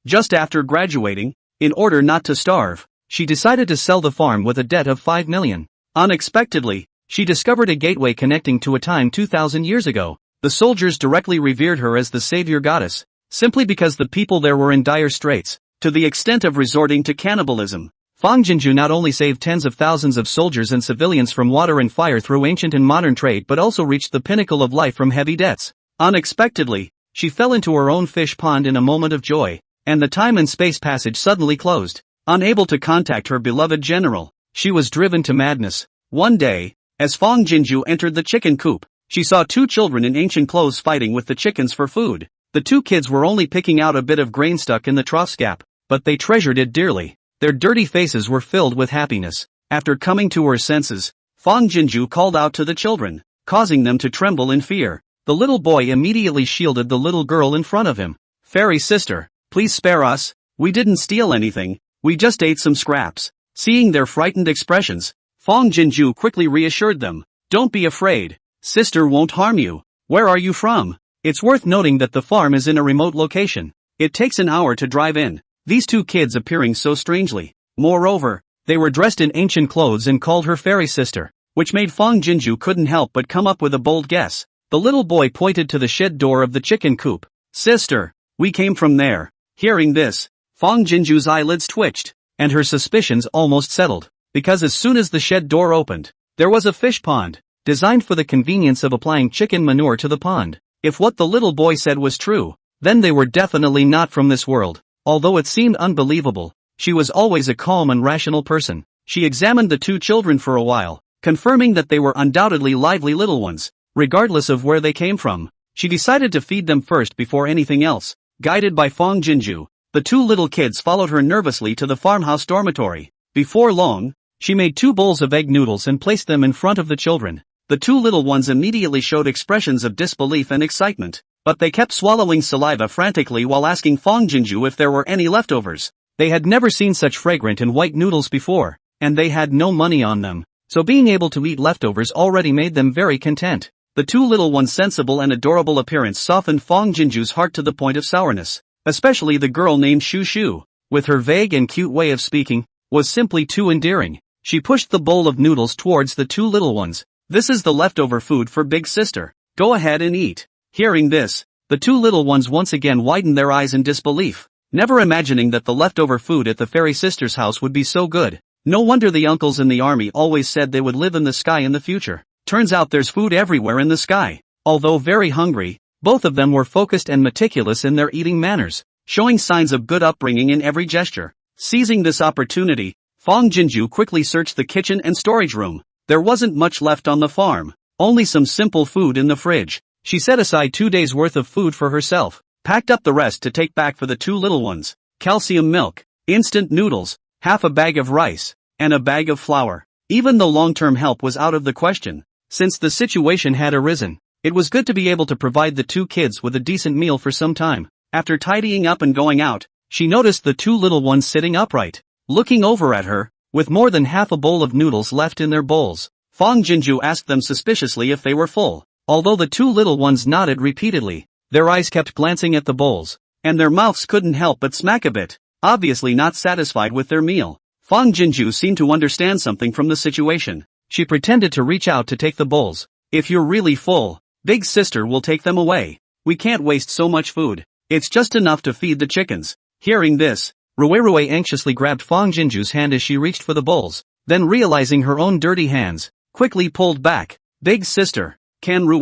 Just after graduating, in order not to starve, she decided to sell the farm with a debt of 5 million. Unexpectedly, she discovered a gateway connecting to a time 2,000 years ago. The soldiers directly revered her as the savior goddess, simply because the people there were in dire straits, to the extent of resorting to cannibalism. Fang Jinju not only saved tens of thousands of soldiers and civilians from water and fire through ancient and modern trade but also reached the pinnacle of life from heavy debts. Unexpectedly, she fell into her own fish pond in a moment of joy, and the time and space passage suddenly closed. Unable to contact her beloved general, she was driven to madness. One day, as Fang Jinju entered the chicken coop, she saw two children in ancient clothes fighting with the chickens for food. The two kids were only picking out a bit of grain stuck in the trough's gap, but they treasured it dearly. Their dirty faces were filled with happiness. After coming to her senses, Fang Jinju called out to the children, causing them to tremble in fear. The little boy immediately shielded the little girl in front of him. "Fairy sister, please spare us. We didn't steal anything, we just ate some scraps." Seeing their frightened expressions, Fang Jinju quickly reassured them. "Don't be afraid. Sister won't harm you. Where are you from?" It's worth noting that the farm is in a remote location. It takes an hour to drive in. These two kids appearing so strangely. Moreover, they were dressed in ancient clothes and called her fairy sister, which made Fang Jinju couldn't help but come up with a bold guess. The little boy pointed to the shed door of the chicken coop. "Sister, we came from there." Hearing this, Fang Jinju's eyelids twitched, and her suspicions almost settled, because as soon as the shed door opened, there was a fish pond, designed for the convenience of applying chicken manure to the pond. If what the little boy said was true, then they were definitely not from this world. Although it seemed unbelievable, she was always a calm and rational person. She examined the two children for a while, confirming that they were undoubtedly lively little ones, regardless of where they came from. She decided to feed them first before anything else. Guided by Fang Jinju, the two little kids followed her nervously to the farmhouse dormitory. Before long, she made 2 bowls of egg noodles and placed them in front of the children. The two little ones immediately showed expressions of disbelief and excitement, but they kept swallowing saliva frantically while asking Fang Jinju if there were any leftovers. They had never seen such fragrant and white noodles before, and they had no money on them, so being able to eat leftovers already made them very content. The two little ones' sensible and adorable appearance softened Fang Jinju's heart to the point of sourness, especially the girl named Shu Shu, with her vague and cute way of speaking, was simply too endearing. She pushed the bowl of noodles towards the two little ones. "This is the leftover food for big sister. Go ahead and eat." Hearing this, the two little ones once again widened their eyes in disbelief, never imagining that the leftover food at the fairy sister's house would be so good. No wonder the uncles in the army always said they would live in the sky in the future. Turns out there's food everywhere in the sky. Although very hungry, both of them were focused and meticulous in their eating manners, showing signs of good upbringing in every gesture. Seizing this opportunity, Fang Jinju quickly searched the kitchen and storage room. There wasn't much left on the farm, only some simple food in the fridge. She set aside 2 days' worth of food for herself, packed up the rest to take back for the two little ones. Calcium milk, instant noodles, half a bag of rice, and a bag of flour. Even though long-term help was out of the question, since the situation had arisen, it was good to be able to provide the two kids with a decent meal for some time. After tidying up and going out, she noticed the two little ones sitting upright, looking over at her, with more than half a bowl of noodles left in their bowls. Fang Jinju asked them suspiciously if they were full. Although the two little ones nodded repeatedly, their eyes kept glancing at the bowls, and their mouths couldn't help but smack a bit, obviously not satisfied with their meal. Fang Jinju seemed to understand something from the situation. She pretended to reach out to take the bowls. "If you're really full, big sister will take them away. We can't waste so much food. It's just enough to feed the chickens." Hearing this, Rue anxiously grabbed Fang Jinju's hand as she reached for the bowls, then realizing her own dirty hands, quickly pulled back. "Big sister, can Rue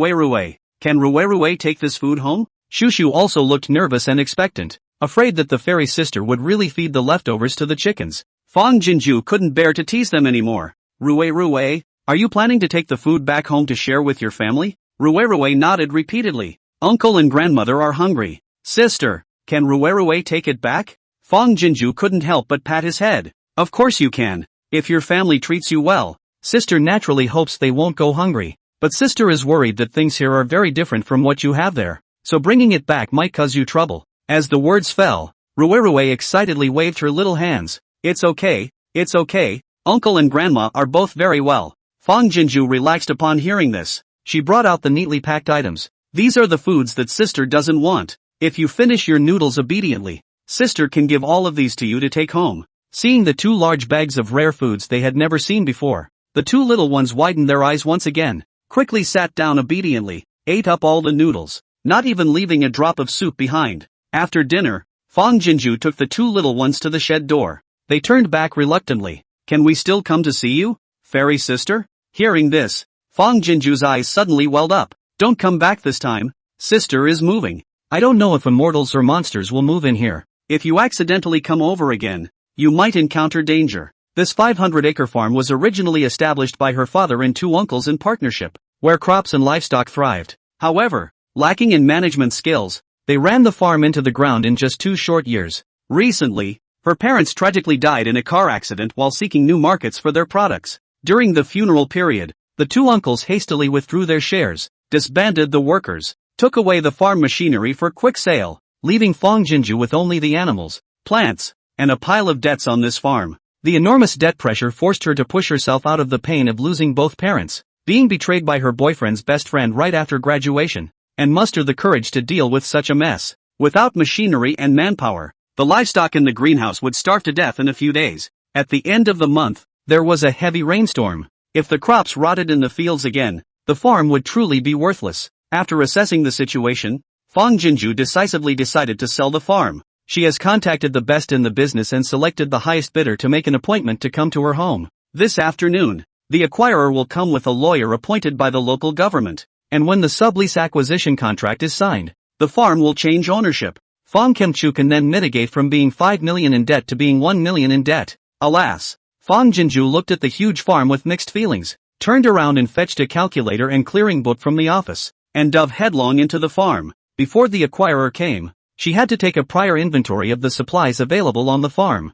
take this food home?" Shushu also looked nervous and expectant, afraid that the fairy sister would really feed the leftovers to the chickens. Fang Jinju couldn't bear to tease them anymore. Rue, are you planning to take the food back home to share with your family?" Rue nodded repeatedly. "Uncle and grandmother are hungry." "Sister, can Rue take it back?" Fang Jinju couldn't help but pat his head. "Of course you can, if your family treats you well. Sister naturally hopes they won't go hungry. But sister is worried that things here are very different from what you have there, so bringing it back might cause you trouble." As the words fell, Rue excitedly waved her little hands. It's okay. Uncle and grandma are both very well." Fang Jinju relaxed upon hearing this. She brought out the neatly packed items. "These are the foods that sister doesn't want. If you finish your noodles obediently, Sister can give all of these to you to take home. Seeing the 2 large bags of rare foods they had never seen before, the 2 little ones widened their eyes once again, quickly sat down obediently, ate up all the noodles, not even leaving a drop of soup behind. After dinner, Fang Jinju took the 2 little ones to the shed door. They turned back reluctantly. Can we still come to see you, fairy sister? Hearing this, Fang Jinju's eyes suddenly welled up. Don't come back this time. Sister is moving. I don't know if immortals or monsters will move in here. If you accidentally come over again, you might encounter danger. This 500-acre farm was originally established by her father and 2 uncles in partnership, where crops and livestock thrived. However, lacking in management skills, they ran the farm into the ground in just 2 short years. Recently, her parents tragically died in a car accident while seeking new markets for their products. During the funeral period, the 2 uncles hastily withdrew their shares, disbanded the workers, took away the farm machinery for quick sale, leaving Fang Jinju with only the animals, plants, and a pile of debts on this farm. The enormous debt pressure forced her to push herself out of the pain of losing both parents, being betrayed by her boyfriend's best friend right after graduation, and muster the courage to deal with such a mess. Without machinery and manpower, the livestock in the greenhouse would starve to death in a few days. At the end of the month, there was a heavy rainstorm. If the crops rotted in the fields again, the farm would truly be worthless. After assessing the situation, Fang Jinju decisively decided to sell the farm. She has contacted the best in the business and selected the highest bidder to make an appointment to come to her home. This afternoon, the acquirer will come with a lawyer appointed by the local government, and when the sublease acquisition contract is signed, the farm will change ownership. Fang Kimchu can then mitigate from being 5 million in debt to being 1 million in debt. Alas, Fang Jinju looked at the huge farm with mixed feelings, turned around and fetched a calculator and clearing book from the office, and dove headlong into the farm. Before the acquirer came, she had to take a prior inventory of the supplies available on the farm.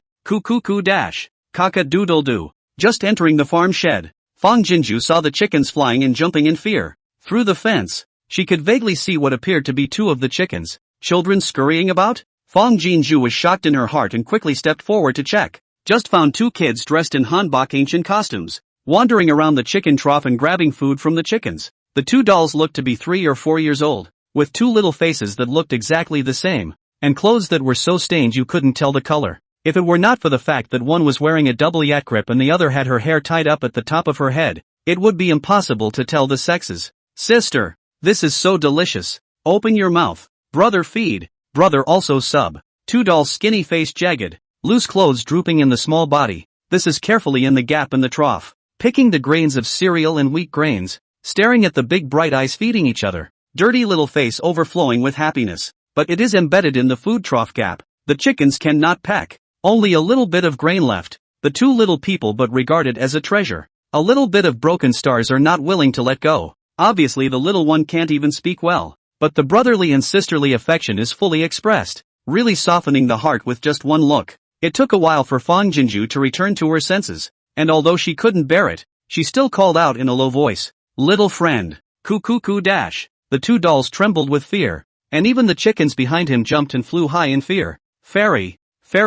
Dash. Cock-a-doodle-doo. Just entering the farm shed, Fang Jinju saw the chickens flying and jumping in fear. Through the fence, she could vaguely see what appeared to be 2 of the chickens. Children scurrying about? Fang Jinju was shocked in her heart and quickly stepped forward to check. Just found 2 kids dressed in hanbok ancient costumes, wandering around the chicken trough and grabbing food from the chickens. The 2 dolls looked to be 3 or 4 years old, with 2 little faces that looked exactly the same, and clothes that were so stained you couldn't tell the color. If it were not for the fact that one was wearing a double yacht grip and the other had her hair tied up at the top of her head, it would be impossible to tell the sexes. Sister, this is so delicious. Open your mouth. Brother feed. Brother also sub. 2 dolls skinny face jagged, loose clothes drooping in the small body. This is carefully in the gap in the trough, picking the grains of cereal and wheat grains, staring at the big bright eyes feeding each other. Dirty little face overflowing with happiness, but it is embedded in the food trough gap. The chickens cannot peck. Only a little bit of grain left. The 2 little people but regarded as a treasure. A little bit of broken stars are not willing to let go. Obviously the little one can't even speak well, but the brotherly and sisterly affection is fully expressed, really softening the heart with just one look. It took a while for Fang Jinju to return to her senses, and although she couldn't bear it, she still called out in a low voice, "Little friend." Dash. The 2 dolls trembled with fear, and even the chickens behind him jumped and flew high in fear. Fairy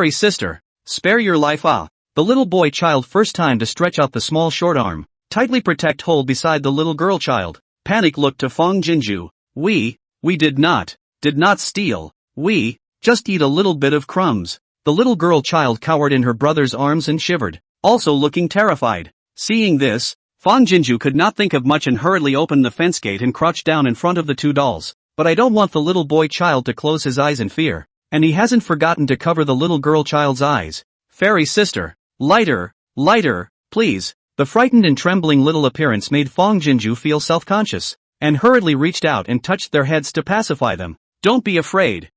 sister, spare your life. The little boy child first time to stretch out the small short arm, tightly protect hold beside the little girl child. Panic looked to Fang Jinju. We did not steal. We just eat a little bit of crumbs. The little girl child cowered in her brother's arms and shivered, also looking terrified. Seeing this, Fang Jinju could not think of much and hurriedly opened the fence gate and crouched down in front of the 2 dolls. But I don't want the little boy child to close his eyes in fear, and he hasn't forgotten to cover the little girl child's eyes. Fairy sister, lighter, please. The frightened and trembling little appearance made Fang Jinju feel self-conscious, and hurriedly reached out and touched their heads to pacify them. Don't be afraid.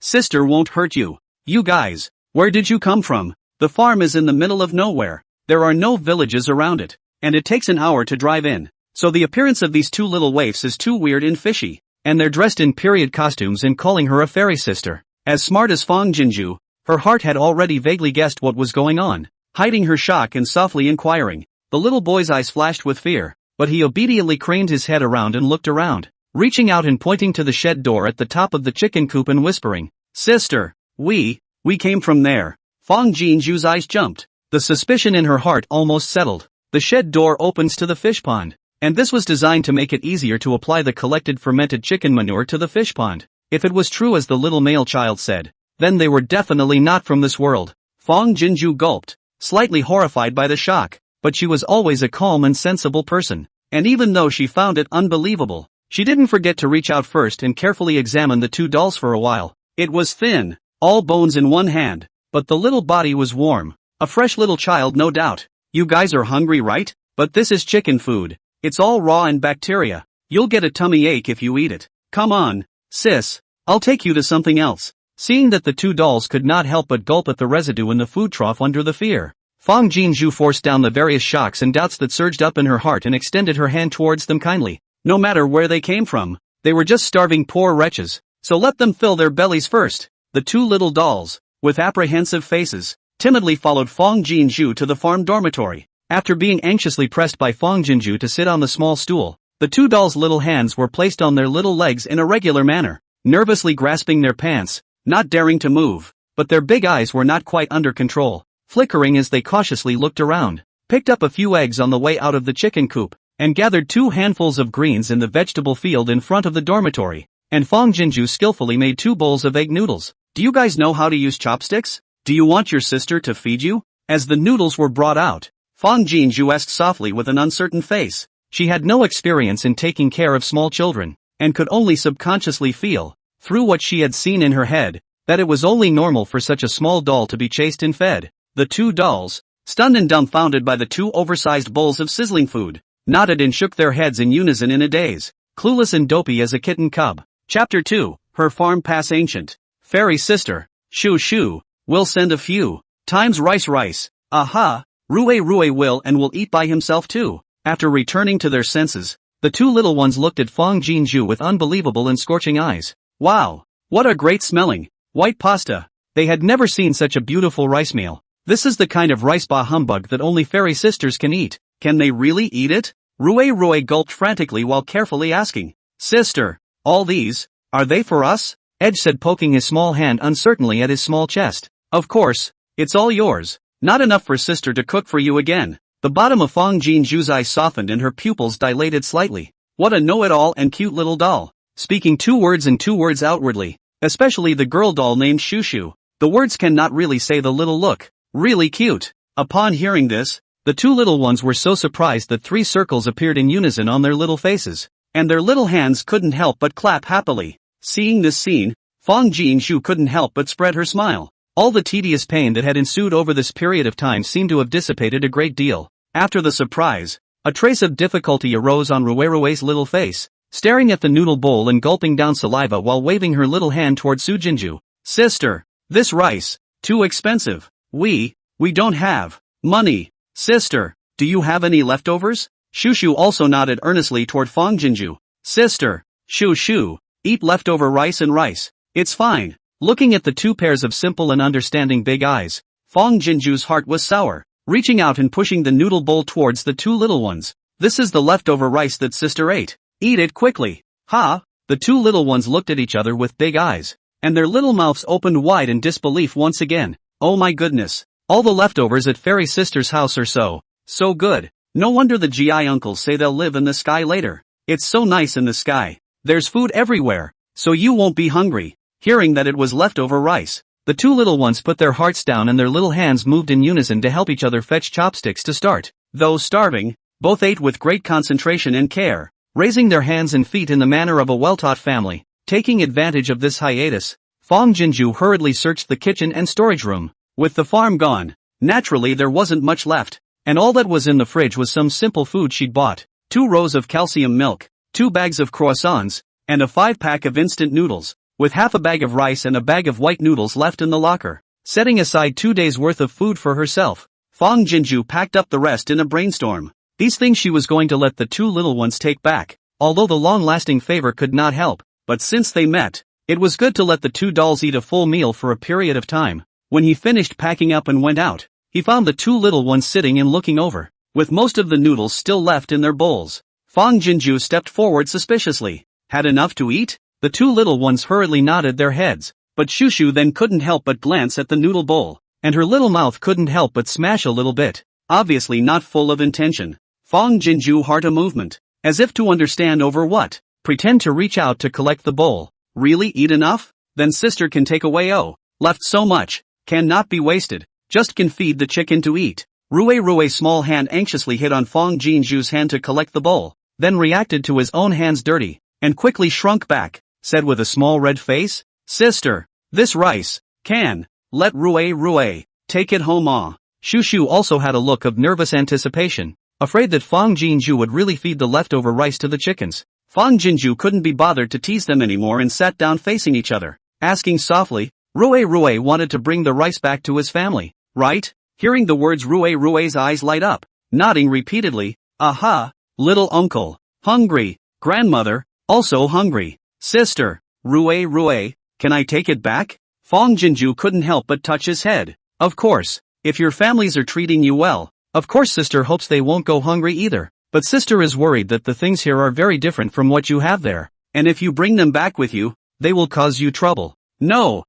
Sister won't hurt you. You guys, where did you come from? The farm is in the middle of nowhere. There are no villages around it, and it takes an hour to drive in. So the appearance of these 2 little waifs is too weird and fishy, and they're dressed in period costumes and calling her a fairy sister. As smart as Fang Jinju, her heart had already vaguely guessed what was going on. Hiding her shock and softly inquiring, the little boy's eyes flashed with fear, but he obediently craned his head around and looked around, reaching out and pointing to the shed door at the top of the chicken coop and whispering, "Sister, we came from there." Fang Jinju's eyes jumped. The suspicion in her heart almost settled. The shed door opens to the fish pond, and this was designed to make it easier to apply the collected fermented chicken manure to the fish pond. If it was true as the little male child said, Then they were definitely not from this world. Fong Jinju gulped, slightly horrified by the shock, but she was always a calm and sensible person. And even though she found it unbelievable, she didn't forget to reach out first and carefully examine the two dolls for a while. It was thin, all bones in one hand, but the little body was warm. A fresh little child, no doubt. You guys are hungry, right? But this is chicken food. It's all raw and bacteria. You'll get a tummy ache if you eat it. Come on, sis. I'll take you to something else. Seeing that the two dolls could not help but gulp at the residue in the food trough under the fear, Fong Jinju forced down the various shocks and doubts that surged up in her heart and extended her hand towards them kindly. No matter where they came from, they were just starving poor wretches, so let them fill their bellies first. The two little dolls, with apprehensive faces, timidly followed Fong Jinju to the farm dormitory. After being anxiously pressed by Fong Jinju to sit on the small stool, the two dolls' little hands were placed on their little legs in a regular manner, nervously grasping their pants, not daring to move, but their big eyes were not quite under control, flickering as they cautiously looked around, picked up a few eggs on the way out of the chicken coop, and gathered 2 handfuls of greens in the vegetable field in front of the dormitory, and Fong Jinju skillfully made 2 bowls of egg noodles. Do you guys know how to use chopsticks? Do you want your sister to feed you? As the noodles were brought out, Fong Jinju asked softly with an uncertain face. She had no experience in taking care of small children, and could only subconsciously feel, through what she had seen in her head, that it was only normal for such a small doll to be chased and fed. The 2 dolls, stunned and dumbfounded by the 2 oversized bowls of sizzling food, nodded and shook their heads in unison in a daze, clueless and dopey as a kitten cub. Chapter 2, Her Farm Pass Ancient. Fairy sister, shoo shoo, we'll send a few times rice. Aha, Rue will and will eat by himself too. After returning to their senses, the 2 little ones looked at Fong Jinju with unbelievable and scorching eyes. Wow, what a great smelling, white pasta. They had never seen such a beautiful rice meal. This is the kind of rice bah humbug that only fairy sisters can eat. Can they really eat it? Rue gulped frantically while carefully asking. Sister, all these, are they for us? Edge said, poking his small hand uncertainly at his small chest. Of course, it's all yours. Not enough for sister to cook for you again. The bottom of Fong Jinju's eyes softened and her pupils dilated slightly. What a know-it-all and cute little doll. Speaking 2 words and 2 words outwardly, especially the girl doll named Shushu. The words cannot really say the little look. Really cute. Upon hearing this, the 2 little ones were so surprised that 3 circles appeared in unison on their little faces, and their little hands couldn't help but clap happily. Seeing this scene, Fong Jinju couldn't help but spread her smile. All the tedious pain that had ensued over this period of time seemed to have dissipated a great deal. After the surprise, a trace of difficulty arose on Rue's little face, staring at the noodle bowl and gulping down saliva while waving her little hand toward Sujinju. Sister, this rice, too expensive. We don't have money. Sister, do you have any leftovers? Shushu also nodded earnestly toward Fong Jinju. Sister, shoo, eat leftover rice and rice. It's fine. Looking at the 2 pairs of simple and understanding big eyes, Fong Jinju's heart was sour, reaching out and pushing the noodle bowl towards the 2 little ones. This is the leftover rice that sister ate. Eat it quickly. Ha! The 2 little ones looked at each other with big eyes, and their little mouths opened wide in disbelief once again. Oh my goodness. All the leftovers at Fairy Sister's house are so good. No wonder the GI uncles say they'll live in the sky later. It's so nice in the sky. There's food everywhere, so you won't be hungry. Hearing that it was leftover rice, the 2 little ones put their hearts down and their little hands moved in unison to help each other fetch chopsticks to start. Though starving, both ate with great concentration and care, raising their hands and feet in the manner of a well-taught family. Taking advantage of this hiatus, Fong Jinju hurriedly searched the kitchen and storage room. With the farm gone, naturally there wasn't much left, and all that was in the fridge was some simple food she'd bought. 2 rows of calcium milk, 2 bags of croissants, and a 5-pack of instant noodles, with half a bag of rice and a bag of white noodles left in the locker. Setting aside 2 days' worth of food for herself, Fong Jinju packed up the rest in a brainstorm. These things she was going to let the 2 little ones take back, although the long-lasting favor could not help, but since they met, it was good to let the 2 dolls eat a full meal for a period of time. When he finished packing up and went out, he found the 2 little ones sitting and looking over, with most of the noodles still left in their bowls. Fong Jinju stepped forward suspiciously. Had enough to eat? The 2 little ones hurriedly nodded their heads, but Shushu then couldn't help but glance at the noodle bowl, and her little mouth couldn't help but smash a little bit, obviously not full of intention. Fong Jinju heart a movement, as if to understand over what. Pretend to reach out to collect the bowl. Really eat enough? Then sister can take away. Oh, left so much, cannot be wasted, just can feed the chicken to eat. Rui's small hand anxiously hit on Fong Jinju's hand to collect the bowl, then reacted to his own hands dirty, and quickly shrunk back, said with a small red face, "Sister, this rice, can, let Rui, take it home Shushu also had a look of nervous anticipation, afraid that Fong Jinju would really feed the leftover rice to the chickens. Fong Jinju couldn't be bothered to tease them anymore and sat down facing each other, asking softly, Rui wanted to bring the rice back to his family, right? Hearing the words Rui's eyes light up, nodding repeatedly, aha, little uncle, hungry, grandmother, also hungry, sister, Rui, can I take it back? Fong Jinju couldn't help but touch his head. Of course, if your families are treating you well, of course sister hopes they won't go hungry either, but sister is worried that the things here are very different from what you have there, and if you bring them back with you, they will cause you trouble. No.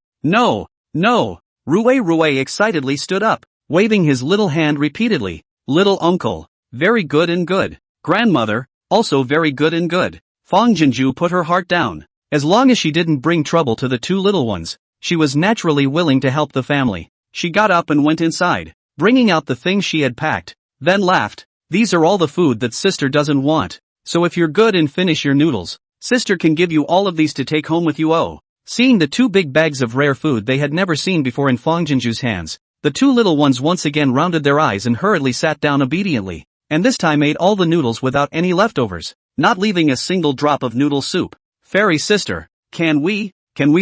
Rui excitedly stood up, waving his little hand repeatedly. Little uncle, very good and good. Grandmother, also very good and good. Fong Jinju put her heart down. As long as she didn't bring trouble to the two little ones, she was naturally willing to help the family. She got up and went inside, bringing out the things she had packed, then laughed. These are all the food that sister doesn't want, so if you're good and finish your noodles, sister can give you all of these to take home with you. Seeing the two big bags of rare food they had never seen before in Fong Jinju's hands, the two little ones once again rounded their eyes and hurriedly sat down obediently, and this time ate all the noodles without any leftovers, not leaving a single drop of noodle soup. Fairy sister, can we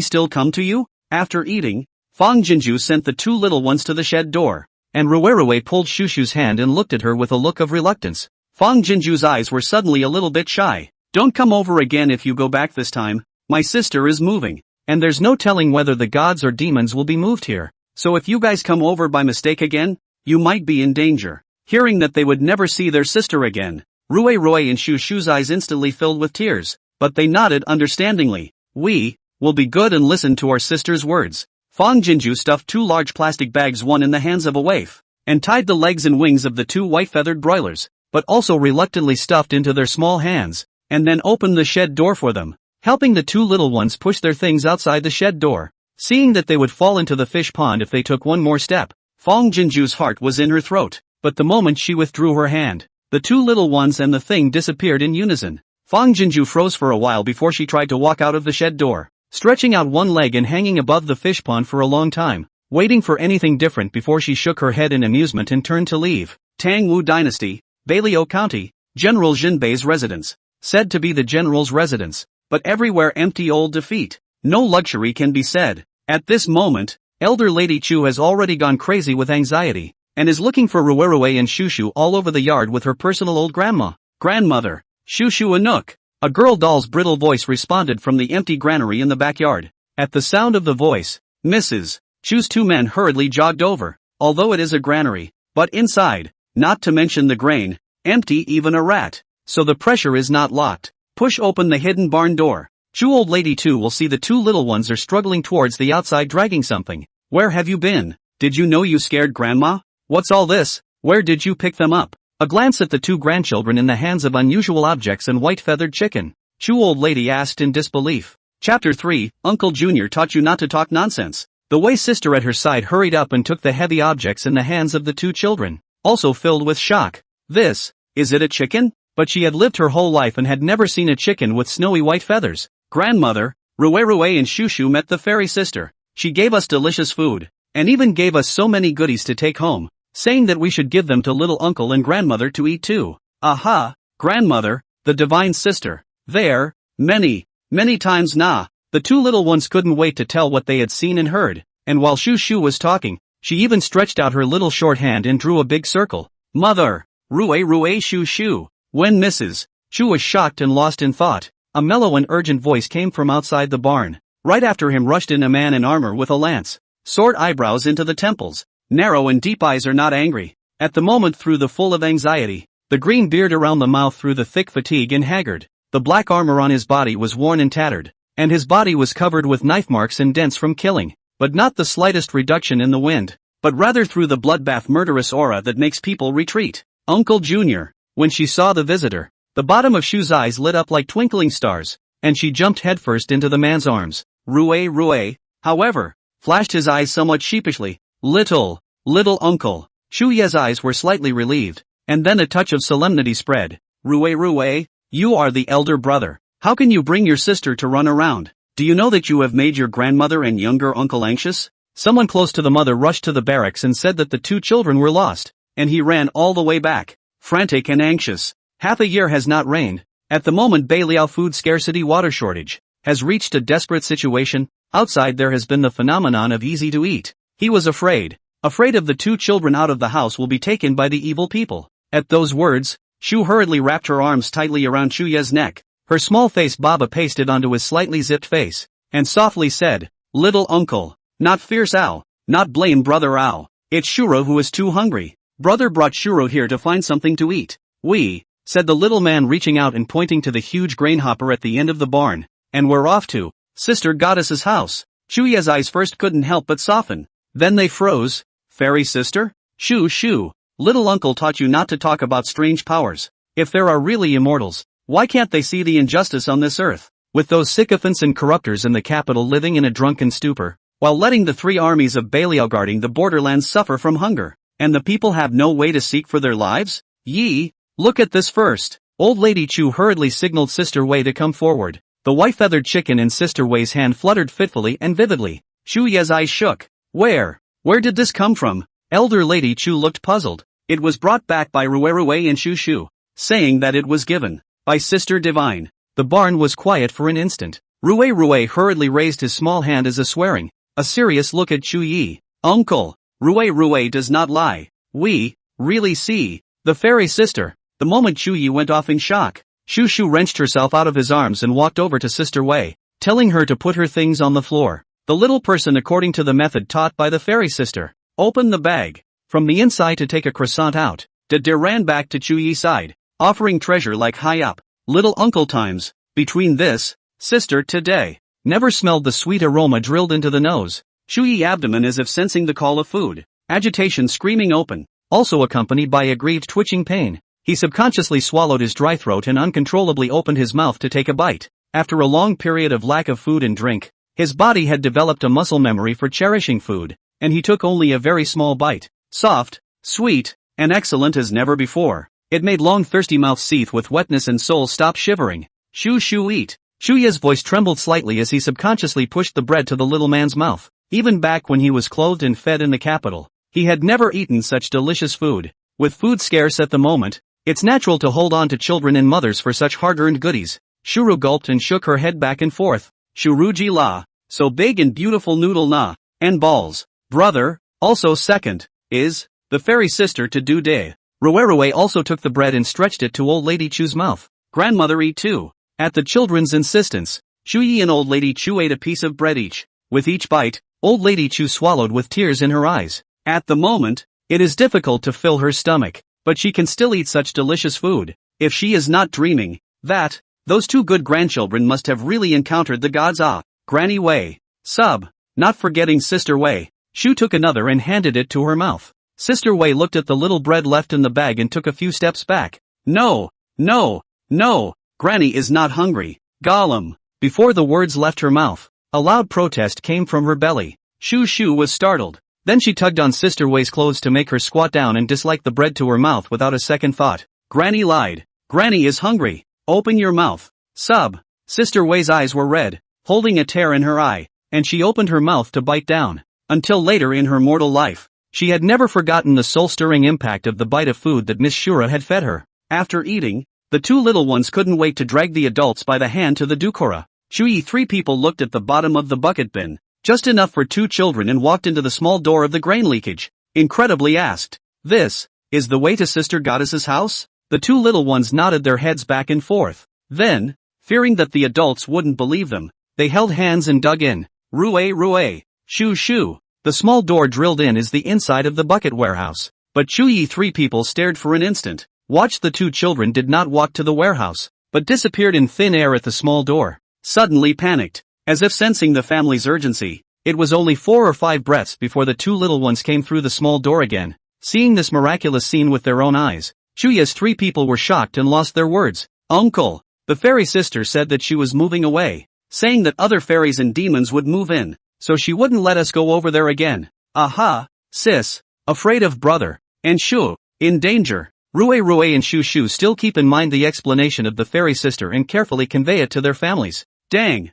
still come to you? After eating, Fong Jinju sent the two little ones to the shed door, and Rui pulled Shushu's hand and looked at her with a look of reluctance. Fong Jinju's eyes were suddenly a little bit shy. Don't come over again if you go back this time, my sister is moving, and there's no telling whether the gods or demons will be moved here, so if you guys come over by mistake again, you might be in danger. Hearing that they would never see their sister again, Rui and Shushu's eyes instantly filled with tears, but they nodded understandingly. We will be good and listen to our sister's words. Fong Jinju stuffed two large plastic bags, one in the hands of a waif, and tied the legs and wings of the two white-feathered broilers, but also reluctantly stuffed into their small hands, and then opened the shed door for them, helping the two little ones push their things outside the shed door. Seeing that they would fall into the fish pond if they took one more step, Fong Jinju's heart was in her throat, but the moment she withdrew her hand, the two little ones and the thing disappeared in unison. Fong Jinju froze for a while before she tried to walk out of the shed door, stretching out one leg and hanging above the fish pond for a long time, waiting for anything different before she shook her head in amusement and turned to leave. Tangwu Dynasty, Bailio County, General Jinbei's residence. Said to be the general's residence, but everywhere empty old defeat. No luxury can be said. At this moment, Elder Lady Chu has already gone crazy with anxiety, and is looking for Rui and Shushu all over the yard with her personal old grandmother, Shushu Anook. A girl doll's brittle voice responded from the empty granary in the backyard. At the sound of the voice, Mrs. Chu's two men hurriedly jogged over. Although it is a granary, but inside, not to mention the grain, empty, even a rat, so the pressure is not locked. Push open the hidden barn door. Chu old lady too will see the two little ones are struggling towards the outside dragging something. Where have you been? Did you know you scared grandma? What's all this? Where did you pick them up? A glance at the two grandchildren in the hands of unusual objects and white-feathered chicken, Chu old lady asked in disbelief. Chapter 3, Uncle Junior taught you not to talk nonsense. The Wei sister at her side hurried up and took the heavy objects in the hands of the two children, also filled with shock. Is it a chicken? But she had lived her whole life and had never seen a chicken with snowy white feathers. Grandmother, Rui and Shushu met the fairy sister. She gave us delicious food, and even gave us so many goodies to take home, saying that we should give them to little uncle and grandmother to eat too. Aha, grandmother, the divine sister. There, many times nah. The two little ones couldn't wait to tell what they had seen and heard, and while Shushu was talking, she even stretched out her little short hand and drew a big circle. Mother, Rui Shushu. When Mrs. Chu was shocked and lost in thought, a mellow and urgent voice came from outside the barn. Right after him rushed in a man in armor with a lance, sword, eyebrows into the temples, narrow and deep eyes are not angry. At the moment through the full of anxiety, the green beard around the mouth through the thick fatigue and haggard. The black armor on his body was worn and tattered, and his body was covered with knife marks and dents from killing, but not the slightest reduction in the wind, but rather through the bloodbath murderous aura that makes people retreat. Uncle Junior. When she saw the visitor, the bottom of Shu's eyes lit up like twinkling stars, and she jumped headfirst into the man's arms. Rui. However, flashed his eyes somewhat sheepishly. Little uncle. Shu Ye's eyes were slightly relieved, and then a touch of solemnity spread. Rue, you are the elder brother. How can you bring your sister to run around? Do you know that you have made your grandmother and younger uncle anxious? Someone close to the mother rushed to the barracks and said that the two children were lost, and he ran all the way back, frantic and anxious. Half a year has not rained. At the moment Beiliao food scarcity water shortage has reached a desperate situation. Outside there has been the phenomenon of easy to eat. He was afraid of the two children out of the house will be taken by the evil people. At those words, Shu hurriedly wrapped her arms tightly around Shu Ye's neck. Her small face Baba pasted onto his slightly zipped face, and softly said, Little uncle, not fierce ow, not blame brother ow. It's Shuro who is too hungry. Brother brought Shuro here to find something to eat. We, said the little man reaching out and pointing to the huge grain hopper at the end of the barn, and we're off to Sister Goddess's house. Shu Ye's eyes first couldn't help but soften. Then they froze. Fairy sister? Shu, little uncle taught you not to talk about strange powers. If there are really immortals, why can't they see the injustice on this earth? With those sycophants and corruptors in the capital living in a drunken stupor, while letting the three armies of Beiliao guarding the borderlands suffer from hunger, and the people have no way to seek for their lives? Yi, look at this first. Old Lady Chu hurriedly signaled Sister Wei to come forward. The white-feathered chicken in Sister Wei's hand fluttered fitfully and vividly. Shu Ye's eyes shook. Where did this come from? Elder Lady Chu looked puzzled. It was brought back by Rue and Shu, saying that it was given by Sister Divine. The barn was quiet for an instant. Rue hurriedly raised his small hand as a swearing, a serious look at Chu Yi. Uncle, Rue does not lie. We really see the fairy sister. The moment Chu Yi went off in shock, Shu wrenched herself out of his arms and walked over to Sister Wei, telling her to put her things on the floor. The little person, according to the method taught by the fairy sister, opened the bag from the inside to take a croissant out. De ran back to Chu Yi's side, offering treasure like high up. Little uncle times. Between this, sister today, never smelled the sweet aroma drilled into the nose. Chu Yi abdomen as if sensing the call of food. Agitation screaming open, also accompanied by a grieved twitching pain. He subconsciously swallowed his dry throat and uncontrollably opened his mouth to take a bite. After a long period of lack of food and drink, his body had developed a muscle memory for cherishing food, and he took only a very small bite. Soft, sweet, and excellent as never before. It made long thirsty mouth seethe with wetness and soul stop shivering. Shu eat. Shu Ye's voice trembled slightly as he subconsciously pushed the bread to the little man's mouth. Even back when he was clothed and fed in the capital, he had never eaten such delicious food. With food scarce at the moment, it's natural to hold on to children and mothers for such hard-earned goodies. Shuru gulped and shook her head back and forth. Shuruji la, so big and beautiful noodle na, and balls. Brother, also second, is the fairy sister to do day. Rue also took the bread and stretched it to Old Lady Chu's mouth. Grandmother eat too. At the children's insistence, Chu Yi and Old Lady Chu ate a piece of bread each. With each bite, Old Lady Chu swallowed with tears in her eyes. At the moment, it is difficult to fill her stomach, but she can still eat such delicious food. If she is not dreaming that those two good grandchildren must have really encountered the gods. Granny Wei. Not forgetting Sister Wei. Shu took another and handed it to her mouth. Sister Wei looked at the little bread left in the bag and took a few steps back. No, Granny is not hungry. Gollum. Before the words left her mouth, a loud protest came from her belly. Shu was startled. Then she tugged on Sister Wei's clothes to make her squat down and dislike the bread to her mouth without a second thought. Granny lied. Granny is hungry. Open your mouth. Sister Wei's eyes were red, holding a tear in her eye, and she opened her mouth to bite down. Until later in her mortal life, she had never forgotten the soul-stirring impact of the bite of food that Miss Shura had fed her. After eating, the two little ones couldn't wait to drag the adults by the hand to the Dukora. Shui. Three people looked at the bottom of the bucket bin, just enough for two children, and walked into the small door of the grain leakage. Incredibly asked, "This is the way to Sister Goddess's house?" The two little ones nodded their heads back and forth. Then, fearing that the adults wouldn't believe them, they held hands and dug in. Rue. Shu. The small door drilled in is the inside of the bucket warehouse. But Shui. Three people stared for an instant, watched the two children did not walk to the warehouse, but disappeared in thin air at the small door. Suddenly panicked, as if sensing the family's urgency, it was only 4 or 5 breaths before the two little ones came through the small door again. Seeing this miraculous scene with their own eyes, Shuya's three people were shocked and lost their words. "Uncle!" The fairy sister said that she was moving away, saying that other fairies and demons would move in. so she wouldn't let us go over there again. Aha, sis. Afraid of brother. And Shu, in danger. Rue and Shu still keep in mind the explanation of the fairy sister and carefully convey it to their families. Dang.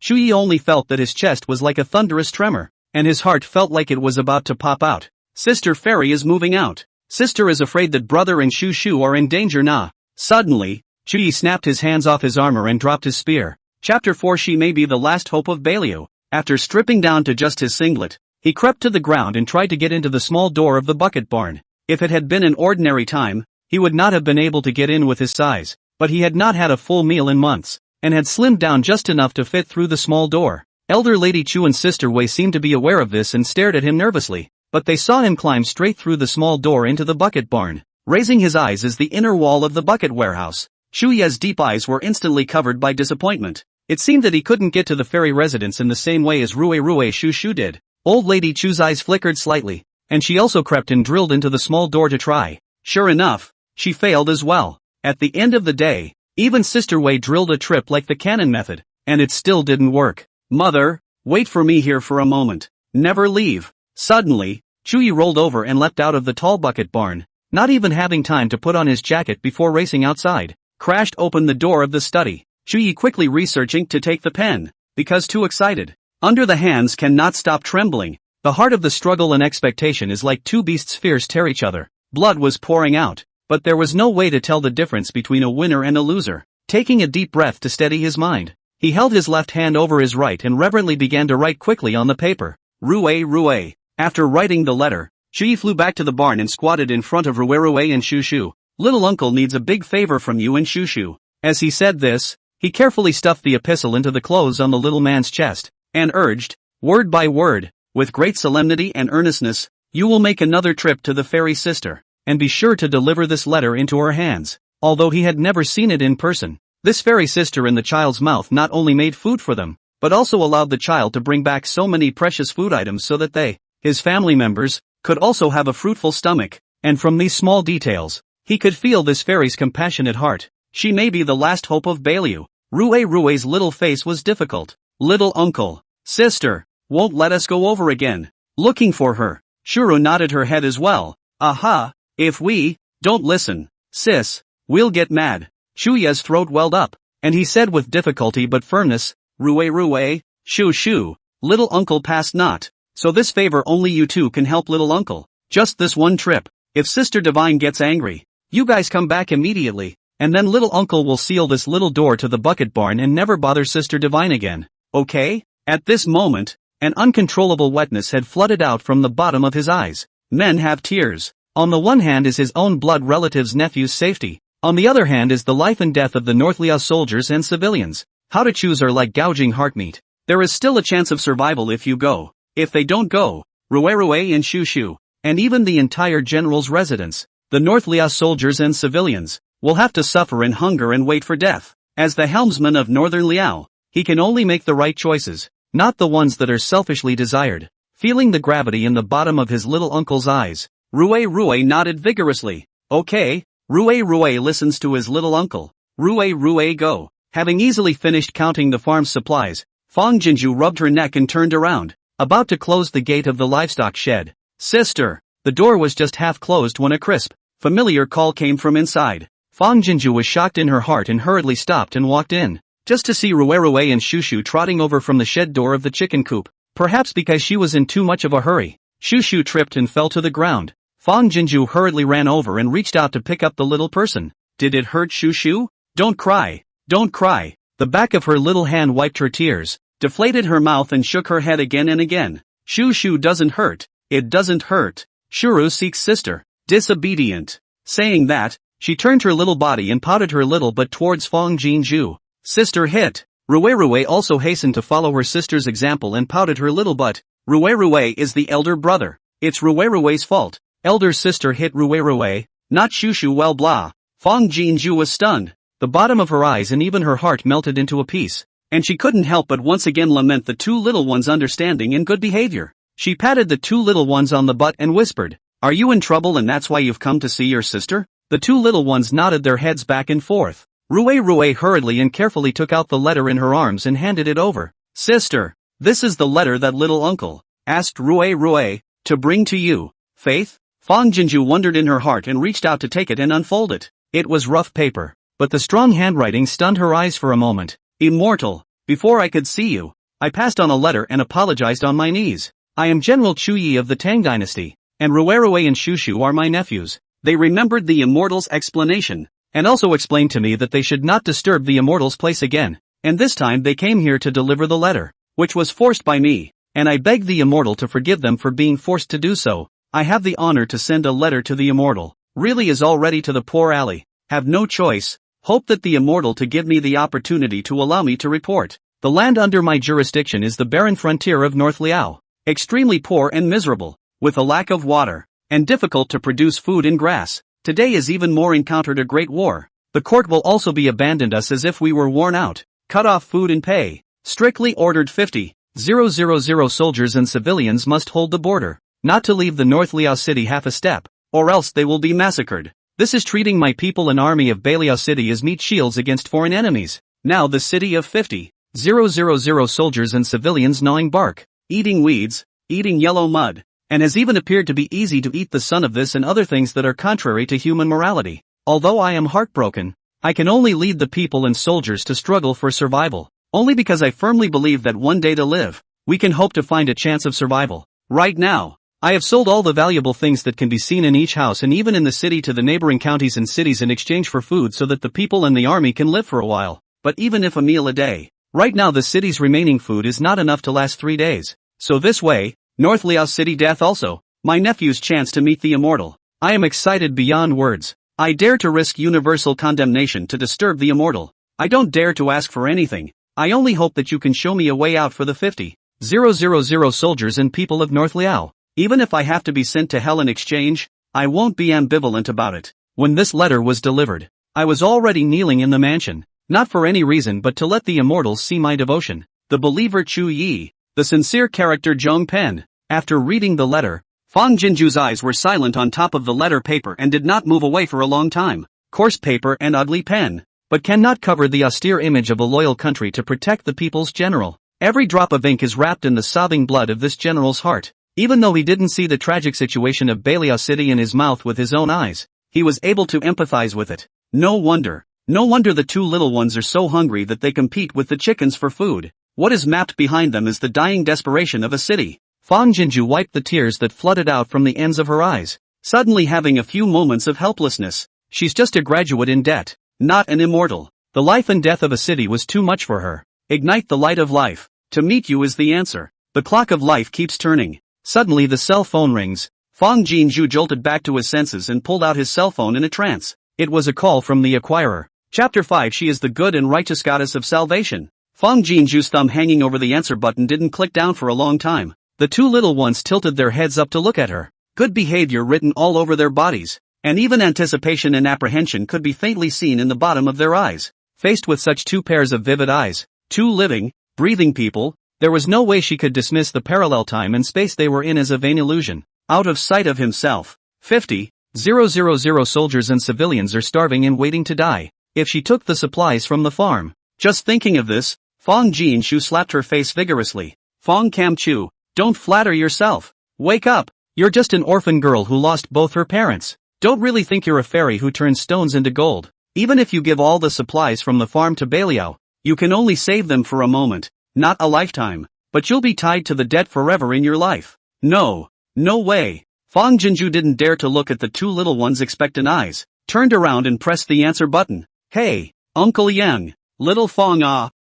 Shui only felt that his chest was like a thunderous tremor, and his heart felt like it was about to pop out. Sister fairy is moving out. Sister is afraid that brother and Shu are in danger now. Suddenly, Shui snapped his hands off his armor and dropped his spear. Chapter 4. She may be the last hope of Baliu. After stripping down to just his singlet, he crept to the ground and tried to get into the small door of the bucket barn. If it had been an ordinary time, he would not have been able to get in with his size, but he had not had a full meal in months, and had slimmed down just enough to fit through the small door. Elder Lady Chu and Sister Wei seemed to be aware of this and stared at him nervously, but they saw him climb straight through the small door into the bucket barn, raising his eyes as the inner wall of the bucket warehouse. Shuya's deep eyes were instantly covered by disappointment. It seemed that he couldn't get to the fairy residence in the same way as Rue Shu did. Old Lady Chu's eyes flickered slightly, and she also crept and drilled into the small door to try. Sure enough, she failed as well. At the end of the day, even Sister Wei drilled a trip like the cannon method, and it still didn't work. Mother, wait for me here for a moment. Never leave. Suddenly, Chuyi rolled over and leapt out of the tall bucket barn, not even having time to put on his jacket before racing outside. Crashed open the door of the study. Chuyi quickly researching to take the pen, because too excited. Under the hands cannot stop trembling. The heart of the struggle and expectation is like two beasts fierce tear each other. Blood was pouring out, but there was no way to tell the difference between a winner and a loser. Taking a deep breath to steady his mind, he held his left hand over his right and reverently began to write quickly on the paper. Rue. After writing the letter, Shui flew back to the barn and squatted in front of Rue and Shu. Little uncle needs a big favor from you and Shu. As he said this, he carefully stuffed the epistle into the clothes on the little man's chest, and urged, word by word, with great solemnity and earnestness, you will make another trip to the fairy sister, and be sure to deliver this letter into her hands. Although he had never seen it in person, this fairy sister in the child's mouth not only made food for them, but also allowed the child to bring back so many precious food items so that they, his family members, could also have a fruitful stomach, and from these small details, he could feel this fairy's compassionate heart. She may be the last hope of Baliu. Rue's little face was difficult. Little uncle, sister, won't let us go over again. Looking for her. Shuru nodded her head as well. Aha, if we don't listen, sis, we'll get mad. Shuya's throat welled up, and he said with difficulty but firmness, Rue, Shu, little uncle passed not. So this favor only you two can help little uncle. Just this one trip. If Sister Divine gets angry, you guys come back immediately, and then little uncle will seal this little door to the bucket barn and never bother Sister Divine again. Okay? At this moment, an uncontrollable wetness had flooded out from the bottom of his eyes. Men have tears. On the one hand is his own blood relative's nephew's safety. On the other hand is the life and death of the North Liao soldiers and civilians. How to choose are like gouging heart meat. There is still a chance of survival if you go. If they don't go, Rue and Shu, and even the entire general's residence, the North Liao soldiers and civilians, will have to suffer in hunger and wait for death. As the helmsman of Northern Liao, he can only make the right choices, not the ones that are selfishly desired. Feeling the gravity in the bottom of his little uncle's eyes, Rue nodded vigorously. Okay, Rue listens to his little uncle. Rue go. Having easily finished counting the farm's supplies, Fang Jinju rubbed her neck and turned around, about to close the gate of the livestock shed. Sister! The door was just half closed when a crisp, familiar call came from inside. Fang Jinju was shocked in her heart and hurriedly stopped and walked in, just to see Rue and Shu trotting over from the shed door of the chicken coop. Perhaps because she was in too much of a hurry, Shu tripped and fell to the ground. Fang Jinju hurriedly ran over and reached out to pick up the little person. Did it hurt, Shu? Don't cry. Don't cry. The back of her little hand wiped her tears, deflated her mouth and shook her head again and again. Shu doesn't hurt. It doesn't hurt. Shuru seeks sister. Disobedient. Saying that, she turned her little body and pouted her little butt towards Fang Jinju. Sister hit. Rue also hastened to follow her sister's example and pouted her little butt. Rue is the elder brother. It's Rue's fault. Elder sister hit Rue, not Shu. Well blah. Fang Jinju was stunned. The bottom of her eyes and even her heart melted into a piece, and she couldn't help but once again lament the two little ones' understanding and good behavior. She patted the two little ones on the butt and whispered, "Are you in trouble and that's why you've come to see your sister?" The two little ones nodded their heads back and forth. Rue hurriedly and carefully took out the letter in her arms and handed it over. Sister, This is the letter that little uncle asked Rue to bring to you, Faith? Fang Jinju wondered in her heart and reached out to take it and unfold it. It was rough paper, but the strong handwriting stunned her eyes for a moment. Immortal, before I could see you, I passed on a letter and apologized on my knees. I am General Chuyi of the Tang dynasty, and Rue and Shushu are my nephews. They remembered the immortal's explanation, and also explained to me that they should not disturb the immortal's place again, and this time they came here to deliver the letter, which was forced by me, and I begged the immortal to forgive them for being forced to do so. I have the honor to send a letter to the immortal. Really is already to the poor alley. Have no choice. Hope that the immortal to give me the opportunity to allow me to report. The land under my jurisdiction is the barren frontier of North Liao. Extremely poor and miserable, with a lack of water, and difficult to produce food and grass. Today is even more encountered a great war. The court will also be abandoned us as if we were worn out. Cut off food and pay. Strictly ordered 50,000 soldiers and civilians must hold the border, not to leave the North Liao city half a step, or else they will be massacred. This is treating my people and army of Beliao city as meat shields against foreign enemies. Now the city of 50,000 soldiers and civilians gnawing bark, eating weeds, eating yellow mud, and has even appeared to be easy to eat the son of this and other things that are contrary to human morality. Although I am heartbroken, I can only lead the people and soldiers to struggle for survival, only because I firmly believe that one day to live, we can hope to find a chance of survival. Right now, I have sold all the valuable things that can be seen in each house and even in the city to the neighboring counties and cities in exchange for food so that the people and the army can live for a while. But even if a meal a day, right now the city's remaining food is not enough to last 3 days. So this way, North Liao city death also, my nephew's chance to meet the immortal. I am excited beyond words. I dare to risk universal condemnation to disturb the immortal. I don't dare to ask for anything. I only hope that you can show me a way out for the 50,000 soldiers and people of North Liao. Even if I have to be sent to hell in exchange, I won't be ambivalent about it. When this letter was delivered, I was already kneeling in the mansion, not for any reason but to let the immortals see my devotion. The believer Chu Yi, the sincere character Zhong Pen. After reading the letter, Fang Jinju's eyes were silent on top of the letter paper and did not move away for a long time. Coarse paper and ugly pen, but cannot cover the austere image of a loyal country to protect the people's general. Every drop of ink is wrapped in the sobbing blood of this general's heart. Even though he didn't see the tragic situation of Beliao City in his mouth with his own eyes, he was able to empathize with it. No wonder the two little ones are so hungry that they compete with the chickens for food. What is mapped behind them is the dying desperation of a city. Fang Jinju wiped the tears that flooded out from the ends of her eyes, suddenly having a few moments of helplessness. She's just a graduate in debt, not an immortal. The life and death of a city was too much for her. Ignite the light of life. To meet you is the answer. The clock of life keeps turning. Suddenly the cell phone rings. Fang Jinju jolted back to his senses and pulled out his cell phone in a trance. It was a call from the acquirer. Chapter 5. She is the good and righteous goddess of salvation. Fang Jinju's thumb hanging over the answer button didn't click down for a long time. The two little ones tilted their heads up to look at her. Good behavior written all over their bodies, and even anticipation and apprehension could be faintly seen in the bottom of their eyes. Faced with such two pairs of vivid eyes, two living, breathing people, there was no way she could dismiss the parallel time and space they were in as a vain illusion. Out of sight of himself. 50,000 soldiers and civilians are starving and waiting to die. If she took the supplies from the farm. Just thinking of this, Fang Jinshu slapped her face vigorously. Fang Kamchu, don't flatter yourself. Wake up. You're just an orphan girl who lost both her parents. Don't really think you're a fairy who turns stones into gold. Even if you give all the supplies from the farm to Beliao, you can only save them for a moment. Not a lifetime, but you'll be tied to the debt forever in your life. No way. Fang Jinju didn't dare to look at the two little ones' expectant eyes, turned around and pressed the answer button. Hey, Uncle Yang, little Fang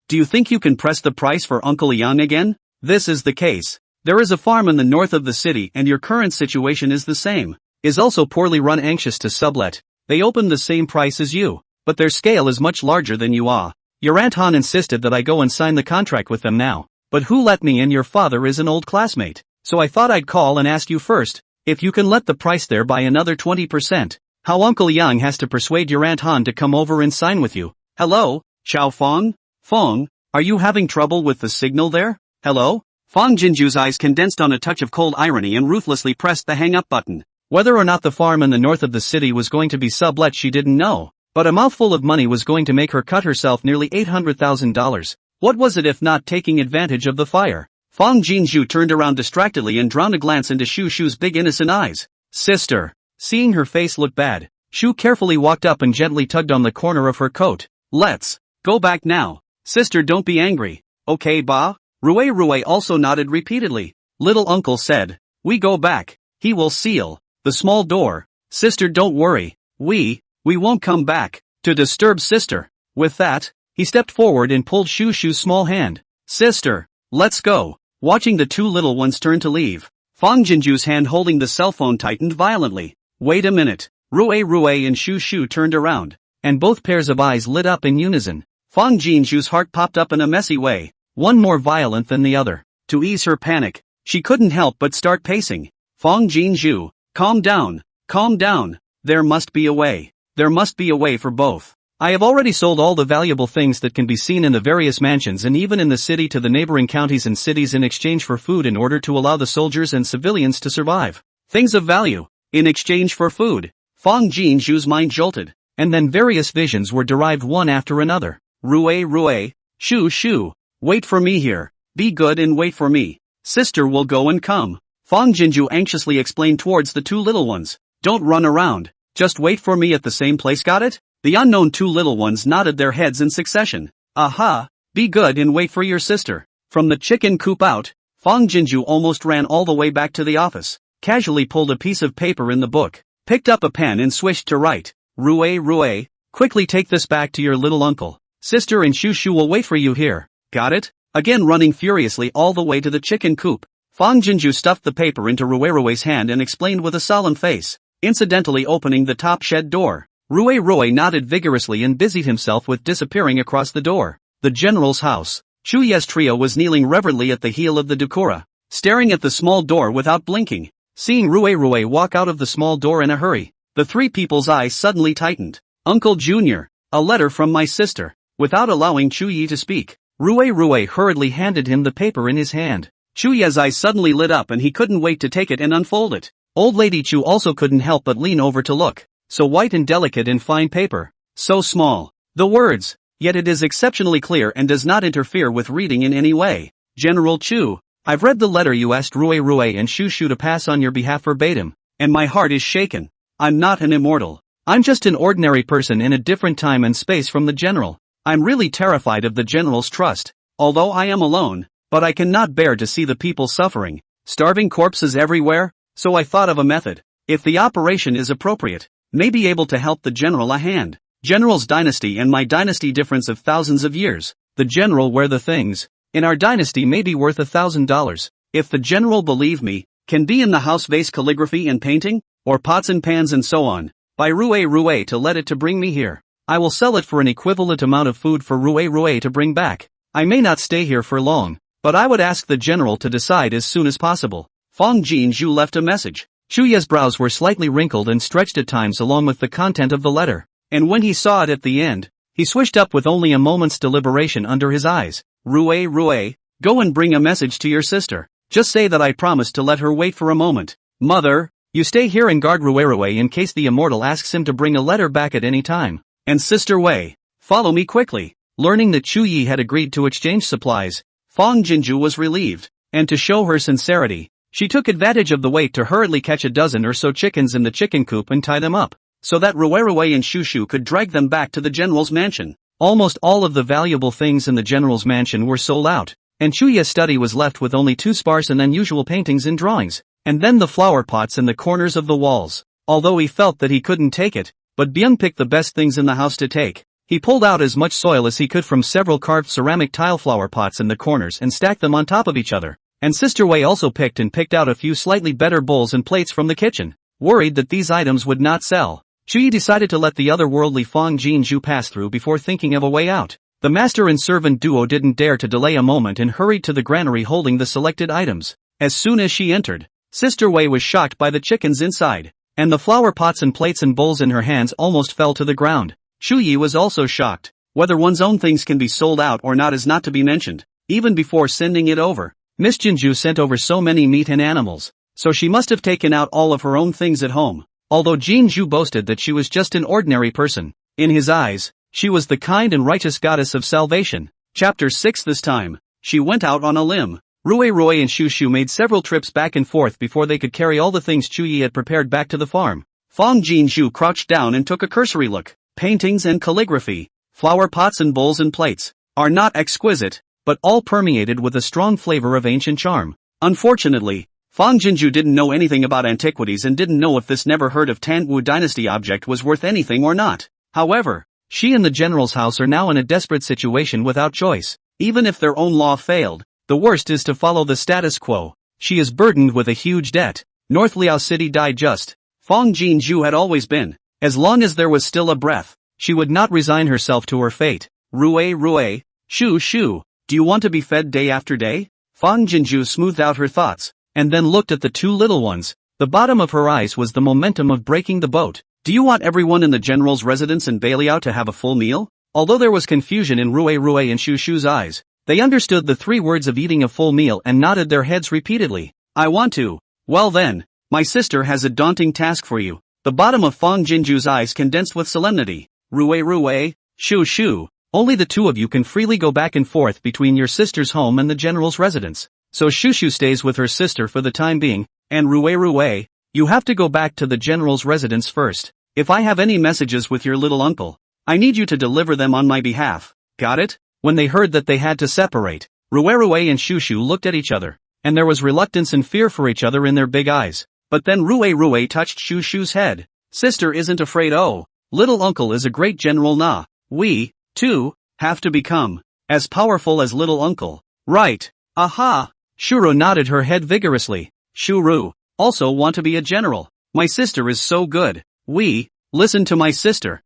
do you think you can press the price for Uncle Yang again? This is the case. There is a farm in the north of the city and your current situation is the same. Is also poorly run, anxious to sublet. They opened the same price as you, but their scale is much larger than you are. Your Aunt Han insisted that I go and sign the contract with them now, but who let me, and your father is an old classmate, so I thought I'd call and ask you first, if you can let the price there by another 20%. How Uncle Yang has to persuade your Aunt Han to come over and sign with you. Hello, Xiao Fang? Fang, are you having trouble with the signal there? Hello? Fang Jinju's eyes condensed on a touch of cold irony and ruthlessly pressed the hang-up button. Whether or not the farm in the north of the city was going to be sublet she didn't know. But a mouthful of money was going to make her cut herself nearly $800,000. What was it if not taking advantage of the fire? Fang Jinju turned around distractedly and drowned a glance into Shu Shu's big innocent eyes. Sister. Seeing her face look bad, Shu carefully walked up and gently tugged on the corner of her coat. Let's go back now. Sister, don't be angry. Okay, ba? Rue also nodded repeatedly. Little uncle said, we go back. He will seal the small door. Sister, don't worry. We won't come back to disturb sister. With that, he stepped forward and pulled Shu Shu's small hand. Sister, let's go. Watching the two little ones turn to leave, Fang Jinju's hand holding the cell phone tightened violently. Wait a minute. Rue and Shu Shu turned around, and both pairs of eyes lit up in unison. Fang Jinju's heart popped up in a messy way, one more violent than the other. To ease her panic, she couldn't help but start pacing. Fang Jinju, calm down, calm down. There must be a way. There must be a way for both. I have already sold all the valuable things that can be seen in the various mansions and even in the city to the neighboring counties and cities in exchange for food in order to allow the soldiers and civilians to survive. Things of value. In exchange for food. Fang Jinju's mind jolted, and then various visions were derived one after another. Rue, Shu Shu, wait for me here. Be good and wait for me. Sister will go and come. Fang Jinju anxiously explained towards the two little ones. Don't run around. Just wait for me at the same place, got it? The unknown two little ones nodded their heads in succession. Aha, be good and wait for your sister. From the chicken coop out, Fang Jinju almost ran all the way back to the office, casually pulled a piece of paper in the book, picked up a pen and swished to write. Rue, quickly take this back to your little uncle. Sister and Shu Shu will wait for you here. Got it? Again running furiously all the way to the chicken coop, Fang Jinju stuffed the paper into Rue's hand and explained with a solemn face, incidentally opening the top shed door. Rue nodded vigorously and busied himself with disappearing across the door. The general's house. Chuye's trio was kneeling reverently at the heel of the Dukura, staring at the small door without blinking. Seeing Rue walk out of the small door in a hurry, the three people's eyes suddenly tightened. Uncle Junior, a letter from my sister. Without allowing Chuyi to speak, Rue hurriedly handed him the paper in his hand. Chuye's eyes suddenly lit up and he couldn't wait to take it and unfold it. Old Lady Chu also couldn't help but lean over to look. So white and delicate in fine paper. So small. The words. Yet it is exceptionally clear and does not interfere with reading in any way. General Chu, I've read the letter you asked Rue and Shu Shu to pass on your behalf verbatim, and my heart is shaken. I'm not an immortal. I'm just an ordinary person in a different time and space from the general. I'm really terrified of the general's trust, although I am alone, but I cannot bear to see the people suffering. Starving corpses everywhere, so I thought of a method. If the operation is appropriate, may be able to help the general a hand. General's dynasty and my dynasty difference of thousands of years. The general where the things in our dynasty may be worth $1,000. If the general, believe me, can be in the house vase calligraphy and painting, or pots and pans and so on, by Rue to let it to bring me here. I will sell it for an equivalent amount of food for Rue to bring back. I may not stay here for long, but I would ask the general to decide as soon as possible. Fang Jinju left a message. Chuye's brows were slightly wrinkled and stretched at times along with the content of the letter, and when he saw it at the end, he swished up with only a moment's deliberation under his eyes. Rue, go and bring a message to your sister. Just say that I promised to let her wait for a moment. Mother, you stay here and guard Rue in case the immortal asks him to bring a letter back at any time. And Sister Wei, follow me quickly. Learning that Chu Yi had agreed to exchange supplies, Fang Jinju was relieved, and to show her sincerity, she took advantage of the wait to hurriedly catch a dozen or so chickens in the chicken coop and tie them up, so that Rue and Shu Shu could drag them back to the general's mansion. Almost all of the valuable things in the general's mansion were sold out, and Chuye's study was left with only two sparse and unusual paintings and drawings, and then the flower pots in the corners of the walls. Although he felt that he couldn't take it, but Byung picked the best things in the house to take. He pulled out as much soil as he could from several carved ceramic tile flower pots in the corners and stacked them on top of each other. And Sister Wei also picked out a few slightly better bowls and plates from the kitchen. Worried that these items would not sell, Chuyi decided to let the otherworldly Fang Jinju pass through before thinking of a way out. The master and servant duo didn't dare to delay a moment and hurried to the granary holding the selected items. As soon as she entered, Sister Wei was shocked by the chickens inside, and the flower pots and plates and bowls in her hands almost fell to the ground. Chuyi was also shocked. Whether one's own things can be sold out or not is not to be mentioned. Even before sending it over, Miss Jinju sent over so many meat and animals, so she must have taken out all of her own things at home. Although Jinju boasted that she was just an ordinary person, in his eyes, she was the kind and righteous goddess of salvation. Chapter 6. This time, she went out on a limb. Rui and Shu made several trips back and forth before they could carry all the things Chuyi had prepared back to the farm. Fong Jinju crouched down and took a cursory look. Paintings and calligraphy, flower pots and bowls and plates, are not exquisite, but all permeated with a strong flavor of ancient charm. Unfortunately, Fong Jinju didn't know anything about antiquities and didn't know if this never heard of Tangwu dynasty object was worth anything or not. However, she and the general's house are now in a desperate situation without choice. Even if their own law failed, the worst is to follow the status quo. She is burdened with a huge debt. North Liao City died just. Fong Jinju had always been. As long as there was still a breath, she would not resign herself to her fate. Rui, Shu, do you want to be fed day after day? Fong Jinju smoothed out her thoughts, and then looked at the two little ones. The bottom of her eyes was the momentum of breaking the boat. Do you want everyone in the general's residence in Bailiao to have a full meal? Although there was confusion in Rui and Shu's eyes, they understood the 3 words of eating a full meal and nodded their heads repeatedly. I want to. Well then, my sister has a daunting task for you. The bottom of Fong Jinju's eyes condensed with solemnity. Rui, Shu, only the 2 of you can freely go back and forth between your sister's home and the general's residence. So Shu stays with her sister for the time being, and Rui, you have to go back to the general's residence first. If I have any messages with your little uncle, I need you to deliver them on my behalf. Got it? When they heard that they had to separate, Rui and Shu looked at each other, and there was reluctance and fear for each other in their big eyes. But then Rui touched Shu's head. Sister isn't afraid. Oh, little uncle is a great general na. We, too, have to become as powerful as little uncle. Right. Aha. Shuru nodded her head vigorously. Shuru, also want to be a general. My sister is so good. We, listen to my sister.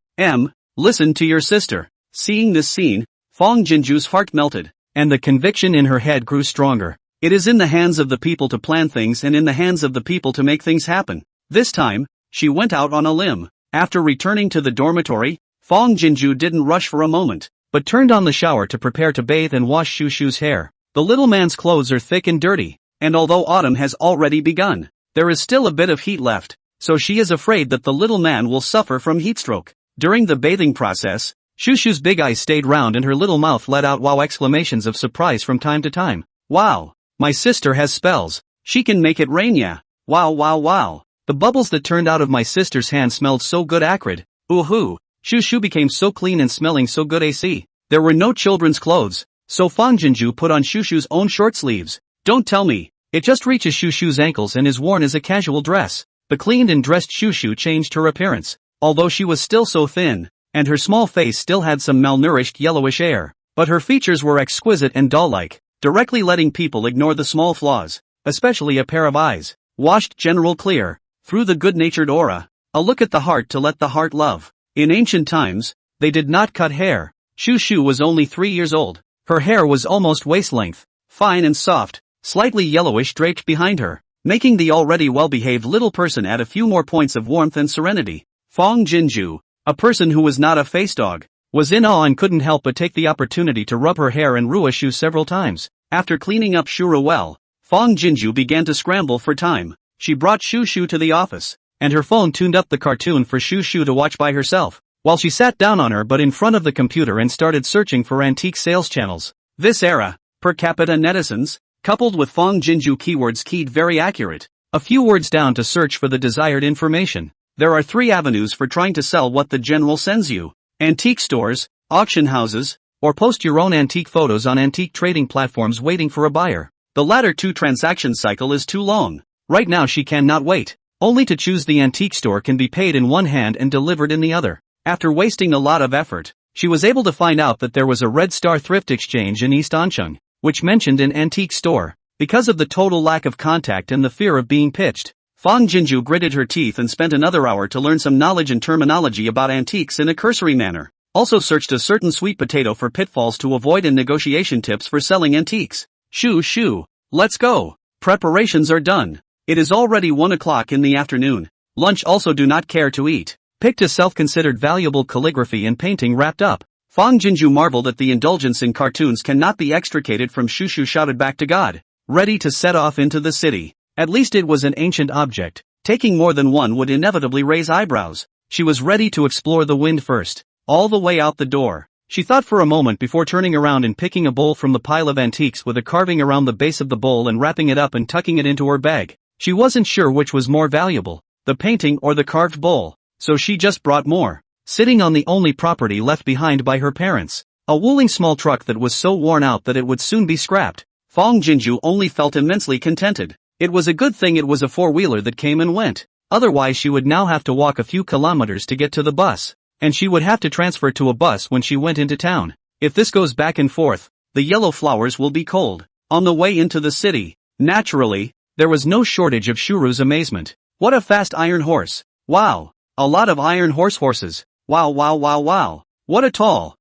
Listen to your sister. Seeing this scene, Fong Jinju's heart melted, and the conviction in her head grew stronger. It is in the hands of the people to plan things and in the hands of the people to make things happen. This time, she went out on a limb. After returning to the dormitory, Fong Jinju didn't rush for a moment, but turned on the shower to prepare to bathe and wash Shu's hair. The little man's clothes are thick and dirty, and although autumn has already begun, there is still a bit of heat left, so she is afraid that the little man will suffer from heatstroke. During the bathing process, Shu's big eyes stayed round and her little mouth let out wow exclamations of surprise from time to time. Wow! My sister has spells. She can make it rain, yeah. Wow. The bubbles that turned out of my sister's hand smelled so good acrid. Ooh-hoo. Shu became so clean and smelling so good AC. There were no children's clothes, so Fong Jinju put on Shu's own short sleeves. Don't tell me. It just reaches Shu's ankles and is worn as a casual dress. The cleaned and dressed Shu changed her appearance, although she was still so thin, and her small face still had some malnourished yellowish air. But her features were exquisite and doll-like, directly letting people ignore the small flaws, especially a pair of eyes, washed general clear, through the good-natured aura, a look at the heart to let the heart love. In ancient times, they did not cut hair. Shu was only 3 years old. Her hair was almost waist-length, fine and soft, slightly yellowish draped behind her, making the already well-behaved little person add a few more points of warmth and serenity. Fong Jinju, a person who was not a face dog, was in awe and couldn't help but take the opportunity to rub her hair and Rua Shu several times. After cleaning up Shura well, Fong Jinju began to scramble for time. She brought Shu to the office, and her phone tuned up the cartoon for Shu to watch by herself, while she sat down on her butt in front of the computer and started searching for antique sales channels. This era, per capita netizens, coupled with Fong Jinju keywords keyed very accurate, a few words down to search for the desired information. There are 3 avenues for trying to sell what the general sends you: antique stores, auction houses, or post your own antique photos on antique trading platforms waiting for a buyer. The latter 2 transaction cycle is too long. Right now she cannot wait. Only to choose the antique store can be paid in one hand and delivered in the other. After wasting a lot of effort, she was able to find out that there was a Red Star thrift exchange in East Ancheng, which mentioned an antique store. Because of the total lack of contact and the fear of being pitched, Fong Jinju gritted her teeth and spent another hour to learn some knowledge and terminology about antiques in a cursory manner. Also searched a certain sweet potato for pitfalls to avoid and negotiation tips for selling antiques. Shu, let's go. Preparations are done. It is already 1 o'clock in the afternoon. Lunch also do not care to eat. Picked a self-considered valuable calligraphy and painting wrapped up. Fong Jinju marveled at the indulgence in cartoons cannot be extricated from. Shu shouted back to God, ready to set off into the city. At least it was an ancient object. Taking more than one would inevitably raise eyebrows. She was ready to explore the wind first. All the way out the door, She thought for a moment before turning around and picking a bowl from the pile of antiques with a carving around the base of the bowl and wrapping it up and tucking it into her bag. She wasn't sure which was more valuable, the painting or the carved bowl, so she just brought more. Sitting on the only property left behind by her parents, a woolly small truck that was so worn out that it would soon be scrapped, Fong Jinju only felt immensely contented. It was a good thing it was a four-wheeler that came and went, otherwise she would now have to walk a few kilometers to get to the bus. And she would have to transfer to a bus when she went into town. If this goes back and forth, the yellow flowers will be cold. On the way into the city, naturally, there was no shortage of Shuru's amazement. What a fast iron horse. Wow. A lot of iron horses. Wow wow wow wow. What a tall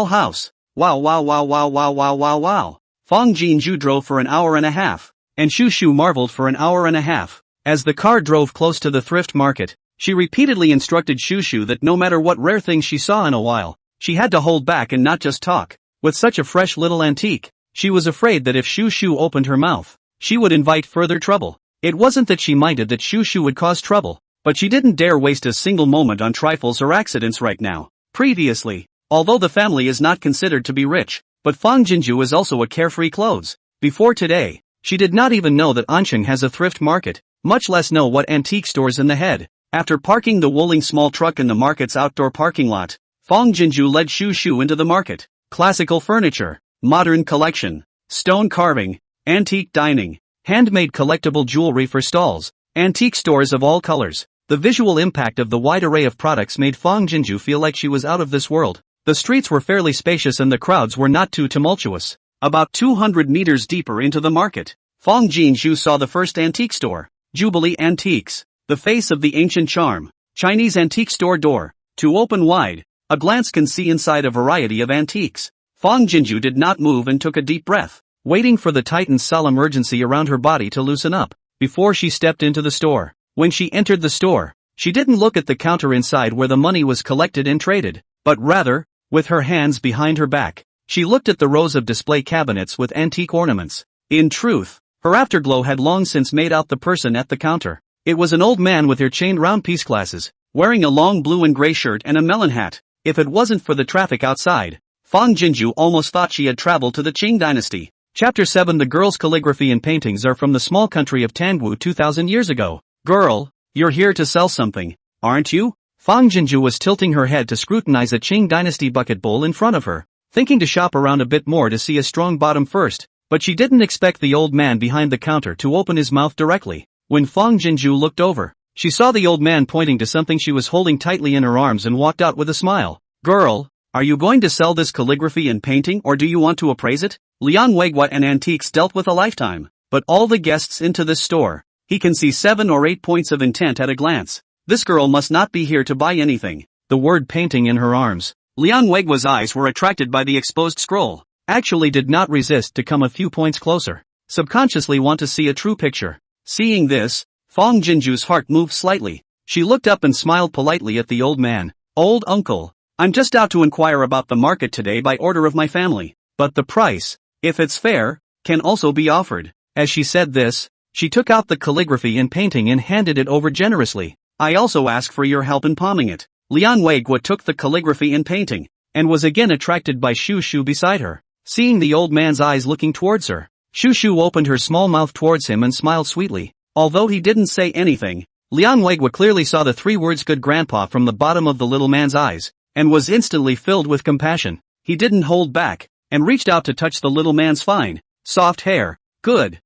house. Wow wow wow wow wow wow wow wow. Fong Jinju drove for an hour and a half, and Shu marveled for an hour and a half. As the car drove close to the thrift market, she repeatedly instructed Shu that no matter what rare things she saw in a while, she had to hold back and not just talk. With such a fresh little antique, she was afraid that if Shu opened her mouth, she would invite further trouble. It wasn't that she minded that Shu would cause trouble, but she didn't dare waste a single moment on trifles or accidents right now. Previously, although the family is not considered to be rich, but Fong Jinju is also a carefree clothes. Before today, she did not even know that Ansheng has a thrift market, much less know what antique stores in the head. After parking the wooling small truck in the market's outdoor parking lot, Fong Jinju led Shu into the market. Classical furniture, modern collection, stone carving, antique dining, handmade collectible jewelry for stalls, antique stores of all colors. The visual impact of the wide array of products made Fong Jinju feel like she was out of this world. The streets were fairly spacious and the crowds were not too tumultuous. About 200 meters deeper into the market, Fong Jinju saw the first antique store, Jubilee Antiques. The face of the ancient charm, Chinese antique store door, to open wide, a glance can see inside a variety of antiques. Fong Jinju did not move and took a deep breath, waiting for the tightened solemn urgency around her body to loosen up, before she stepped into the store. When she entered the store, she didn't look at the counter inside where the money was collected and traded, but rather, with her hands behind her back, she looked at the rows of display cabinets with antique ornaments. In truth, her afterglow had long since made out the person at the counter. It was an old man with hair chained round piece glasses, wearing a long blue and gray shirt and a melon hat. If it wasn't for the traffic outside, Fong Jinju almost thought she had traveled to the Qing dynasty. Chapter 7. The girl's calligraphy and paintings are from the small country of Tangwu 2000 years ago. Girl, you're here to sell something, aren't you? Fong Jinju was tilting her head to scrutinize a Qing dynasty bucket bowl in front of her, thinking to shop around a bit more to see a strong bottom first, but she didn't expect the old man behind the counter to open his mouth directly. When Fong Jinju looked over, she saw the old man pointing to something she was holding tightly in her arms and walked out with a smile. Girl, are you going to sell this calligraphy and painting or do you want to appraise it? Liang Weiguo and Antiques dealt with a lifetime, but all the guests into this store, he can see 7 or 8 points of intent at a glance. This girl must not be here to buy anything. The word painting in her arms. Liang Weiguo's eyes were attracted by the exposed scroll, actually did not resist to come a few points closer. Subconsciously want to see a true picture. Seeing this, Fong Jinju's heart moved slightly. She looked up and smiled politely at the old man. Old uncle, I'm just out to inquire about the market today by order of my family, but the price, if it's fair, can also be offered. As she said this, she took out the calligraphy and painting and handed it over generously. I also ask for your help in palming it. Liang Weiguo took the calligraphy and painting, and was again attracted by Shu beside her. Seeing the old man's eyes looking towards her, Shu opened her small mouth towards him and smiled sweetly. Although he didn't say anything, Liang Weiguo clearly saw the 3 words good grandpa from the bottom of the little man's eyes, and was instantly filled with compassion. He didn't hold back, and reached out to touch the little man's fine, soft hair. Good,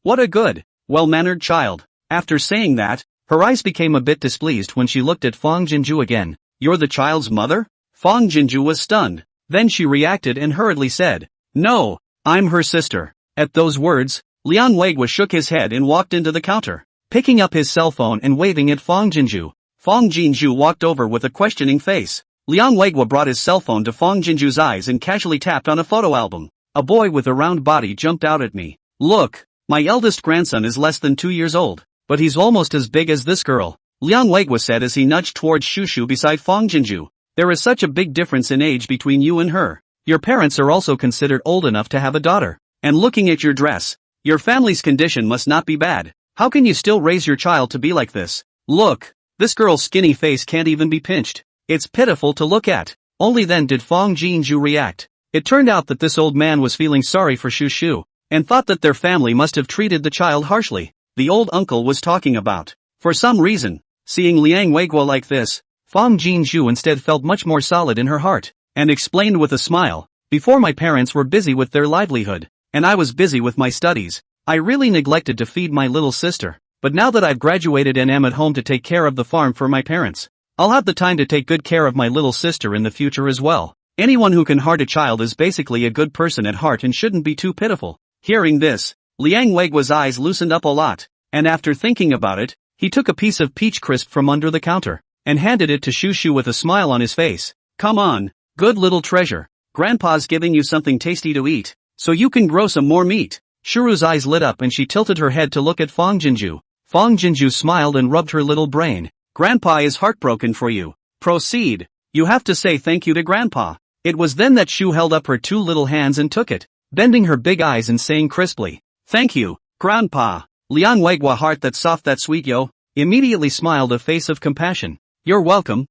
what a good, well-mannered child. After saying that, her eyes became a bit displeased when she looked at Fong Jinju again. You're the child's mother? Fong Jinju was stunned. Then she reacted and hurriedly said, no, I'm her sister. At those words, Liang Weiguo shook his head and walked into the counter, picking up his cell phone and waving at Fong Jinju. Fong Jinju walked over with a questioning face. Liang Weiguo brought his cell phone to Fong Jinju's eyes and casually tapped on a photo album. A boy with a round body jumped out at me. Look, my eldest grandson is less than 2 years old, but he's almost as big as this girl, Liang Weiguo said as he nudged towards Shu beside Fong Jinju. There is such a big difference in age between you and her. Your parents are also considered old enough to have a daughter. And looking at your dress, your family's condition must not be bad. How can you still raise your child to be like this? Look, this girl's skinny face can't even be pinched. It's pitiful to look at. Only then did Fong Jinju react. It turned out that this old man was feeling sorry for Shu Shu, and thought that their family must have treated the child harshly. The old uncle was talking about. For some reason, seeing Liang Weiguo like this, Fong Jinju instead felt much more solid in her heart, and explained with a smile, "Before my parents were busy with their livelihood, and I was busy with my studies, I really neglected to feed my little sister, but now that I've graduated and am at home to take care of the farm for my parents, I'll have the time to take good care of my little sister in the future as well." Anyone who can heart a child is basically a good person at heart and shouldn't be too pitiful. Hearing this, Liang Weiguo's eyes loosened up a lot, and after thinking about it, he took a piece of peach crisp from under the counter, and handed it to Shu Shu with a smile on his face. "Come on, good little treasure. Grandpa's giving you something tasty to eat, so you can grow some more meat." Shuru's eyes lit up and she tilted her head to look at Fong Jinju. Fong Jinju smiled and rubbed her little brain. "Grandpa is heartbroken for you. Proceed. You have to say thank you to Grandpa." It was then that Shu held up her two little hands and took it, bending her big eyes and saying crisply, "Thank you, Grandpa." Liang Weiguo, heart that soft that sweet yo, immediately smiled a face of compassion. You're welcome.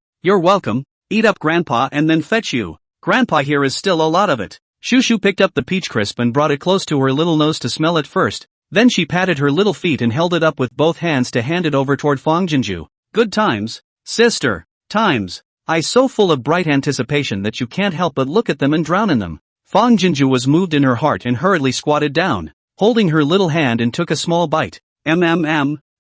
Eat up Grandpa and then fetch you. Grandpa here is still a lot of it." Shu Shu picked up the peach crisp and brought it close to her little nose to smell it first, then she patted her little feet and held it up with both hands to hand it over toward Fong Jinju. "Good times, sister, times. Eyes so full of bright anticipation that you can't help but look at them and drown in them." Fong Jinju was moved in her heart and hurriedly squatted down, holding her little hand, and took a small bite.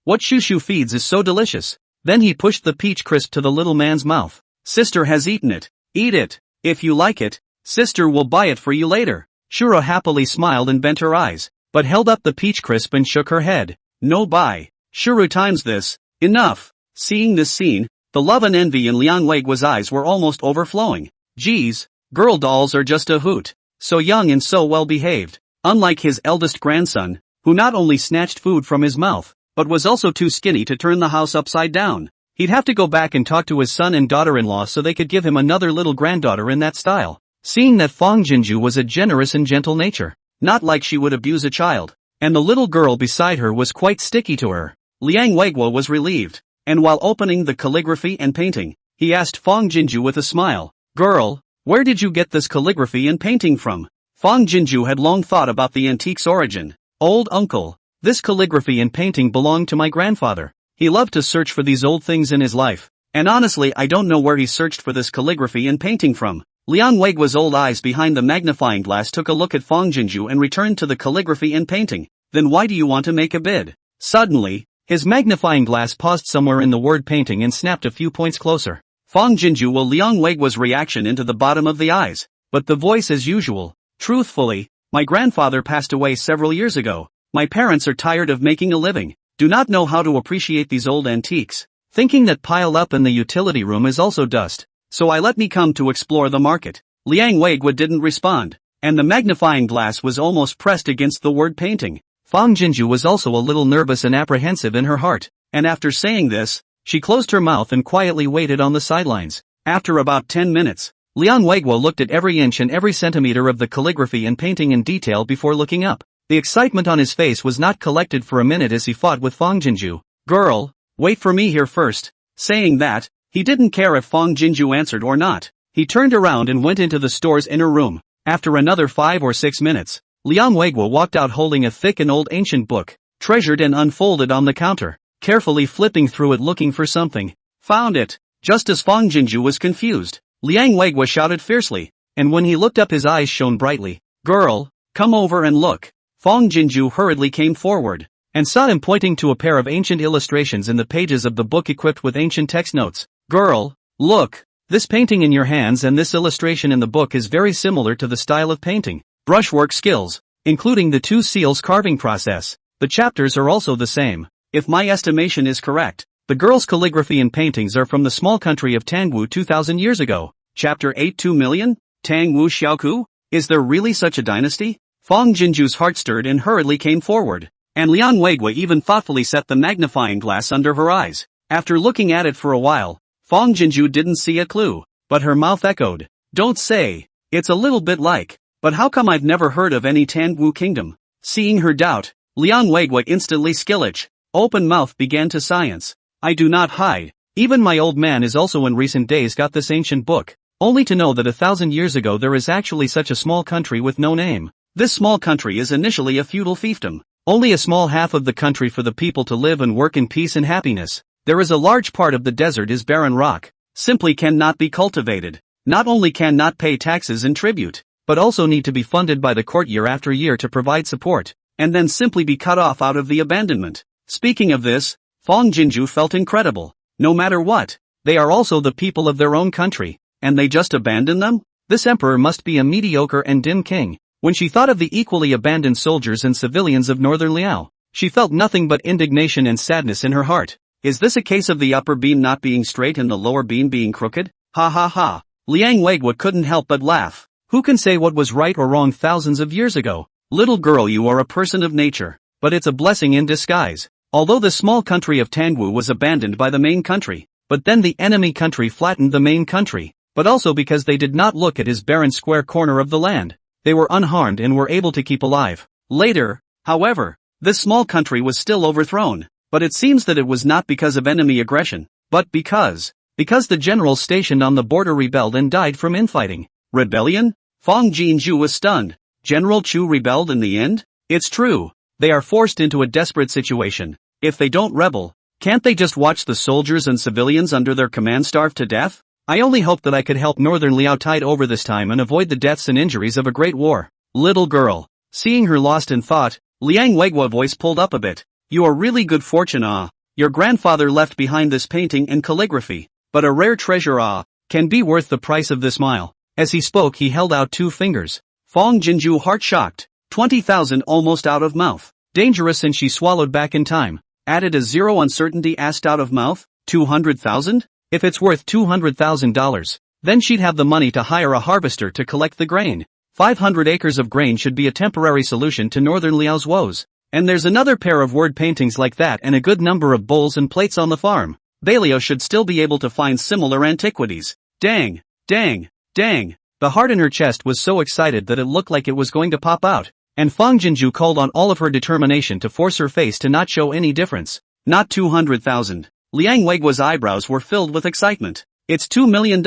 What Shu Shu feeds is so delicious." Then he pushed the peach crisp to the little man's mouth. "Sister has eaten it. Eat it. If you like it, sister will buy it for you later." Shuro happily smiled and bent her eyes, but held up the peach crisp and shook her head. "No buy. Shuro times this. Enough." Seeing this scene, the love and envy in Liang Weiguo's eyes were almost overflowing. Geez, girl dolls are just a hoot. So young and so well behaved. Unlike his eldest grandson, who not only snatched food from his mouth, but was also too skinny to turn the house upside down. He'd have to go back and talk to his son and daughter-in-law so they could give him another little granddaughter in that style. Seeing that Fong Jinju was a generous and gentle nature, not like she would abuse a child, and the little girl beside her was quite sticky to her, Liang Weiguo was relieved, and while opening the calligraphy and painting, he asked Fong Jinju with a smile, "Girl, where did you get this calligraphy and painting from?" Fong Jinju had long thought about the antique's origin. "Old uncle, this calligraphy and painting belonged to my grandfather. He loved to search for these old things in his life, and honestly I don't know where he searched for this calligraphy and painting from." Liang Weiguo's old eyes behind the magnifying glass took a look at Fong Jinju and returned to the calligraphy and painting. "Then why do you want to make a bid?" Suddenly, his magnifying glass paused somewhere in the word painting and snapped a few points closer. Fong Jinju will Liang Weiguo's reaction into the bottom of the eyes, but the voice as usual. "Truthfully, my grandfather passed away several years ago. My parents are tired of making a living, do not know how to appreciate these old antiques, thinking that piled up in the utility room is also dust, so I let me come to explore the market." Liang Weiguo didn't respond, and the magnifying glass was almost pressed against the word painting. Fong Jinju was also a little nervous and apprehensive in her heart, and after saying this, she closed her mouth and quietly waited on the sidelines. After about 10 minutes, Liang Weiguo looked at every inch and every centimeter of the calligraphy and painting in detail before looking up. The excitement on his face was not collected for a minute as he fought with Fong Jinju. "Girl, wait for me here first." Saying that, he didn't care if Fong Jinju answered or not. He turned around and went into the store's inner room. After another 5 or 6 minutes, Liang Weiguo walked out holding a thick and old ancient book, treasured and unfolded on the counter, carefully flipping through it looking for something. Found it. Just as Fong Jinju was confused, Liang Weiguo shouted fiercely, and when he looked up his eyes shone brightly. "Girl, come over and look." Fong Jinju hurriedly came forward, and saw him pointing to a pair of ancient illustrations in the pages of the book equipped with ancient text notes. "Girl, look, this painting in your hands and this illustration in the book is very similar to the style of painting, brushwork skills, including the 2 seals carving process. The chapters are also the same. If my estimation is correct, the girl's calligraphy and paintings are from the small country of Tangwu 2000 years ago. Chapter 8 2 million? Tangwu Xiaoku? Is there really such a dynasty?" Fong Jinju's heart stirred and hurriedly came forward, and Liang Weiguo even thoughtfully set the magnifying glass under her eyes. After looking at it for a while, Fong Jinju didn't see a clue, but her mouth echoed, "Don't say, it's a little bit like, but how come I've never heard of any Tangwu kingdom?" Seeing her doubt, Liang Weiguo instantly skillage, open mouth began to science. "I do not hide, even my old man is also in recent days got this ancient book. only to know that 1,000 years ago there is actually such a small country with no name. This small country is initially a feudal fiefdom. Only a small half of the country for the people to live and work in peace and happiness. There is a large part of the desert is barren rock, simply cannot be cultivated. Not only cannot pay taxes and tribute, but also need to be funded by the court year after year to provide support, and then simply be cut off out of the abandonment. Speaking of this, Fong Jinju felt incredible. No matter what, they are also the people of their own country, and they just abandon them? This emperor must be a mediocre and dim king. When she thought of the equally abandoned soldiers and civilians of northern Liao, she felt nothing but indignation and sadness in her heart. Is this a case of the upper beam not being straight and the lower beam being crooked? Ha ha ha. Liang Weiguo couldn't help but laugh. Who can say what was right or wrong thousands of years ago? Little girl, you are a person of nature, but it's a blessing in disguise. Although the small country of Tangwu was abandoned by the main country, but then the enemy country flattened the main country, but also because they did not look at his barren square corner of the land. They were unharmed and were able to keep alive. Later, however, this small country was still overthrown, but it seems that it was not because of enemy aggression, but because the generals stationed on the border rebelled and died from infighting. Rebellion? Fong Jinju was stunned. General Chu rebelled in the end? It's true. They are forced into a desperate situation. If they don't rebel, can't they just watch the soldiers and civilians under their command starve to death? I only hope that I could help Northern Liao tide over this time and avoid the deaths and injuries of a great war. Little girl. Seeing her lost in thought, Liang Weiguo's voice pulled up a bit. You are really good fortune, ah. Your grandfather left behind this painting and calligraphy, but a rare treasure, ah, can be worth the price of this mile. As he spoke, he held out 2 fingers. Fong Jinju, heart shocked. 20,000 almost out of mouth. Dangerous, and she swallowed back in time. Added a zero, uncertainty, asked out of mouth. 200,000? If it's worth $200,000, then she'd have the money to hire a harvester to collect the grain. 500 acres of grain should be a temporary solution to Northern Liao's woes. And there's another pair of word paintings like that and a good number of bowls and plates on the farm. Beilio should still be able to find similar antiquities. Dang, dang, dang. The heart in her chest was so excited that it looked like it was going to pop out. And Fong Jinju called on all of her determination to force her face to not show any difference. Not 200,000. Liang Weiguo's eyebrows were filled with excitement. It's $2 million.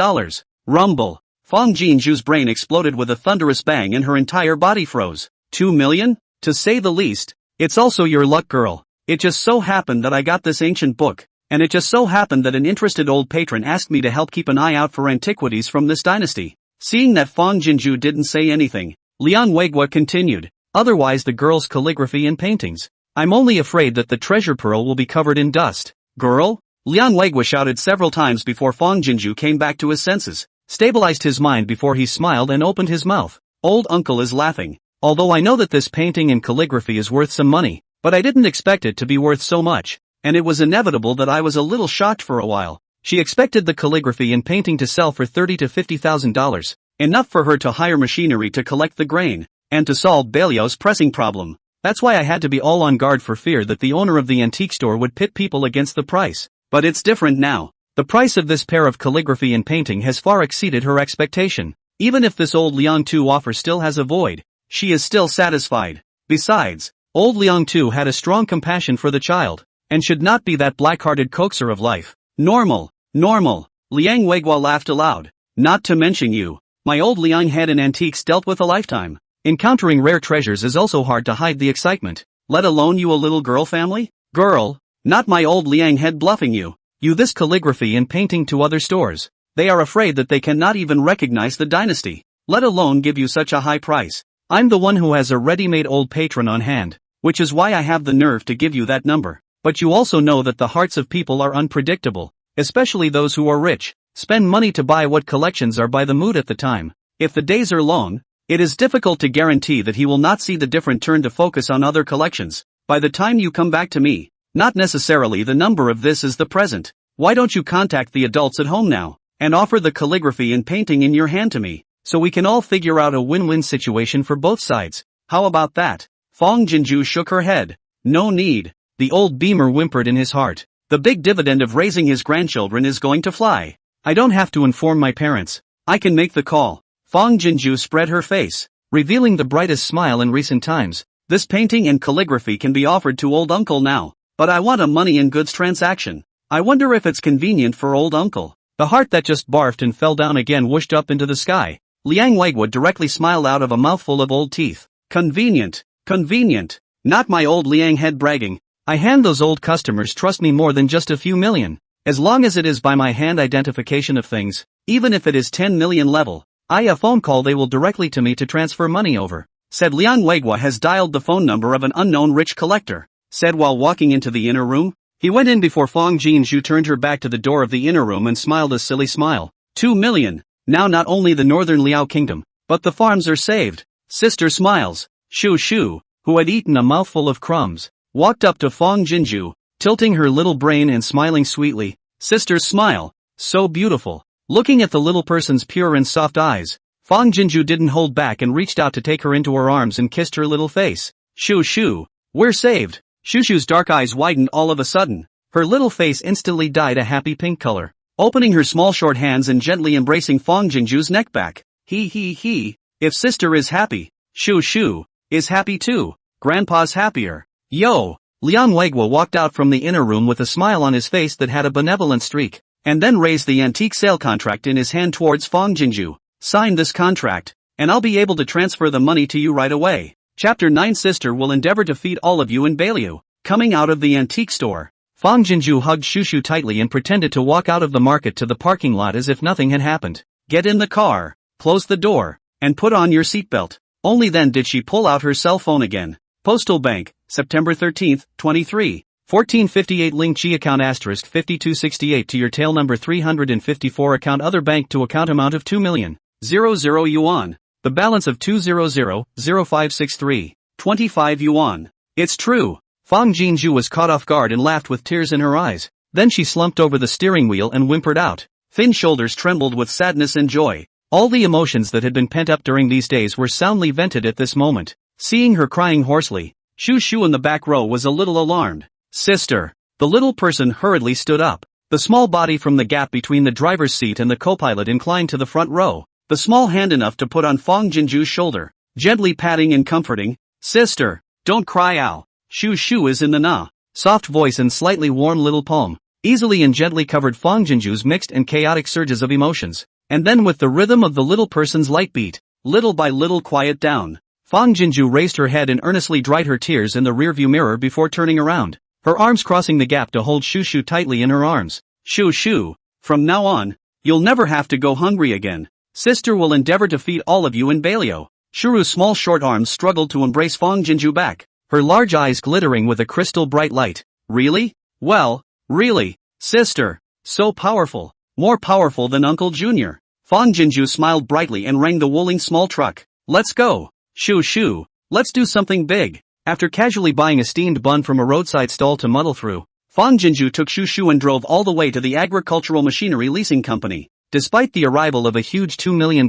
Rumble. Fong Jinju's brain exploded with a thunderous bang and her entire body froze. 2 million? To say the least. It's also your luck, girl. It just so happened that I got this ancient book, and it just so happened that an interested old patron asked me to help keep an eye out for antiquities from this dynasty. Seeing that Fong Jinju didn't say anything, Liang Weiguo continued. Otherwise the girl's calligraphy and paintings. I'm only afraid that the treasure pearl will be covered in dust. Girl? Liang Weiguo shouted several times before Fong Jinju came back to his senses, stabilized his mind before he smiled and opened his mouth. Old uncle is laughing. Although I know that this painting and calligraphy is worth some money, but I didn't expect it to be worth so much, and it was inevitable that I was a little shocked for a while. She expected the calligraphy and painting to sell for $30,000 to $50,000, enough for her to hire machinery to collect the grain, and to solve Beilio's pressing problem. That's why I had to be all on guard for fear that the owner of the antique store would pit people against the price. But it's different now. The price of this pair of calligraphy and painting has far exceeded her expectation. Even if this old Liang Tu offer still has a void, she is still satisfied. Besides, old Liang Tu had a strong compassion for the child, and should not be that black-hearted coaxer of life. Normal. Liang Weiguo laughed aloud. Not to mention you. My old Liang had in antiques dealt with a lifetime. Encountering rare treasures is also hard to hide the excitement, let alone you, a little girl family? Girl, not my old Liang head bluffing you. You this calligraphy and painting to other stores. They are afraid that they cannot even recognize the dynasty, let alone give you such a high price. I'm the one who has a ready-made old patron on hand, which is why I have the nerve to give you that number. But you also know that the hearts of people are unpredictable, especially those who are rich, spend money to buy what collections are by the mood at the time. If the days are long, it is difficult to guarantee that he will not see the different turn to focus on other collections. By the time you come back to me, not necessarily the number of this is the present. Why don't you contact the adults at home now, and offer the calligraphy and painting in your hand to me, so we can all figure out a win-win situation for both sides. How about that? Fong Jinju shook her head. No need. The old beamer whimpered in his heart. The big dividend of raising his grandchildren is going to fly. I don't have to inform my parents. I can make the call. Fong Jinju spread her face, revealing the brightest smile in recent times. This painting and calligraphy can be offered to old uncle now, but I want a money and goods transaction. I wonder if it's convenient for old uncle. The heart that just barfed and fell down again whooshed up into the sky. Liang Weiguo directly smiled out of a mouthful of old teeth. Convenient. Convenient. Not my old Liang head bragging. I hand those old customers trust me more than just a few million. As long as it is by my hand identification of things, even if it is 10 million level, a phone call they will directly to me to transfer money over. Said Liang Weiguo has dialed the phone number of an unknown rich collector. Said while walking into the inner room. He went in before Fang Jinzhu turned her back to the door of the inner room and smiled a silly smile. 2 million. Now not only the northern Liao kingdom, but the farms are saved. Sister smiles. Shu Shu, who had eaten a mouthful of crumbs, walked up to Fang Jinzhu, tilting her little brain and smiling sweetly. Sister's smile. So beautiful. Looking at the little person's pure and soft eyes, Fang Jinzhu didn't hold back and reached out to take her into her arms and kissed her little face. Shu Shu, we're saved. Shu Shu's dark eyes widened all of a sudden. Her little face instantly dyed a happy pink color. Opening her small short hands and gently embracing Fang Jinzhu's neck back. He. If sister is happy, Shu Shu is happy too. Grandpa's happier. Yo! Liang Weiguo walked out from the inner room with a smile on his face that had a benevolent streak, and then raised the antique sale contract in his hand towards Fang Jinzhu. Sign this contract, and I'll be able to transfer the money to you right away. Chapter 9 Sister will endeavor to feed all of you in Bailu. Coming out of the antique store, Fang Jinzhu hugged Shu Shu tightly and pretended to walk out of the market to the parking lot as if nothing had happened. Get in the car, close the door, and put on your seatbelt. Only then did she pull out her cell phone again. Postal Bank, September 13, 23. 1458 Ling Chi account asterisk 5268 to your tail number 354 account other bank to account amount of 2,000,000 yuan. The balance of 200,0563. 25 yuan. It's true. Fang Jinzhu was caught off guard and laughed with tears in her eyes. Then she slumped over the steering wheel and whimpered out. Thin shoulders trembled with sadness and joy. All the emotions that had been pent up during these days were soundly vented at this moment. Seeing her crying hoarsely, Shu Shu in the back row was a little alarmed. Sister. The little person hurriedly stood up. The small body from the gap between the driver's seat and the co-pilot inclined to the front row. The small hand enough to put on Fang Jinzhu's shoulder, gently patting and comforting. Sister, don't cry out. Shu Shu is in the na. Soft voice and slightly warm little palm, easily and gently covered Fang Jinzhu's mixed and chaotic surges of emotions. And then with the rhythm of the little person's light beat, little by little quiet down. Fang Jinzhu raised her head and earnestly dried her tears in the rearview mirror before turning around, her arms crossing the gap to hold Shu Shu tightly in her arms. Shu Shu, from now on, you'll never have to go hungry again. Sister will endeavor to feed all of you in Bailu. Shuru's small short arms struggled to embrace Fang Jinzhu back, her large eyes glittering with a crystal bright light. Really? Well, really, sister. So powerful. More powerful than Uncle Junior. Fang Jinzhu smiled brightly and rang the Wuling small truck. Let's go. Shu Shu, let's do something big. After casually buying a steamed bun from a roadside stall to muddle through, Fang Jinzhu took Shu Shu and drove all the way to the agricultural machinery leasing company. Despite the arrival of a huge $2 million,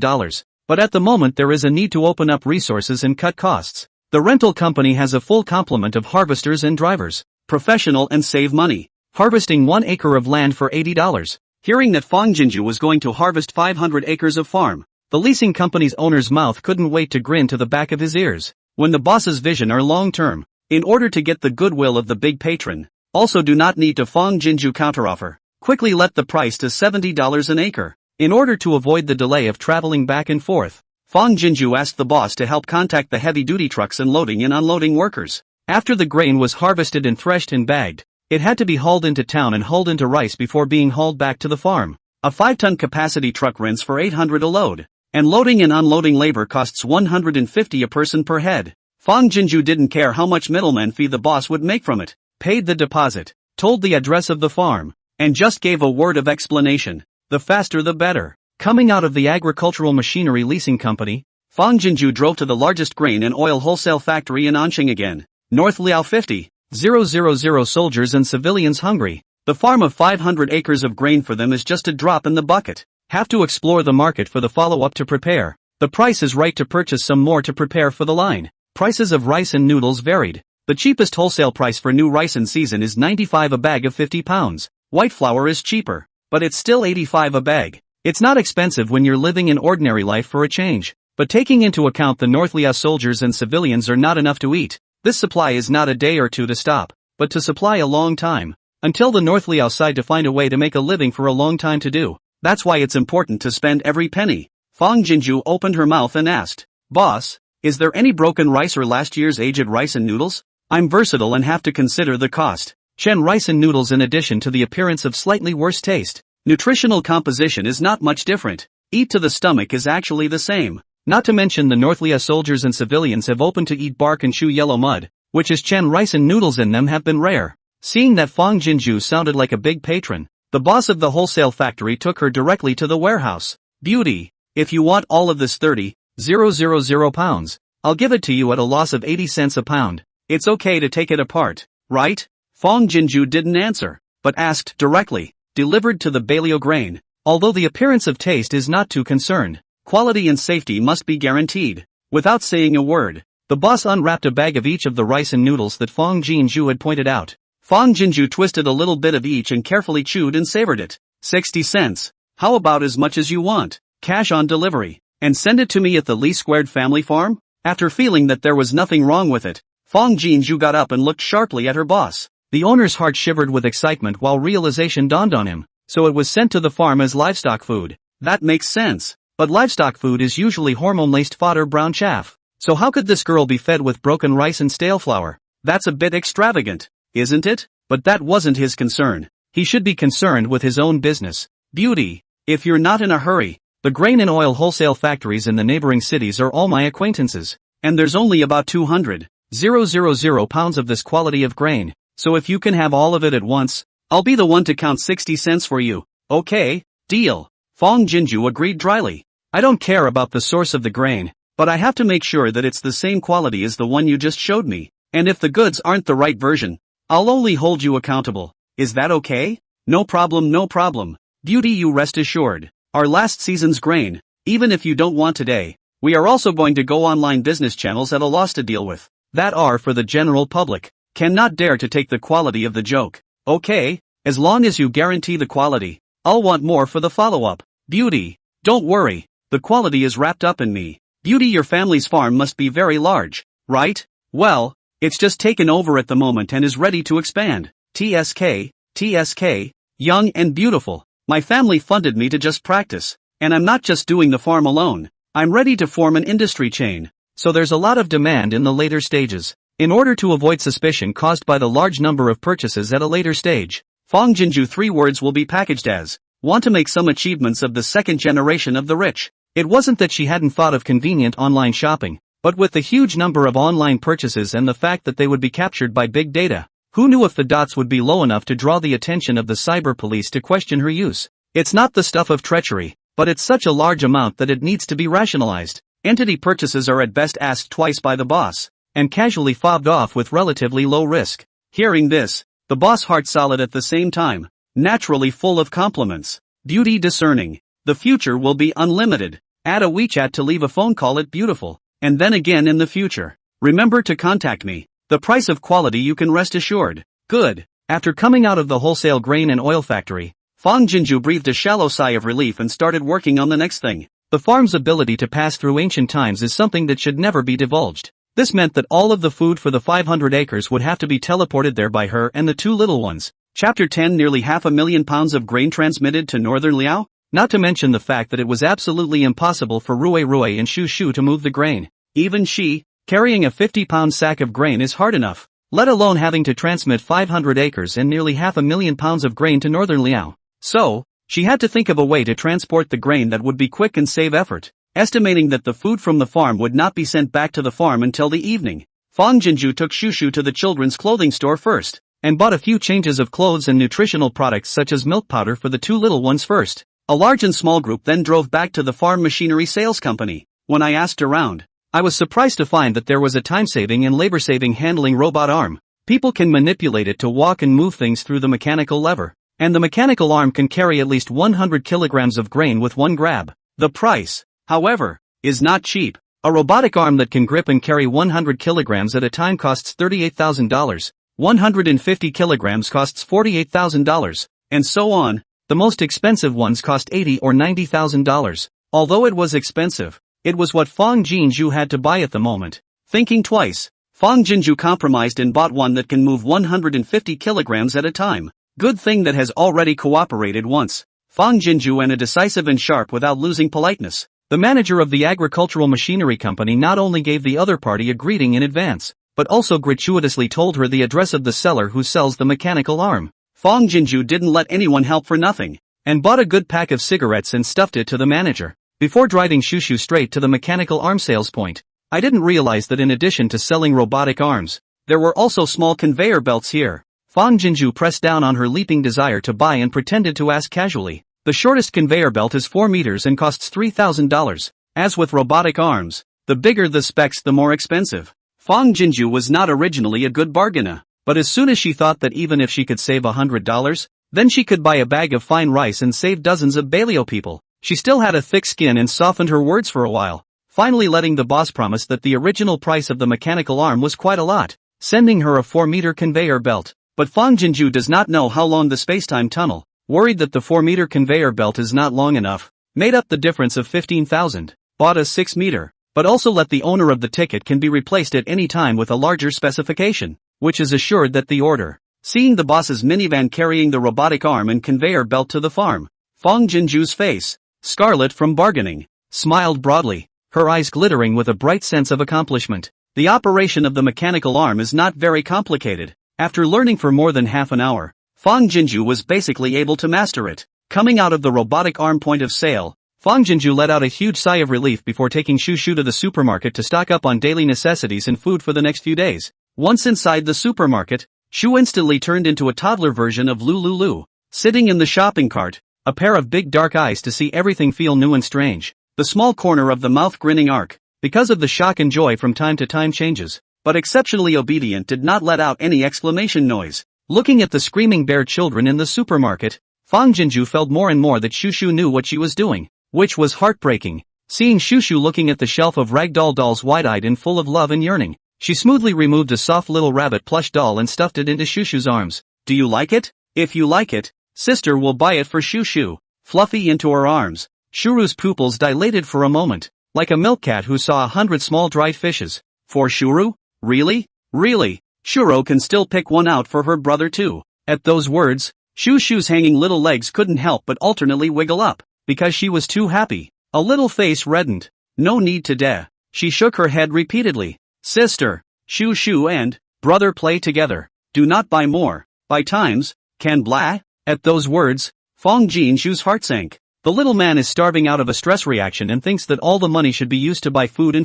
but at the moment there is a need to open up resources and cut costs. The rental company has a full complement of harvesters and drivers, professional and save money, harvesting 1 acre of land for $80. Hearing that Fang Jinzhu was going to harvest 500 acres of farm, the leasing company's owner's mouth couldn't wait to grin to the back of his ears. When the boss's vision are long-term, in order to get the goodwill of the big patron, also do not need to Fang Jinzhu counteroffer. Quickly let the price to $70 an acre. In order to avoid the delay of traveling back and forth, Fang Jinzhu asked the boss to help contact the heavy-duty trucks and loading and unloading workers. After the grain was harvested and threshed and bagged, it had to be hauled into town and hulled into rice before being hauled back to the farm. A 5-ton capacity truck rents for $800 a load, and loading and unloading labor costs $150 a person per head. Fang Jinzhu didn't care how much middleman fee the boss would make from it, paid the deposit, told the address of the farm, and just gave a word of explanation. The faster the better. Coming out of the agricultural machinery leasing company, Fang Jinzhu drove to the largest grain and oil wholesale factory in Anqing again. North Liao 50,000 soldiers and civilians hungry. The farm of 500 acres of grain for them is just a drop in the bucket. Have to explore the market for the follow-up to prepare. The price is right to purchase some more to prepare for the line. Prices of rice and noodles varied. The cheapest wholesale price for new rice in season is 95 a bag of 50 pounds. White flour is cheaper, but it's still 85 a bag. It's not expensive when you're living an ordinary life for a change. But taking into account the North Liao soldiers and civilians are not enough to eat, this supply is not a day or two to stop, but to supply a long time. Until the North Liao side to find a way to make a living for a long time to do. That's why it's important to spend every penny. Fang Jinju opened her mouth and asked, "Boss, is there any broken rice or last year's aged rice and noodles? I'm versatile and have to consider the cost." Chen rice and noodles, in addition to the appearance of slightly worse taste, nutritional composition is not much different. Eat to the stomach is actually the same. Not to mention the Northlia soldiers and civilians have opened to eat bark and chew yellow mud, which is Chen rice and noodles in them have been rare. Seeing that Fang Jinju sounded like a big patron, the boss of the wholesale factory took her directly to the warehouse. "Beauty, if you want all of this 30,000 pounds, I'll give it to you at a loss of 80 cents a pound. It's okay to take it apart, right?" Fang Jinju didn't answer, but asked directly, "Delivered to the Balio grain. Although the appearance of taste is not too concerned, quality and safety must be guaranteed." Without saying a word, the boss unwrapped a bag of each of the rice and noodles that Fang Jinju had pointed out. Fang Jinju twisted a little bit of each and carefully chewed and savored it. 60 cents. How about as much as you want? Cash on delivery. And send it to me at the Lee Squared family farm? After feeling that there was nothing wrong with it, Fang Jinju got up and looked sharply at her boss. The owner's heart shivered with excitement while realization dawned on him. So it was sent to the farm as livestock food. That makes sense. But livestock food is usually hormone-laced fodder brown chaff. So how could this girl be fed with broken rice and stale flour? That's a bit extravagant, isn't it? But that wasn't his concern. He should be concerned with his own business. "Beauty, if you're not in a hurry, the grain and oil wholesale factories in the neighboring cities are all my acquaintances. And there's only about 200,000 pounds of this quality of grain. So if you can have all of it at once, I'll be the one to count 60 cents for you." "Okay, deal." Fang Jinju agreed dryly. "I don't care about the source of the grain, but I have to make sure that it's the same quality as the one you just showed me. And if the goods aren't the right version, I'll only hold you accountable. Is that okay?" No problem. Beauty, you rest assured. Our last season's grain, even if you don't want today, we are also going to go online business channels at a loss to deal with. That are for the general public. Cannot dare to take the quality of the joke. Okay, as long as you guarantee the quality, I'll want more for the follow-up. Beauty, don't worry, the quality is wrapped up in me. Beauty, your family's farm must be very large, right? Well, it's just taken over at the moment and is ready to expand. TSK, young and beautiful. My family funded me to just practice, and I'm not just doing the farm alone. I'm ready to form an industry chain. So there's a lot of demand in the later stages. In order to avoid suspicion caused by the large number of purchases at a later stage, Fang Jinju 3 words will be packaged as, want to make some achievements of the second generation of the rich. It wasn't that she hadn't thought of convenient online shopping, but with the huge number of online purchases and the fact that they would be captured by big data, who knew if the dots would be low enough to draw the attention of the cyber police to question her use? It's not the stuff of treachery, but it's such a large amount that it needs to be rationalized. Entity purchases are at best asked twice by the boss, and casually fobbed off with relatively low risk. Hearing this, the boss heart solid at the same time, naturally full of compliments. Beauty discerning. The future will be unlimited. Add a WeChat to leave a phone call at beautiful, and then again in the future. Remember to contact me. The price of quality you can rest assured. Good. After coming out of the wholesale grain and oil factory, Fang Jinju breathed a shallow sigh of relief and started working on the next thing. The farm's ability to pass through ancient times is something that should never be divulged. This meant that all of the food for the 500 acres would have to be teleported there by her and the 2 little ones. Chapter 10. Nearly 500,000 pounds of grain transmitted to northern Liao? Not to mention the fact that it was absolutely impossible for Rui and Shu Shu to move the grain. Even she, carrying a 50-pound sack of grain is hard enough, let alone having to transmit 500 acres and nearly 500,000 pounds of grain to northern Liao. So, she had to think of a way to transport the grain that would be quick and save effort. Estimating that the food from the farm would not be sent back to the farm until the evening, Fang Jinju took Shu Shu to the children's clothing store first, and bought a few changes of clothes and nutritional products such as milk powder for the 2 little ones first. A large and small group then drove back to the farm machinery sales company. When I asked around, I was surprised to find that there was a time-saving and labor-saving handling robot arm. People can manipulate it to walk and move things through the mechanical lever, and the mechanical arm can carry at least 100 kilograms of grain with one grab. The price, however, is not cheap. A robotic arm that can grip and carry 100 kilograms at a time costs $38,000, 150 kilograms costs $48,000, and so on. The most expensive ones cost $80,000 or $90,000. Although it was expensive, it was what Fang Jinju had to buy at the moment. Thinking twice, Fang Jinju compromised and bought one that can move 150 kilograms at a time. Good thing that has already cooperated once. Fang Jinju and a decisive and sharp without losing politeness. The manager of the agricultural machinery company not only gave the other party a greeting in advance, but also gratuitously told her the address of the seller who sells the mechanical arm. Fang Jinju didn't let anyone help for nothing, and bought a good pack of cigarettes and stuffed it to the manager, before driving Shushu straight to the mechanical arm sales point. I didn't realize that in addition to selling robotic arms, there were also small conveyor belts here. Fang Jinju pressed down on her leaping desire to buy and pretended to ask casually. The shortest conveyor belt is 4 meters and costs $3,000. As with robotic arms, the bigger the specs the more expensive. Fang Jinju was not originally a good bargainer, but as soon as she thought that even if she could save $100, then she could buy a bag of fine rice and save dozens of Baleo people, she still had a thick skin and softened her words for a while, finally letting the boss promise that the original price of the mechanical arm was quite a lot, sending her a 4-meter conveyor belt. But Fang Jinju does not know how long the space-time tunnel, worried that the 4-meter conveyor belt is not long enough, made up the difference of 15,000, bought a 6-meter, but also let the owner of the ticket can be replaced at any time with a larger specification, which is assured that the order. Seeing the boss's minivan carrying the robotic arm and conveyor belt to the farm, Fang Jinju's face, scarlet from bargaining, smiled broadly, her eyes glittering with a bright sense of accomplishment. The operation of the mechanical arm is not very complicated. After learning for more than half an hour, Fang Jinju was basically able to master it. Coming out of the robotic arm point of sale, Fang Jinju let out a huge sigh of relief before taking Shushu to the supermarket to stock up on daily necessities and food for the next few days. Once inside the supermarket, Shu instantly turned into a toddler version of Lulu, sitting in the shopping cart, a pair of big dark eyes to see everything feel new and strange. The small corner of the mouth grinning arc, because of the shock and joy from time to time changes, but exceptionally obedient, did not let out any exclamation noise. Looking at the screaming bear children in the supermarket, Fang Jinju felt more and more that Shushu knew what she was doing, which was heartbreaking. Seeing Shushu looking at the shelf of ragdoll dolls wide-eyed and full of love and yearning, she smoothly removed a soft little rabbit plush doll and stuffed it into Shushu's arms. Do you like it? If you like it, sister will buy it for Shushu. Fluffy into her arms, Shuru's pupils dilated for a moment, like a milk cat who saw 100 small dried fishes. For Shuru? Really? Really? Shuro can still pick one out for her brother too. At those words, Shushu's hanging little legs couldn't help but alternately wiggle up, because she was too happy. A little face reddened. No need to dare. She shook her head repeatedly. Sister, Shushu and brother play together. Do not buy more. Buy times, can blah? At those words, Fang Jinju's heart sank. The little man is starving out of a stress reaction and thinks that all the money should be used to buy food,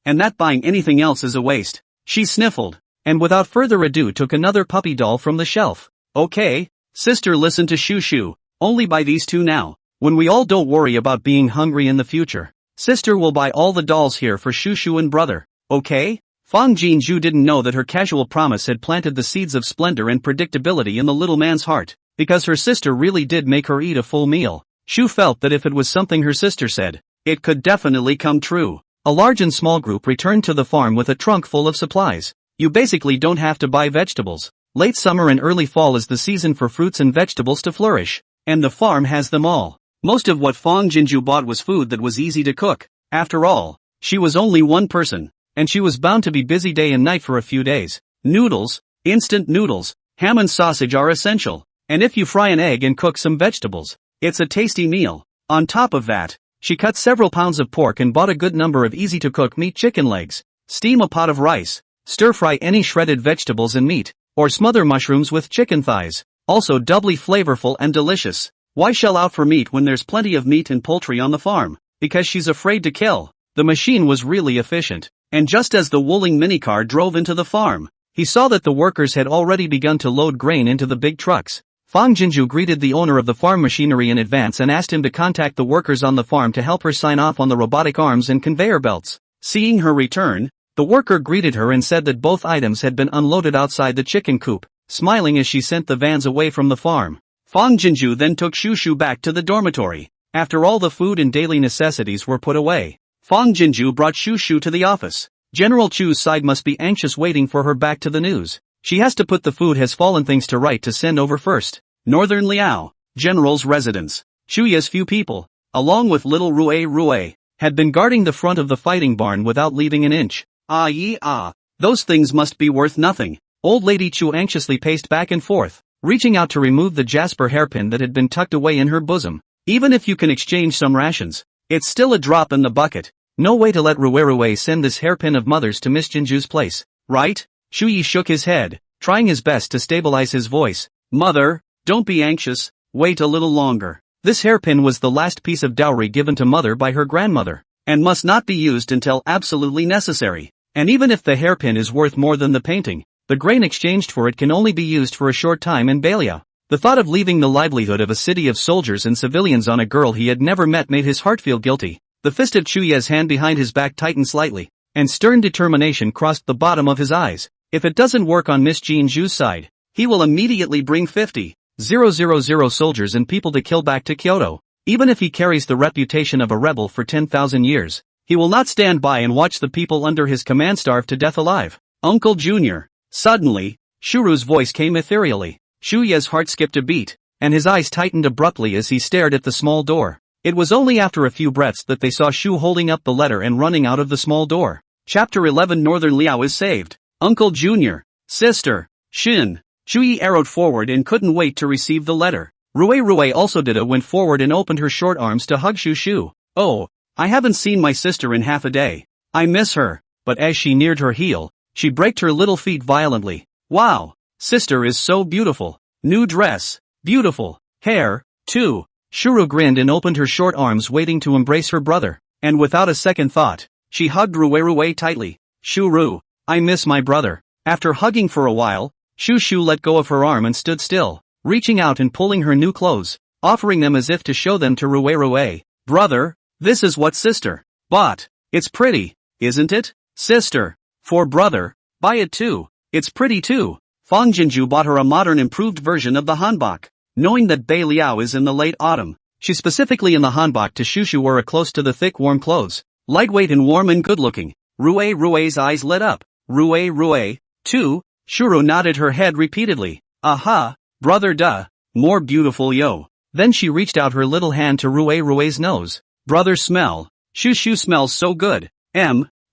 and that buying anything else is a waste. She sniffled, and without further ado took another puppy doll from the shelf. Okay, sister, listen to Shushu, only buy these two now. When we all don't worry about being hungry in the future, sister will buy all the dolls here for Shushu and brother. Okay? Fang Jinju didn't know that her casual promise had planted the seeds of splendor and predictability in the little man's heart, because her sister really did make her eat a full meal. Shu felt that if it was something her sister said, it could definitely come true. A large and small group returned to the farm with a trunk full of supplies. You basically don't have to buy vegetables. Late summer and early fall is the season for fruits and vegetables to flourish, and the farm has them all. Most of what Fang Jinju bought was food that was easy to cook. After all, she was only one person, and she was bound to be busy day and night for a few days. Noodles, instant noodles, ham and sausage are essential, and if you fry an egg and cook some vegetables, it's a tasty meal. On top of that, she cut several pounds of pork and bought a good number of easy-to-cook meat chicken legs. Steam a pot of rice, stir-fry any shredded vegetables and meat, or smother mushrooms with chicken thighs, also doubly flavorful and delicious. Why shell out for meat when there's plenty of meat and poultry on the farm? Because she's afraid to kill. The machine was really efficient, and just as the Wuling minicar drove into the farm, he saw that the workers had already begun to load grain into the big trucks. Fang Jinju greeted the owner of the farm machinery in advance and asked him to contact the workers on the farm to help her sign off on the robotic arms and conveyor belts. Seeing her return, the worker greeted her and said that both items had been unloaded outside the chicken coop, smiling as she sent the vans away from the farm. Fang Jinju then took Shushu back to the dormitory. After all the food and daily necessities were put away, Fang Jinju brought Shushu to the office. General Chu's side must be anxious waiting for her back to the news. She has to put the food has fallen things to right to send over first. Northern Liao, General's residence. Chuya's few people, along with little Rue, had been guarding the front of the fighting barn without leaving an inch. Those things must be worth nothing. Old Lady Chu anxiously paced back and forth. reaching out to remove the jasper hairpin that had been tucked away in her bosom. Even if you can exchange some rations, it's still a drop in the bucket. No way to let Rue send this hairpin of mother's to Miss Jinju's place, right? Shuyi shook his head, trying his best to stabilize his voice. Mother, don't be anxious, wait a little longer. This hairpin was the last piece of dowry given to mother by her grandmother, and must not be used until absolutely necessary. And even if the hairpin is worth more than the painting, the grain exchanged for it can only be used for a short time in Balia. The thought of leaving the livelihood of a city of soldiers and civilians on a girl he had never met made his heart feel guilty. The fist of Chuye's hand behind his back tightened slightly, and stern determination crossed the bottom of his eyes. If it doesn't work on Miss Jinju's side, he will immediately bring 50,000 soldiers and people to kill back to Kyoto. Even if he carries the reputation of a rebel for 10,000 years, he will not stand by and watch the people under his command starve to death alive. Uncle Junior. Suddenly, Shuru's voice came ethereally. Shuye's heart skipped a beat, and his eyes tightened abruptly as he stared at the small door. It was only after a few breaths that they saw Shu holding up the letter and running out of the small door. Chapter 11 Northern Liao is saved. Uncle Junior. Sister. Shin. Shuyi arrowed forward and couldn't wait to receive the letter. Rue also went forward and opened her short arms to hug Shu. Oh, I haven't seen my sister in half a day. I miss her. But as she neared her heel, she braked her little feet violently. Wow. Sister is so beautiful. New dress. Beautiful. Hair, too. Shuru grinned and opened her short arms waiting to embrace her brother. And without a second thought, she hugged Rue tightly. Shuru, I miss my brother. After hugging for a while, Shu let go of her arm and stood still, reaching out and pulling her new clothes, offering them as if to show them to Rue. Brother, this is what sister bought. It's pretty, isn't it? Sister. For brother, buy it too. It's pretty too. Fang Jinju bought her a modern improved version of the hanbok. Knowing that Bei Liao is in the late autumn, she specifically in the hanbok to Shushu wore a close to the thick warm clothes. Lightweight and warm and good-looking. Rue's eyes lit up. Rue, too. Shuru nodded her head repeatedly. Aha, brother duh. More beautiful yo. Then she reached out her little hand to Rue's nose. Brother smell. Shushu smells so good.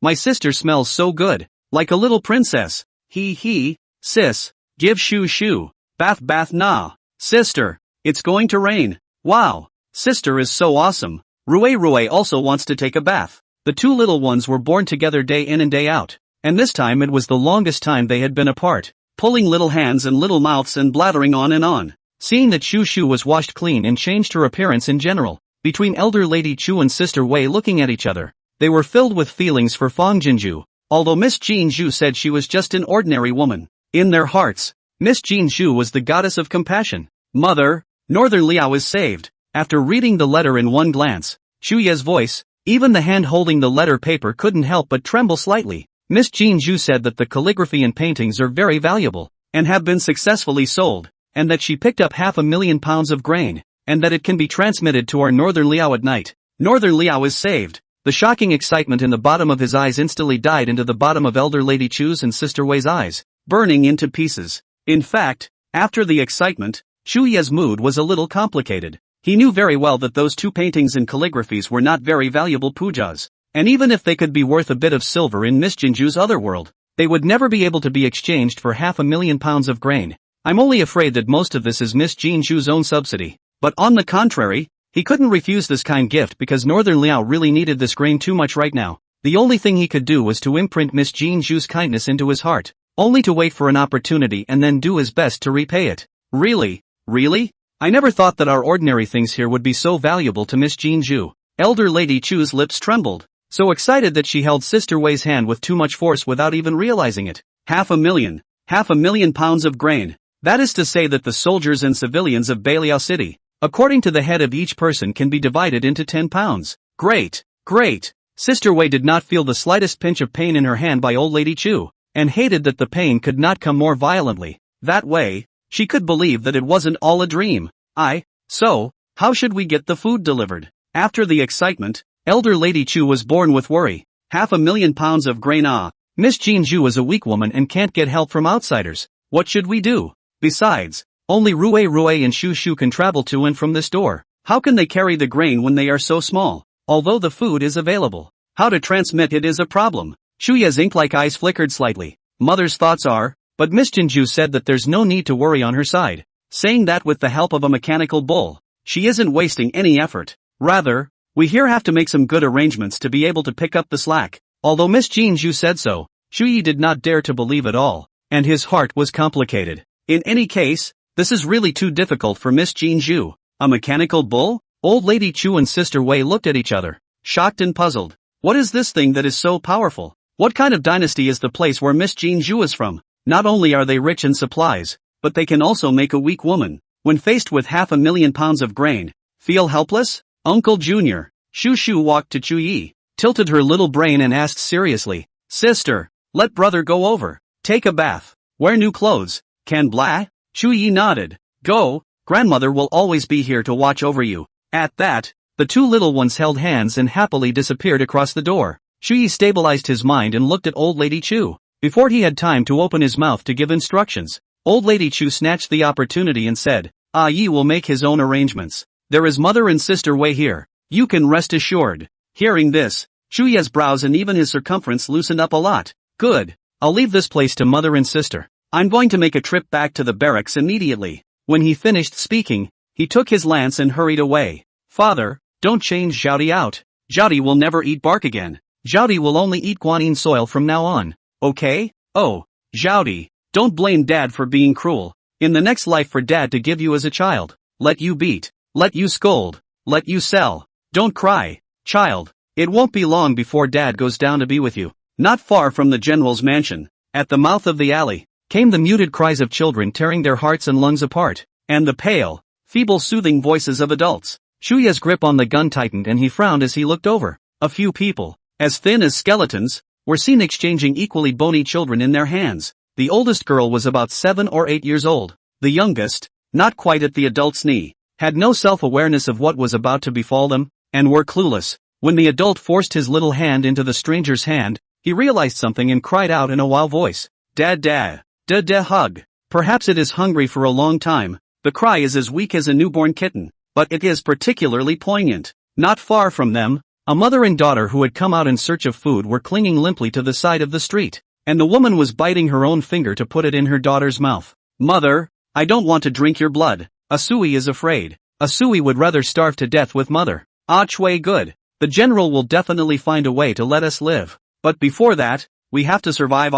My sister smells so good. Like a little princess. He. Sis. Give Shu. Bath nah. Sister. It's going to rain. Wow. Sister is so awesome. Rue also wants to take a bath. The two little ones were born together day in and day out. And this time it was the longest time they had been apart. Pulling little hands and little mouths and blathering on and on. Seeing that Shu was washed clean and changed her appearance in general. Between elder lady Chu and sister Wei looking at each other, they were filled with feelings for Fang Jinju. Although Miss Jinju said she was just an ordinary woman, in their hearts, Miss Jinju was the goddess of compassion. Mother, Northern Liao is saved. After reading the letter in one glance, Shuye's voice, even the hand holding the letter paper couldn't help but tremble slightly. Miss Jinju said that the calligraphy and paintings are very valuable, and have been successfully sold, and that she picked up 500,000 pounds of grain, and that it can be transmitted to our Northern Liao at night. Northern Liao is saved. The shocking excitement in the bottom of his eyes instantly died into the bottom of elder lady Chu's and sister Wei's eyes, burning into pieces. In fact, after the excitement, Shuye's mood was a little complicated. He knew very well that those two paintings and calligraphies were not very valuable pujas, and even if they could be worth a bit of silver in Miss Jinju's other world, they would never be able to be exchanged for 500,000 pounds of grain. I'm only afraid that most of this is Miss Jinju's own subsidy. But on the contrary, he couldn't refuse this kind gift because Northern Liao really needed this grain too much right now. The only thing he could do was to imprint Miss Jinju's kindness into his heart, only to wait for an opportunity and then do his best to repay it. Really? I never thought that our ordinary things here would be so valuable to Miss Jinju. Elder lady Chu's lips trembled, so excited that she held sister Wei's hand with too much force without even realizing it. 500,000 pounds of grain. That is to say that the soldiers and civilians of Bailiao City, according to the head of each person, can be divided into 10 pounds. Great. Sister Wei did not feel the slightest pinch of pain in her hand by old lady Chu, and hated that the pain could not come more violently. That way, she could believe that it wasn't all a dream. So, how should we get the food delivered? After the excitement, elder lady Chu was born with worry. 500,000 pounds of grain. Miss Jinju is a weak woman and can't get help from outsiders. What should we do? Besides, only Rue and Shu can travel to and from this door. How can they carry the grain when they are so small? Although the food is available, how to transmit it is a problem. Shuya's ink-like eyes flickered slightly. Mother's thoughts are, but Miss Jinju said that there's no need to worry on her side. saying that with the help of a mechanical bull. She isn't wasting any effort. Rather, we here have to make some good arrangements to be able to pick up the slack. Although Miss Jean Zhu said so, Shuyi did not dare to believe it all, and his heart was complicated. In any case, this is really too difficult for Miss Jean Zhu. A mechanical bull? Old Lady Chu and Sister Wei looked at each other, shocked and puzzled. What is this thing that is so powerful? What kind of dynasty is the place where Miss Jean Zhu is from? Not only are they rich in supplies, but they can also make a weak woman, when faced with 500,000 pounds of grain, feel helpless? Uncle Junior. Shu Shu walked to Chu Yi, tilted her little brain and asked seriously, Sister, let brother go over, take a bath, wear new clothes, can blah? Chu Yi nodded. Go, grandmother will always be here to watch over you. At that, the two little ones held hands and happily disappeared across the door. Chu Yi stabilized his mind and looked at Old Lady Chu. Before he had time to open his mouth to give instructions, Old Lady Chu snatched the opportunity and said, Ah Yi will make his own arrangements. There is mother and sister Wei here. You can rest assured. Hearing this, Chu Yi's brows and even his circumference loosened up a lot. Good. I'll leave this place to mother and sister. I'm going to make a trip back to the barracks immediately. When he finished speaking, he took his lance and hurried away. Father, don't change Zhaodi out. Zhaodi will never eat bark again. Zhaodi will only eat guanyin soil from now on. Okay? Oh, Zhaodi, don't blame Dad for being cruel. In the next life for Dad to give you as a child. Let you beat. Let you scold. Let you sell. Don't cry, child. It won't be long before Dad goes down to be with you. Not far from the general's mansion, at the mouth of the alley, came the muted cries of children tearing their hearts and lungs apart, and the pale, feeble soothing voices of adults. Shuya's grip on the gun tightened and he frowned as he looked over. A few people, as thin as skeletons, were seen exchanging equally bony children in their hands. The oldest girl was about 7 or 8 years old. The youngest, not quite at the adult's knee, had no self-awareness of what was about to befall them, and were clueless. When the adult forced his little hand into the stranger's hand, he realized something and cried out in a wild voice, Dad, hug. Perhaps it is hungry for a long time. The cry is as weak as a newborn kitten, but it is particularly poignant. Not far from them, a mother and daughter who had come out in search of food were clinging limply to the side of the street, and the woman was biting her own finger to put it in her daughter's mouth. Mother, I don't want to drink your blood. Asui is afraid. Asui would rather starve to death with mother. Ah Chui good. The general will definitely find a way to let us live. But before that, we have to survive.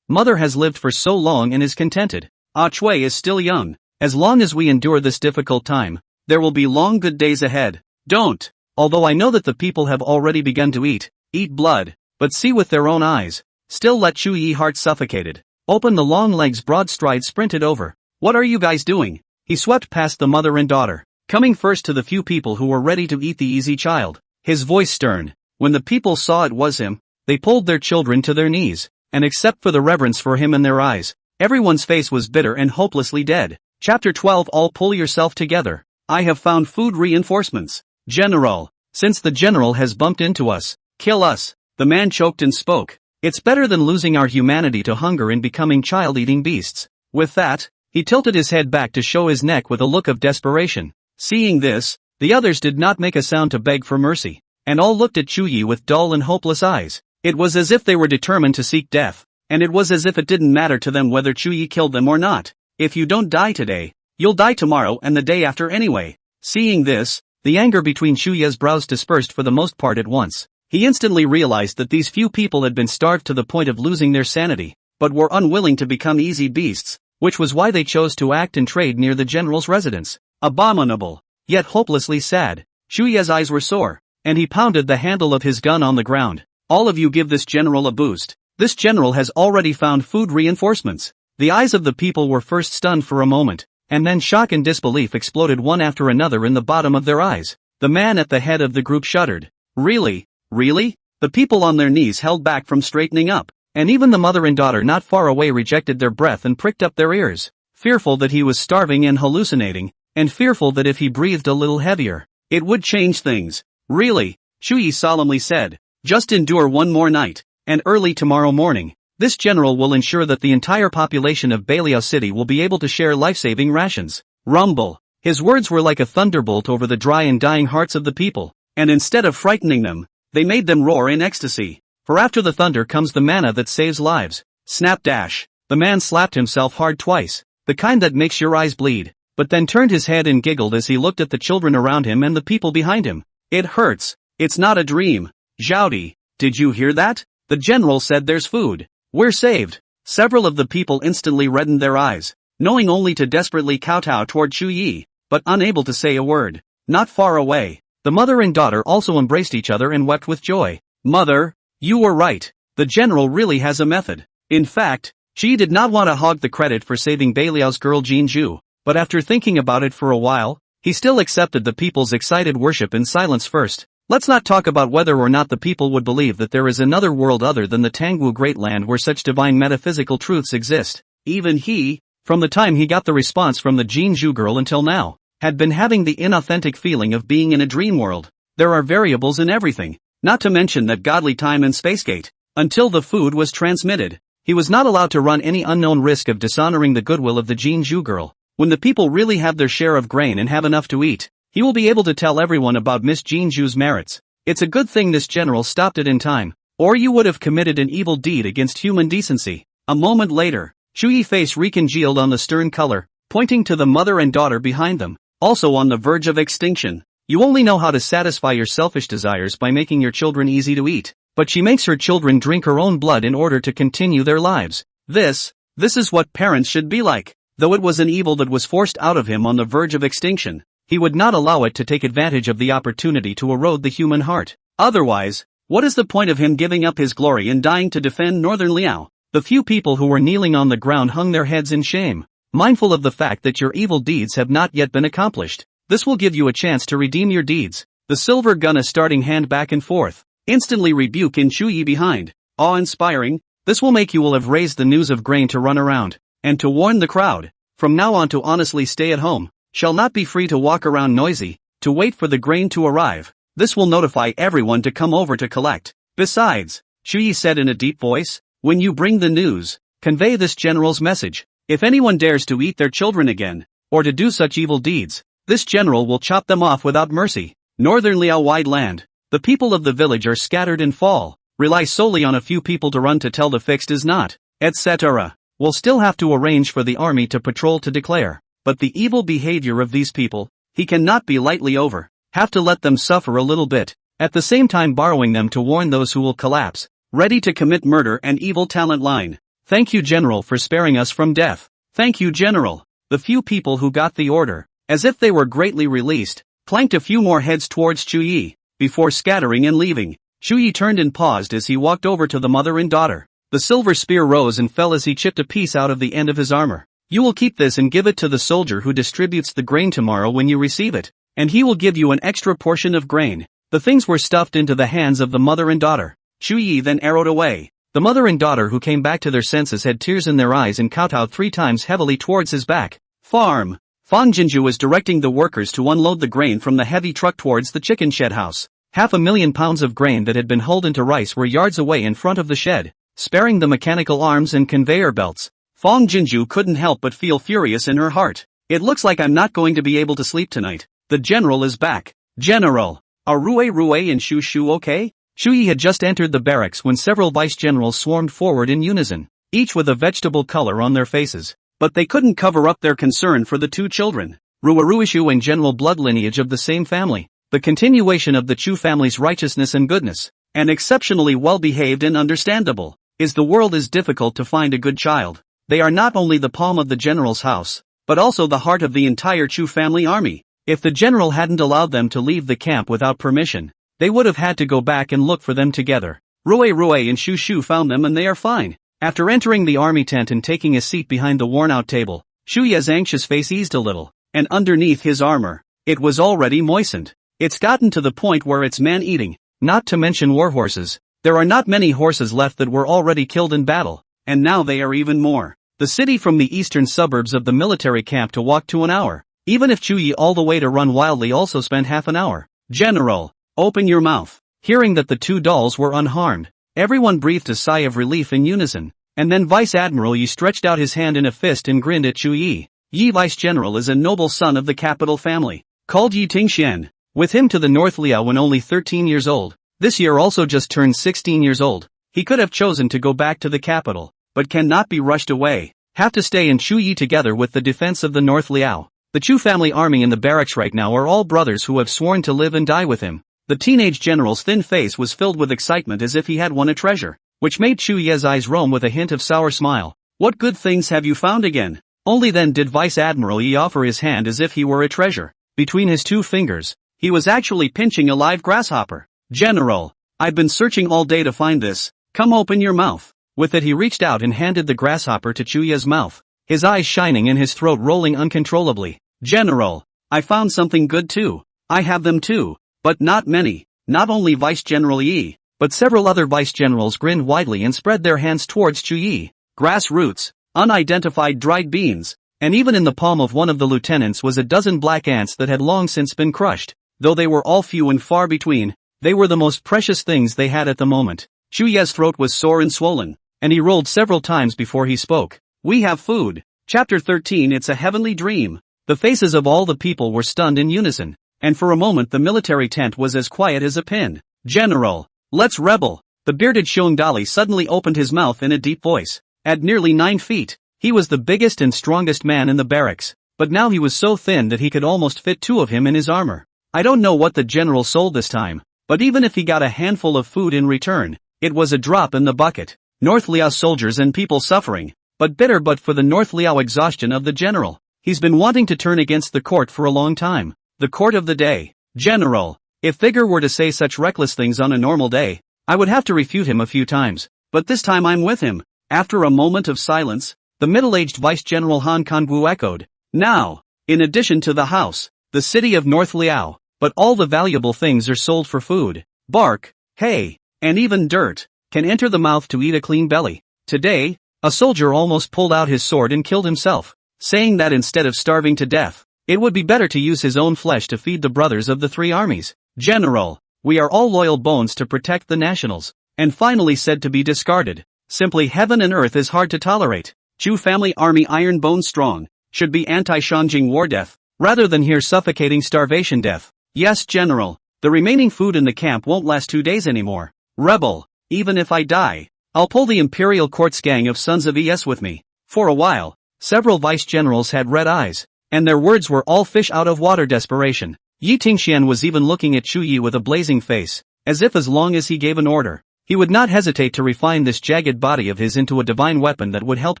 Mother has lived for so long and is contented. Ah Chui is still young. As long as we endure this difficult time, there will be long good days ahead. Don't. Although I know that the people have already begun to eat blood, but see with their own eyes. Still let Chu Yi heart suffocated. Open the long legs broad stride sprinted over. What are you guys doing? He swept past the mother and daughter, coming first to the few people who were ready to eat the easy child. His voice stern. When the people saw it was him, they pulled their children to their knees, and except for the reverence for him in their eyes, everyone's face was bitter and hopelessly dead. Chapter 12 All pull yourself together. I have found food reinforcements. General, since the general has bumped into us, kill us. The man choked and spoke. It's better than losing our humanity to hunger and becoming child-eating beasts. With that, he tilted his head back to show his neck with a look of desperation. Seeing this, the others did not make a sound to beg for mercy, and all looked at Chu Yi with dull and hopeless eyes. It was as if they were determined to seek death, and it was as if it didn't matter to them whether Chu Yi killed them or not. If you don't die today, you'll die tomorrow and the day after anyway. Seeing this, the anger between Chu Yi's brows dispersed for the most part at once. He instantly realized that these few people had been starved to the point of losing their sanity, but were unwilling to become easy beasts, which was why they chose to act and trade near the general's residence. Abominable, yet hopelessly sad. Chu Yi's eyes were sore, and he pounded the handle of his gun on the ground. All of you give this general a boost. This general has already found food reinforcements. The eyes of the people were first stunned for a moment, and then shock and disbelief exploded one after another in the bottom of their eyes. The man at the head of the group shuddered. Really? Really? The people on their knees held back from straightening up, and even the mother and daughter not far away rejected their breath and pricked up their ears, fearful that he was starving and hallucinating, and fearful that if he breathed a little heavier, it would change things. Really? Chu Yi solemnly said. Just endure one more night, and early tomorrow morning, this general will ensure that the entire population of Beliao City will be able to share life-saving rations. Rumble. His words were like a thunderbolt over the dry and dying hearts of the people, and instead of frightening them, they made them roar in ecstasy. For after the thunder comes the manna that saves lives. Snap dash. The man slapped himself hard twice, the kind that makes your eyes bleed. but then turned his head and giggled as he looked at the children around him and the people behind him. It hurts. It's not a dream. Zhaodi, did you hear that? The general said there's food. We're saved. Several of the people instantly reddened their eyes, knowing only to desperately kowtow toward Chu Yi, but unable to say a word. Not far away, the mother and daughter also embraced each other and wept with joy. Mother, you were right. The general really has a method. In fact, she did not want to hog the credit for saving Beiliao's girl Jinju, but after thinking about it for a while, he still accepted the people's excited worship in silence first. Let's not talk about whether or not the people would believe that there is another world other than the Tangwu Great Land where such divine metaphysical truths exist. Even he, from the time he got the response from the Jinju girl until now, had been having the inauthentic feeling of being in a dream world. There are variables in everything, not to mention that godly time and spacegate. Until the food was transmitted, he was not allowed to run any unknown risk of dishonoring the goodwill of the Jinju girl. When the people really have their share of grain and have enough to eat, he will be able to tell everyone about Miss Jinju's merits. It's a good thing this general stopped it in time, or you would have committed an evil deed against human decency. A moment later, Chu Yi's face recongealed on the stern color, pointing to the mother and daughter behind them, also on the verge of extinction. You only know how to satisfy your selfish desires by making your children easy to eat, but she makes her children drink her own blood in order to continue their lives. This is what parents should be like. Though it was an evil that was forced out of him on the verge of extinction, he would not allow it to take advantage of the opportunity to erode the human heart. Otherwise, what is the point of him giving up his glory and dying to defend Northern Liao? The few people who were kneeling on the ground hung their heads in shame, mindful of the fact that your evil deeds have not yet been accomplished. This will give you a chance to redeem your deeds. The silver gun is starting hand back and forth, instantly rebuke in Chu Yi behind. Awe-inspiring, this will make you will have raised the news of grain to run around, and to warn the crowd. From now on to honestly stay at home, shall not be free to walk around noisy, to wait for the grain to arrive. This will notify everyone to come over to collect. Besides, Chu Yi said in a deep voice, when you bring the news, convey this general's message. If anyone dares to eat their children again, or to do such evil deeds, this general will chop them off without mercy. Northern Liao wide land. The people of the village are scattered and fall, rely solely on a few people to run to tell the fixed is not, etc. We'll still have to arrange for the army to patrol to declare. But the evil behavior of these people, he cannot be lightly over. Have to let them suffer a little bit, at the same time borrowing them to warn those who will collapse, ready to commit murder and evil talent line. Thank you, General, for sparing us from death. Thank you, General. The few people who got the order, as if they were greatly released, clanked a few more heads towards Chu Yi, before scattering and leaving. Chu Yi turned and paused as he walked over to the mother and daughter. The silver spear rose and fell as he chipped a piece out of the end of his armor. You will keep this and give it to the soldier who distributes the grain tomorrow when you receive it, and he will give you an extra portion of grain. The things were stuffed into the hands of the mother and daughter. Chu Yi then arrowed away. The mother and daughter who came back to their senses had tears in their eyes and kowtowed 3 times heavily towards his back. Farm. Fang Jinju was directing the workers to unload the grain from the heavy truck towards the chicken shed house. 500,000 pounds of grain that had been hulled into rice were yards away in front of the shed, sparing the mechanical arms and conveyor belts. Fang Jinju couldn't help but feel furious in her heart. It looks like I'm not going to be able to sleep tonight. The general is back. General, are Rue and Shu Shu okay? Chu Yi had just entered the barracks when several vice-generals swarmed forward in unison, each with a vegetable color on their faces. But they couldn't cover up their concern for the 2 children, Ruishu and general blood lineage of the same family, the continuation of the Chu family's righteousness and goodness, and exceptionally well-behaved and understandable. The world is difficult to find a good child. They are not only the palm of the general's house, but also the heart of the entire Chu family army. If the general hadn't allowed them to leave the camp without permission, they would have had to go back and look for them together. Rue and Shu Shu found them and they are fine. After entering the army tent and taking a seat behind the worn-out table, Shu Ye's anxious face eased a little, and underneath his armor, it was already moistened. It's gotten to the point where it's man-eating, not to mention warhorses. There are not many horses left that were already killed in battle, and now they are even more. The city from the eastern suburbs of the military camp to walk to an hour. Even if Chu Yi all the way to run wildly also spent half an hour. General, open your mouth. Hearing that the 2 dolls were unharmed, everyone breathed a sigh of relief in unison, and then Vice Admiral Yi stretched out his hand in a fist and grinned at Chu Yi. Yi Vice General is a noble son of the capital family, called Yi Tingxian. With him to the North Liao when only 13 years old, this year also just turned 16 years old. He could have chosen to go back to the capital, but cannot be rushed away. Have to stay in Chu Yi together with the defense of the North Liao. The Chu family army in the barracks right now are all brothers who have sworn to live and die with him. The teenage general's thin face was filled with excitement as if he had won a treasure, which made Chu Ye's eyes roam with a hint of sour smile. What good things have you found again? Only then did Vice Admiral Yi offer his hand as if he were a treasure. Between his two fingers, he was actually pinching a live grasshopper. General, I've been searching all day to find this. Come open your mouth. With it he reached out and handed the grasshopper to Chu Ye's mouth, his eyes shining and his throat rolling uncontrollably. General, I found something good too. I have them too, but not many. Not only Vice General Yi, but several other vice generals grinned widely and spread their hands towards Chu Yi. Grass roots, unidentified dried beans, and even in the palm of one of the lieutenants was a dozen black ants that had long since been crushed. Though they were all few and far between, they were the most precious things they had at the moment. Chu Ye's throat was sore and swollen, and he rolled several times before he spoke. We have food. Chapter 13. It's a heavenly dream. The faces of all the people were stunned in unison, and for a moment the military tent was as quiet as a pin. General, let's rebel. The bearded Dali suddenly opened his mouth in a deep voice. At nearly 9 feet, he was the biggest and strongest man in the barracks, but now he was so thin that he could almost fit 2 of him in his armor. I don't know what the general sold this time, but even if he got a handful of food in return, it was a drop in the bucket. North Liao soldiers and people suffering, but bitter but for the North Liao exhaustion of the general. He's been wanting to turn against the court for a long time. The court of the day. General, if Vigor were to say such reckless things on a normal day, I would have to refute him a few times, but this time I'm with him. After a moment of silence, the middle-aged Vice General Han Kangwu echoed. Now, in addition to the house, the city of North Liao, but all the valuable things are sold for food. Bark, hay, and even dirt can enter the mouth to eat a clean belly. Today, a soldier almost pulled out his sword and killed himself, saying that instead of starving to death, it would be better to use his own flesh to feed the brothers of the 3 armies. General, we are all loyal bones to protect the nationals, and finally said to be discarded. Simply heaven and earth is hard to tolerate. Chu family army iron bone strong, should be anti-Shanjing war death, rather than here suffocating starvation death. Yes General, the remaining food in the camp won't last 2 days anymore. Rebel, even if I die, I'll pull the Imperial Court's gang of Sons of Es with me. For a while, several vice generals had red eyes, and their words were all fish out of water desperation. Yi Tingxian was even looking at Chu Yi with a blazing face, as if as long as he gave an order, he would not hesitate to refine this jagged body of his into a divine weapon that would help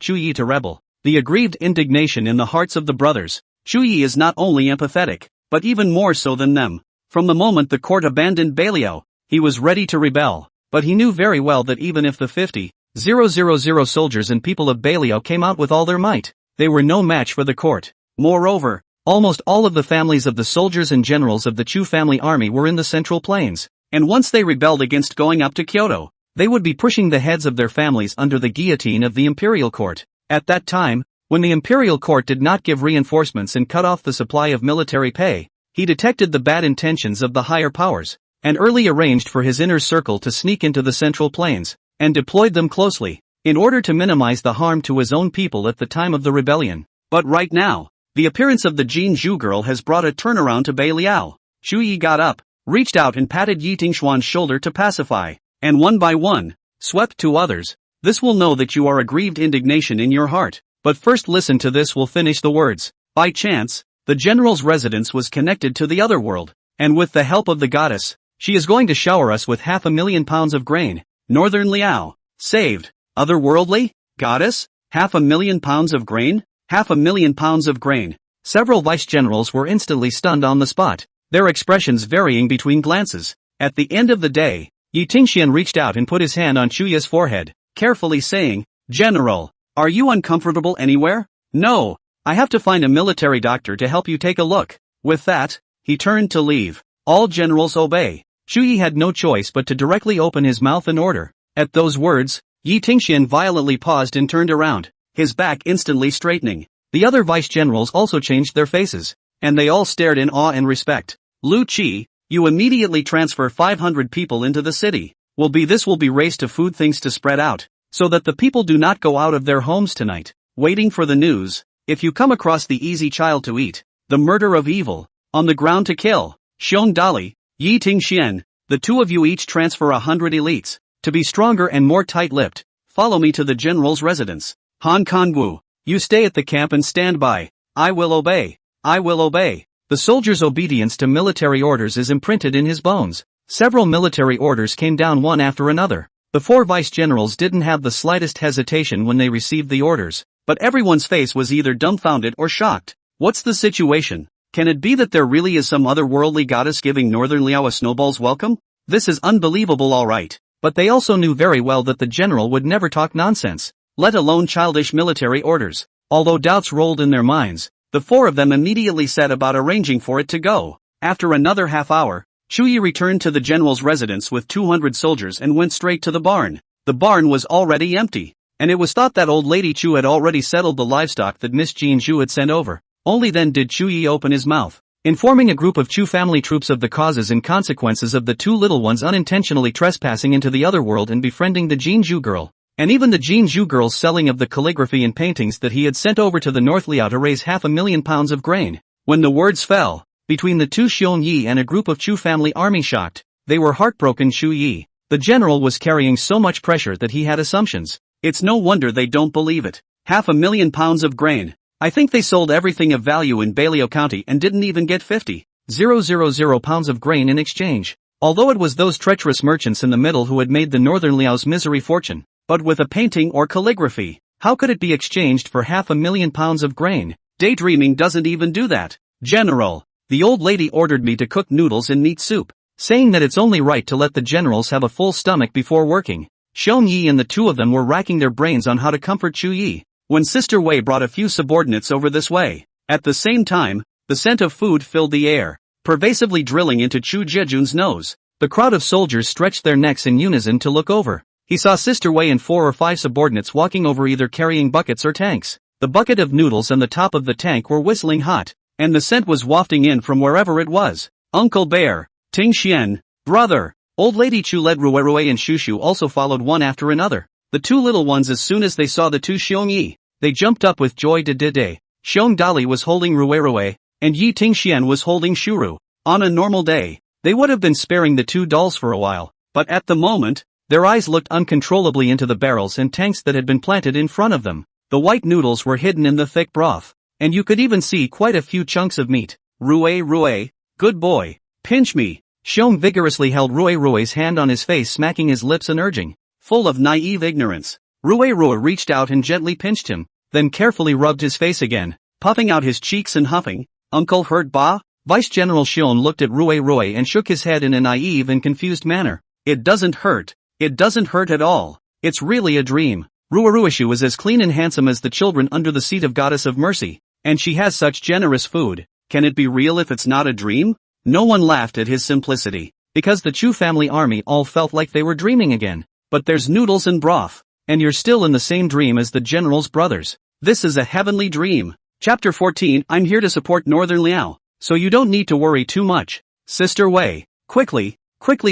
Chu Yi to rebel. The aggrieved indignation in the hearts of the brothers. Chu Yi is not only empathetic, but even more so than them. From the moment the court abandoned Beiliao, he was ready to rebel, but he knew very well that even if the 50,000 soldiers and people of Beiliao came out with all their might, they were no match for the court. Moreover, almost all of the families of the soldiers and generals of the Chu family army were in the Central Plains, and once they rebelled against going up to Kyoto, they would be pushing the heads of their families under the guillotine of the Imperial Court. At that time, when the Imperial Court did not give reinforcements and cut off the supply of military pay, he detected the bad intentions of the higher powers, and early arranged for his inner circle to sneak into the Central Plains, and deployed them closely, in order to minimize the harm to his own people at the time of the rebellion. But right now, the appearance of the Jin Zhu girl has brought a turnaround to Beiliao. Chu Yi got up, reached out and patted Yi Tingshuan's shoulder to pacify, and one by one, swept 2 others. This will know that you are a grieved indignation in your heart. But first listen to this will finish the words. By chance, the general's residence was connected to the other world, and with the help of the goddess, she is going to shower us with 500,000 pounds of grain. Northern Liao, saved. Otherworldly? Goddess? 500,000 pounds of grain? 500,000 pounds of grain. Several vice generals were instantly stunned on the spot, their expressions varying between glances. At the end of the day, Yi Tingxian reached out and put his hand on Chu Yi's forehead, carefully saying, General, are you uncomfortable anywhere? No, I have to find a military doctor to help you take a look. With that, he turned to leave. All generals obey. Chu Yi had no choice but to directly open his mouth in order. At those words, Yi Tingxian violently paused and turned around, his back instantly straightening. The other vice generals also changed their faces, and they all stared in awe and respect. Lu Qi, you immediately transfer 500 people into the city. This will be raised to food things to spread out, so that the people do not go out of their homes tonight, waiting for the news. If you come across the easy child to eat, the murder of evil, on the ground to kill, Xiong Dali, Yi Tingxian, the 2 of you each transfer 100 elites, to be stronger and more tight-lipped. Follow me to the general's residence. Han Kangwu, you stay at the camp and stand by. I will obey. I will obey. The soldier's obedience to military orders is imprinted in his bones. Several military orders came down one after another. The 4 vice-generals didn't have the slightest hesitation when they received the orders, but everyone's face was either dumbfounded or shocked. What's the situation? Can it be that there really is some otherworldly goddess giving Northern Liao a snowball's welcome? This is unbelievable, alright. But they also knew very well that the general would never talk nonsense, let alone childish military orders. Although doubts rolled in their minds, the 4 of them immediately set about arranging for it to go. After another half hour, Chuyi returned to the general's residence with 200 soldiers and went straight to the barn. The barn was already empty, and it was thought that old lady Chu had already settled the livestock that Miss Jean Zhu had sent over. Only then did Chuyi open his mouth, informing a group of Chu family troops of the causes and consequences of the 2 little ones unintentionally trespassing into the other world and befriending the Jean Zhu girl, and even the Jean Zhu girl's selling of the calligraphy and paintings that he had sent over to the North Liao to raise £500,000 of grain. When the words fell between the 2 Xiong Yi and a group of Chu family army shocked, they were heartbroken. Chu Yi, the general, was carrying so much pressure that he had assumptions. It's no wonder they don't believe it. £500,000 of grain. I think they sold everything of value in Bailio County and didn't even get 50,000 pounds of grain in exchange. Although it was those treacherous merchants in the middle who had made the Northern Liao's misery fortune. But with a painting or calligraphy, how could it be exchanged for £500,000 of grain? Daydreaming doesn't even do that. General, the old lady ordered me to cook noodles and meat soup, saying that it's only right to let the generals have a full stomach before working. Xiong Yi and the 2 of them were racking their brains on how to comfort Chu Yi, when Sister Wei brought a few subordinates over this way. At the same time, the scent of food filled the air, pervasively drilling into Chu Jejun's nose. The crowd of soldiers stretched their necks in unison to look over. He saw Sister Wei and 4 or 5 subordinates walking over, either carrying buckets or tanks. The bucket of noodles and the top of the tank were whistling hot, and the scent was wafting in from wherever it was. Uncle Bear, Ting Xian, brother, old lady Chu led Ruerue and Shushu also followed one after another. The 2 little ones, as soon as they saw the 2 Xiong Yi, they jumped up with joy. Xiong Dali was holding Ruerue, and Yi Tingxian was holding Shuru. On a normal day, they would have been sparing the 2 dolls for a while, but at the moment, their eyes looked uncontrollably into the barrels and tanks that had been planted in front of them. The white noodles were hidden in the thick broth, and you could even see quite a few chunks of meat. Rue, good boy, pinch me. Xiong vigorously held Rue's hand on his face, smacking his lips and urging, full of naive ignorance. Rue reached out and gently pinched him, then carefully rubbed his face again, puffing out his cheeks and huffing. Uncle hurt ba? Vice General Xiong looked at Rue and shook his head in a naive and confused manner. It doesn't hurt. It doesn't hurt at all. It's really a dream. Rueruishu is as clean and handsome as the children under the seat of Goddess of Mercy, and she has such generous food. Can it be real if it's not a dream? No one laughed at his simplicity, because the Chu family army all felt like they were dreaming again. But there's noodles and broth, and you're still in the same dream as the general's brothers. This is a heavenly dream. Chapter 14. I'm here to support Northern Liao, so you don't need to worry too much. Sister Wei, quickly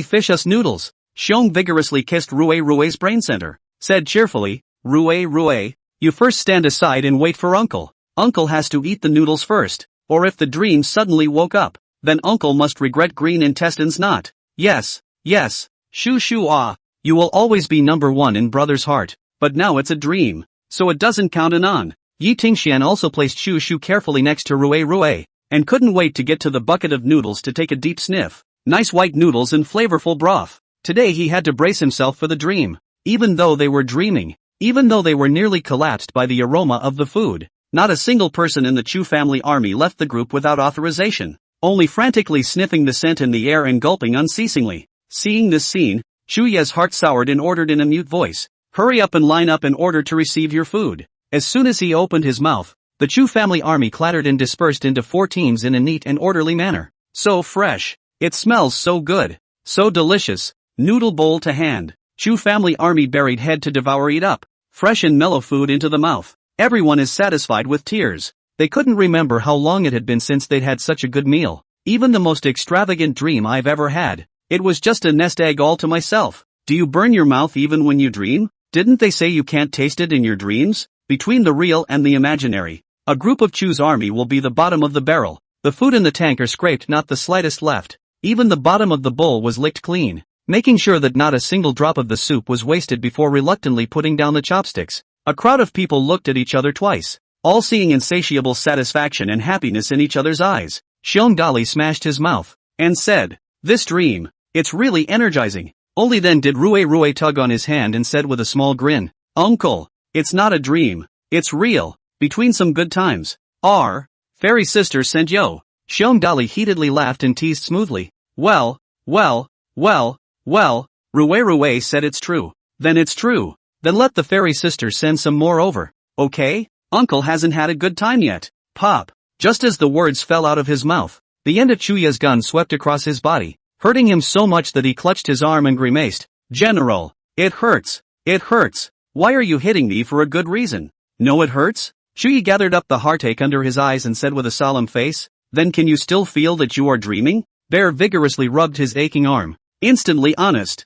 fish us noodles. Xiong vigorously kissed Rue's brain center, said cheerfully, Rue, you first stand aside and wait for Uncle. Uncle has to eat the noodles first, or if the dream suddenly woke up, then Uncle must regret green intestines not. Yes, shoo ah, you will always be number 1 in brother's heart, but now it's a dream, so it doesn't count. Anon. Yi Tingxian also placed Shushu carefully next to Rue, and couldn't wait to get to the bucket of noodles to take a deep sniff. Nice white noodles and flavorful broth. Today he had to brace himself for the dream. Even though they were dreaming, even though they were nearly collapsed by the aroma of the food, not a single person in the Chu family army left the group without authorization, only frantically sniffing the scent in the air and gulping unceasingly. Seeing this scene, Chu Ye's heart soured and ordered in a mute voice, hurry up and line up in order to receive your food. As soon as he opened his mouth, the Chu family army clattered and dispersed into 4 teams in a neat and orderly manner. So fresh. It smells so good. So delicious. Noodle bowl to hand. Chu family army buried head to devour, eat up. Fresh and mellow food into the mouth. Everyone is satisfied with tears. They couldn't remember how long it had been since they'd had such a good meal. Even the most extravagant dream I've ever had. It was just a nest egg all to myself. Do you burn your mouth even when you dream? Didn't they say you can't taste it in your dreams? Between the real and the imaginary, a group of Chu's army will be the bottom of the barrel. The food in the tank are scraped, not the slightest left. Even the bottom of the bowl was licked clean, making sure that not a single drop of the soup was wasted before reluctantly putting down the chopsticks. A crowd of people looked at each other twice. all seeing insatiable satisfaction and happiness in each other's eyes. Xiong Dali smashed his mouth and said, "This dream, it's really energizing." Only then did Rui tug on his hand and said with a small grin, "Uncle, it's not a dream, it's real, between some good times. Our fairy sister sent yo." Xiong Dali heatedly laughed and teased smoothly. Well, Rui said it's true. Then it's true. Then let the fairy sister send some more over, okay? Uncle hasn't had a good time yet. Pop. Just as the words fell out of his mouth, the end of Chuya's gun swept across his body, hurting him so much that he clutched his arm and grimaced. "General, it hurts. It hurts. Why are you hitting me for a good reason?" "No, it hurts?" Chuyi gathered up the heartache under his eyes and said with a solemn face, "Then can you still feel that you are dreaming?" Bear vigorously rubbed his aching arm. "Instantly honest.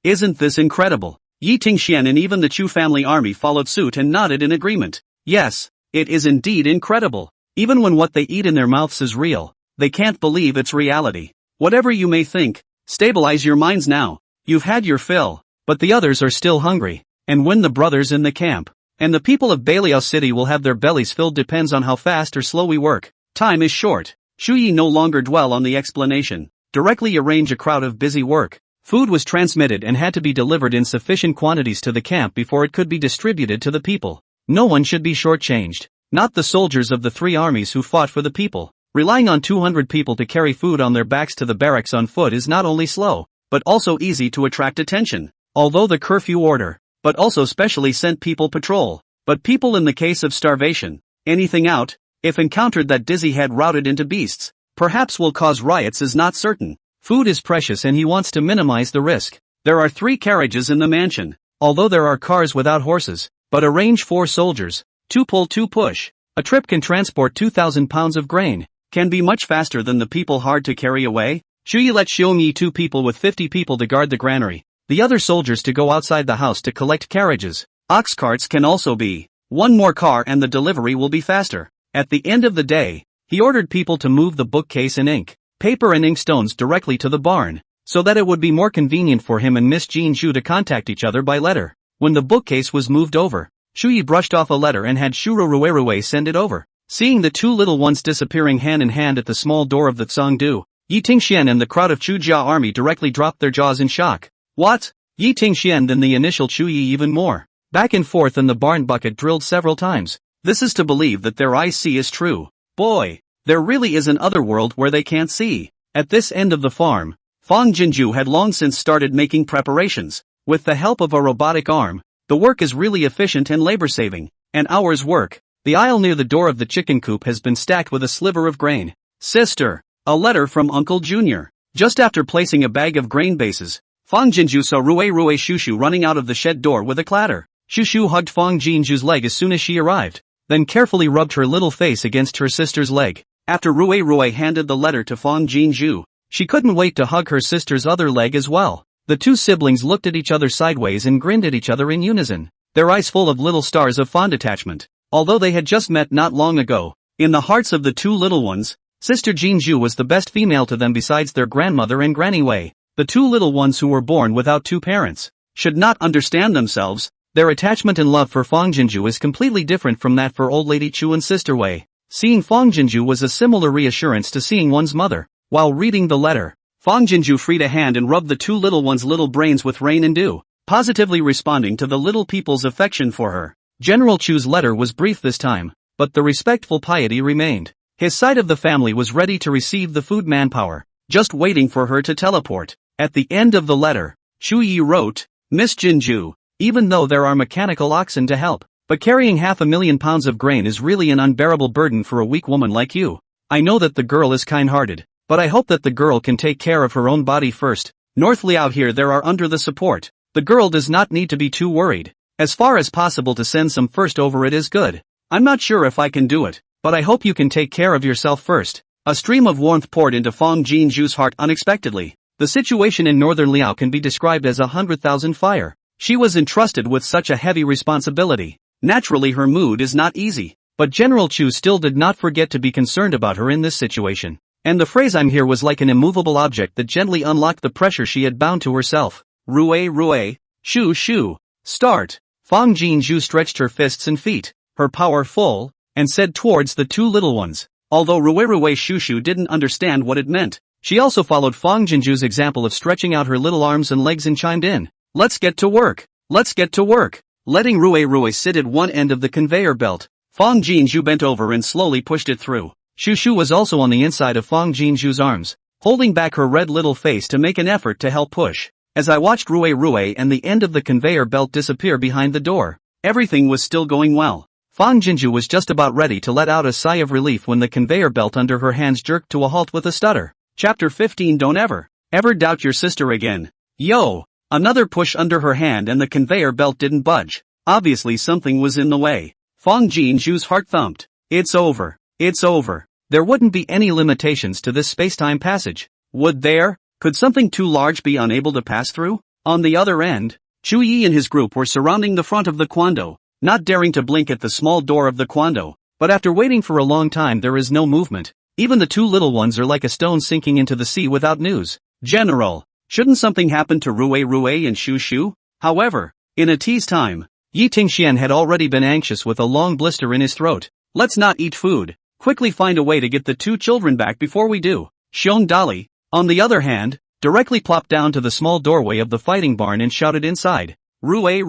Isn't this incredible?" Yi Tingxian and even the Chu family army followed suit and nodded in agreement. Yes, it is indeed incredible. Even when what they eat in their mouths is real, they can't believe it's reality. Whatever you may think, stabilize your minds now. You've had your fill, but the others are still hungry. And when the brothers in the camp and the people of Beliao City will have their bellies filled depends on how fast or slow we work. Time is short. Shuyi no longer dwell on the explanation. Directly arrange a crowd of busy work. Food was transmitted and had to be delivered in sufficient quantities to the camp before it could be distributed to the people. No one should be shortchanged. Not the soldiers of the three armies who fought for the people. Relying on 200 people to carry food on their backs to the barracks on foot is not only slow, but also easy to attract attention. Although the curfew order, but also specially sent people patrol. But people in the case of starvation, anything out, if encountered that Dizzy had routed into beasts, perhaps will cause riots is not certain. Food is precious and he wants to minimize the risk. There are 3 carriages in the mansion, although there are cars without horses, but arrange 4 soldiers, 2 pull 2 push. A trip can transport 2,000 pounds of grain, can be much faster than the people hard to carry away. Shuyi let Xiongyi 2 people with 50 people to guard the granary, the other soldiers to go outside the house to collect carriages. Ox carts can also be 1 more car and the delivery will be faster. At the end of the day, he ordered people to move the bookcase and ink, paper and inkstones directly to the barn, so that it would be more convenient for him and Miss Jean Zhu to contact each other by letter. When the bookcase was moved over, Shuyi brushed off a letter and had Shuro Rui send it over. Seeing the 2 little ones disappearing hand in hand at the small door of the Tsangdu, Yi Tingxian and the crowd of Chujia army directly dropped their jaws in shock. What? Yi Tingxian than the initial Chuyi even more. Back and forth in the barn bucket drilled several times. This is to believe that their eyes see is true. Boy, there really is an other world where they can't see. At this end of the farm, Fang Jinju had long since started making preparations. With the help of a robotic arm, the work is really efficient and labor-saving. An hour's work. The aisle near the door of the chicken coop has been stacked with a sliver of grain. Sister, a letter from Uncle Junior. Just after placing a bag of grain bases, Fang Jinju saw Rui Shushu running out of the shed door with a clatter. Shushu hugged Fang Jinju's leg as soon as she arrived, then carefully rubbed her little face against her sister's leg. After Rui handed the letter to Fang Jinju, she couldn't wait to hug her sister's other leg as well. The 2 siblings looked at each other sideways and grinned at each other in unison, their eyes full of little stars of fond attachment. Although they had just met not long ago, in the hearts of the 2 little ones, Sister Jinju was the best female to them besides their grandmother and Granny Wei. The 2 little ones who were born without 2 parents should not understand themselves. Their attachment and love for Fang Jinju is completely different from that for old lady Chu and Sister Wei. Seeing Fang Jinju was a similar reassurance to seeing one's mother. While reading the letter, Fang Jinju freed a hand and rubbed the 2 little ones' little brains with rain and dew, positively responding to the little people's affection for her. General Chu's letter was brief this time, but the respectful piety remained. His side of the family was ready to receive the food manpower, just waiting for her to teleport. At the end of the letter, Chu Yi wrote, Miss Jinju, even though there are mechanical oxen to help, but carrying 500,000 pounds of grain is really an unbearable burden for a weak woman like you. I know that the girl is kind-hearted, but I hope that the girl can take care of her own body first. Northly out here there are under the support. The girl does not need to be too worried. As far as possible to send some first over it is good. I'm not sure if I can do it, but I hope you can take care of yourself first. A stream of warmth poured into Fang Jinju's heart unexpectedly. The situation in northern Liao can be described as 100,000 fire. She was entrusted with such a heavy responsibility. Naturally her mood is not easy, but General Chu still did not forget to be concerned about her in this situation. And the phrase I'm here was like an immovable object that gently unlocked the pressure she had bound to herself. Rui, shu, start. Fang Jinju stretched her fists and feet. her power full, and said towards the two little ones. Although Rui Shushu didn't understand what it meant, she also followed Fang Jinju's example of stretching out her little arms and legs and chimed in. Let's get to work. Let's get to work. Letting Rui sit at one end of the conveyor belt, Fang Jinju bent over and slowly pushed it through. Shushu was also on the inside of Fang Jinju's arms, holding back her red little face to make an effort to help push. As I watched Rui and the end of the conveyor belt disappear behind the door, everything was still going well. Fang Jinju was just about ready to let out a sigh of relief when the conveyor belt under her hands jerked to a halt with a stutter. Chapter 15. Don't ever doubt your sister again. Yo! Another push under her hand and the conveyor belt didn't budge. Obviously something was in the way. Fang Jinju's heart thumped. It's over. It's over. There wouldn't be any limitations to this space-time passage. Would there? Could something too large be unable to pass through? On the other end, Chu Yi and his group were surrounding the front of the Kwando, not daring to blink at the small door of the Kwando. But after waiting for a long time there is no movement. Even the two little ones are like a stone sinking into the sea without news. General, shouldn't something happen to Rui and Shushu? However, in a tease time, Yi Tingxian had already been anxious with a long blister in his throat. Let's not eat food. Quickly find a way to get the two children back before we do. Xiong Dali, on the other hand, directly plopped down to the small doorway of the fighting barn and shouted inside. Rui,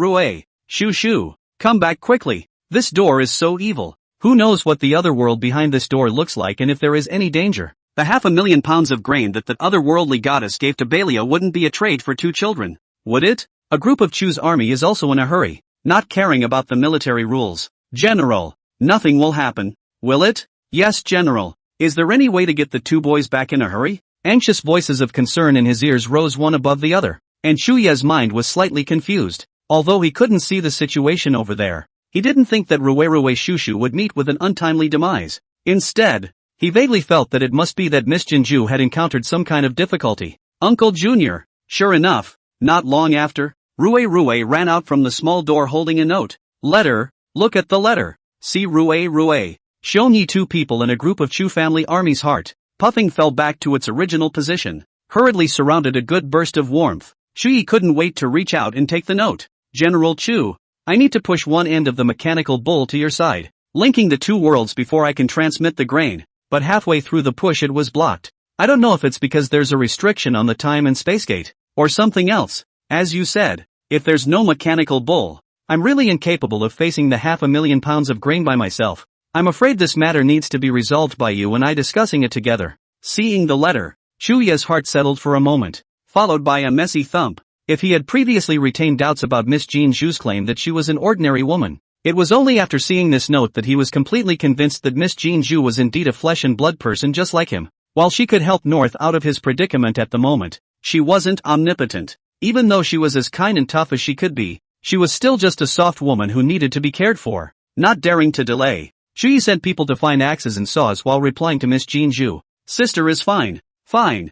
Shushu, come back quickly. This door is so evil. Who knows what the other world behind this door looks like and if there is any danger. The 500,000 pounds of grain that otherworldly goddess gave to Balia wouldn't be a trade for two children, would it? A group of Chu's army is also in a hurry, not caring about the military rules. General, nothing will happen, will it? Yes, General. Is there any way to get the two boys back in a hurry? Anxious voices of concern in his ears rose one above the other, and Chu Ye's mind was slightly confused. Although he couldn't see the situation over there, he didn't think that Rui Shushu would meet with an untimely demise. Instead, he vaguely felt that it must be that Miss Jinju had encountered some kind of difficulty. Uncle Junior. Sure enough, not long after, Rui ran out from the small door holding a note. Letter, look at the letter. See Rui. Shown Yi two people in a group of Chu family army's heart, puffing fell back to its original position, hurriedly surrounded a good burst of warmth. Chu Yi couldn't wait to reach out and take the note. General Chu, I need to push one end of the mechanical bull to your side, linking the two worlds before I can transmit the grain. But halfway through the push it was blocked. I don't know if it's because there's a restriction on the time and space gate, or something else. As you said, if there's no mechanical bull, I'm really incapable of facing the 500,000 pounds of grain by myself. I'm afraid this matter needs to be resolved by you and I discussing it together. Seeing the letter, Chu Ye's heart settled for a moment, followed by a messy thump. If he had previously retained doubts about Miss Jinju's claim that she was an ordinary woman, it was only after seeing this note that he was completely convinced that Miss Jinju was indeed a flesh and blood person just like him. While she could help North out of his predicament at the moment, she wasn't omnipotent. Even though she was as kind and tough as she could be, she was still just a soft woman who needed to be cared for. Not daring to delay, Chu Yi sent people to find axes and saws while replying to Miss Jinju. Sister is fine. Fine,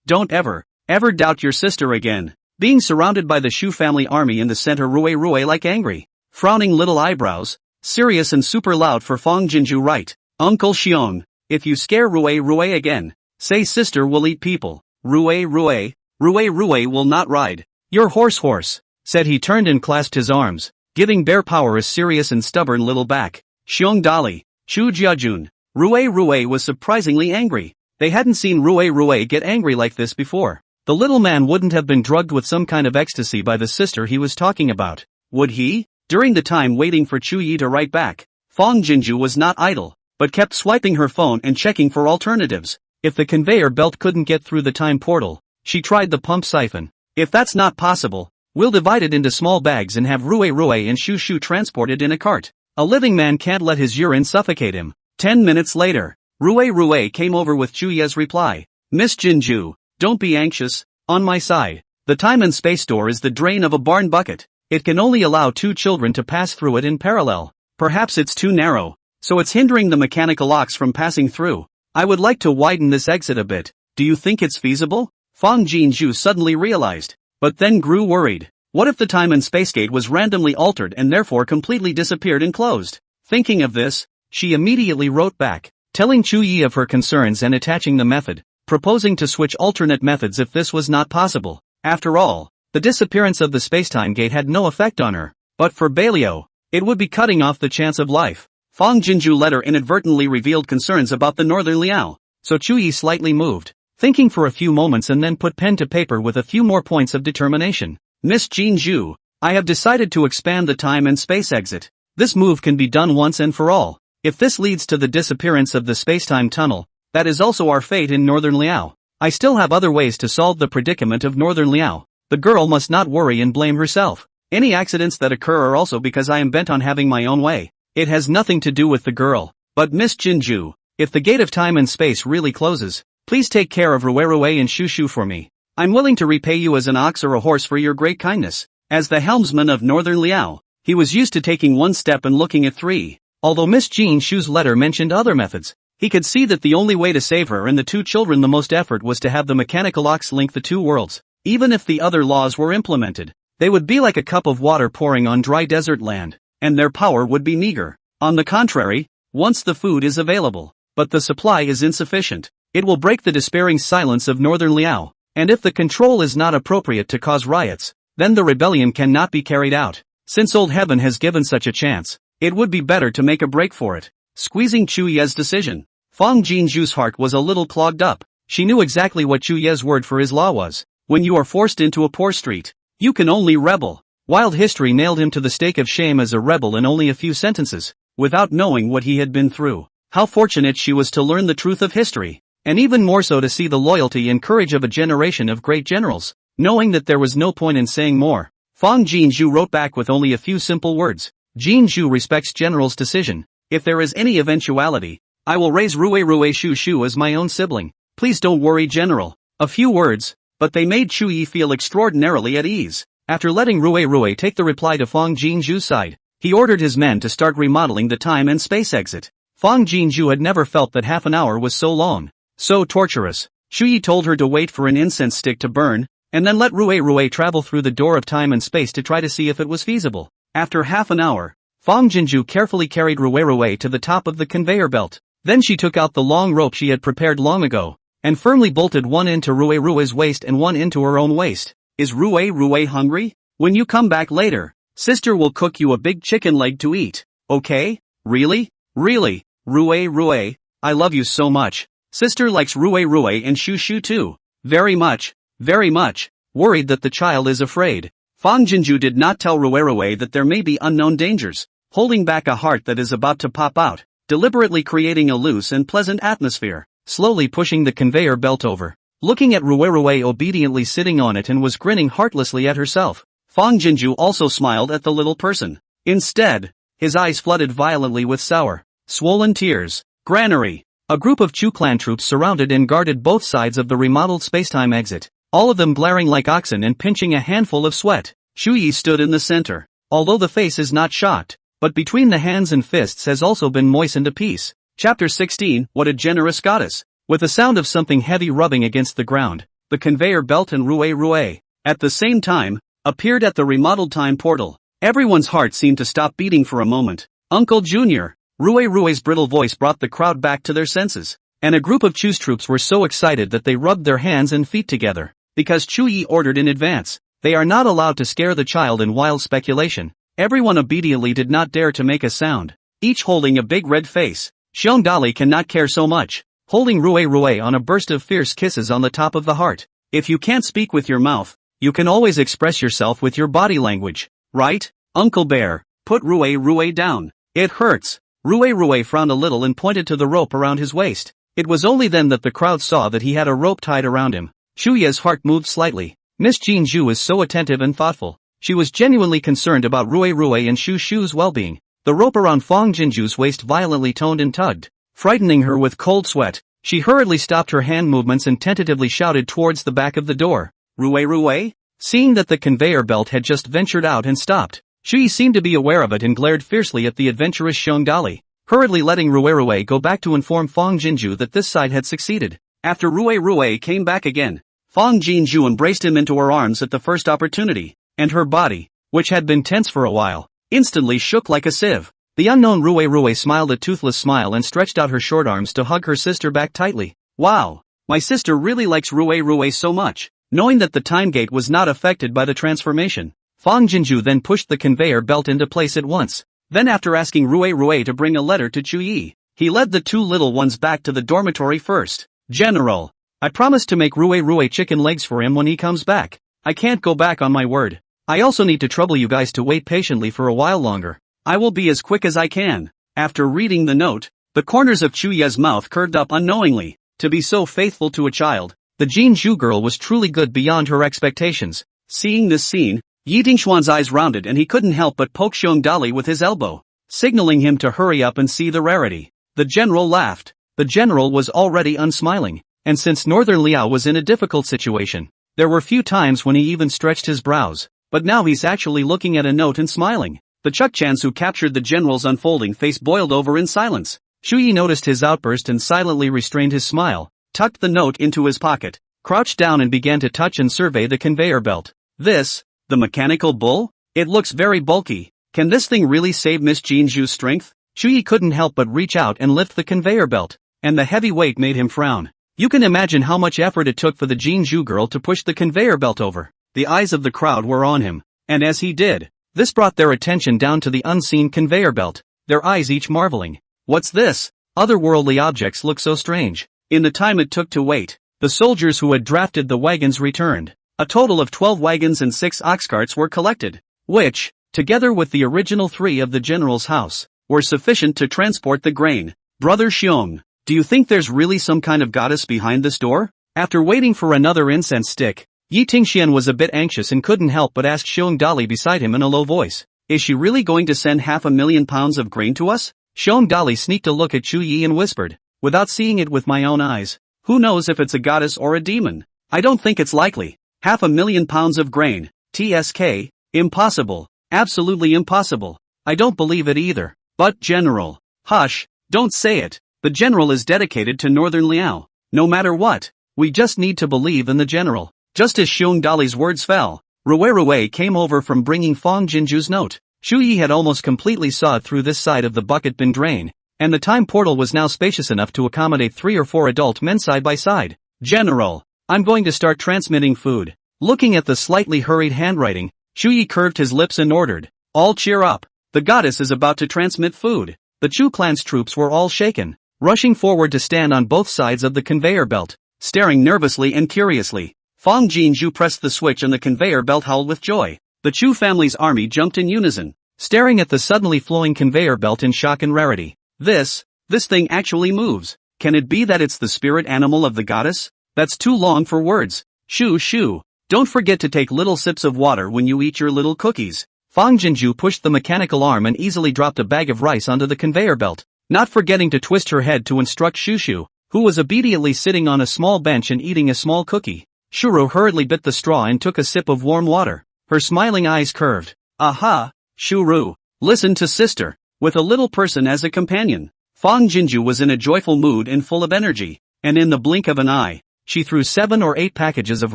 don't ever doubt your sister again. Being surrounded by the Shu family army in the center, Rui like angry, frowning little eyebrows, serious and super loud for Fang Jinju. Right, Uncle Xiong, if you scare Rui again, say sister will eat people. Rui will not ride your horse, said he turned and clasped his arms, giving Bear Power a serious and stubborn little back. Xiong Dali, Chu Jiajun, Rui was surprisingly angry. They hadn't seen Rui get angry like this before. The little man wouldn't have been drugged with some kind of ecstasy by the sister he was talking about, would he? During the time waiting for Chu Yi to write back, Fang Jinju was not idle, but kept swiping her phone and checking for alternatives. If the conveyor belt couldn't get through the time portal, she tried the pump siphon. If that's not possible, we'll divide it into small bags and have Rui and Shushu transported in a cart. A living man can't let his urine suffocate him. 10 minutes later, Rui came over with Chu Ye's reply. Miss Jinju, don't be anxious, on my side. The time and space door is the drain of a barn bucket. It can only allow two children to pass through it in parallel. Perhaps it's too narrow, so it's hindering the mechanical ox from passing through. I would like to widen this exit a bit. Do you think it's feasible? Fang Jinju suddenly realized, but then grew worried. What if the time and space gate was randomly altered and therefore completely disappeared and closed? Thinking of this, she immediately wrote back, telling Chu Yi of her concerns and attaching the method, proposing to switch alternate methods if this was not possible. After all, the disappearance of the spacetime gate had no effect on her. But for Balio, It would be cutting off the chance of life. Fang Jinju's letter inadvertently revealed concerns about the Northern Liao, so Chuyi slightly moved, thinking for a few moments and then put pen to paper with a few more points of determination. Miss Jinju, I have decided to expand the time and space exit. This move can be done once and for all. If this leads to the disappearance of the space-time tunnel, that is also our fate in Northern Liao. I still have other ways to solve the predicament of Northern Liao. The girl must not worry and blame herself. Any accidents that occur are also because I am bent on having my own way. It has nothing to do with the girl. But Miss Jinju, if the gate of time and space really closes, please take care of Rue and Shushu for me. I'm willing to repay you as an ox or a horse for your great kindness. As the helmsman of Northern Liao, he was used to taking one step and looking at three. Although Miss Jinshu's letter mentioned other methods, he could see that the only way to save her and the two children the most effort was to have the mechanical ox link the two worlds. Even if the other laws were implemented, they would be like a cup of water pouring on dry desert land, and their power would be meager. On the contrary, once the food is available, but the supply is insufficient, it will break the despairing silence of Northern Liao, and if the control is not appropriate to cause riots, then the rebellion cannot be carried out. Since Old Heaven has given such a chance, it would be better to make a break for it. Squeezing Chu Ye's decision, Fang Jinju's heart was a little clogged up. She knew exactly what Chu Ye's word for his law was. When you are forced into a poor street, you can only rebel. Wild history nailed him to the stake of shame as a rebel in only a few sentences, without knowing what he had been through. How fortunate she was to learn the truth of history, and even more so to see the loyalty and courage of a generation of great generals. Knowing that there was no point in saying more, Fang Jinju wrote back with only a few simple words. Jinju respects General's decision. If there is any eventuality, I will raise Rue Shushu as my own sibling. Please don't worry, General. A few words, but they made Chuyi feel extraordinarily at ease. After letting Rue take the reply to Fang Jinju's side, he ordered his men to start remodeling the time and space exit. Fang Jinju had never felt that half an hour was so long, so torturous. Chuyi told her to wait for an incense stick to burn, and then let Rue travel through the door of time and space to try to see if it was feasible. After half an hour, Fang Jinju carefully carried Rue to the top of the conveyor belt. Then she took out the long rope she had prepared long ago, and firmly bolted one end to Rue's waist and one into her own waist. Is Rue hungry? When you come back later, sister will cook you a big chicken leg to eat. Okay? Really? Really? Rue, I love you so much. Sister likes Rue and Shushu too. Very much. Very much. Worried that the child is afraid, Fang Jinju did not tell Rue that there may be unknown dangers, holding back a heart that is about to pop out, deliberately creating a loose and pleasant atmosphere, slowly pushing the conveyor belt over. Looking at Rue obediently sitting on it and was grinning heartlessly at herself, Fang Jinju also smiled at the little person. Instead, his eyes flooded violently with sour, swollen tears. Granary. A group of Chu clan troops surrounded and guarded both sides of the remodeled spacetime exit, all of them glaring like oxen and pinching a handful of sweat. Chuyi stood in the center. Although the face is not shocked, but between the hands and fists has also been moistened a piece. Chapter 16, What a Generous Goddess. With the sound of something heavy rubbing against the ground, the conveyor belt and Rue, at the same time, appeared at the remodeled time portal. Everyone's heart seemed to stop beating for a moment. Uncle Junior. Rue's brittle voice brought the crowd back to their senses, and a group of Chu's troops were so excited that they rubbed their hands and feet together. Because Chuyi ordered in advance, they are not allowed to scare the child in wild speculation. Everyone obediently did not dare to make a sound, each holding a big red face. Xiongdali cannot care so much, holding Rue on a burst of fierce kisses on the top of the heart. If you can't speak with your mouth, you can always express yourself with your body language, right? Uncle Bear, put Rue down. It hurts. Rue frowned a little and pointed to the rope around his waist. It was only then that the crowd saw that he had a rope tied around him. Chuya's heart moved slightly. Miss Jinju is so attentive and thoughtful. She was genuinely concerned about Rue and Shushu's well-being. The rope around Fang Jinju's waist violently toned and tugged, frightening her with cold sweat. She hurriedly stopped her hand movements and tentatively shouted towards the back of the door. Rue? Seeing that the conveyor belt had just ventured out and stopped, Chuyi seemed to be aware of it and glared fiercely at the adventurous Xiongdali, hurriedly letting Rue go back to inform Fang Jinju that this side had succeeded. After Rue came back again, Fang Jinju embraced him into her arms at the first opportunity, and her body, which had been tense for a while, instantly shook like a sieve. The unknown Rue smiled a toothless smile and stretched out her short arms to hug her sister back tightly. Wow, my sister really likes Rue so much. Knowing that the time gate was not affected by the transformation, Fang Jinju then pushed the conveyor belt into place at once. Then after asking Rue to bring a letter to Chuyi, he led the two little ones back to the dormitory first. General, I promised to make Rue chicken legs for him when he comes back. I can't go back on my word. I also need to trouble you guys to wait patiently for a while longer. I will be as quick as I can. After reading the note, the corners of Chuye's mouth curved up unknowingly. To be so faithful to a child, the Jinju girl was truly good beyond her expectations. Seeing this scene, Yi Dingxuan's eyes rounded and he couldn't help but poke Xiong Dali with his elbow, signaling him to hurry up and see the rarity. The general laughed. The general was already unsmiling, and since Northern Liao was in a difficult situation, there were few times when he even stretched his brows, but now he's actually looking at a note and smiling. The Chukchans who captured the general's unfolding face boiled over in silence. Shuyi noticed his outburst and silently restrained his smile, tucked the note into his pocket, crouched down and began to touch and survey the conveyor belt. This, the mechanical bull? It looks very bulky. Can this thing really save Miss Jinju's strength? Shuyi couldn't help but reach out and lift the conveyor belt, and the heavy weight made him frown. You can imagine how much effort it took for the Jinju girl to push the conveyor belt over. The eyes of the crowd were on him, and as he did, this brought their attention down to the unseen conveyor belt, their eyes each marveling. What's this? Otherworldly objects look so strange. In the time it took to wait, the soldiers who had drafted the wagons returned. A total of 12 wagons and 6 ox carts were collected, which, together with the original 3 of the general's house, were sufficient to transport the grain. Brother Xiong, do you think there's really some kind of goddess behind this door? After waiting for another incense stick, Yi Tingxian was a bit anxious and couldn't help but ask Xiong Dali beside him in a low voice, is she really going to send 500,000 pounds of grain to us? Xiong Dali sneaked a look at Chu Yi and whispered, without seeing it with my own eyes, who knows if it's a goddess or a demon? I don't think it's likely. 500,000 pounds of grain, TSK, impossible, absolutely impossible. I don't believe it either. But General, hush, don't say it. The General is dedicated to Northern Liao. No matter what, we just need to believe in the General. Just as Xiong Dali's words fell, Rue came over from bringing Fong Jinju's note. Shu Yi had almost completely sawed through this side of the bucket bin drain, and the time portal was now spacious enough to accommodate 3 or 4 adult men side by side. General, I'm going to start transmitting food. Looking at the slightly hurried handwriting, Shu Yi curved his lips and ordered, all cheer up. The goddess is about to transmit food. The Chu clan's troops were all shaken, rushing forward to stand on both sides of the conveyor belt, staring nervously and curiously. Fong Jinju pressed the switch and the conveyor belt howled with joy. The Chu family's army jumped in unison, staring at the suddenly flowing conveyor belt in shock and rarity. This thing actually moves. Can it be that it's the spirit animal of the goddess? That's too long for words. Shoo. Don't forget to take little sips of water when you eat your little cookies. Fong Jinju pushed the mechanical arm and easily dropped a bag of rice onto the conveyor belt, not forgetting to twist her head to instruct Shushu, who was obediently sitting on a small bench and eating a small cookie. Shuru hurriedly bit the straw and took a sip of warm water, her smiling eyes curved. Aha, Shuru, listen to sister, with a little person as a companion. Fong Jinju was in a joyful mood and full of energy, and in the blink of an eye, she threw 7 or 8 packages of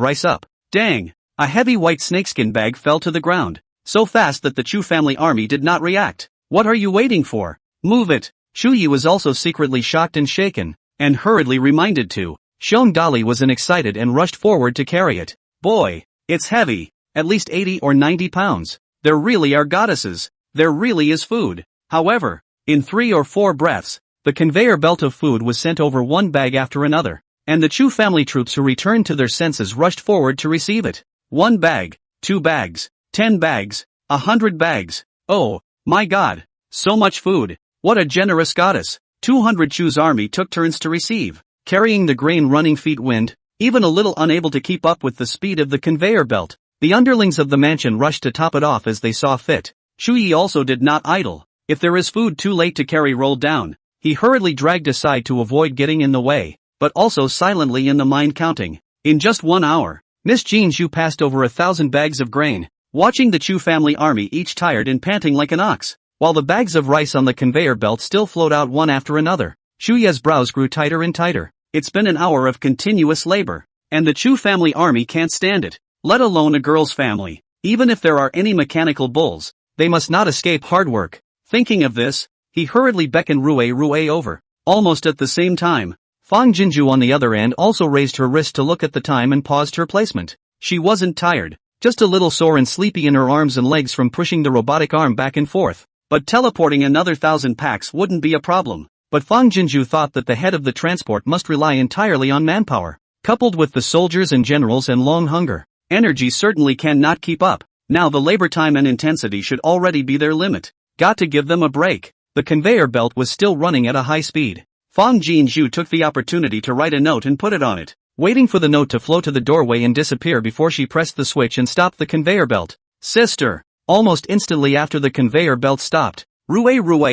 rice up. Dang! A heavy white snakeskin bag fell to the ground, so fast that the Chu family army did not react. What are you waiting for? Move it! Chu Yi was also secretly shocked and shaken, and hurriedly reminded to. Xiong Dali was excited and rushed forward to carry it. Boy, it's heavy, at least 80 or 90 pounds. There really are goddesses. There really is food. However, in 3 or 4 breaths, the conveyor belt of food was sent over one bag after another, and the Chu family troops who returned to their senses rushed forward to receive it. 1 bag, 2 bags, 10 bags, 100 bags. Oh, my God, so much food. What a generous goddess. 200 Chu's army took turns to receive, carrying the grain running feet wind, even a little unable to keep up with the speed of the conveyor belt. The underlings of the mansion rushed to top it off as they saw fit. Shu Yi also did not idle. If there is food too late to carry rolled down, he hurriedly dragged aside to avoid getting in the way, but also silently in the mind counting. In just 1 hour, Miss Jinju passed over 1,000 bags of grain, watching the Chu family army each tired and panting like an ox, while the bags of rice on the conveyor belt still flowed out one after another. Shu Ye's brows grew tighter and tighter. It's been an hour of continuous labor, and the Chu family army can't stand it, let alone a girl's family. Even if there are any mechanical bulls, they must not escape hard work. Thinking of this, he hurriedly beckoned Rue over. Almost at the same time, Fong Jinju on the other end also raised her wrist to look at the time and paused her placement. She wasn't tired, just a little sore and sleepy in her arms and legs from pushing the robotic arm back and forth. but teleporting another 1,000 packs wouldn't be a problem. But Fang Jinju thought that the head of the transport must rely entirely on manpower. Coupled with the soldiers and generals and long hunger, energy certainly cannot keep up. Now the labor time and intensity should already be their limit. Got to give them a break. The conveyor belt was still running at a high speed. Fang Jinju took the opportunity to write a note and put it on it, waiting for the note to flow to the doorway and disappear before she pressed the switch and stopped the conveyor belt. Sister! Almost instantly after the conveyor belt stopped, Rue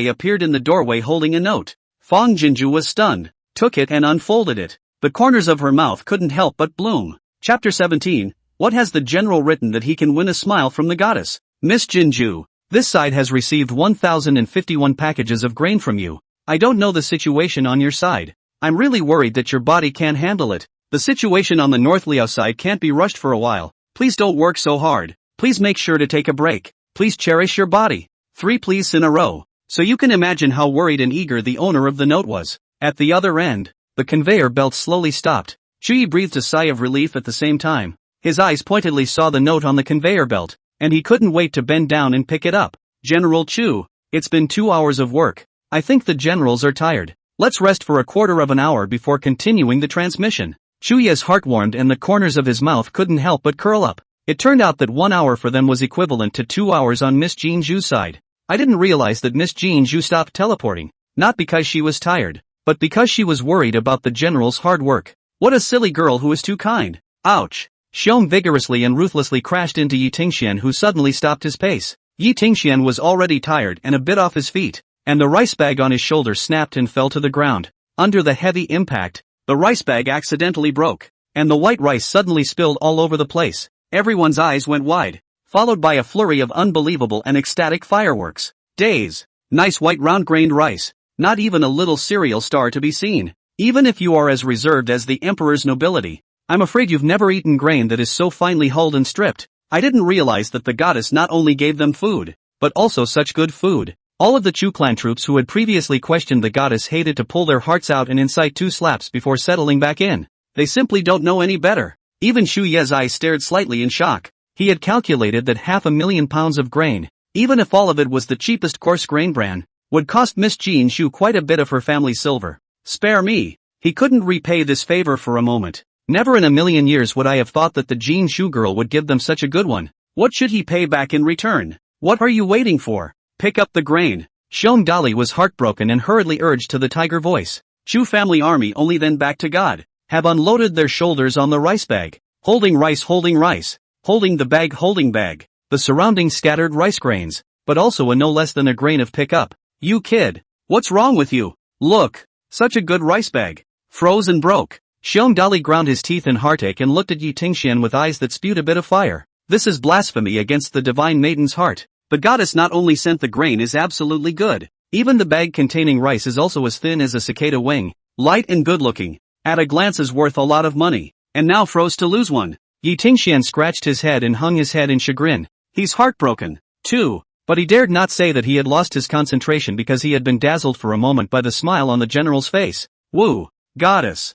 appeared in the doorway holding a note. Fang Jinju was stunned, took it and unfolded it. The corners of her mouth couldn't help but bloom. Chapter 17. What has the general written that he can win a smile from the goddess? Miss Jinju, this side has received 1,051 packages of grain from you. I don't know the situation on your side. I'm really worried that your body can't handle it. The situation on the North Liao side can't be rushed for a while. Please don't work so hard. Please make sure to take a break. Please cherish your body. 3 please in a row. So you can imagine how worried and eager the owner of the note was. At the other end, the conveyor belt slowly stopped. Chuyi breathed a sigh of relief at the same time. His eyes pointedly saw the note on the conveyor belt, and he couldn't wait to bend down and pick it up. General Chu, it's been 2 hours of work. I think the generals are tired. Let's rest for a quarter of an hour before continuing the transmission. Chuyi's heart warmed and the corners of his mouth couldn't help but curl up. It turned out that 1 hour for them was equivalent to 2 hours on Miss Jinju's side. I didn't realize that Miss Jinju stopped teleporting, not because she was tired, but because she was worried about the general's hard work. What a silly girl who is too kind. Ouch. Xiong vigorously and ruthlessly crashed into Yi Tingxian, who suddenly stopped his pace. Yi Tingxian was already tired and a bit off his feet, and the rice bag on his shoulder snapped and fell to the ground. Under the heavy impact, the rice bag accidentally broke, and the white rice suddenly spilled all over the place. Everyone's eyes went wide, followed by a flurry of unbelievable and ecstatic fireworks. Days. Nice white round-grained rice. Not even a little cereal star to be seen. Even if you are as reserved as the emperor's nobility, I'm afraid you've never eaten grain that is so finely hulled and stripped. I didn't realize that the goddess not only gave them food, but also such good food. All of the Chu clan troops who had previously questioned the goddess hated to pull their hearts out and incite 2 slaps before settling back in. They simply don't know any better. Even Xu Ye's eyes stared slightly in shock. He had calculated that 500,000 pounds of grain, even if all of it was the cheapest coarse grain bran, would cost Miss Jin Xu quite a bit of her family's silver. Spare me. He couldn't repay this favor for a moment. Never in a million years would I have thought that the Jin Xu girl would give them such a good one. What should he pay back in return? What are you waiting for? Pick up the grain. Xiong Dali was heartbroken and hurriedly urged to the tiger voice. Chu family army only then back to God, have unloaded their shoulders on the rice bag. Holding rice, holding the bag, holding bag. The surrounding scattered rice grains, but also a no less than a grain of pick up. You kid, what's wrong with you? Look, such a good rice bag. Froze and broke. Xiong Dali ground his teeth in heartache and looked at Yi Tingxian with eyes that spewed a bit of fire. This is blasphemy against the divine maiden's heart. The goddess not only sent the grain is absolutely good, even the bag containing rice is also as thin as a cicada wing, light and good looking, at a glance is worth a lot of money, and now froze to lose one. Yi Tingxian scratched his head and hung his head in chagrin. He's heartbroken, too, but he dared not say that he had lost his concentration because he had been dazzled for a moment by the smile on the general's face. Woo, goddess,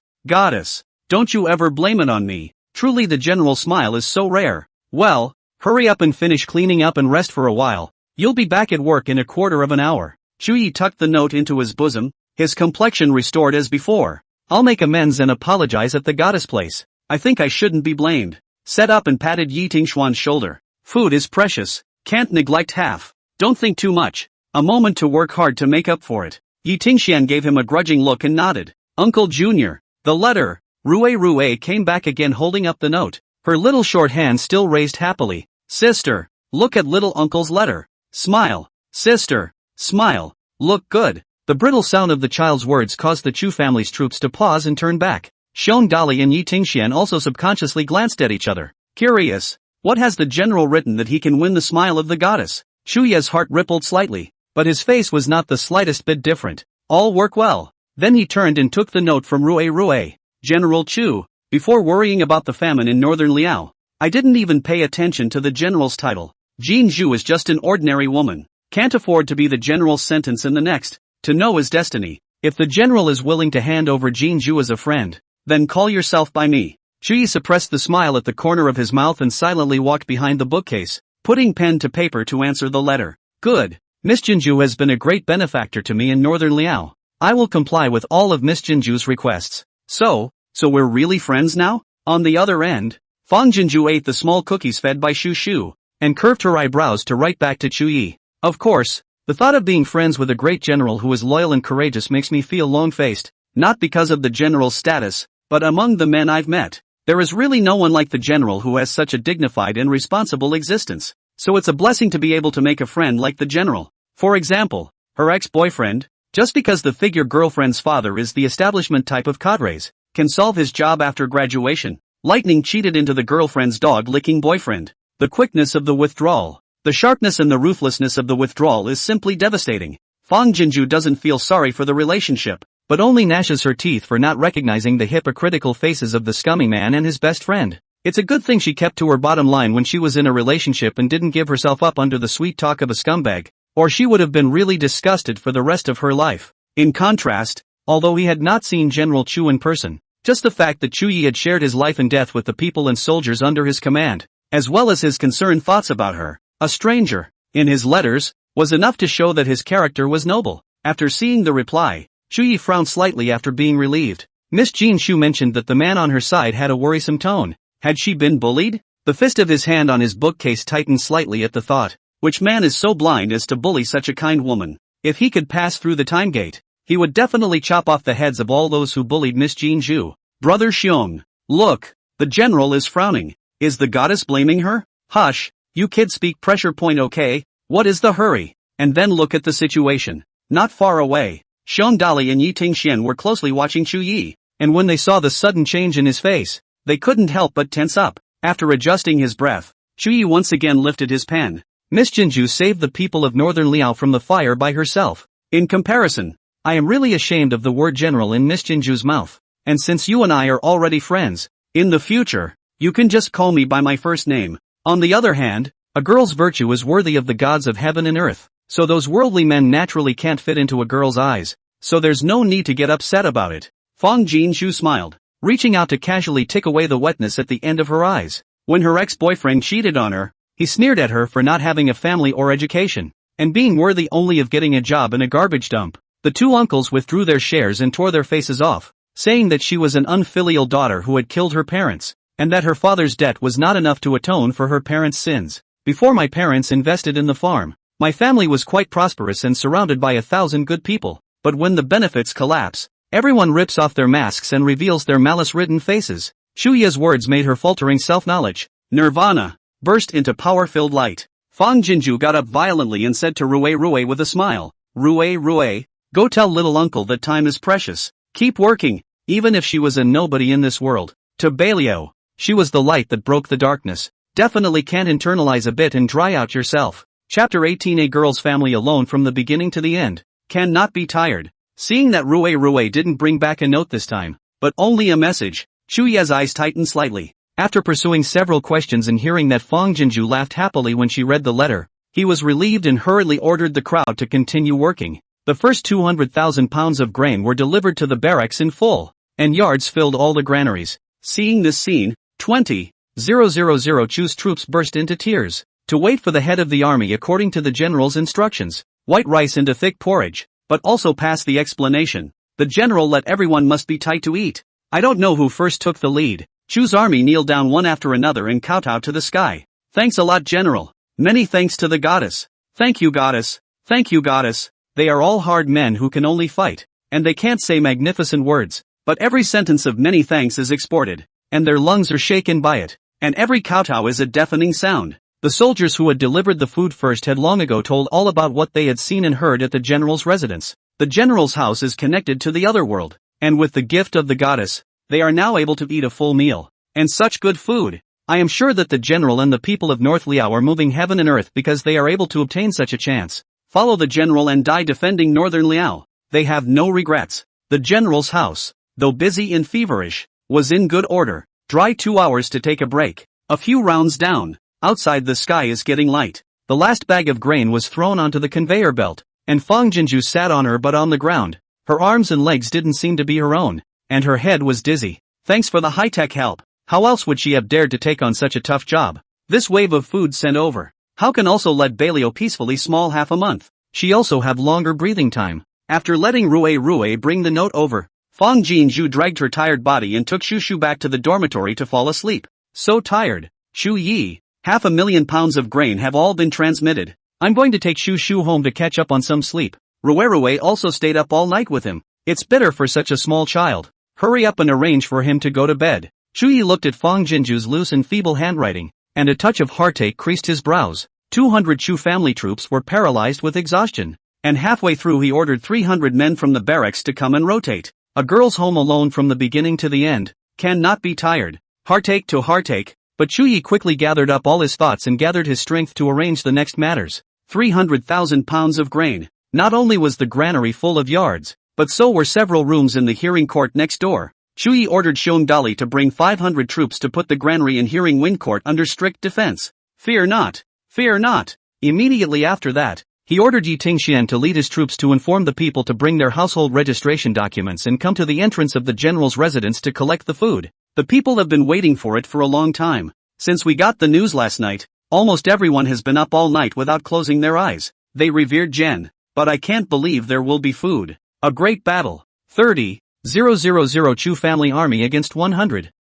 don't you ever blame it on me. Truly the general's smile is so rare. Well, hurry up and finish cleaning up and rest for a while. You'll be back at work in a quarter of an hour. Chuyi tucked the note into his bosom, his complexion restored as before. I'll make amends and apologize at the goddess place. I think I shouldn't be blamed. Set up and patted Yi Tingxuan's shoulder. Food is precious. Can't neglect half. Don't think too much. A moment to work hard to make up for it. Yi Tingxian gave him a grudging look and nodded. Uncle Junior. The letter. Rue came back again holding up the note. Her little short hand still raised happily. Sister, look at little uncle's letter. Smile. Sister, smile. Look good. The brittle sound of the child's words caused the Chu family's troops to pause and turn back. Xiong Dali and Yi Tingxian also subconsciously glanced at each other. Curious. What has the general written that he can win the smile of the goddess? Chu Ye's heart rippled slightly, but his face was not the slightest bit different. All work well. Then he turned and took the note from Rue. General Chu, before worrying about the famine in northern Liao, I didn't even pay attention to the general's title. Jin Zhu is just an ordinary woman. Can't afford to be the general's sentence in the next. To know is destiny. If the general is willing to hand over Jin Zhu as a friend, then call yourself by me. Chuyi suppressed the smile at the corner of his mouth and silently walked behind the bookcase, putting pen to paper to answer the letter. Good. Miss Jinju has been a great benefactor to me in northern Liao. I will comply with all of Miss Jinju's requests. So we're really friends now? On the other end, Fang Jinju ate the small cookies fed by Shu Shu, and curved her eyebrows to write back to Chu Yi. Of course, the thought of being friends with a great general who is loyal and courageous makes me feel long-faced, not because of the general's status, but among the men I've met. There is really no one like the general who has such a dignified and responsible existence. So it's a blessing to be able to make a friend like the general. For example, her ex-boyfriend, just because the figure girlfriend's father is the establishment type of cadres, can solve his job after graduation. Lightning cheated into the girlfriend's dog-licking boyfriend. The quickness of the withdrawal, the sharpness and the ruthlessness of the withdrawal is simply devastating. Fang Jinju doesn't feel sorry for the relationship, but only gnashes her teeth for not recognizing the hypocritical faces of the scummy man and his best friend. It's a good thing she kept to her bottom line when she was in a relationship and didn't give herself up under the sweet talk of a scumbag, or she would have been really disgusted for the rest of her life. In contrast, although he had not seen General Chu in person, just the fact that Chu Yi had shared his life and death with the people and soldiers under his command, as well as his concerned thoughts about her, a stranger, in his letters, was enough to show that his character was noble. After seeing the reply, Chu Yi frowned slightly after being relieved. Miss Jin Shu mentioned that the man on her side had a worrisome tone. Had she been bullied? The fist of his hand on his bookcase tightened slightly at the thought. Which man is so blind as to bully such a kind woman? If he could pass through the time gate, he would definitely chop off the heads of all those who bullied Miss Jin Shu. Brother Xiong, look, the general is frowning. Is the goddess blaming her? Hush, you kids speak pressure point okay, what is the hurry? And then look at the situation. Not far away, Xiong Dali and Yi Tingxian were closely watching Chu Yi, and when they saw the sudden change in his face, they couldn't help but tense up. After adjusting his breath, Chu Yi once again lifted his pen. Miss Jinju saved the people of northern Liao from the fire by herself. In comparison, I am really ashamed of the word general in Miss Jinju's mouth. And since you and I are already friends, in the future, you can just call me by my first name. On the other hand, a girl's virtue is worthy of the gods of heaven and earth, so those worldly men naturally can't fit into a girl's eyes, so there's no need to get upset about it. Fang Jinshu smiled, reaching out to casually tick away the wetness at the end of her eyes. When her ex-boyfriend cheated on her, he sneered at her for not having a family or education, and being worthy only of getting a job in a garbage dump. The two uncles withdrew their shares and tore their faces off, saying that she was an unfilial daughter who had killed her parents, and that her father's debt was not enough to atone for her parents' sins. Before my parents invested in the farm, my family was quite prosperous and surrounded by 1,000 good people, but when the benefits collapse, everyone rips off their masks and reveals their malice-ridden faces. Shuya's words made her faltering self-knowledge. Nirvana burst into power-filled light. Fang Jinju got up violently and said to Rue with a smile, Rue, go tell little uncle that time is precious. Keep working, even if she was a nobody in this world. To Bailio, she was the light that broke the darkness. Definitely can't internalize a bit and dry out yourself. Chapter 18. A girl's family alone from the beginning to the end. Can not be tired. Seeing that Rue didn't bring back a note this time, but only a message, Shuya's eyes tightened slightly. After pursuing several questions and hearing that Fang Jinju laughed happily when she read the letter, he was relieved and hurriedly ordered the crowd to continue working. The first 200,000 pounds of grain were delivered to the barracks in full, and yards filled all the granaries. Seeing this scene, 20,000 Chu's troops burst into tears, to wait for the head of the army according to the general's instructions. White rice into thick porridge, but also past the explanation. The general let everyone must be tight to eat. I don't know who first took the lead. Chu's army kneeled down one after another and kowtowed to the sky. Thanks a lot, general. Many thanks to the goddess. Thank you, goddess. Thank you, goddess. They are all hard men who can only fight, and they can't say magnificent words, but every sentence of many thanks is exported, and their lungs are shaken by it, and every kowtow is a deafening sound. The soldiers who had delivered the food first had long ago told all about what they had seen and heard at the general's residence. The general's house is connected to the other world, and with the gift of the goddess, they are now able to eat a full meal, and such good food. I am sure that the general and the people of North Liao are moving heaven and earth because they are able to obtain such a chance. Follow the general and die defending northern Liao. They have no regrets. The general's house, though busy and feverish, was in good order. Dry 2 hours to take a break. A few rounds down. Outside the sky is getting light. The last bag of grain was thrown onto the conveyor belt, and Fang Jinju sat on her but on the ground. Her arms and legs didn't seem to be her own, and her head was dizzy. Thanks for the high-tech help. How else would she have dared to take on such a tough job? This wave of food sent over. How can also let Bailio peacefully small half a month? she also have longer breathing time. After letting Rue bring the note over, Fang Jinzhu dragged her tired body and took Shu Shu back to the dormitory to fall asleep. So tired. Shu Yi, 500,000 pounds of grain have all been transmitted. I'm going to take Shu Shu home to catch up on some sleep. Rue also stayed up all night with him. It's bitter for such a small child. Hurry up and arrange for him to go to bed. Shu Yi looked at Fang Jinzhu's loose and feeble handwriting, and a touch of heartache creased his brows. 200 Chu family troops were paralyzed with exhaustion, and halfway through he ordered 300 men from the barracks to come and rotate. A girl's home alone from the beginning to the end cannot be tired. Heartache to heartache, but Chu Yi quickly gathered up all his thoughts and gathered his strength to arrange the next matters. 300,000 pounds of grain. Not only was the granary full of yards, but so were several rooms in the hearing court next door. Chu Yi ordered Xiong Dali to bring 500 troops to put the granary and hearing wind court under strict defense. Fear not. Fear not. Immediately after that, he ordered Yi Tingxian to lead his troops to inform the people to bring their household registration documents and come to the entrance of the general's residence to collect the food. The people have been waiting for it for a long time. Since we got the news last night, almost everyone has been up all night without closing their eyes. They revered Jen, but I can't believe there will be food. A great battle. 30,000 Chu family army against 100,000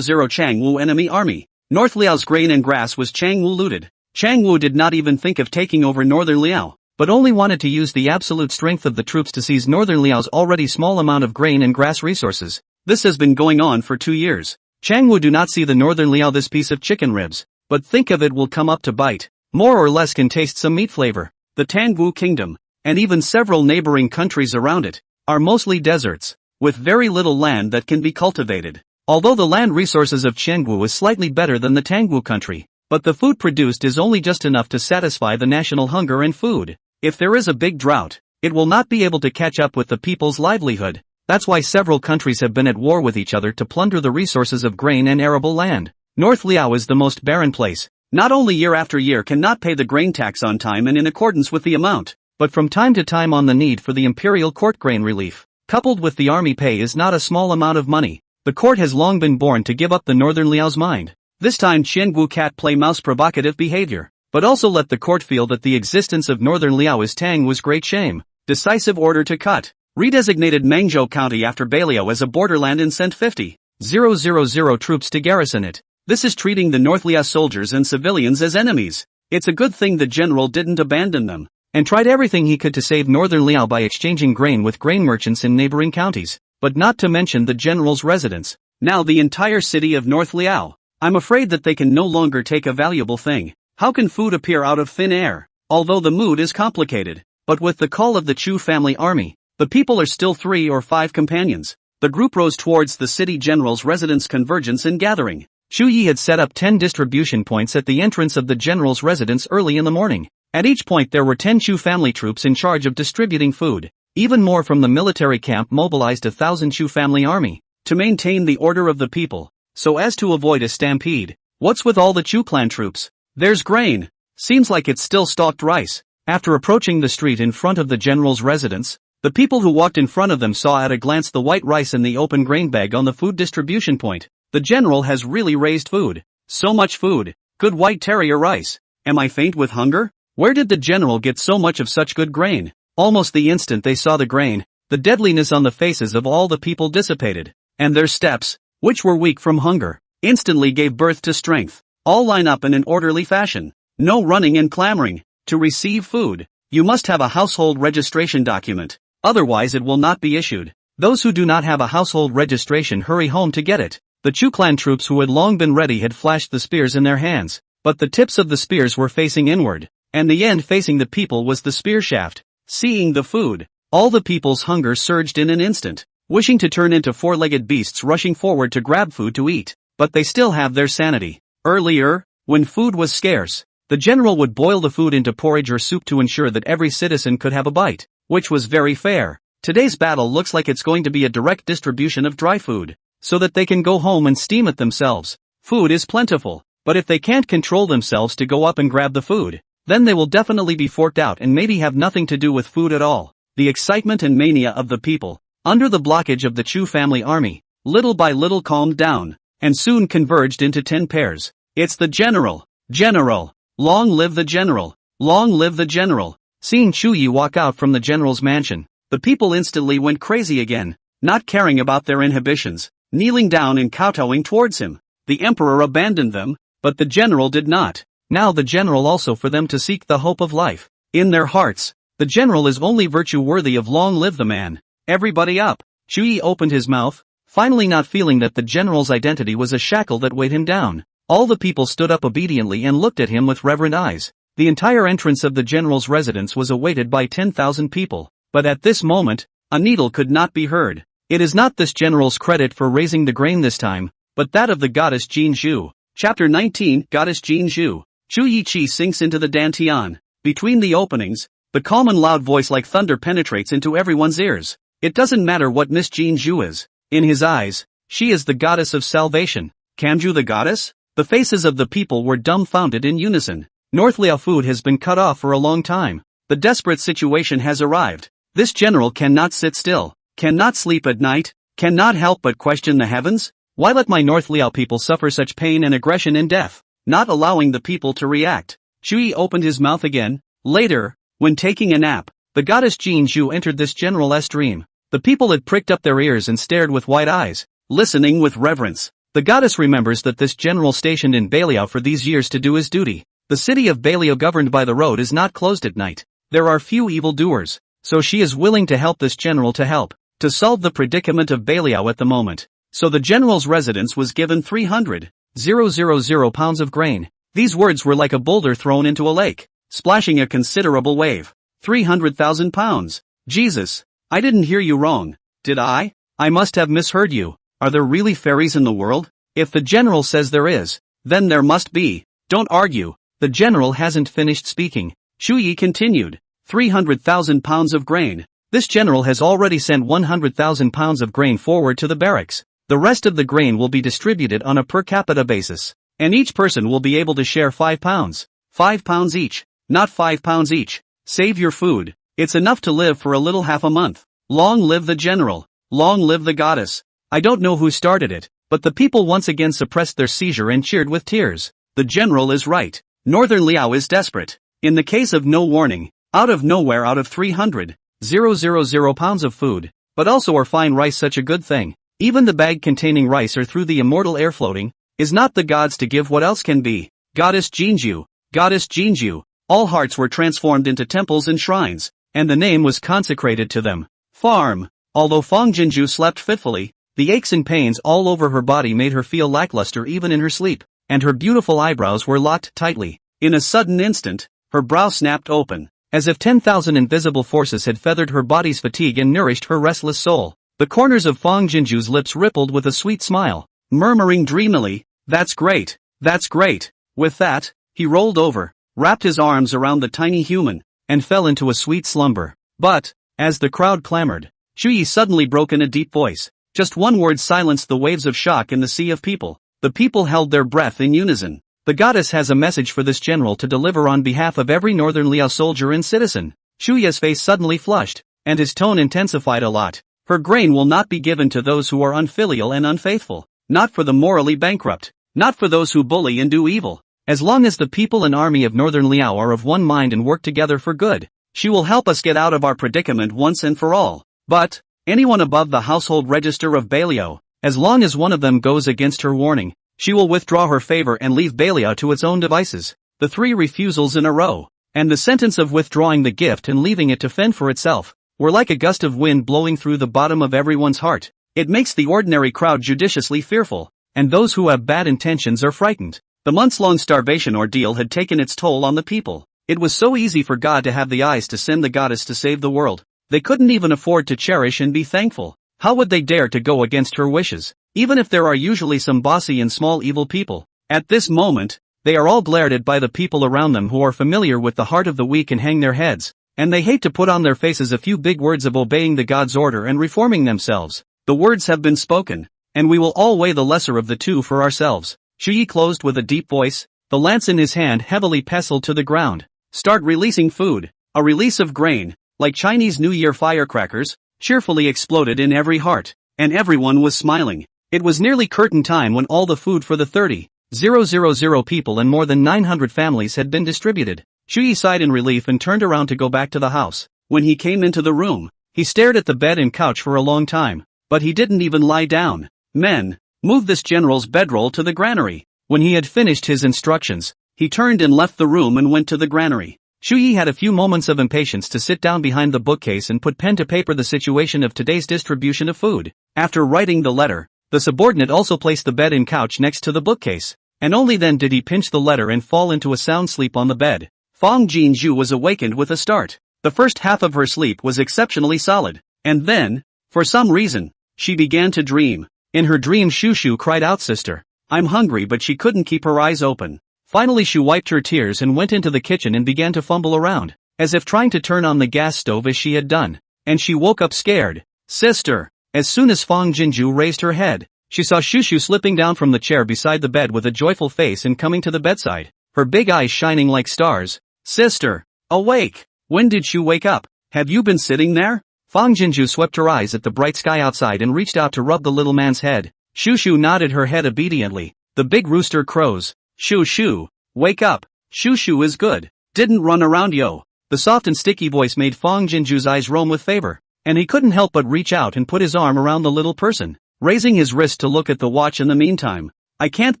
Changwu enemy army. North Liao's grain and grass was Changwu looted. Changwu did not even think of taking over Northern Liao, but only wanted to use the absolute strength of the troops to seize Northern Liao's already small amount of grain and grass resources. This has been going on for 2 years. Changwu do not see the Northern Liao this piece of chicken ribs, but think of it will come up to bite. More or less can taste some meat flavor. The Tangwu kingdom, and even several neighboring countries around it, are mostly deserts, with very little land that can be cultivated. Although the land resources of Chengwu is slightly better than the Tangwu country, but the food produced is only just enough to satisfy the national hunger and food. If there is a big drought, it will not be able to catch up with the people's livelihood. That's why several countries have been at war with each other to plunder the resources of grain and arable land. North Liao is the most barren place. Not only year after year cannot pay the grain tax on time and in accordance with the amount, but from time to time on the need for the imperial court grain relief, coupled with the army pay is not a small amount of money. The court has long been born to give up the Northern Liao's mind. This time Chengwu cat play mouse provocative behavior, but also let the court feel that the existence of Northern Liao is Tang was great shame. Decisive order to cut. Redesignated Mangzhou County after Bailiao as a borderland and sent 50,000 troops to garrison it. This is treating the North Liao soldiers and civilians as enemies. It's a good thing the general didn't abandon them, and tried everything he could to save Northern Liao by exchanging grain with grain merchants in neighboring counties, but not to mention the general's residence. Now the entire city of North Liao. I'm afraid that they can no longer take a valuable thing. How can food appear out of thin air? Although the mood is complicated, but with the call of the Chu family army, the people are still 3 or 5 companions. The group rose towards the city general's residence convergence and gathering. Chu Yi had set up 10 distribution points at the entrance of the general's residence early in the morning. At each point there were 10 Chu family troops in charge of distributing food. Even more from the military camp mobilized 1,000 Chu family army to maintain the order of the people, so as to avoid a stampede. What's with all the Chu clan troops? There's grain. Seems like it's still stalked rice. After approaching the street in front of the general's residence, the people who walked in front of them saw at a glance the white rice in the open grain bag on the food distribution point. The general has really raised food. So much food. Good white terrier rice. Am I faint with hunger? Where did the general get so much of such good grain? Almost the instant they saw the grain, the deadliness on the faces of all the people dissipated, and their steps, which were weak from hunger, instantly gave birth to strength. All line up in an orderly fashion. No running and clamoring. To receive food, you must have a household registration document. Otherwise it will not be issued. Those who do not have a household registration hurry home to get it. The Chu clan troops who had long been ready had flashed the spears in their hands, but the tips of the spears were facing inward, and the end facing the people was the spear shaft. Seeing the food, all the people's hunger surged in an instant, wishing to turn into four-legged beasts rushing forward to grab food to eat, but they still have their sanity. Earlier, when food was scarce, the general would boil the food into porridge or soup to ensure that every citizen could have a bite, which was very fair. Today's battle looks like it's going to be a direct distribution of dry food, so that they can go home and steam it themselves. Food is plentiful, but if they can't control themselves to go up and grab the food, then they will definitely be forked out and maybe have nothing to do with food at all. The excitement and mania of the people, under the blockage of the Chu family army, little by little calmed down, and soon converged into 10 pairs. It's the general! General! Long live the general! Long live the general! Seeing Chu Yi walk out from the general's mansion, the people instantly went crazy again, not caring about their inhibitions, kneeling down and kowtowing towards him. The emperor abandoned them, but the general did not. Now the general also for them to seek the hope of life. In their hearts, the general is only virtue worthy of long live the man. Everybody up. Chu Yi opened his mouth, finally not feeling that the general's identity was a shackle that weighed him down. All the people stood up obediently and looked at him with reverent eyes. The entire entrance of the general's residence was awaited by 10,000 people. But at this moment, a needle could not be heard. It is not this general's credit for raising the grain this time, but that of the goddess Jin Zhu. Chapter 19, Goddess Jin Zhu. Chu Yi Chi sinks into the dantian. Between the openings, the calm and loud voice like thunder penetrates into everyone's ears. It doesn't matter what Miss Jin Zhu is. In his eyes, she is the goddess of salvation. Kamju the goddess? The faces of the people were dumbfounded in unison. North Liao food has been cut off for a long time. The desperate situation has arrived. This general cannot sit still, cannot sleep at night, cannot help but question the heavens. Why let my North Liao people suffer such pain and aggression and death? Not allowing the people to react. Chu Yi opened his mouth again. Later, when taking a nap, the goddess Jin Zhu entered this general's dream. The people had pricked up their ears and stared with wide eyes, listening with reverence. The goddess remembers that this general stationed in Beiliao for these years to do his duty. The city of Beiliao governed by the road is not closed at night. There are few evildoers, so she is willing to help this general to solve the predicament of Beiliao at the moment. So the general's residence was given 300,000 pounds of grain. These words were like a boulder thrown into a lake, splashing a considerable wave. 300,000 pounds. Jesus, I didn't hear you wrong, did I? I must have misheard you. Are there really fairies in the world? If the general says there is, then there must be. Don't argue. The general hasn't finished speaking. Chu Yi continued. 300,000 pounds of grain. This general has already sent 100,000 pounds of grain forward to the barracks. The rest of the grain will be distributed on a per capita basis, and each person will be able to share 5 pounds. 5 pounds each, not 5 pounds each. Save your food. It's enough to live for a little half a month. Long live the general. Long live the goddess. I don't know who started it, but the people once again suppressed their seizure and cheered with tears. The general is right. Northern Liao is desperate. In the case of no warning, out of nowhere out of 300,000 pounds of food, but also are fine rice such a good thing. Even the bag containing rice or through the immortal air floating, is not the gods to give what else can be. Goddess Jinju, Goddess Jinju, all hearts were transformed into temples and shrines, and the name was consecrated to them. Farm. Although Fang Jinju slept fitfully, the aches and pains all over her body made her feel lackluster even in her sleep, and her beautiful eyebrows were locked tightly. In a sudden instant, her brow snapped open, as if 10,000 invisible forces had feathered her body's fatigue and nourished her restless soul. The corners of Fang Jinju's lips rippled with a sweet smile, murmuring dreamily, "That's great, that's great." With that, he rolled over, wrapped his arms around the tiny human, and fell into a sweet slumber. But, as the crowd clamored, Chu Yi suddenly broke in a deep voice. Just one word silenced the waves of shock in the sea of people. The people held their breath in unison. The goddess has a message for this general to deliver on behalf of every Northern Liao soldier and citizen. Chu Yi's face suddenly flushed, and his tone intensified a lot. Her grain will not be given to those who are unfilial and unfaithful, not for the morally bankrupt, not for those who bully and do evil. As long as the people and army of Northern Liao are of one mind and work together for good, she will help us get out of our predicament once and for all. But, anyone above the household register of Beiliao, as long as one of them goes against her warning, she will withdraw her favor and leave Beiliao to its own devices. The 3 refusals in a row, and the sentence of withdrawing the gift and leaving it to fend for itself, were like a gust of wind blowing through the bottom of everyone's heart. It makes the ordinary crowd judiciously fearful, and those who have bad intentions are frightened. The months-long starvation ordeal had taken its toll on the people. It was so easy for God to have the eyes to send the goddess to save the world. They couldn't even afford to cherish and be thankful. How would they dare to go against her wishes? Even if there are usually some bossy and small evil people, at this moment, they are all glared at by the people around them who are familiar with the heart of the weak and hang their heads, and they hate to put on their faces a few big words of obeying the God's order and reforming themselves. The words have been spoken, and we will all weigh the lesser of the two for ourselves. Chu Yi closed with a deep voice, the lance in his hand heavily pestled to the ground. Start releasing food. A release of grain, like Chinese New Year firecrackers, cheerfully exploded in every heart, and everyone was smiling. It was nearly curtain time when all the food for the 30,000 people and more than 900 families had been distributed. Shu Yi sighed in relief and turned around to go back to the house. When he came into the room, he stared at the bed and couch for a long time, but he didn't even lie down. Men, move this general's bedroll to the granary. When he had finished his instructions, he turned and left the room and went to the granary. Shu Yi had a few moments of impatience to sit down behind the bookcase and put pen to paper the situation of today's distribution of food. After writing the letter, the subordinate also placed the bed and couch next to the bookcase, and only then did he pinch the letter and fall into a sound sleep on the bed. Fang Jinju was awakened with a start. The first half of her sleep was exceptionally solid, and then, for some reason, she began to dream. In her dream Shu cried out, "Sister, I'm hungry," but she couldn't keep her eyes open. Finally she wiped her tears and went into the kitchen and began to fumble around, as if trying to turn on the gas stove as she had done. And she woke up scared. "Sister!" As soon as Fang Jinju raised her head, she saw Shu slipping down from the chair beside the bed with a joyful face and coming to the bedside, her big eyes shining like stars. "Sister! Awake! When did you wake up? Have you been sitting there?" Fang Jinju swept her eyes at the bright sky outside and reached out to rub the little man's head. Shu nodded her head obediently. The big rooster crows. Shu, wake up. Shu is good. Didn't run around yo." The soft and sticky voice made Fang Jinju's eyes roam with favor, and he couldn't help but reach out and put his arm around the little person, raising his wrist to look at the watch in the meantime. "I can't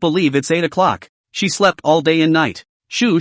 believe it's 8 o'clock. She slept all day and night. Shu,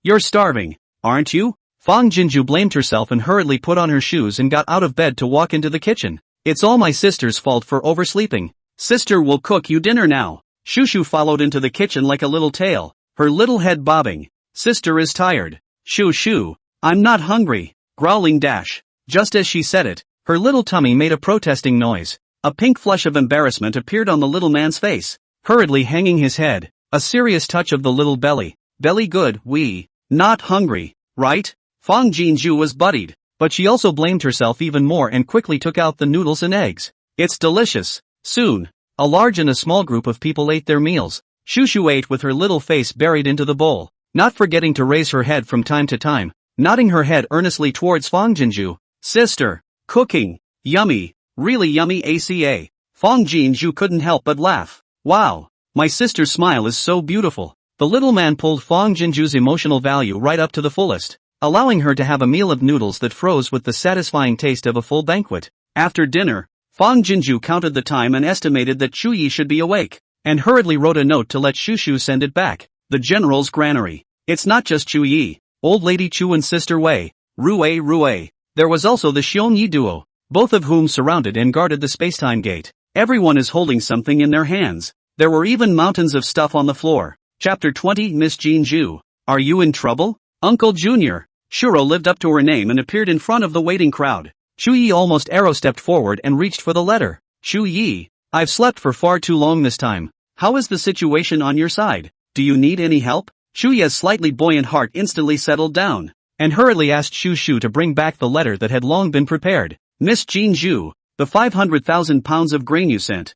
you're starving, aren't you?" Fang Jinju blamed herself and hurriedly put on her shoes and got out of bed to walk into the kitchen. "It's all my sister's fault for oversleeping. Sister will cook you dinner now." Shu followed into the kitchen like a little tail, her little head bobbing. "Sister is tired." Shu, I'm not hungry," growling dash. Just as she said it, her little tummy made a protesting noise. A pink flush of embarrassment appeared on the little man's face, hurriedly hanging his head. A serious touch of the little belly. "Belly good, we. Not hungry, right?" Fang Jinju was buddied, but she also blamed herself even more and quickly took out the noodles and eggs. "It's delicious." Soon, a large and a small group of people ate their meals. Shu ate with her little face buried into the bowl, not forgetting to raise her head from time to time, nodding her head earnestly towards Fang Jinju. "Sister, cooking, yummy, really yummy ACA." Fang Jinju couldn't help but laugh. "Wow, my sister's smile is so beautiful." The little man pulled Fang Jinju's emotional value right up to the fullest, allowing her to have a meal of noodles that froze with the satisfying taste of a full banquet. After dinner, Fang Jinju counted the time and estimated that Shu Yi should be awake, and hurriedly wrote a note to let Shu send it back. The general's granary. It's not just Shu Yi, old lady Chu and sister Wei, Rue. There was also the Xiong Yi duo, both of whom surrounded and guarded the spacetime gate. Everyone is holding something in their hands. There were even mountains of stuff on the floor. Chapter 20 Miss Jinju. Are you in trouble? Uncle Junior. Shuro lived up to her name and appeared in front of the waiting crowd. Shu Yi almost arrow-stepped forward and reached for the letter. "Shu Yi, I've slept for far too long this time. How is the situation on your side? Do you need any help?" Shu Yi's slightly buoyant heart instantly settled down, and hurriedly asked Shu to bring back the letter that had long been prepared. "Miss Jinju, the 500,000 pounds of grain you sent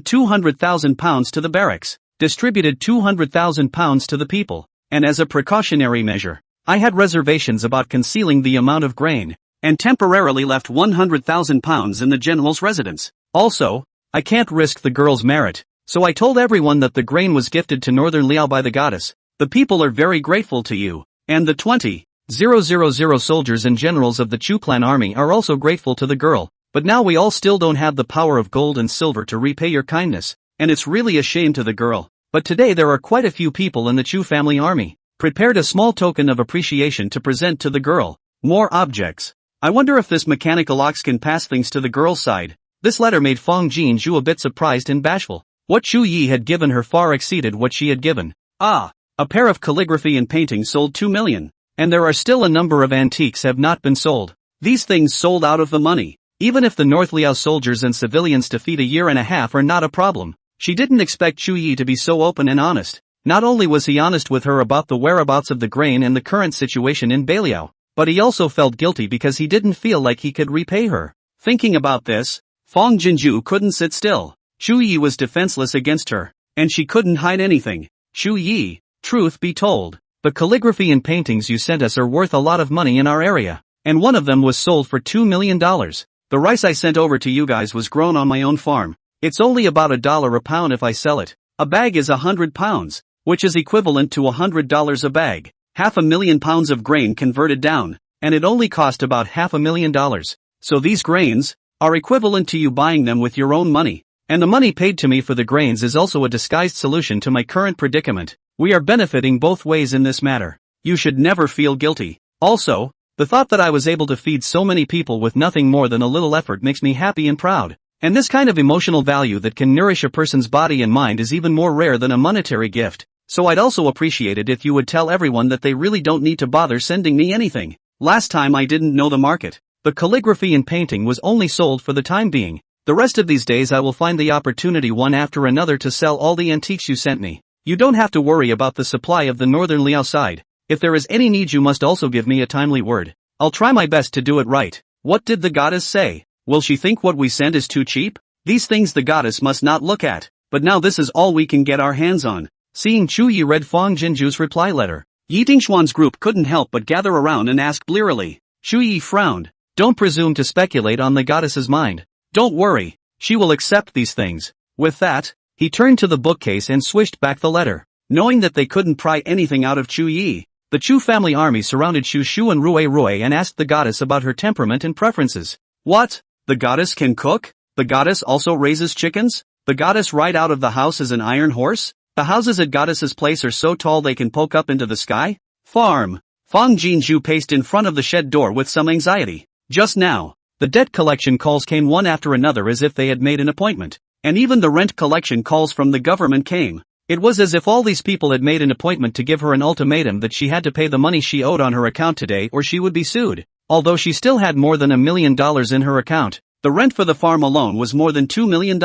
200,000 pounds to the barracks, distributed 200,000 pounds to the people, and as a precautionary measure, I had reservations about concealing the amount of grain, and temporarily left 100,000 pounds in the general's residence. Also, I can't risk the girl's merit, so I told everyone that the grain was gifted to Northern Liao by the goddess. The people are very grateful to you, and the 20,000 soldiers and generals of the Chu clan army are also grateful to the girl, but now we all still don't have the power of gold and silver to repay your kindness, and it's really a shame to the girl, but today there are quite a few people in the Chu family army prepared a small token of appreciation to present to the girl. More objects. I wonder if this mechanical ox can pass things to the girl's side." This letter made Fang Jinju a bit surprised and bashful. What Shu Yi had given her far exceeded what she had given. A pair of calligraphy and paintings sold 2 million, and there are still a number of antiques have not been sold. These things sold out of the money. Even if the North Liao soldiers and civilians to feed a year and a half are not a problem. She didn't expect Shu Yi to be so open and honest. Not only was he honest with her about the whereabouts of the grain and the current situation in Beiliao, but he also felt guilty because he didn't feel like he could repay her. Thinking about this, Fang Jinju couldn't sit still. Shu Yi was defenseless against her, and she couldn't hide anything. "Shu Yi, truth be told, the calligraphy and paintings you sent us are worth a lot of money in our area, and one of them was sold for $2 million. The rice I sent over to you guys was grown on my own farm. It's only about $1 a pound if I sell it. A bag is 100 pounds, which is equivalent to $100 a bag. £500,000 of grain converted down, and it only cost about $500,000. So these grains are equivalent to you buying them with your own money. And the money paid to me for the grains is also a disguised solution to my current predicament. We are benefiting both ways in this matter. You should never feel guilty. Also, the thought that I was able to feed so many people with nothing more than a little effort makes me happy and proud. And this kind of emotional value that can nourish a person's body and mind is even more rare than a monetary gift. So I'd also appreciate it if you would tell everyone that they really don't need to bother sending me anything. Last time I didn't know the market. The calligraphy and painting was only sold for the time being. The rest of these days I will find the opportunity one after another to sell all the antiques you sent me. You don't have to worry about the supply of the northern Liao side. If there is any need you must also give me a timely word. I'll try my best to do it right. What did the goddess say? Will she think what we send is too cheap? These things the goddess must not look at. But now this is all we can get our hands on. Seeing Chu Yi read Fang Jinju's reply letter, Yi Tingshuan's group couldn't help but gather around and ask blearily. Chu Yi frowned. Don't presume to speculate on the goddess's mind. Don't worry, she will accept these things. With that, he turned to the bookcase and swished back the letter. Knowing that they couldn't pry anything out of Chu Yi, the Chu family army surrounded Shu Shu and Rui and asked the goddess about her temperament and preferences. What? The goddess can cook? The goddess also raises chickens? The goddess ride out of the house as an iron horse? The houses at goddess's place are so tall they can poke up into the sky? Farm. Fang Jinju paced in front of the shed door with some anxiety. Just now, the debt collection calls came one after another as if they had made an appointment. And even the rent collection calls from the government came. It was as if all these people had made an appointment to give her an ultimatum that she had to pay the money she owed on her account today or she would be sued. Although she still had more than $1 million in her account, the rent for the farm alone was more than $2 million.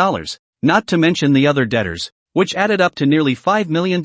Not to mention the other debtors, which added up to nearly $5 million.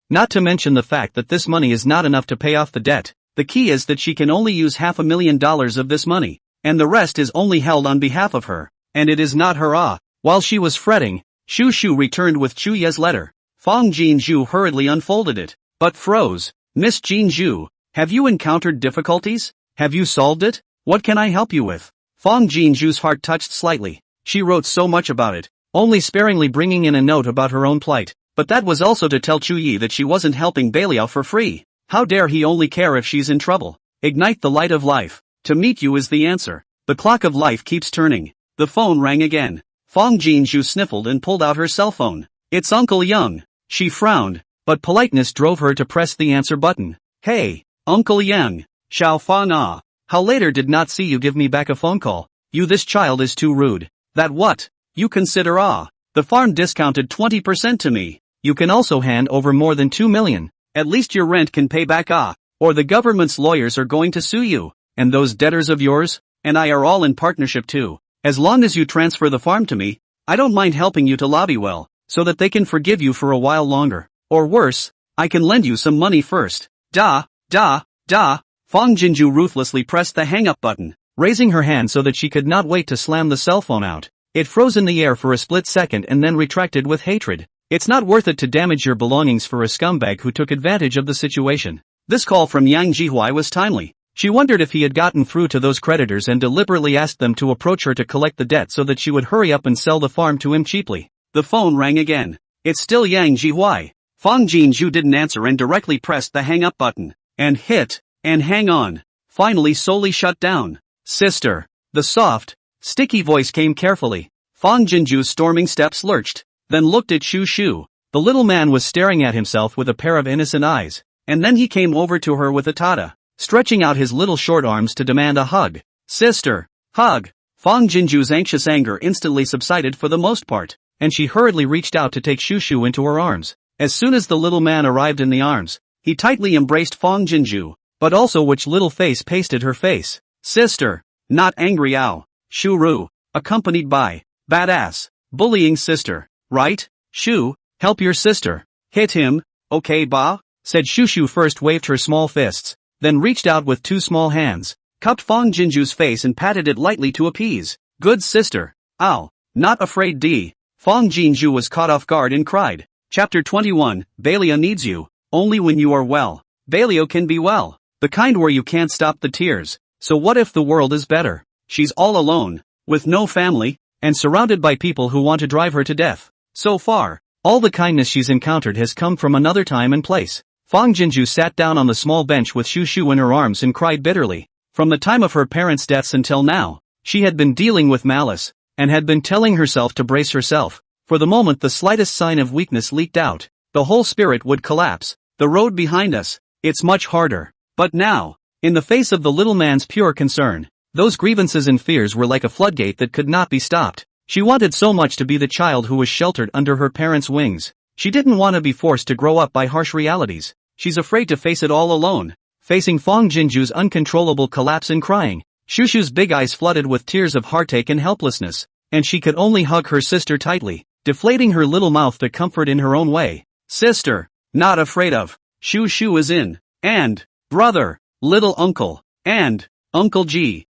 Not to mention the fact that this money is not enough to pay off the debt. The key is that she can only use $500,000 of this money, and the rest is only held on behalf of her, and it is not her. While she was fretting, Shu Shu returned with Chu Ye's letter. Fang Jinju hurriedly unfolded it, but froze. Miss Jinju, have you encountered difficulties? Have you solved it? What can I help you with? Fang Jinju's heart touched slightly. She wrote so much about it, only sparingly bringing in a note about her own plight, but that was also to tell Chu Yi that she wasn't helping Beliao for free. How dare he only care if she's in trouble? Ignite the light of life. To meet you is the answer. The clock of life keeps turning. The phone rang again. Fang Jinju sniffled and pulled out her cell phone. It's Uncle Yang. She frowned, but politeness drove her to press the answer button. Hey, Uncle Yang. Xiao Fan ah. How later did not see you give me back a phone call. You this child is too rude. That what? You consider the farm discounted 20% to me. You can also hand over more than 2 million. At least your rent can pay back or the government's lawyers are going to sue you. And those debtors of yours, and I are all in partnership too. As long as you transfer the farm to me, I don't mind helping you to lobby well, so that they can forgive you for a while longer. Or worse, I can lend you some money first. Fang Jinju ruthlessly pressed the hang-up button, raising her hand so that she could not wait to slam the cell phone out. It froze in the air for a split second and then retracted with hatred. It's not worth it to damage your belongings for a scumbag who took advantage of the situation. This call from Yang Jihuai was timely. She wondered if he had gotten through to those creditors and deliberately asked them to approach her to collect the debt so that she would hurry up and sell the farm to him cheaply. The phone rang again. It's still Yang Jihuai. Fang Jinju didn't answer and directly pressed the hang-up button. And hang on. Finally solely shut down. Sister. The soft, sticky voice came carefully. Fang Jinju's storming steps lurched, then looked at Shu Shu. The little man was staring at himself with a pair of innocent eyes, and then he came over to her with a tada, stretching out his little short arms to demand a hug. Sister. Hug. Fang Jinju's anxious anger instantly subsided for the most part, and she hurriedly reached out to take Shu Shu into her arms. As soon as the little man arrived in the arms, he tightly embraced Fang Jinju, but also which little face pasted her face. Sister. Not angry Shu Ru, accompanied by badass, bullying sister. Right? Shu, help your sister. Hit him, okay ba? Said Shu Shu. First waved her small fists, then reached out with two small hands, cupped Fang Jinju's face and patted it lightly to appease. Good sister. Ow. Not afraid D. Fang Jinju was caught off guard and cried. Chapter 21, Beliao needs you. Only when you are well. Beliao can be well. The kind where you can't stop the tears. So what if the world is better? She's all alone, with no family, and surrounded by people who want to drive her to death. So far, all the kindness she's encountered has come from another time and place. Fang Jinju sat down on the small bench with Shu Shu in her arms and cried bitterly. From the time of her parents' deaths until now, she had been dealing with malice, and had been telling herself to brace herself. For the moment the slightest sign of weakness leaked out, the whole spirit would collapse. The road behind us, it's much harder. But now, in the face of the little man's pure concern, those grievances and fears were like a floodgate that could not be stopped. She wanted so much to be the child who was sheltered under her parents' wings. She didn't want to be forced to grow up by harsh realities. She's afraid to face it all alone. Facing Fang Jinju's uncontrollable collapse and crying, Shu Shu's big eyes flooded with tears of heartache and helplessness, and she could only hug her sister tightly, deflating her little mouth to comfort in her own way. Sister, not afraid of. Shu Shu is in. And, brother, little uncle, and, Uncle G,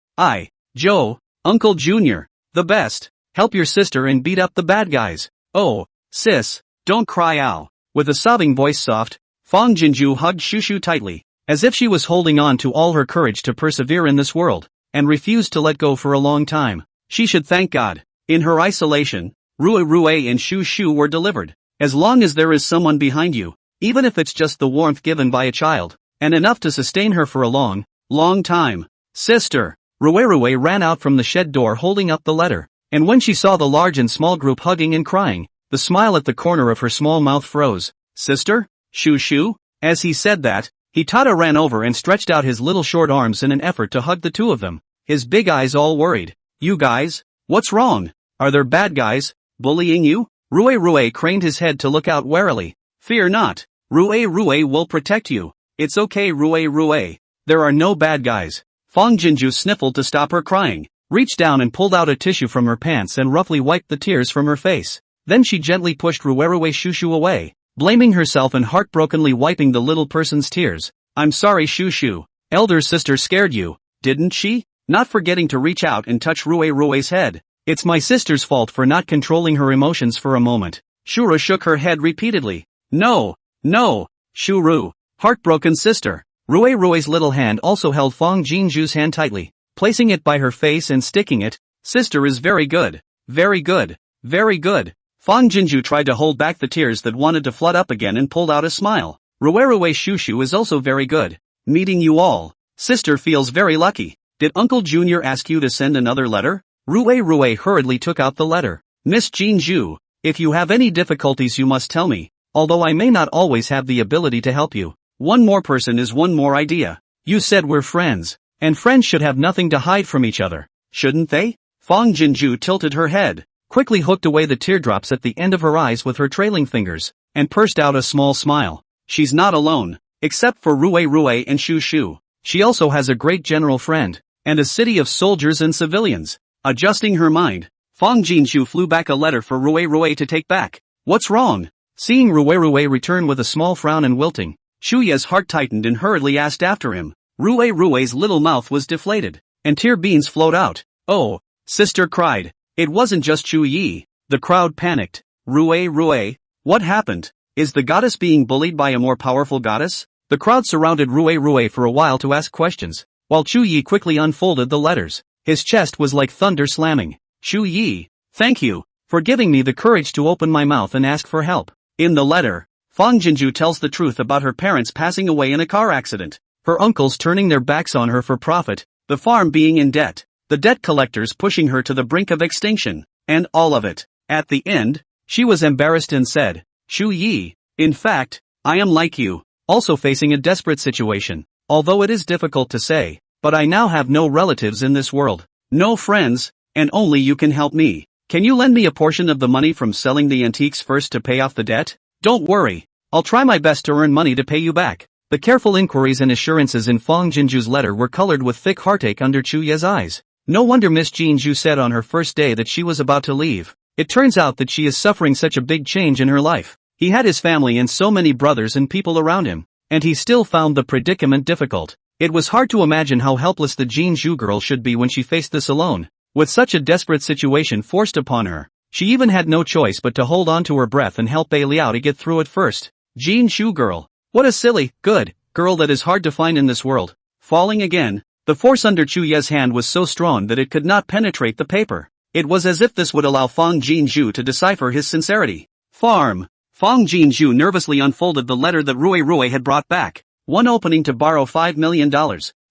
Joe, Uncle Junior, the best. Help your sister and beat up the bad guys. Oh, sis, don't cry ow. With a sobbing voice soft, Fang Jinju hugged Shu Shu tightly, as if she was holding on to all her courage to persevere in this world, and refused to let go for a long time. She should thank God. In her isolation, Rue and Shu Shu were delivered. As long as there is someone behind you, even if it's just the warmth given by a child, and enough to sustain her for a long, long time. Sister, Rue ran out from the shed door holding up the letter. And when she saw the large and small group hugging and crying, the smile at the corner of her small mouth froze. Sister? Shu Shu? As he said that, Hitada ran over and stretched out his little short arms in an effort to hug the two of them, his big eyes all worried. You guys? What's wrong? Are there bad guys bullying you? Rue craned his head to look out warily. Fear not. Rue will protect you. It's okay Rue. There are no bad guys. Fang Jinju sniffled to stop her crying, reached down and pulled out a tissue from her pants and roughly wiped the tears from her face. Then she gently pushed Rue Shu Shu away, blaming herself and heartbrokenly wiping the little person's tears. I'm sorry Shu Shu. Elder sister scared you, didn't she? Not forgetting to reach out and touch Rue's head. It's my sister's fault for not controlling her emotions for a moment. Shura shook her head repeatedly. No, Shuru. Heartbroken sister. Rue's little hand also held Fang Jinju's hand tightly, placing it by her face and sticking it. Sister is very good. Very good. Very good. Fang Jinju tried to hold back the tears that wanted to flood up again and pulled out a smile. Rue Shu Shu is also very good. Meeting you all. Sister feels very lucky. Did Uncle Junior ask you to send another letter? Rue hurriedly took out the letter. Miss Jinju, if you have any difficulties you must tell me, although I may not always have the ability to help you. One more person is one more idea. You said we're friends, and friends should have nothing to hide from each other, shouldn't they? Fang Jinju tilted her head, quickly hooked away the teardrops at the end of her eyes with her trailing fingers, and pursed out a small smile. She's not alone, except for Rue and Shu Shu. She also has a great general friend, and a city of soldiers and civilians. Adjusting her mind, Fang Jinju flew back a letter for Rue to take back. What's wrong? Seeing Rue return with a small frown and wilting, Shuya's heart tightened and hurriedly asked after him. Rue's little mouth was deflated, and tear beads flowed out. Oh, sister cried. It wasn't just Chu Yi. The crowd panicked. Rue, what happened? Is the goddess being bullied by a more powerful goddess? The crowd surrounded Rue for a while to ask questions, while Chu Yi quickly unfolded the letters. His chest was like thunder slamming. Chu Yi, thank you for giving me the courage to open my mouth and ask for help. In the letter, Fang Jinju tells the truth about her parents passing away in a car accident, her uncles turning their backs on her for profit, the farm being in debt, the debt collectors pushing her to the brink of extinction, and all of it. At the end, she was embarrassed and said, Shu Yi, in fact, I am like you, also facing a desperate situation, although it is difficult to say, but I now have no relatives in this world, no friends, and only you can help me. Can you lend me a portion of the money from selling the antiques first to pay off the debt? Don't worry, I'll try my best to earn money to pay you back. The careful inquiries and assurances in Fang Jinju's letter were colored with thick heartache under Chu Ye's eyes. No wonder Miss Jinju said on her first day that she was about to leave. It turns out that she is suffering such a big change in her life. He had his family and so many brothers and people around him, and he still found the predicament difficult. It was hard to imagine how helpless the Jinju girl should be when she faced this alone, with such a desperate situation forced upon her. She even had no choice but to hold on to her breath and help Bei Liao to get through it first. Jinju girl. What a silly, good, girl that is hard to find in this world. Falling again, the force under Chu Ye's hand was so strong that it could not penetrate the paper. It was as if this would allow Fang Jinju to decipher his sincerity. Farm. Fong Jinju nervously unfolded the letter that Rui Rui had brought back. One opening to borrow $5 million.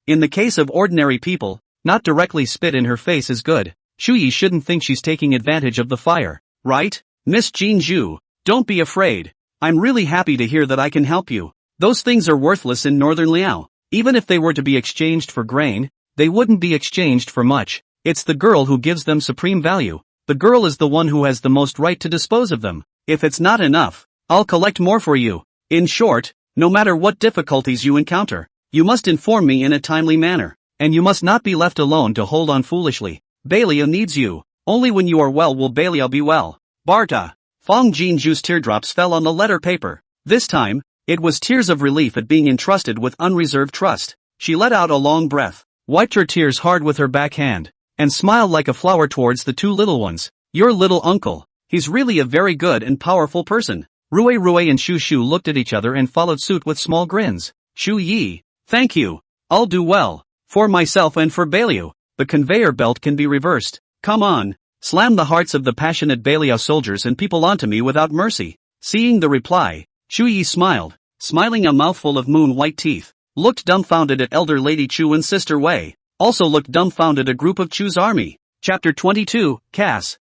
In the case of ordinary people, not directly spit in her face is good. Shuyi shouldn't think she's taking advantage of the fire, right? Miss Jinju, don't be afraid. I'm really happy to hear that I can help you. Those things are worthless in northern Liao. Even if they were to be exchanged for grain, they wouldn't be exchanged for much. It's the girl who gives them supreme value. The girl is the one who has the most right to dispose of them. If it's not enough, I'll collect more for you. In short, no matter what difficulties you encounter, you must inform me in a timely manner. And you must not be left alone to hold on foolishly. Belial needs you. Only when you are well will Belial be well. Barta. Fong Jinju's teardrops fell on the letter paper. This time, it was tears of relief at being entrusted with unreserved trust. She let out a long breath, wiped her tears hard with her back hand, and smiled like a flower towards the two little ones. Your little uncle. He's really a very good and powerful person. Rui Rui and Shu Shu looked at each other and followed suit with small grins. Shu Yi. Thank you. I'll do well. For myself and for Belial. The conveyor belt can be reversed. Come on. Slam the hearts of the passionate Belial soldiers and people onto me without mercy. Seeing the reply, Shu Yi smiled, smiling a mouthful of moon-white teeth, looked dumbfounded at Elder Lady Chu and Sister Wei, also looked dumbfounded a group of Chu's army. Chapter 22, Cass,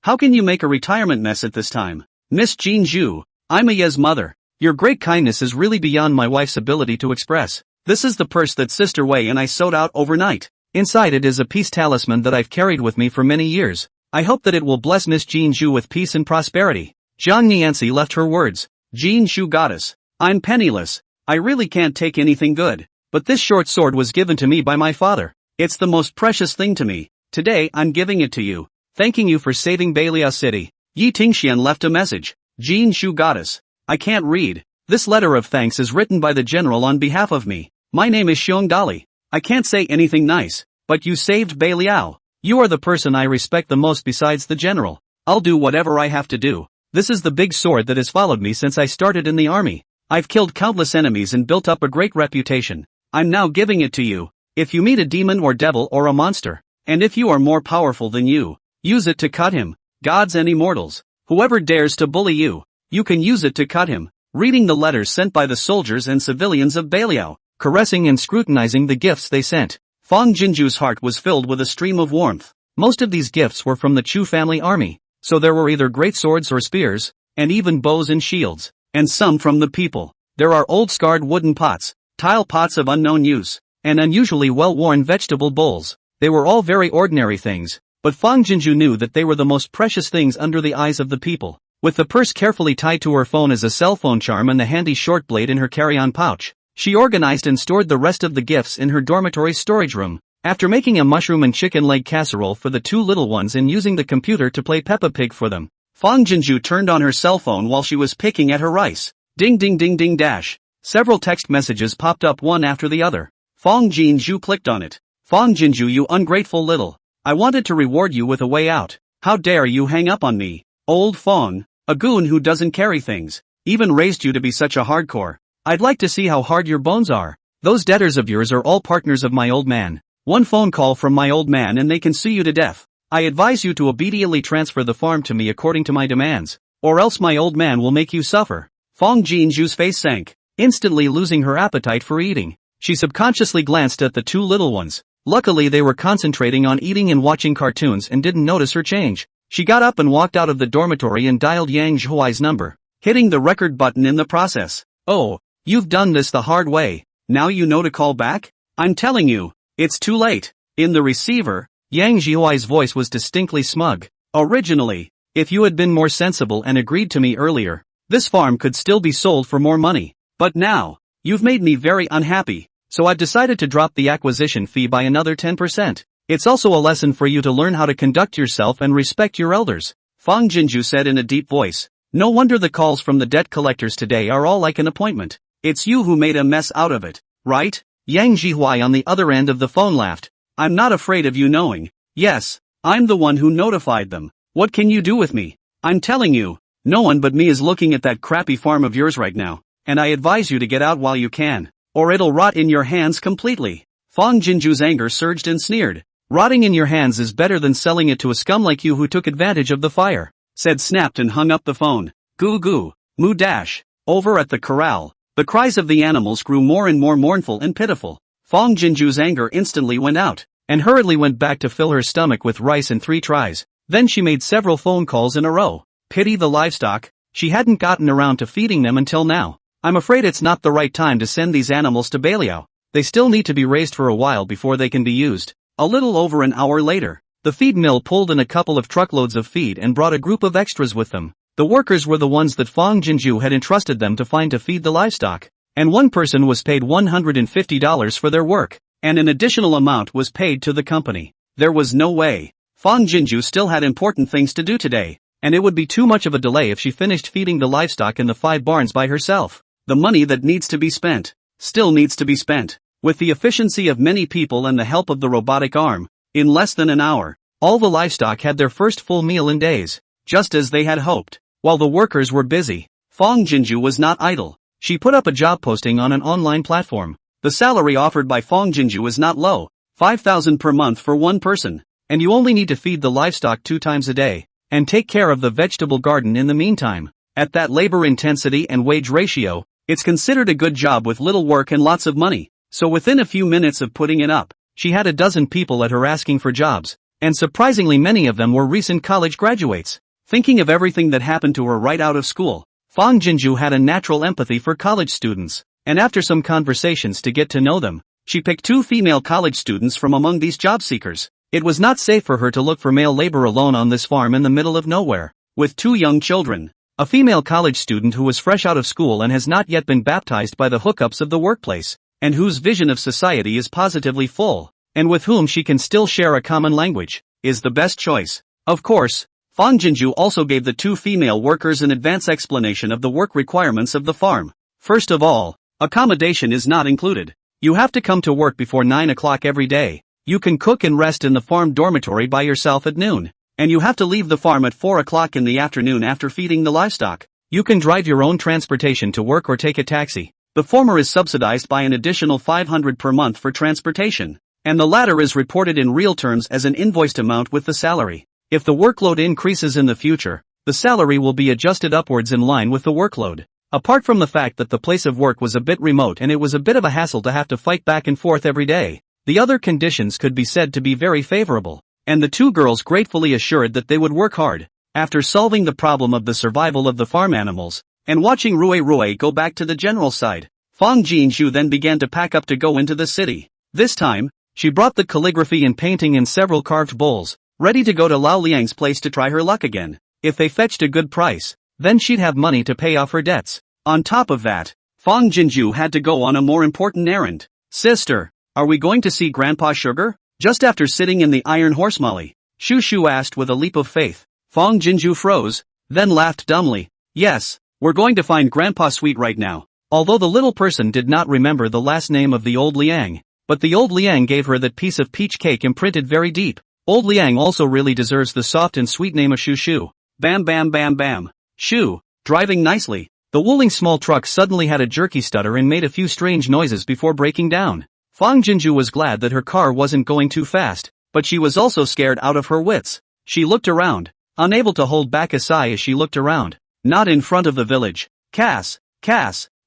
how can you make a retirement mess at this time? Miss Jinju, I'm Aya's mother. Your great kindness is really beyond my wife's ability to express. This is the purse that Sister Wei and I sewed out overnight. Inside it is a peace talisman that I've carried with me for many years. I hope that it will bless Miss Jinju with peace and prosperity. Zhang Nianci left her words. Jinju goddess. I'm penniless. I really can't take anything good. But this short sword was given to me by my father. It's the most precious thing to me. Today I'm giving it to you. Thanking you for saving Belial City. Yi Tingxian left a message. Jinju goddess. I can't read. This letter of thanks is written by the general on behalf of me. My name is Xiong Dali. I can't say anything nice, but you saved Belial. You are the person I respect the most besides the general. I'll do whatever I have to do. This is the big sword that has followed me since I started in the army. I've killed countless enemies and built up a great reputation. I'm now giving it to you. If you meet a demon or devil or a monster, and if you are more powerful than you, use it to cut him. Gods and immortals, whoever dares to bully you, you can use it to cut him. Reading the letters sent by the soldiers and civilians of Belial, caressing and scrutinizing the gifts they sent, Fong Jinju's heart was filled with a stream of warmth. Most of these gifts were from the Chu family army, so there were either great swords or spears, and even bows and shields, and some from the people. There are old scarred wooden pots, tile pots of unknown use, and unusually well-worn vegetable bowls. They were all very ordinary things, but Fong Jinju knew that they were the most precious things under the eyes of the people. With the purse carefully tied to her phone as a cell phone charm and the handy short blade in her carry-on pouch, she organized and stored the rest of the gifts in her dormitory storage room. After making a mushroom and chicken leg casserole for the two little ones and using the computer to play Peppa Pig for them, Fong Jinju turned on her cell phone while she was picking at her rice. Ding ding ding ding dash. Several text messages popped up one after the other. Fong Jinju clicked on it. Fong Jinju, you ungrateful little. I wanted to reward you with a way out. How dare you hang up on me? Old Fong, a goon who doesn't carry things, even raised you to be such a hardcore. I'd like to see how hard your bones are. Those debtors of yours are all partners of my old man. One phone call from my old man and they can sue you to death. I advise you to obediently transfer the farm to me according to my demands, or else my old man will make you suffer. Fong Jinju's face sank, instantly losing her appetite for eating. She subconsciously glanced at the two little ones. Luckily they were concentrating on eating and watching cartoons and didn't notice her change. She got up and walked out of the dormitory and dialed Yang Zhuai's number, hitting the record button in the process. Oh, you've done this the hard way. Now you know to call back? I'm telling you, it's too late. In the receiver, Yang Zhuai's voice was distinctly smug. Originally, if you had been more sensible and agreed to me earlier, this farm could still be sold for more money. But now, you've made me very unhappy, so I've decided to drop the acquisition fee by another 10%. It's also a lesson for you to learn how to conduct yourself and respect your elders. Fong Jinju said in a deep voice. No wonder the calls from the debt collectors today are all like an appointment. It's you who made a mess out of it, right? Yang Zhuai on the other end of the phone laughed. I'm not afraid of you knowing. Yes, I'm the one who notified them. What can you do with me? I'm telling you, no one but me is looking at that crappy farm of yours right now, and I advise you to get out while you can, or it'll rot in your hands completely. Fong Jinju's anger surged and sneered. Rotting in your hands is better than selling it to a scum like you who took advantage of the fire. Said snapped and hung up the phone. Goo goo, moo dash. Over at the corral, the cries of the animals grew more and more mournful and pitiful. Fong Jinju's anger instantly went out, and hurriedly went back to fill her stomach with rice in 3 tries. Then she made several phone calls in a row. Pity the livestock, she hadn't gotten around to feeding them until now. I'm afraid it's not the right time to send these animals to Baliao. They still need to be raised for a while before they can be used. A little over an hour later, the feed mill pulled in a couple of truckloads of feed and brought a group of extras with them. The workers were the ones that Fong Jinju had entrusted them to find to feed the livestock, and one person was paid $150 for their work, and an additional amount was paid to the company. There was no way. Fong Jinju still had important things to do today, and it would be too much of a delay if she finished feeding the livestock in the 5 barns by herself. The money that needs to be spent, still needs to be spent. With the efficiency of many people and the help of the robotic arm, in less than an hour, all the livestock had their first full meal in days, just as they had hoped. While the workers were busy, Fong Jinju was not idle. She put up a job posting on an online platform. The salary offered by Fong Jinju is not low, 5,000 per month for one person, and you only need to feed the livestock 2 times a day, and take care of the vegetable garden in the meantime. At that labor intensity and wage ratio, it's considered a good job with little work and lots of money. So within a few minutes of putting it up, she had a dozen people at her asking for jobs, and surprisingly many of them were recent college graduates. Thinking of everything that happened to her right out of school, Fong Jinju had a natural empathy for college students, and after some conversations to get to know them, she picked 2 female college students from among these job seekers. It was not safe for her to look for male labor alone on this farm in the middle of nowhere, with 2 young children. A female college student who was fresh out of school and has not yet been baptized by the hookups of the workplace, and whose vision of society is positively full, and with whom she can still share a common language, is the best choice. Of course, Fong Jinju also gave the 2 female workers an advance explanation of the work requirements of the farm. First of all, accommodation is not included. You have to come to work before 9 o'clock every day. You can cook and rest in the farm dormitory by yourself at noon, and you have to leave the farm at 4 o'clock in the afternoon after feeding the livestock. You can drive your own transportation to work or take a taxi. The former is subsidized by an additional 500 per month for transportation, and the latter is reported in real terms as an invoiced amount with the salary. If the workload increases in the future, the salary will be adjusted upwards in line with the workload. Apart from the fact that the place of work was a bit remote and it was a bit of a hassle to have to fight back and forth every day, the other conditions could be said to be very favorable, and the 2 girls gratefully assured that they would work hard. After solving the problem of the survival of the farm animals, and watching Rui go back to the general side, Fong Jinju then began to pack up to go into the city. This time, she brought the calligraphy and painting in several carved bowls, ready to go to Lao Liang's place to try her luck again. If they fetched a good price, then she'd have money to pay off her debts. On top of that, Fong Jinju had to go on a more important errand. Sister, are we going to see Grandpa Sugar? Just after sitting in the iron horse Molly, Shu Shu asked with a leap of faith. Fong Jinju froze, then laughed dumbly. Yes, we're going to find Grandpa Sweet right now. Although the little person did not remember the last name of the old Liang, but the old Liang gave her that piece of peach cake imprinted very deep. Old Liang also really deserves the soft and sweet name of Shu Shu. Bam bam bam bam. Shu, driving nicely. The Wuling small truck suddenly had a jerky stutter and made a few strange noises before breaking down. Fong Jinju was glad that her car wasn't going too fast, but she was also scared out of her wits. She looked around, unable to hold back a sigh as she looked around. Not in front of the village. Cass,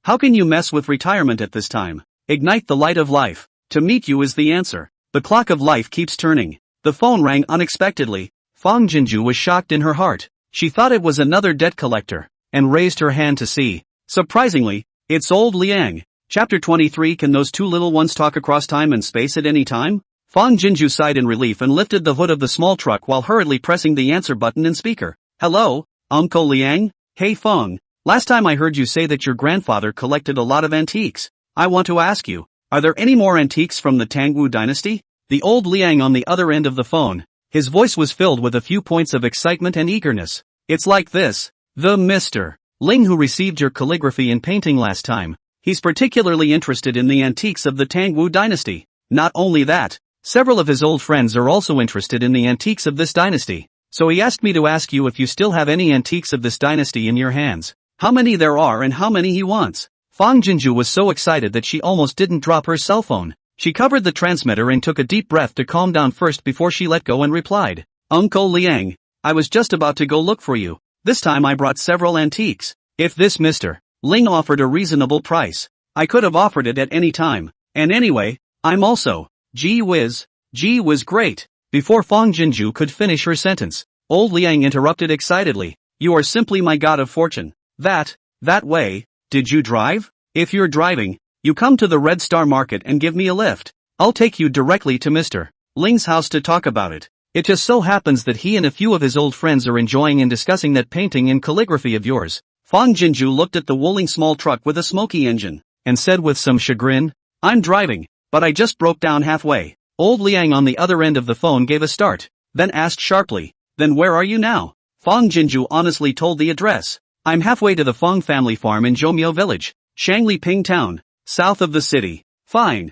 how can you mess with retirement at this time? Ignite the light of life. To meet you is the answer. The clock of life keeps turning. The phone rang unexpectedly. Fong Jinju was shocked in her heart. She thought it was another debt collector, and raised her hand to see. Surprisingly, it's old Liang. Chapter 23. Can those 2 little ones talk across time and space at any time? Fong Jinju sighed in relief and lifted the hood of the small truck while hurriedly pressing the answer button in speaker. Hello, Uncle Liang? Hey Fong, last time I heard you say that your grandfather collected a lot of antiques. I want to ask you, are there any more antiques from the Tangwu dynasty? The old Liang on the other end of the phone. His voice was filled with a few points of excitement and eagerness. It's like this. The Mr. Ling who received your calligraphy and painting last time. He's particularly interested in the antiques of the Tangwu dynasty. Not only that, several of his old friends are also interested in the antiques of this dynasty. So he asked me to ask you if you still have any antiques of this dynasty in your hands. How many there are and how many he wants. Fong Jinju was so excited that she almost didn't drop her cell phone. She covered the transmitter and took a deep breath to calm down first before she let go and replied. Uncle Liang, I was just about to go look for you. This time I brought several antiques. If this Mr. Ling offered a reasonable price, I could have offered it at any time. And anyway, I'm also, gee whiz great. Before Fong Jinju could finish her sentence, old Liang interrupted excitedly. You are simply my god of fortune. That way, did you drive? If you're driving, you come to the Red Star Market and give me a lift. I'll take you directly to Mr. Ling's house to talk about it. It just so happens that he and a few of his old friends are enjoying and discussing that painting and calligraphy of yours. Fong Jinju looked at the Wuling small truck with a smoky engine, and said with some chagrin, I'm driving, but I just broke down halfway. Old Liang on the other end of the phone gave a start, then asked sharply, then where are you now? Fong Jinju honestly told the address. I'm halfway to the Fong family farm in Zhomyo village, Shangli Ping town, south of the city. Fine.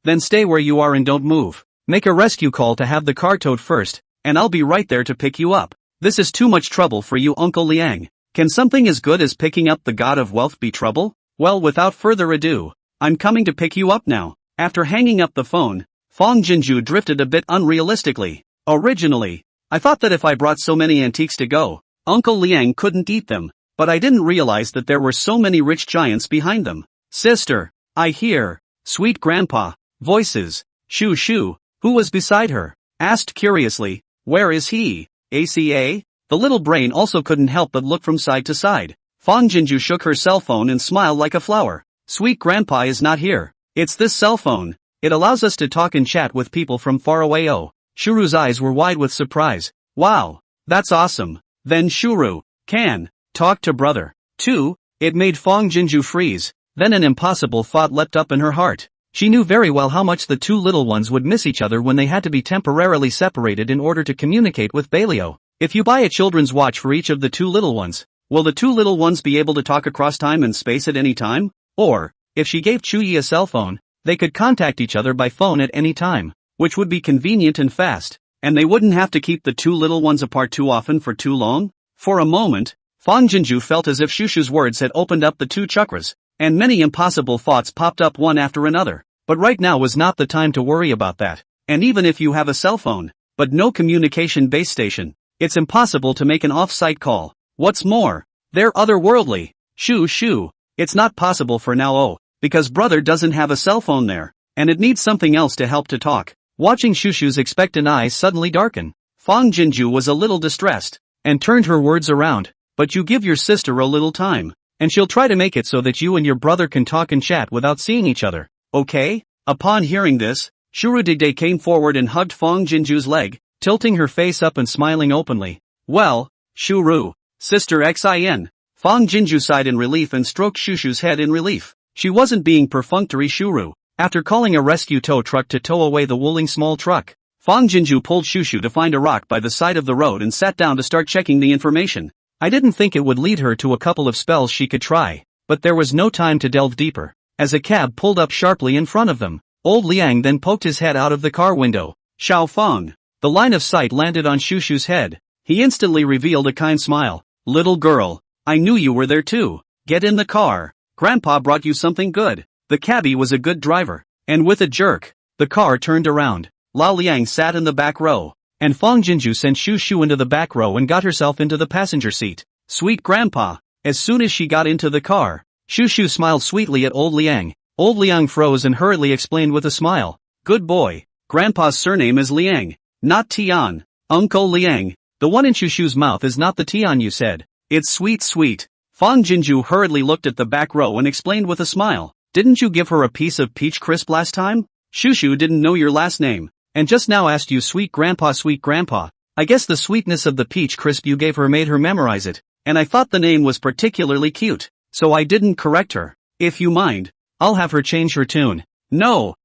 Then stay where you are and don't move. Make a rescue call to have the car towed first, and I'll be right there to pick you up. This is too much trouble for you, Uncle Liang. Can something as good as picking up the god of wealth be trouble? Well, without further ado, I'm coming to pick you up now. After hanging up the phone, Fong Jinju drifted a bit unrealistically. Originally, I thought that if I brought so many antiques to go, Uncle Liang couldn't eat them, but I didn't realize that there were so many rich giants behind them. Sister, I hear, sweet grandpa, voices. Shoo shoo, who was beside her? Asked curiously, where is he? ACA? The little brain also couldn't help but look from side to side. Fong Jinju shook her cell phone and smiled like a flower. Sweet grandpa is not here. It's this cell phone. It allows us to talk and chat with people from far away. Oh, Shuru's eyes were wide with surprise. Wow, that's awesome. Then Shuru can talk to brother too. It made Fong Jinju freeze. Then an impossible thought leapt up in her heart. She knew very well how much the two little ones would miss each other when they had to be temporarily separated in order to communicate with Balio. If you buy a children's watch for each of the two little ones, will the two little ones be able to talk across time and space at any time? Or, if she gave Chuyi a cell phone, they could contact each other by phone at any time, which would be convenient and fast, and they wouldn't have to keep the two little ones apart too often for too long? For a moment, Fong Jinju felt as if Shushu's words had opened up the two chakras, and many impossible thoughts popped up one after another. But right now was not the time to worry about that. And even if you have a cell phone, but no communication base station, it's impossible to make an off-site call. What's more, they're otherworldly. Shoo, it's not possible for now, because brother doesn't have a cell phone there, and it needs something else to help to talk. Watching Shushu's expectant eyes suddenly darken, Fong Jinju was a little distressed, and turned her words around. But you give your sister a little time, and she'll try to make it so that you and your brother can talk and chat without seeing each other. Okay? Upon hearing this, Shuru Digday came forward and hugged Fong Jinju's leg, tilting her face up and smiling openly. Well, Shuru, Sister Xin. Fong Jinju sighed in relief and stroked Shushu's head in relief. She wasn't being perfunctory. Shuru, after calling a rescue tow truck to tow away the Wuling small truck, Fong Jinju pulled Shushu to find a rock by the side of the road and sat down to start checking the information. I didn't think it would lead her to a couple of spells she could try, but there was no time to delve deeper. As a cab pulled up sharply in front of them, old Liang then poked his head out of the car window. Xiao Feng. The line of sight landed on Shushu's head. He instantly revealed a kind smile. Little girl, I knew you were there too. Get in the car. Grandpa brought you something good. The cabbie was a good driver. And with a jerk, the car turned around. Lao Liang sat in the back row, and Fong Jinju sent Shushu into the back row and got herself into the passenger seat. Sweet grandpa. As soon as she got into the car, Shushu smiled sweetly at old Liang. Old Liang froze and hurriedly explained with a smile. Good boy. Grandpa's surname is Liang, not Tian. Uncle Liang. The one in Shushu's mouth is not the Tian you said. It's sweet. Fong Jinju hurriedly looked at the back row and explained with a smile. Didn't you give her a piece of peach crisp last time? Shushu didn't know your last name, and just now asked you sweet grandpa. I guess the sweetness of the peach crisp you gave her made her memorize it, and I thought the name was particularly cute. So I didn't correct her. If you mind, I'll have her change her tune. No.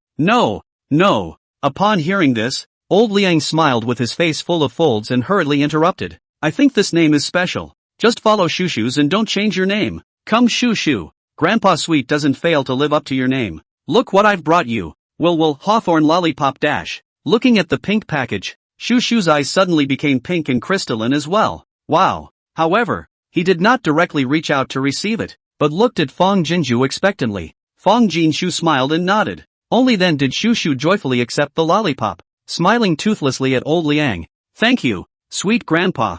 Upon hearing this, old Liang smiled with his face full of folds and hurriedly interrupted. I think this name is special. Just follow Shushu's and don't change your name. Come Shushu. Grandpa Sweet doesn't fail to live up to your name. Look what I've brought you. Will Hawthorne Lollipop Dash. Looking at the pink package, Shushu's eyes suddenly became pink and crystalline as well. Wow. However, he did not directly reach out to receive it, but looked at Fong Jinju expectantly. Fong Jinshu smiled and nodded. Only then did Shushu joyfully accept the lollipop, smiling toothlessly at old Liang. Thank you, sweet grandpa.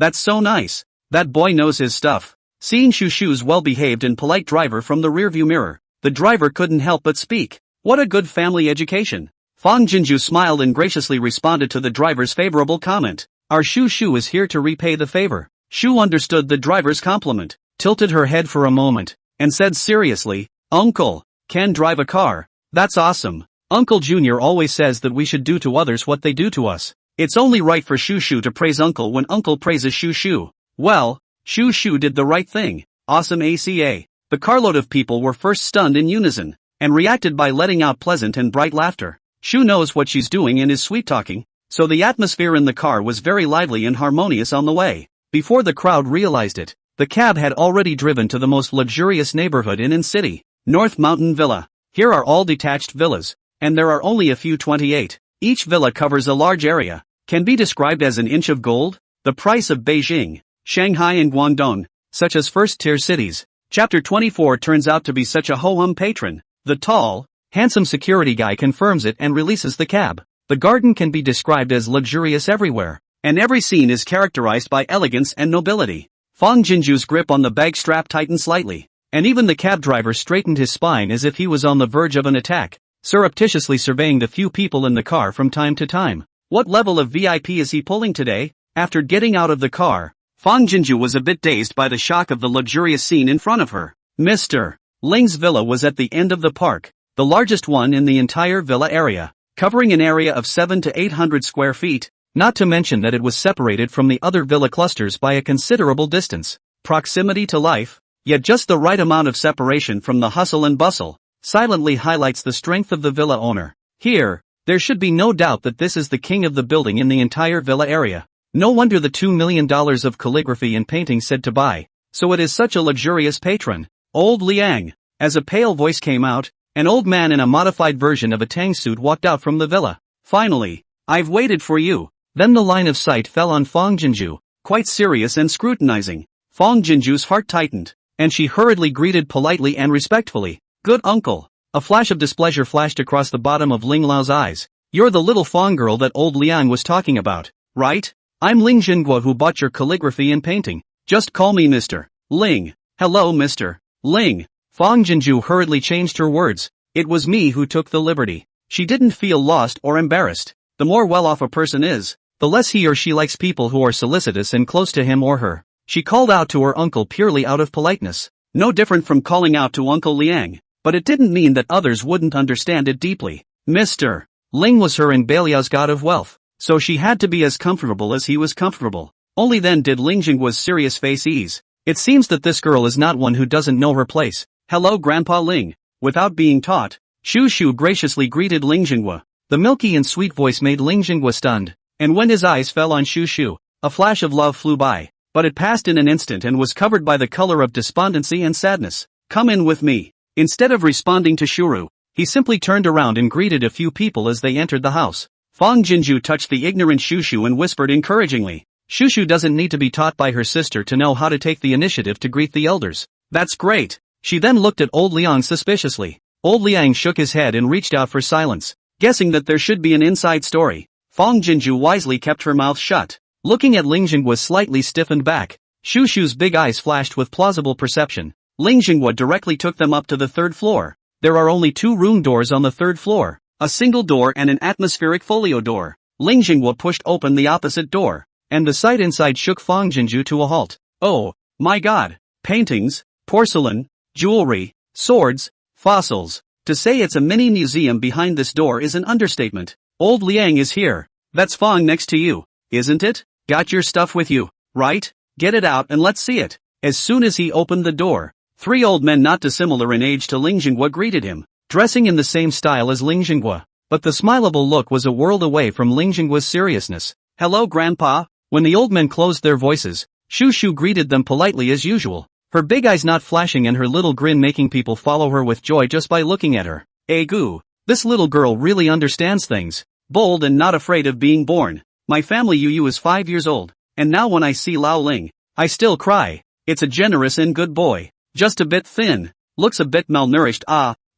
That's so nice. That boy knows his stuff. Seeing Shushu's well-behaved and polite driver from the rearview mirror, the driver couldn't help but speak. What a good family education. Fang Jinju smiled and graciously responded to the driver's favorable comment. Our Shushu is here to repay the favor. Shu understood the driver's compliment, tilted her head for a moment, and said seriously, Uncle, can drive a car. That's awesome. Uncle Junior always says that we should do to others what they do to us. It's only right for Shushu to praise Uncle when Uncle praises Shushu. Well, Shushu did the right thing. Awesome ACA. The carload of people were first stunned in unison, and reacted by letting out pleasant and bright laughter. Shu knows what she's doing and is sweet-talking, so the atmosphere in the car was very lively and harmonious on the way. Before the crowd realized it, the cab had already driven to the most luxurious neighborhood in City, North Mountain Villa. Here are all detached villas, and there are only a few 28. Each villa covers a large area, can be described as an inch of gold. The price of Beijing, Shanghai and Guangdong, such as first-tier cities. Chapter 24 turns out to be such a ho-hum patron. The tall, handsome security guy confirms it and releases the cab. The garden can be described as luxurious everywhere, and every scene is characterized by elegance and nobility. Fang Jinju's grip on the bag strap tightened slightly, and even the cab driver straightened his spine as if he was on the verge of an attack, surreptitiously surveying the few people in the car from time to time. What level of VIP is he pulling today? After getting out of the car, Fang Jinju was a bit dazed by the shock of the luxurious scene in front of her. Mr. Ling's villa was at the end of the park, the largest one in the entire villa area, covering an area of 700 to 800 square feet, not to mention that it was separated from the other villa clusters by a considerable distance. Proximity to life, yet just the right amount of separation from the hustle and bustle, silently highlights the strength of the villa owner. Here, there should be no doubt that this is the king of the building in the entire villa area. No wonder the $2 million of calligraphy and painting said to buy, so it is such a luxurious patron. Old Liang. As a pale voice came out, an old man in a modified version of a tang suit walked out from the villa. Finally, I've waited for you. Then the line of sight fell on Fang Jinju, quite serious and scrutinizing. Fang Jinju's heart tightened, and she hurriedly greeted politely and respectfully. Good uncle. A flash of displeasure flashed across the bottom of Ling Lao's eyes. You're the little Fang girl that old Liang was talking about, right? I'm Ling Jinghua who bought your calligraphy and painting. Just call me Mr. Ling. Hello Mr. Ling. Fang Jinju hurriedly changed her words. It was me who took the liberty. She didn't feel lost or embarrassed. The more well-off a person is, the less he or she likes people who are solicitous and close to him or her. She called out to her uncle purely out of politeness. No different from calling out to Uncle Liang, but it didn't mean that others wouldn't understand it deeply. Mr. Ling was her and Beliao's god of wealth, so she had to be as comfortable as he was comfortable. Only then did Ling Jinghua's serious face ease. It seems that this girl is not one who doesn't know her place. Hello Grandpa Ling. Without being taught, Shu graciously greeted Ling Jinghua. The milky and sweet voice made Ling Jinghua stunned, and when his eyes fell on Shu, a flash of love flew by, but it passed in an instant and was covered by the color of despondency and sadness. Come in with me. Instead of responding to Shuru, he simply turned around and greeted a few people as they entered the house. Fang Jinju touched the ignorant Shushu and whispered encouragingly. Shushu doesn't need to be taught by her sister to know how to take the initiative to greet the elders. That's great. She then looked at old Liang suspiciously. Old Liang shook his head and reached out for silence, guessing that there should be an inside story. Fang Jinju wisely kept her mouth shut. Looking at Ling Jinghua slightly stiffened back. Shushu's big eyes flashed with plausible perception. Ling Jinghua directly took them up to the third floor. There are only 2 room doors on the third floor, a single door and an atmospheric folio door. Ling Jinghua pushed open the opposite door, and the sight inside shook Fang Jinju to a halt. Oh, my god. Paintings, porcelain, jewelry, swords, fossils. To say it's a mini museum behind this door is an understatement. Old Liang is here. That's Fang next to you, isn't it? Got your stuff with you, right? Get it out and let's see it. As soon as he opened the door, 3 old men not dissimilar in age to Ling Jinghua greeted him, dressing in the same style as Ling Jinghua. But the smileable look was a world away from Ling Jinghua's seriousness. Hello Grandpa. When the old men closed their voices, Shu greeted them politely as usual, her big eyes not flashing and her little grin making people follow her with joy just by looking at her. Goo, this little girl really understands things. Bold and not afraid of being born. My family Yu is 5 years old, and now when I see Lao Ling, I still cry. It's a generous and good boy. Just a bit thin. Looks a bit malnourished.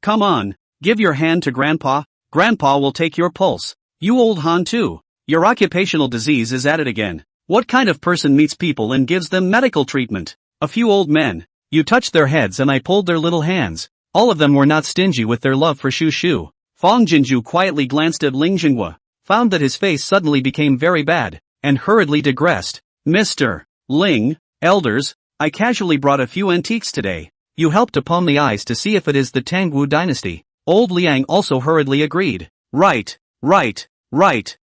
Come on. Give your hand to Grandpa. Grandpa will take your pulse. You old Han too. Your occupational disease is at it again. What kind of person meets people and gives them medical treatment? A few old men. You touched their heads and I pulled their little hands. All of them were not stingy with their love for Shu Shu. Fong Jinju quietly glanced at Ling Jinghua, found that his face suddenly became very bad, and hurriedly digressed. Mr. Ling, elders, I casually brought a few antiques today. You helped to palm the eyes to see if it is the Tangwu dynasty. Old Liang also hurriedly agreed. Right.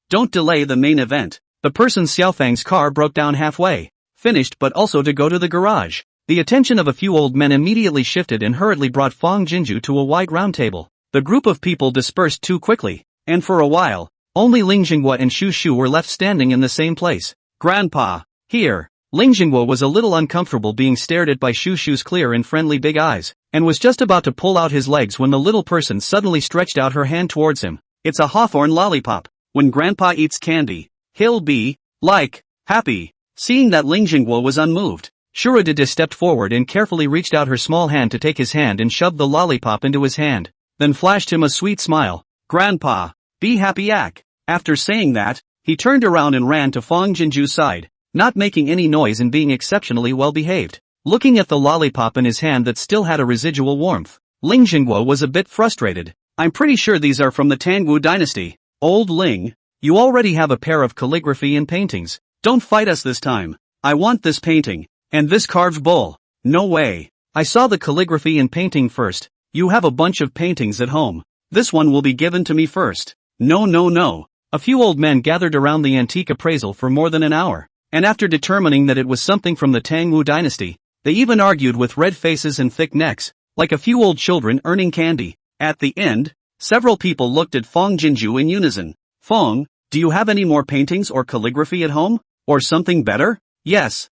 Don't delay the main event. The person Xiaofang's car broke down halfway. Finished but also to go to the garage. The attention of a few old men immediately shifted and hurriedly brought Fong Jinju to a wide round table. The group of people dispersed too quickly, and for a while, only Ling Jinghua and Shu Shu were left standing in the same place. Grandpa, here. Ling Jinghua was a little uncomfortable being stared at by Shu Shu's clear and friendly big eyes, and was just about to pull out his legs when the little person suddenly stretched out her hand towards him. It's a hawthorn lollipop. When Grandpa eats candy, he'll be, like, happy. Seeing that Ling Jinghua was unmoved, Shuradida stepped forward and carefully reached out her small hand to take his hand and shoved the lollipop into his hand, then flashed him a sweet smile. Grandpa, be happy ack. After saying that, he turned around and ran to Fong Jinju's side, not making any noise and being exceptionally well behaved. Looking at the lollipop in his hand that still had a residual warmth, Ling Jinghua was a bit frustrated. I'm pretty sure these are from the Tangwu dynasty. Old Ling, you already have a pair of calligraphy and paintings. Don't fight us this time. I want this painting. And this carved bowl. No way. I saw the calligraphy and painting first. You have a bunch of paintings at home. This one will be given to me first. No. A few old men gathered around the antique appraisal for more than an hour, and after determining that it was something from the Tangwu dynasty, they even argued with red faces and thick necks, like a few old children earning candy. At the end, several people looked at Fong Jinju in unison. Fong, do you have any more paintings or calligraphy at home? Or something better? Yes.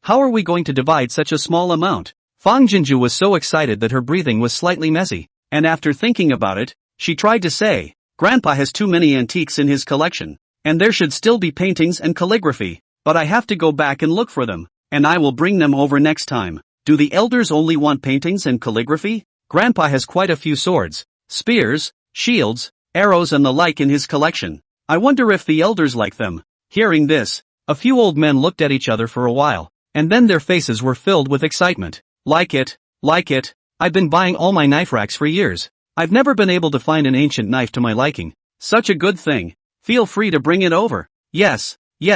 How are we going to divide such a small amount? Fong Jinju was so excited that her breathing was slightly messy, and after thinking about it, she tried to say, Grandpa has too many antiques in his collection, and there should still be paintings and calligraphy, but I have to go back and look for them, and I will bring them over next time. Do the elders only want paintings and calligraphy? Grandpa has quite a few swords, spears, shields, arrows and the like in his collection. I wonder if the elders like them. Hearing this, a few old men looked at each other for a while, and then their faces were filled with excitement. Like it. I've been buying all my knife racks for years. I've never been able to find an ancient knife to my liking. Such a good thing. Feel free to bring it over. Yes. We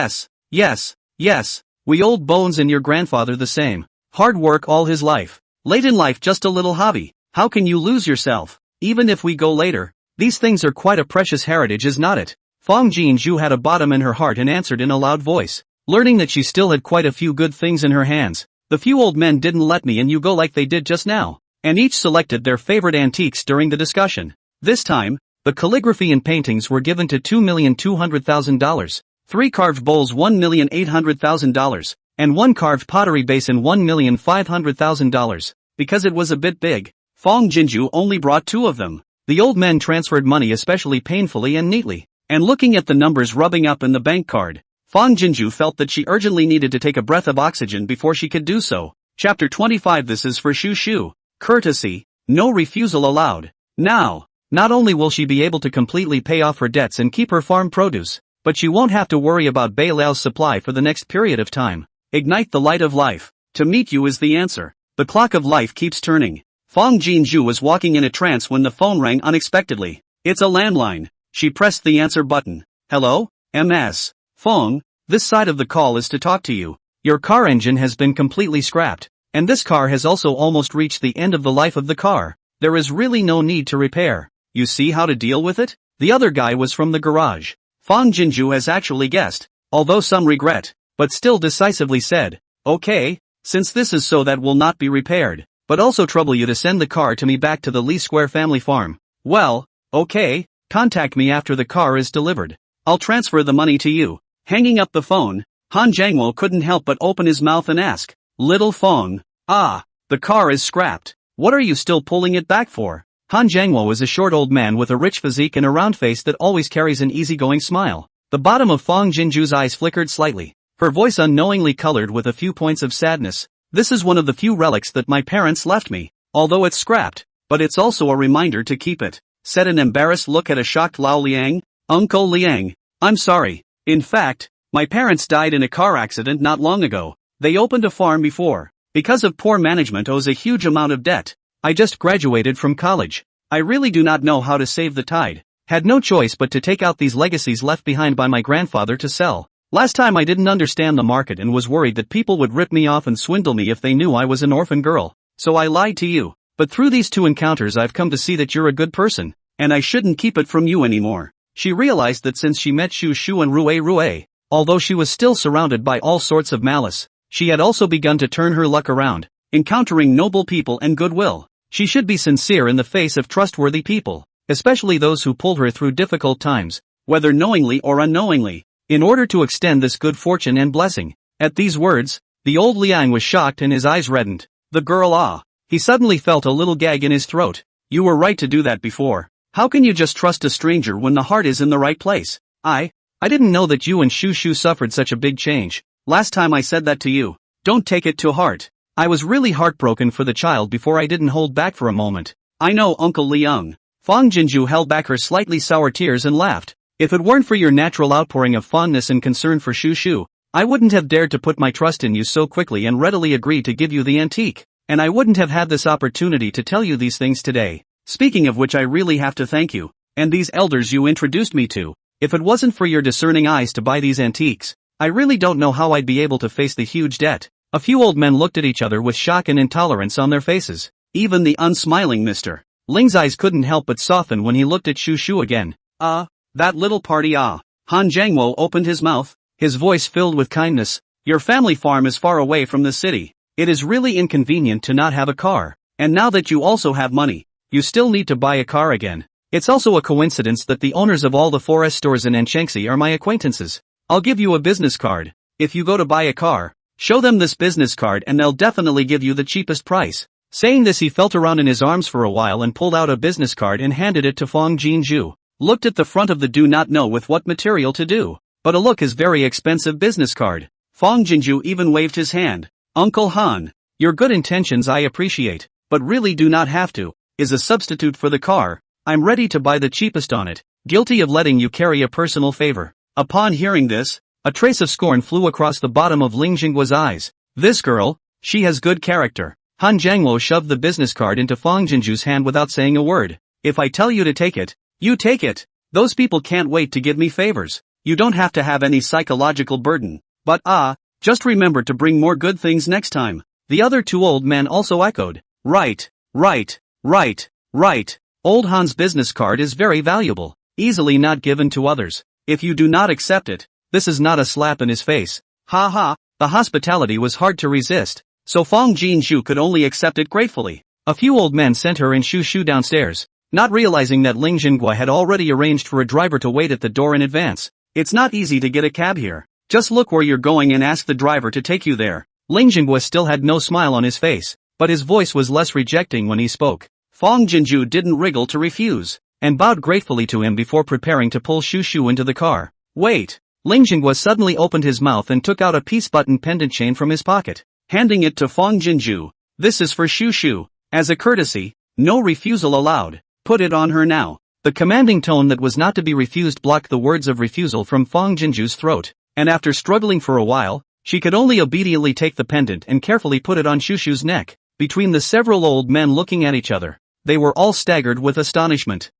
old bones and your grandfather the same. Hard work all his life. Late in life just a little hobby. How can you lose yourself? Even if we go later, these things are quite a precious heritage, is not it? Fong Jinju had a bottom in her heart and answered in a loud voice, learning that she still had quite a few good things in her hands. The few old men didn't let me and you go like they did just now, and each selected their favorite antiques during the discussion. This time, the calligraphy and paintings were given to $2,200,000, 3 carved bowls $1,800,000, and 1 carved pottery basin $1,500,000. Because it was a bit big, Fong Jinju only brought 2 of them. The old men transferred money especially painfully and neatly, and looking at the numbers rubbing up in the bank card, Fong Jinju felt that she urgently needed to take a breath of oxygen before she could do so. Chapter 25. This is for Shu Shu. Courtesy, no refusal allowed. Now, not only will she be able to completely pay off her debts and keep her farm produce, but she won't have to worry about Bai Lao's supply for the next period of time. Ignite the light of life. To meet you is the answer. The clock of life keeps turning. Fong Jinju was walking in a trance when the phone rang unexpectedly. It's a landline. She pressed the answer button. Hello? MS. Fong, this side of the call is to talk to you. Your car engine has been completely scrapped, and this car has also almost reached the end of the life of the car. There is really no need to repair. You see how to deal with it? The other guy was from the garage. Fong Jinju has actually guessed, although some regret, but still decisively said, okay, since this is so that will not be repaired, but also trouble you to send the car to me back to the Lee Square family farm. Well, okay, contact me after the car is delivered. I'll transfer the money to you. Hanging up the phone, Han Jiangwo couldn't help but open his mouth and ask, Little Fong, the car is scrapped. What are you still pulling it back for? Han Jiangwo was a short old man with a rich physique and a round face that always carries an easygoing smile. The bottom of Fong Jinju's eyes flickered slightly, her voice unknowingly colored with a few points of sadness. This is one of the few relics that my parents left me, although it's scrapped, but it's also a reminder to keep it. Said an embarrassed look at a shocked Lao Liang. Uncle Liang, I'm sorry. In fact, My parents died in a car accident not long ago. They opened a farm before. Because of poor management owes a huge amount of debt. I just graduated from college. I really do not know how to save the tide. Had no choice but to take out these legacies left behind by my grandfather to sell. Last time I didn't understand the market and was worried that people would rip me off and swindle me if they knew I was an orphan girl. So I lied to you. But through these 2 encounters I've come to see that you're a good person. And I shouldn't keep it from you anymore. She realized that since she met Shu Shu and Rue, although she was still surrounded by all sorts of malice, she had also begun to turn her luck around, encountering noble people and goodwill. She should be sincere in the face of trustworthy people, especially those who pulled her through difficult times, whether knowingly or unknowingly, in order to extend this good fortune and blessing. At these words, the old Liang was shocked and his eyes reddened. The girl he suddenly felt a little gag in his throat. You were right to do that before. How can you just trust a stranger when the heart is in the right place? I didn't know that you and Shu Shu suffered such a big change. Last time I said that to you. Don't take it to heart. I was really heartbroken for the child before I didn't hold back for a moment. I know, Uncle Liang. Fang Jinju held back her slightly sour tears and laughed. If it weren't for your natural outpouring of fondness and concern for Shu Shu, I wouldn't have dared to put my trust in you so quickly and readily agree to give you the antique. And I wouldn't have had this opportunity to tell you these things today. Speaking of which, I really have to thank you, and these elders you introduced me to. If it wasn't for your discerning eyes to buy these antiques, I really don't know how I'd be able to face the huge debt. A few old men looked at each other with shock and intolerance on their faces. Even the unsmiling Mr. Ling's eyes couldn't help but soften when he looked at Shu Shu again. That little party. Han Jiangwo opened his mouth, his voice filled with kindness. Your family farm is far away from the city. It is really inconvenient to not have a car. And now that you also have money, you still need to buy a car again. It's also a coincidence that the owners of all the forest stores in Anshengsi are my acquaintances. I'll give you a business card. If you go to buy a car, show them this business card and they'll definitely give you the cheapest price. Saying this, he felt around in his arms for a while and pulled out a business card and handed it to Fang Jinju. Looked at the front of the do not know with what material to do. But a look is very expensive business card. Fang Jinju even waved his hand. Uncle Han, your good intentions I appreciate, but really do not have to. Is a substitute for the car. I'm ready to buy the cheapest on it. Guilty of letting you carry a personal favor. Upon hearing this, a trace of scorn flew across the bottom of Ling Jinggua's eyes. This girl, she has good character. Han Jiangwo shoved the business card into Fang Jinju's hand without saying a word. If I tell you to take it, you take it. Those people can't wait to give me favors. You don't have to have any psychological burden. But just remember to bring more good things next time. The other 2 old men also echoed. Right. Old Han's business card is very valuable, easily not given to others. If you do not accept it, this is not a slap in his face. The hospitality was hard to resist, so Fang Jinju could only accept it gratefully. A few old men sent her and Shu Shu downstairs, not realizing that Ling Jinggua had already arranged for a driver to wait at the door in advance. It's not easy to get a cab here. Just look where you're going and ask the driver to take you there. Ling Jinggua still had no smile on his face, but his voice was less rejecting when he spoke. Fang Jinju didn't wriggle to refuse, and bowed gratefully to him before preparing to pull Shu Shu into the car. Wait! Ling Jinggua suddenly opened his mouth and took out a piece button pendant chain from his pocket, handing it to Fang Jinju. This is for Shu Shu. As a courtesy, no refusal allowed. Put it on her now. The commanding tone that was not to be refused blocked the words of refusal from Fang Jinju's throat, and after struggling for a while, she could only obediently take the pendant and carefully put it on Shu Shu's neck. Between the several old men looking at each other, they were all staggered with astonishment.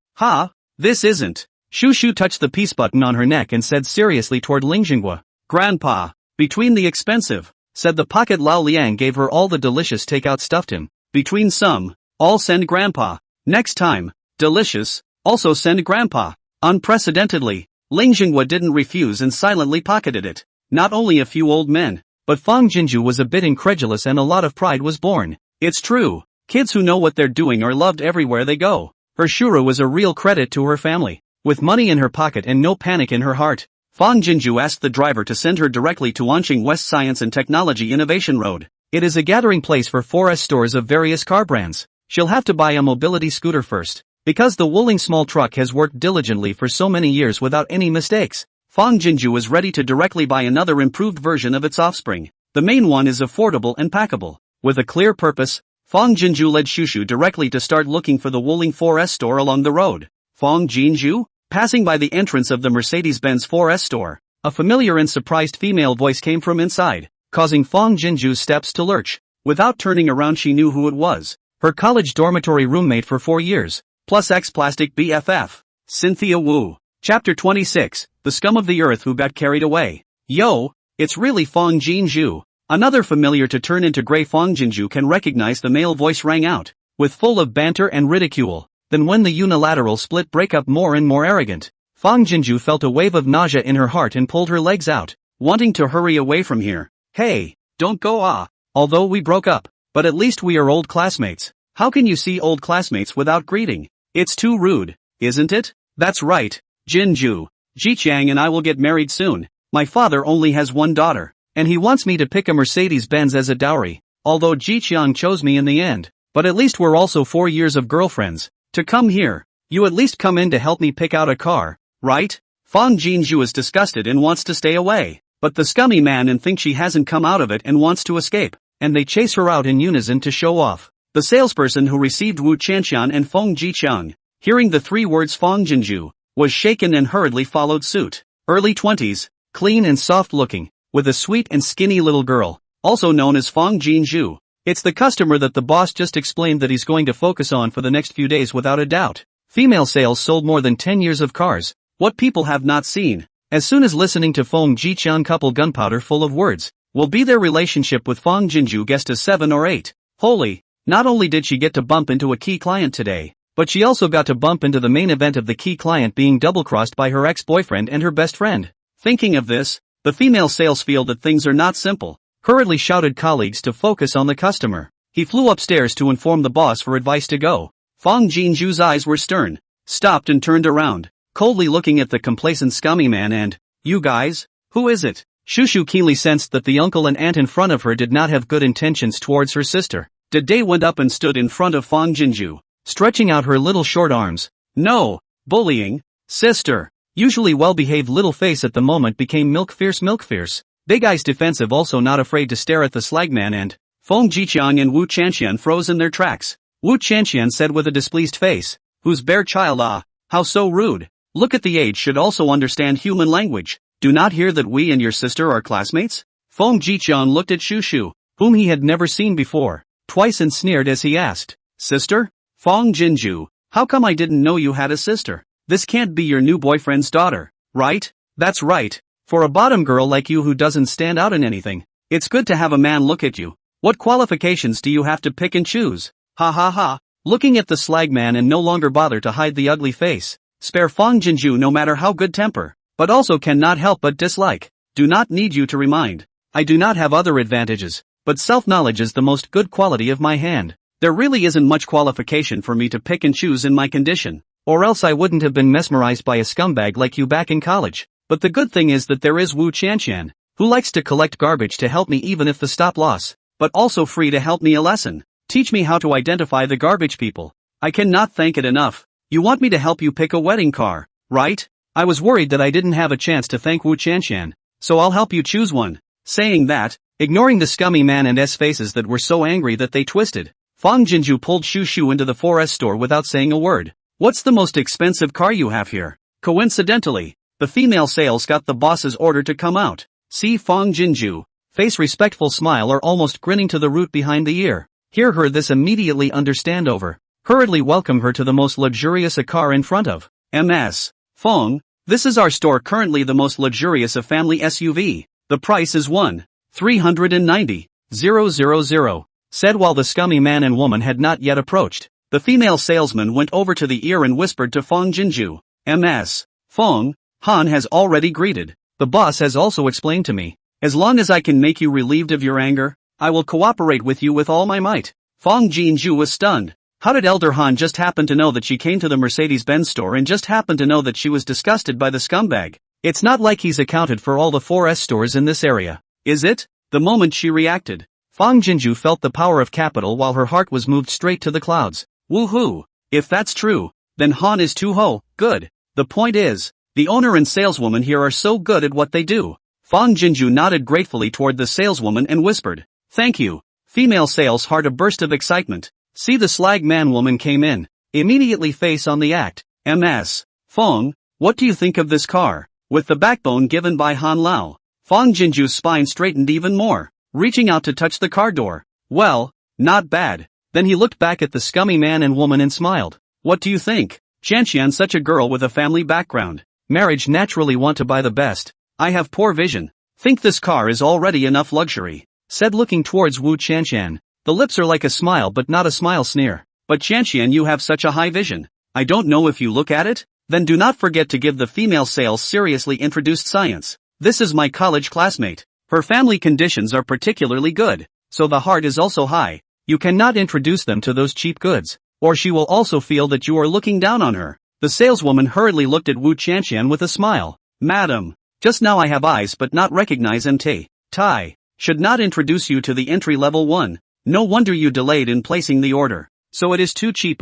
This isn't. Shu Shu touched the peace button on her neck and said seriously toward Ling Jinggua. Grandpa, between the expensive, said the pocket Lao Liang gave her all the delicious takeout stuffed him. Between some, all send Grandpa. Next time, delicious, also send Grandpa. Unprecedentedly, Ling Jinggua didn't refuse and silently pocketed it. Not only a few old men, but Fang Jinju was a bit incredulous and a lot of pride was born. It's true, kids who know what they're doing are loved everywhere they go. Her Shura was a real credit to her family. With money in her pocket and no panic in her heart, Fang Jinju asked the driver to send her directly to Anqing West Science and Technology Innovation Road. It is a gathering place for 4S stores of various car brands. She'll have to buy a mobility scooter first, because the Wuling small truck has worked diligently for so many years without any mistakes. Fang Jinju is ready to directly buy another improved version of its offspring. The main one is affordable and packable. With a clear purpose, Fang Jinju led Shu Shu directly to start looking for the Wuling 4S store along the road. Fang Jinju? Passing by the entrance of the Mercedes-Benz 4S store, A familiar and surprised female voice came from inside, causing Fong Jinju's steps to lurch. Without turning around, she knew who it was. Her college dormitory roommate for 4 years, plus ex-plastic BFF, Cynthia Wu. Chapter 26, The Scum of the Earth Who Got Carried Away. Yo, it's really Fong Jinju. Another familiar to turn into gray. Fong Jinju can recognize the male voice rang out, with full of banter and ridicule. Then when the unilateral split breakup more and more arrogant, Fong Jinju felt a wave of nausea in her heart and pulled her legs out, wanting to hurry away from here. Hey, don't go although we broke up, but at least we are old classmates. How can you see old classmates without greeting? It's too rude, isn't it? That's right, Jinju. Jiqiang and I will get married soon. My father only has one daughter, and he wants me to pick a Mercedes-Benz as a dowry, although Jiqiang chose me in the end. But at least we're also 4 years of girlfriends. To come here, you at least come in to help me pick out a car, right? Fong Jinju is disgusted and wants to stay away, but the scummy man and thinks she hasn't come out of it and wants to escape, and they chase her out in unison to show off. The salesperson who received Wu Chanxian and Fong Jiqiang, hearing the 3 words Fong Jinju, was shaken and hurriedly followed suit. Early 20s, clean and soft-looking, with a sweet and skinny little girl, also known as Fong Jinju. It's the customer that the boss just explained that he's going to focus on for the next few days without a doubt. Female sales sold more than 10 years of cars. What people have not seen. As soon as listening to Fong Jiqiang couple gunpowder full of words, will be their relationship with Fong Jinju guessed as 7 or 8. Holy, not only did she get to bump into a key client today, but she also got to bump into the main event of the key client being double-crossed by her ex-boyfriend and her best friend. Thinking of this, the female sales feel that things are not simple. Hurriedly shouted colleagues to focus on the customer. He flew upstairs to inform the boss for advice to go. Fong Jinju's eyes were stern, stopped and turned around, coldly looking at the complacent scummy man and, you guys, who is it? Shushu keenly sensed that the uncle and aunt in front of her did not have good intentions towards her sister. Dede went up and stood in front of Fong Jinju, stretching out her little short arms. No, bullying, sister. Usually well-behaved little face at the moment became milk fierce. Big eyes defensive, also not afraid to stare at the slagman, and Fong Jiqiang and Wu Chanxian froze in their tracks. Wu Chanxian said with a displeased face, whose bare child, how so rude. Look at the age, should also understand human language. Do not hear that we and your sister are classmates? Fong Jiqiang looked at Shushu, whom he had never seen before, twice and sneered as he asked, sister? Fong Jinju, how come I didn't know you had a sister? This can't be your new boyfriend's daughter, right? That's right. For a bottom girl like you who doesn't stand out in anything, it's good to have a man look at you. What qualifications do you have to pick and choose? Ha ha ha. Looking at the slagman and no longer bother to hide the ugly face. Spare Fong Jinju no matter how good temper, but also cannot help but dislike. Do not need you to remind. I do not have other advantages, but self-knowledge is the most good quality of my hand. There really isn't much qualification for me to pick and choose in my condition, or else I wouldn't have been mesmerized by a scumbag like you back in college. But the good thing is that there is Wu Chanxian, who likes to collect garbage to help me even if the stop-loss, but also free to help me a lesson. Teach me how to identify the garbage people. I cannot thank it enough. You want me to help you pick a wedding car, right? I was worried that I didn't have a chance to thank Wu Chanxian, so I'll help you choose one. Saying that, ignoring the scummy man and S faces that were so angry that they twisted, Fong Jinju pulled Shushu into the 4S store without saying a word. What's the most expensive car you have here? Coincidentally, the female sales got the boss's order to come out. See Fong Jinju, face respectful smile or almost grinning to the root behind the ear. Hear her this immediately understand over. Hurriedly welcome her to the most luxurious a car in front of. MS. Fong, this is our store, currently the most luxurious of family SUV. The price is 1,390,000, said while the scummy man and woman had not yet approached. The female salesman went over to the ear and whispered to Fong Jinju. MS. Fong, Han has already greeted. The boss has also explained to me. As long as I can make you relieved of your anger, I will cooperate with you with all my might. Fong Jinju was stunned. How did Elder Han just happen to know that she came to the Mercedes-Benz store and just happen to know that she was disgusted by the scumbag? It's not like he's accounted for all the 4S stores in this area, is it? The moment she reacted, Fong Jinju felt the power of capital while her heart was moved straight to the clouds. Woohoo! If that's true, then Han is too good. The point is, the owner and saleswoman here are so good at what they do. Fong Jinju nodded gratefully toward the saleswoman and whispered, thank you. Female sales heart a burst of excitement. See, the slag man woman came in, immediately face on the act. MS. Fong, what do you think of this car? With the backbone given by Han Lao, Fong Jinju's spine straightened even more, reaching out to touch the car door. Well, not bad. Then he looked back at the scummy man and woman and smiled. What do you think? Qianqian, such a girl with a family background. Marriage naturally want to buy the best. I have poor vision. Think this car is already enough luxury, said looking towards Wu Qianqian. The lips are like a smile but not a smile sneer. But Qianqian, you have such a high vision. I don't know if you look at it? Then do not forget to give the female sales seriously introduced science. This is my college classmate. Her family conditions are particularly good, so the heart is also high. You cannot introduce them to those cheap goods, or she will also feel that you are looking down on her. The saleswoman hurriedly looked at Wu Qianqian with a smile. Madam, just now I have eyes but not recognize MT. Tai, should not introduce you to the entry-level one. No wonder you delayed in placing the order. So it is too cheap.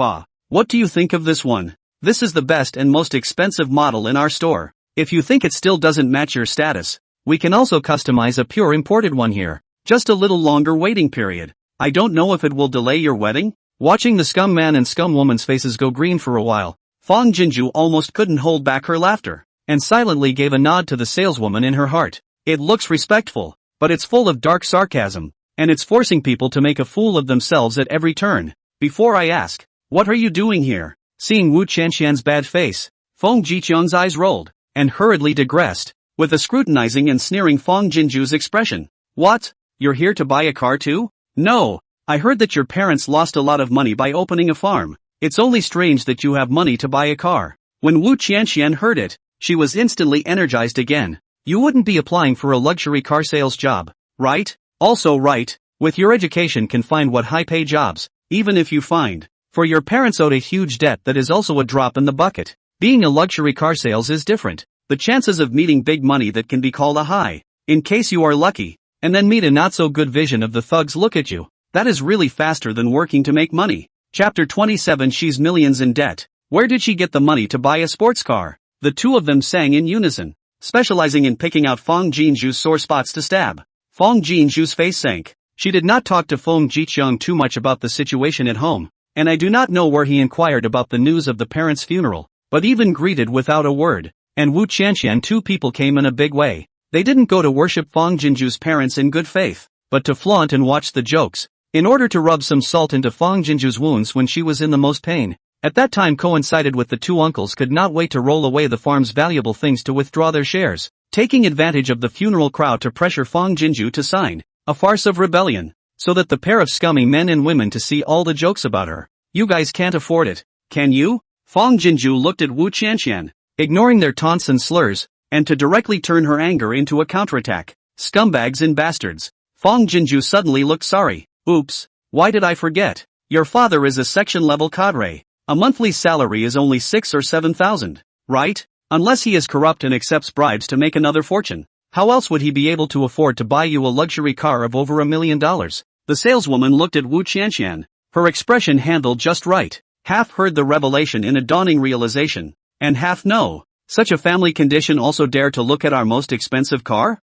What do you think of this one? This is the best and most expensive model in our store. If you think it still doesn't match your status, we can also customize a pure imported one here. Just a little longer waiting period. I don't know if it will delay your wedding? Watching the scum man and scum woman's faces go green for a while, Fong Jinju almost couldn't hold back her laughter, and silently gave a nod to the saleswoman in her heart. It looks respectful, but it's full of dark sarcasm, and it's forcing people to make a fool of themselves at every turn. Before I ask, what are you doing here? Seeing Wu Qianqian's bad face, Fong Jiqiang's eyes rolled, and hurriedly digressed, with a scrutinizing and sneering Fong Jinju's expression. What? You're here to buy a car too? No, I heard that your parents lost a lot of money by opening a farm. It's only strange that you have money to buy a car. When Wu Qianqian heard it, she was instantly energized again. You wouldn't be applying for a luxury car sales job, right? Also right, with your education can find what high-pay jobs, even if you find. For your parents owed a huge debt that is also a drop in the bucket. Being a luxury car sales is different. The chances of meeting big money that can be called a high, in case you are lucky, and then meet a not so good vision of the thugs look at you. That is really faster than working to make money. Chapter 27. She's millions in debt. Where did she get the money to buy a sports car? The two of them sang in unison, specializing in picking out Fong Jinju's sore spots to stab. Fong Jinju's face sank. She did not talk to Fong Jiqiang too much about the situation at home, and I do not know where he inquired about the news of the parents' funeral, but even greeted without a word. And Wu Qianqian, two people came in a big way. They didn't go to worship Fong Jinju's parents in good faith, but to flaunt and watch the jokes, in order to rub some salt into Fong Jinju's wounds when she was in the most pain. At that time coincided with the two uncles could not wait to roll away the farm's valuable things to withdraw their shares, taking advantage of the funeral crowd to pressure Fong Jinju to sign a farce of rebellion, so that the pair of scummy men and women to see all the jokes about her. You guys can't afford it, can you? Fong Jinju looked at Wu Qianqian, ignoring their taunts and slurs, and to directly turn her anger into a counterattack. Scumbags and bastards. Fong Jinju suddenly looked sorry. Oops, why did I forget? Your father is a section-level cadre. A monthly salary is only 6 or 7,000, right? Unless he is corrupt and accepts bribes to make another fortune. How else would he be able to afford to buy you a luxury car of over $1 million? The saleswoman looked at Wu Qianqian, her expression handled just right. Half heard the revelation in a dawning realization, and half no. Such a family condition also dare to look at our most expensive car?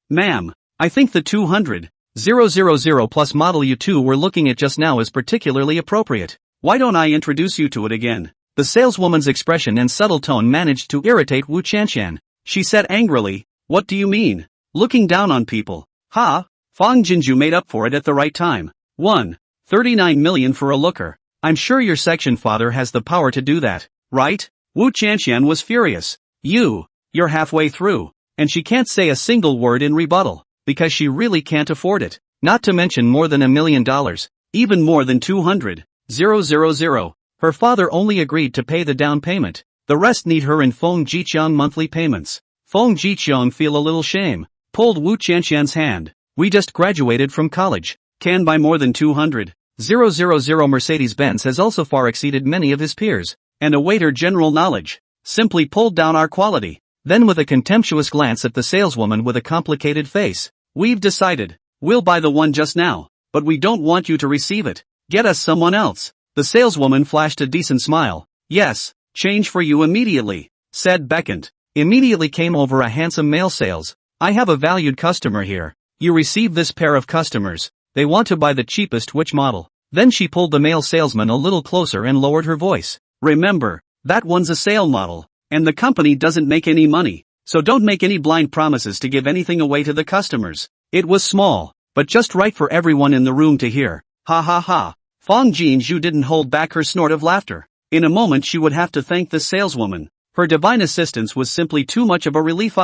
Ma'am, I think the 200,000 plus model you two were looking at just now is particularly appropriate. Why don't I introduce you to it again? The saleswoman's expression and subtle tone managed to irritate Wu Qianqian. She said angrily, what do you mean? Looking down on people? Ha! Fong Jinju made up for it at the right time. 39 million for a looker. I'm sure your section father has the power to do that, right? Wu Qianqian was furious. You're halfway through, and she can't say a single word in rebuttal, because she really can't afford it. Not to mention more than $1 million, even more than 200,000. Her father only agreed to pay the down payment. The rest need her and Fong Jiqiang monthly payments. Fong Jiqiang feel a little shame, pulled Wu Qianqian's hand. We just graduated from college. Can buy more than 200,000. Mercedes-Benz has also far exceeded many of his peers, and a waiter general knowledge. Simply pulled down our quality. Then with a contemptuous glance at the saleswoman with a complicated face. We've decided. We'll buy the one just now, but we don't want you to receive it. Get us someone else. The saleswoman flashed a decent smile. Yes, change for you immediately, said Beckoned. Immediately came over a handsome male sales. I have a valued customer here. You receive this pair of customers. They want to buy the cheapest which model. Then she pulled the male salesman a little closer and lowered her voice. Remember, that one's a sale model, and the company doesn't make any money, so don't make any blind promises to give anything away to the customers. It was small, but just right for everyone in the room to hear. Ha ha ha. Fong Jinju didn't hold back her snort of laughter. In a moment she would have to thank the saleswoman. Her divine assistance was simply too much of a relief.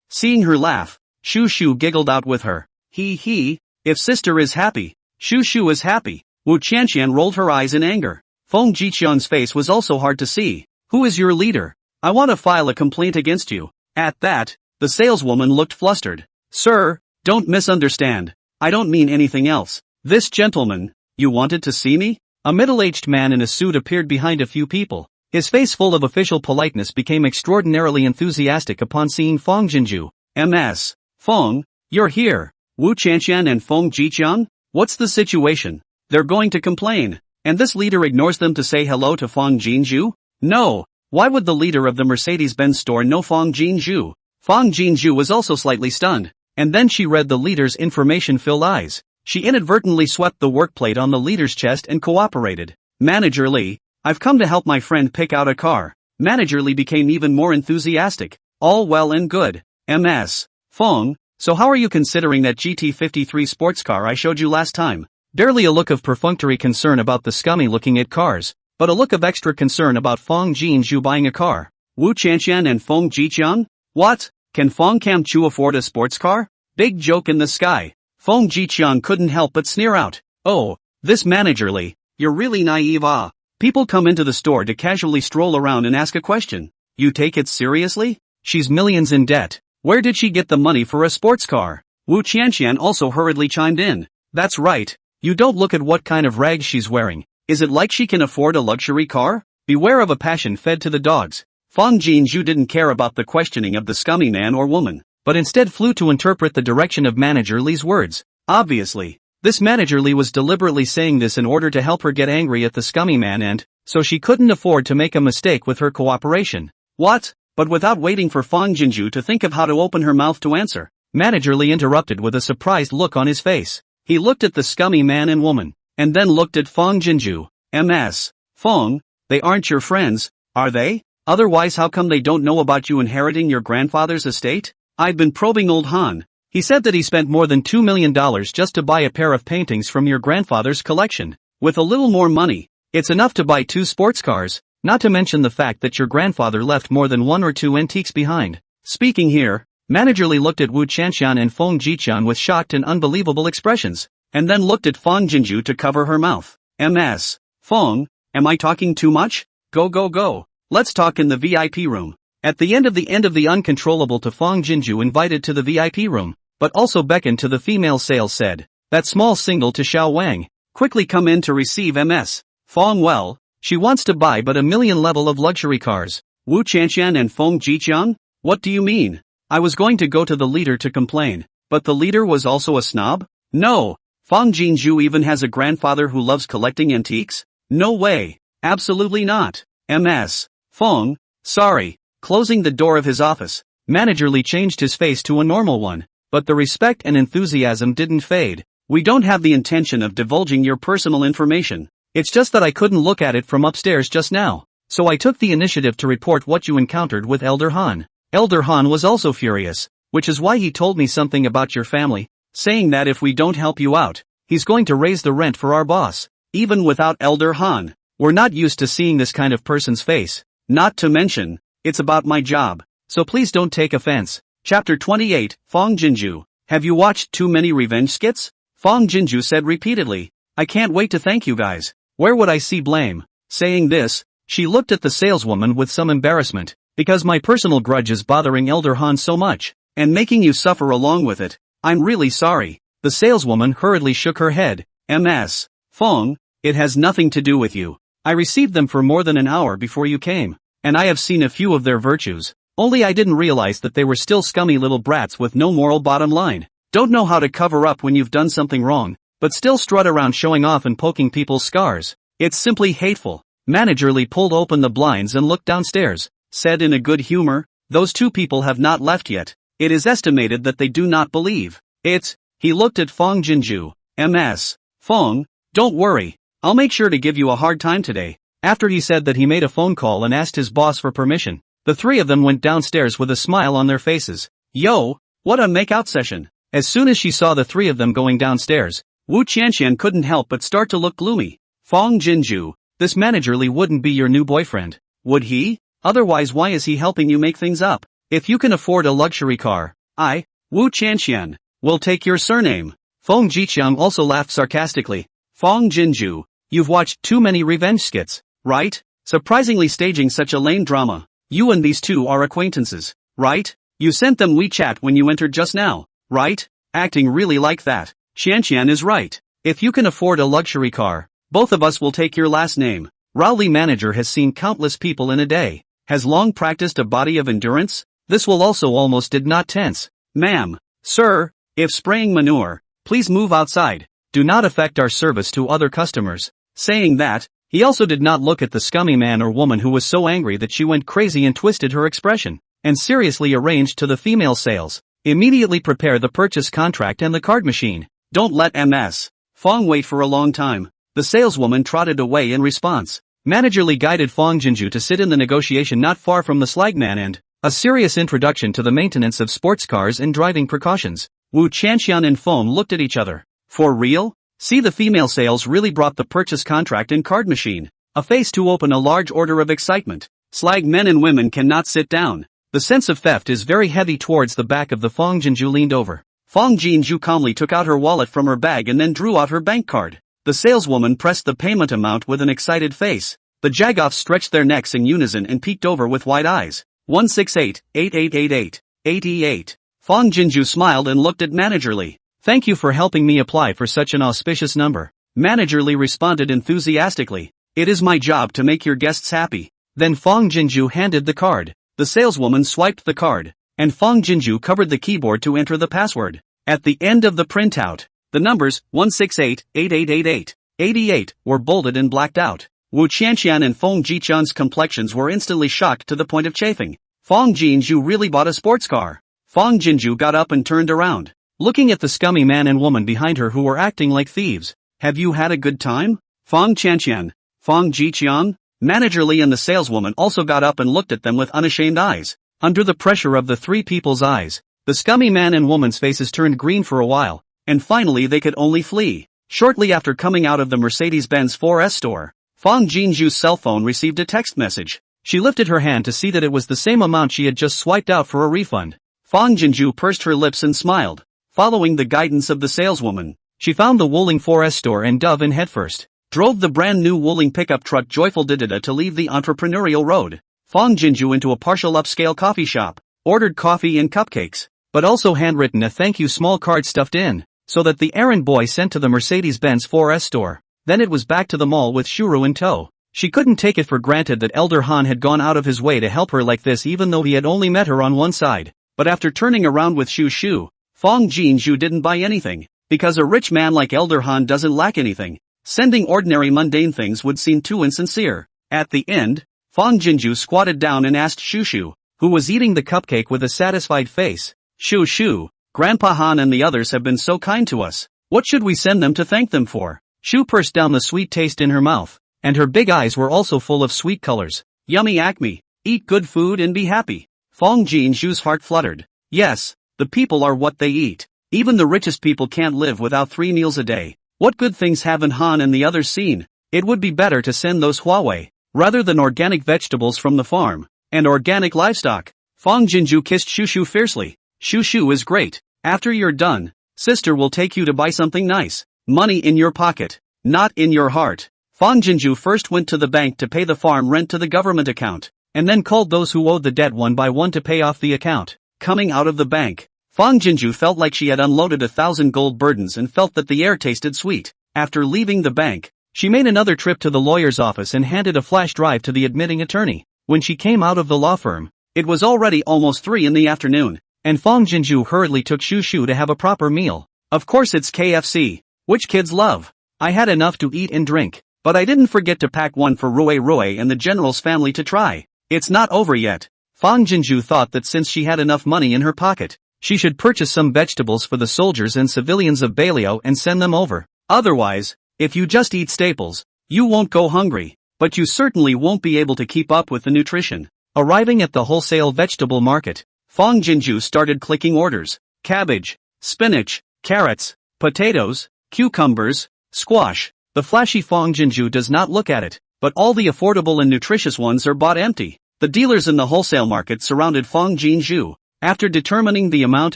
Seeing her laugh, Shu Shu giggled out with her. He, if sister is happy, Shu Shu is happy. Wu Qianqian rolled her eyes in anger. Feng Jiqian's face was also hard to see. Who is your leader? I want to file a complaint against you. At that, the saleswoman looked flustered. Sir, don't misunderstand. I don't mean anything else. This gentleman, you wanted to see me? A middle-aged man in a suit appeared behind a few people. His face full of official politeness became extraordinarily enthusiastic upon seeing Feng Jinju. Ms. Feng, you're here. Wu Qianqian and Feng Jiqian? What's the situation? They're going to complain. And this leader ignores them to say hello to Feng Jinju? No. Why would the leader of the Mercedes-Benz store know Feng Jinju? Feng Jinju was also slightly stunned. And then she read the leader's information-filled eyes. She inadvertently swept the workplate on the leader's chest and cooperated. Manager Li, I've come to help my friend pick out a car. Manager Li became even more enthusiastic. All well and good. Ms. Feng, so how are you considering that GT53 sports car I showed you last time? Barely a look of perfunctory concern about the scummy looking at cars, but a look of extra concern about Feng Jinju buying a car. Wu Qianqian and Feng Jiqian? What? Can Feng Kamchu afford a sports car? Big joke in the sky. Feng Jiqian couldn't help but sneer out. Oh, this manager Li, you're really naive. People come into the store to casually stroll around and ask a question. You take it seriously? She's millions in debt. Where did she get the money for a sports car? Wu Qianqian also hurriedly chimed in. That's right. You don't look at what kind of rags she's wearing. Is it like she can afford a luxury car? Beware of a passion fed to the dogs. Feng Jinju didn't care about the questioning of the scummy man or woman, but instead flew to interpret the direction of Manager Li's words. Obviously, this Manager Li was deliberately saying this in order to help her get angry at the scummy man and, so she couldn't afford to make a mistake with her cooperation. What? But without waiting for Feng Jinju to think of how to open her mouth to answer, Manager Li interrupted with a surprised look on his face. He looked at the scummy man and woman, and then looked at Feng Jinju. Ms. Feng, they aren't your friends, are they? Otherwise how come they don't know about you inheriting your grandfather's estate? I've been probing old Han. He said that he spent more than $2 million just to buy a pair of paintings from your grandfather's collection. With a little more money, it's enough to buy 2 sports cars, not to mention the fact that your grandfather left more than 1 or 2 antiques behind. Speaking here, Manager Li looked at Wu Qianqian and Feng Jiqian with shocked and unbelievable expressions, and then looked at Feng Jinju to cover her mouth. Ms. Feng, am I talking too much? Go. Let's talk in the VIP room. At the end of the uncontrollable to Feng Jinju invited to the VIP room, but also beckoned to the female sales said, that small single to Xiao Wang, quickly come in to receive Ms. Feng. Well, she wants to buy but $1 million level of luxury cars. Wu Qianqian and Feng Jiqian? What do you mean? I was going to go to the leader to complain, but the leader was also a snob? No. Feng Jinju even has a grandfather who loves collecting antiques? No way. Absolutely not. Ms. Feng, sorry. Closing the door of his office, Manager Li changed his face to a normal one, but the respect and enthusiasm didn't fade. We don't have the intention of divulging your personal information. It's just that I couldn't look at it from upstairs just now, so I took the initiative to report what you encountered with Elder Han. Elder Han was also furious, which is why he told me something about your family, saying that if we don't help you out, he's going to raise the rent for our boss. Even without Elder Han, we're not used to seeing this kind of person's face. Not to mention, it's about my job, so please don't take offense. Chapter 28, Feng Jinju. Have you watched too many revenge skits? Feng Jinju said repeatedly. I can't wait to thank you guys. Where would I see blame? Saying this, she looked at the saleswoman with some embarrassment, because my personal grudge is bothering Elder Han so much, and making you suffer along with it. I'm really sorry. The saleswoman hurriedly shook her head. Ms. Feng, it has nothing to do with you. I received them for more than an hour before you came, and I have seen a few of their virtues, only I didn't realize that they were still scummy little brats with no moral bottom line. Don't know how to cover up when you've done something wrong, but still strut around showing off and poking people's scars. It's simply hateful. Manager Li pulled open the blinds and looked downstairs, said in a good humor, those 2 people have not left yet. It is estimated that they do not believe it. He looked at Feng Jinju. Ms. Feng, don't worry. I'll make sure to give you a hard time today. After he said that he made a phone call and asked his boss for permission, The three of them went downstairs with a smile on their faces. Yo, what a make-out session. As soon as she saw the three of them going downstairs, Wu Qianqian couldn't help but start to look gloomy. Fong Jinju, this manager Li wouldn't be your new boyfriend, would he? Otherwise why is he helping you make things up? If you can afford a luxury car, I, Wu Qianqian, will take your surname. Fong Jiqiang also laughed sarcastically. Fong Jinju, you've watched too many revenge skits, right? Surprisingly staging such a lame drama. You and these two are acquaintances, right? You sent them WeChat when you entered just now, right? Acting really like that. Qianqian is right. If you can afford a luxury car, both of us will take your last name. Rao Li manager has seen countless people in a day, has long practiced a body of endurance. This will also almost did not tense. Ma'am, sir, if spraying manure, please move outside. Do not affect our service to other customers. Saying that, he also did not look at the scummy man or woman who was so angry that she went crazy and twisted her expression, and seriously arranged to the female sales. Immediately prepare the purchase contract and the card machine. Don't let Ms. Fong wait for a long time. The saleswoman trotted away in response. Manager Li guided Fong Jinju to sit in the negotiation not far from the slagman and a serious introduction to the maintenance of sports cars and driving precautions. Wu Qianqian and Fong looked at each other. For real? See, the female sales really brought the purchase contract and card machine. A face to open a large order of excitement. Slag men and women cannot sit down. The sense of theft is very heavy. Towards the back of the Fong Jinju leaned over. Fong Jinju calmly took out her wallet from her bag and then drew out her bank card. The saleswoman pressed the payment amount with an excited face. The jagoffs stretched their necks in unison and peeked over with wide eyes. 168, 8888, 88. Fong Jinju smiled and looked at Manager Li. Thank you for helping me apply for such an auspicious number. Manager Li responded enthusiastically. It is my job to make your guests happy. Then Fong Jinju handed the card. The saleswoman swiped the card, and Fong Jinju covered the keyboard to enter the password. At the end of the printout, the numbers 168, 8888, 88 were bolded and blacked out. Wu Qianqian and Fong Jiqiang's complexions were instantly shocked to the point of chafing. Fong Jinju really bought a sports car. Fong Jinju got up and turned around, looking at the scummy man and woman behind her who were acting like thieves. Have you had a good time? Fong Qianqian, Fong Jiqiang? Manager Li and the saleswoman also got up and looked at them with unashamed eyes. Under the pressure of the three people's eyes, the scummy man and woman's faces turned green for a while, and finally they could only flee. Shortly after coming out of the Mercedes-Benz 4S store, Fong Jinju's cell phone received a text message. She lifted her hand to see that it was the same amount she had just swiped out for a refund. Fong Jinju pursed her lips and smiled. Following the guidance of the saleswoman, she found the Wuling 4S store and dove in headfirst. Drove the brand new Wuling pickup truck joyful to leave the entrepreneurial road. Fong Jinju into a partial upscale coffee shop, ordered coffee and cupcakes, but also handwritten a thank you small card stuffed in, so that the errand boy sent to the Mercedes-Benz 4S store. Then it was back to the mall with Shuru in tow. She couldn't take it for granted that Elder Han had gone out of his way to help her like this even though he had only met her on one side. But after turning around with Shu, Fong Jinju didn't buy anything, because a rich man like Elder Han doesn't lack anything. Sending ordinary mundane things would seem too insincere. At the end, Fong Jinju squatted down and asked Shu, who was eating the cupcake with a satisfied face. Shu, Grandpa Han and the others have been so kind to us. What should we send them to thank them for? Shu pursed down the sweet taste in her mouth, and her big eyes were also full of sweet colors. Yummy Acme, eat good food and be happy. Fong Jinju's heart fluttered. Yes, the people are what they eat. Even the richest people can't live without 3 meals a day. What good things haven't Han and the others seen? It would be better to send those Huawei, rather than organic vegetables from the farm, and organic livestock. Fong Jinju kissed Shu fiercely. Shu is great. After you're done, sister will take you to buy something nice. Money in your pocket, not in your heart. Fong Jinju first went to the bank to pay the farm rent to the government account, and then called those who owed the debt one by one to pay off the account. Coming out of the bank, Fong Jinju felt like she had unloaded 1,000 gold burdens and felt that the air tasted sweet. After leaving the bank, she made another trip to the lawyer's office and handed a flash drive to the admitting attorney. When she came out of the law firm, it was already almost 3 in the afternoon, and Fong Jinju hurriedly took Shu to have a proper meal. Of course it's KFC, which kids love. I had enough to eat and drink, but I didn't forget to pack one for Rue and the general's family to try. It's not over yet. Fong Jinju thought that since she had enough money in her pocket, she should purchase some vegetables for the soldiers and civilians of Bailio and send them over. Otherwise, if you just eat staples, you won't go hungry, but you certainly won't be able to keep up with the nutrition. Arriving at the wholesale vegetable market, Fong Jinju started clicking orders: cabbage, spinach, carrots, potatoes, cucumbers, squash. The flashy Fong Jinju does not look at it, but all the affordable and nutritious ones are bought empty. The dealers in the wholesale market surrounded Fong Jinju. After determining the amount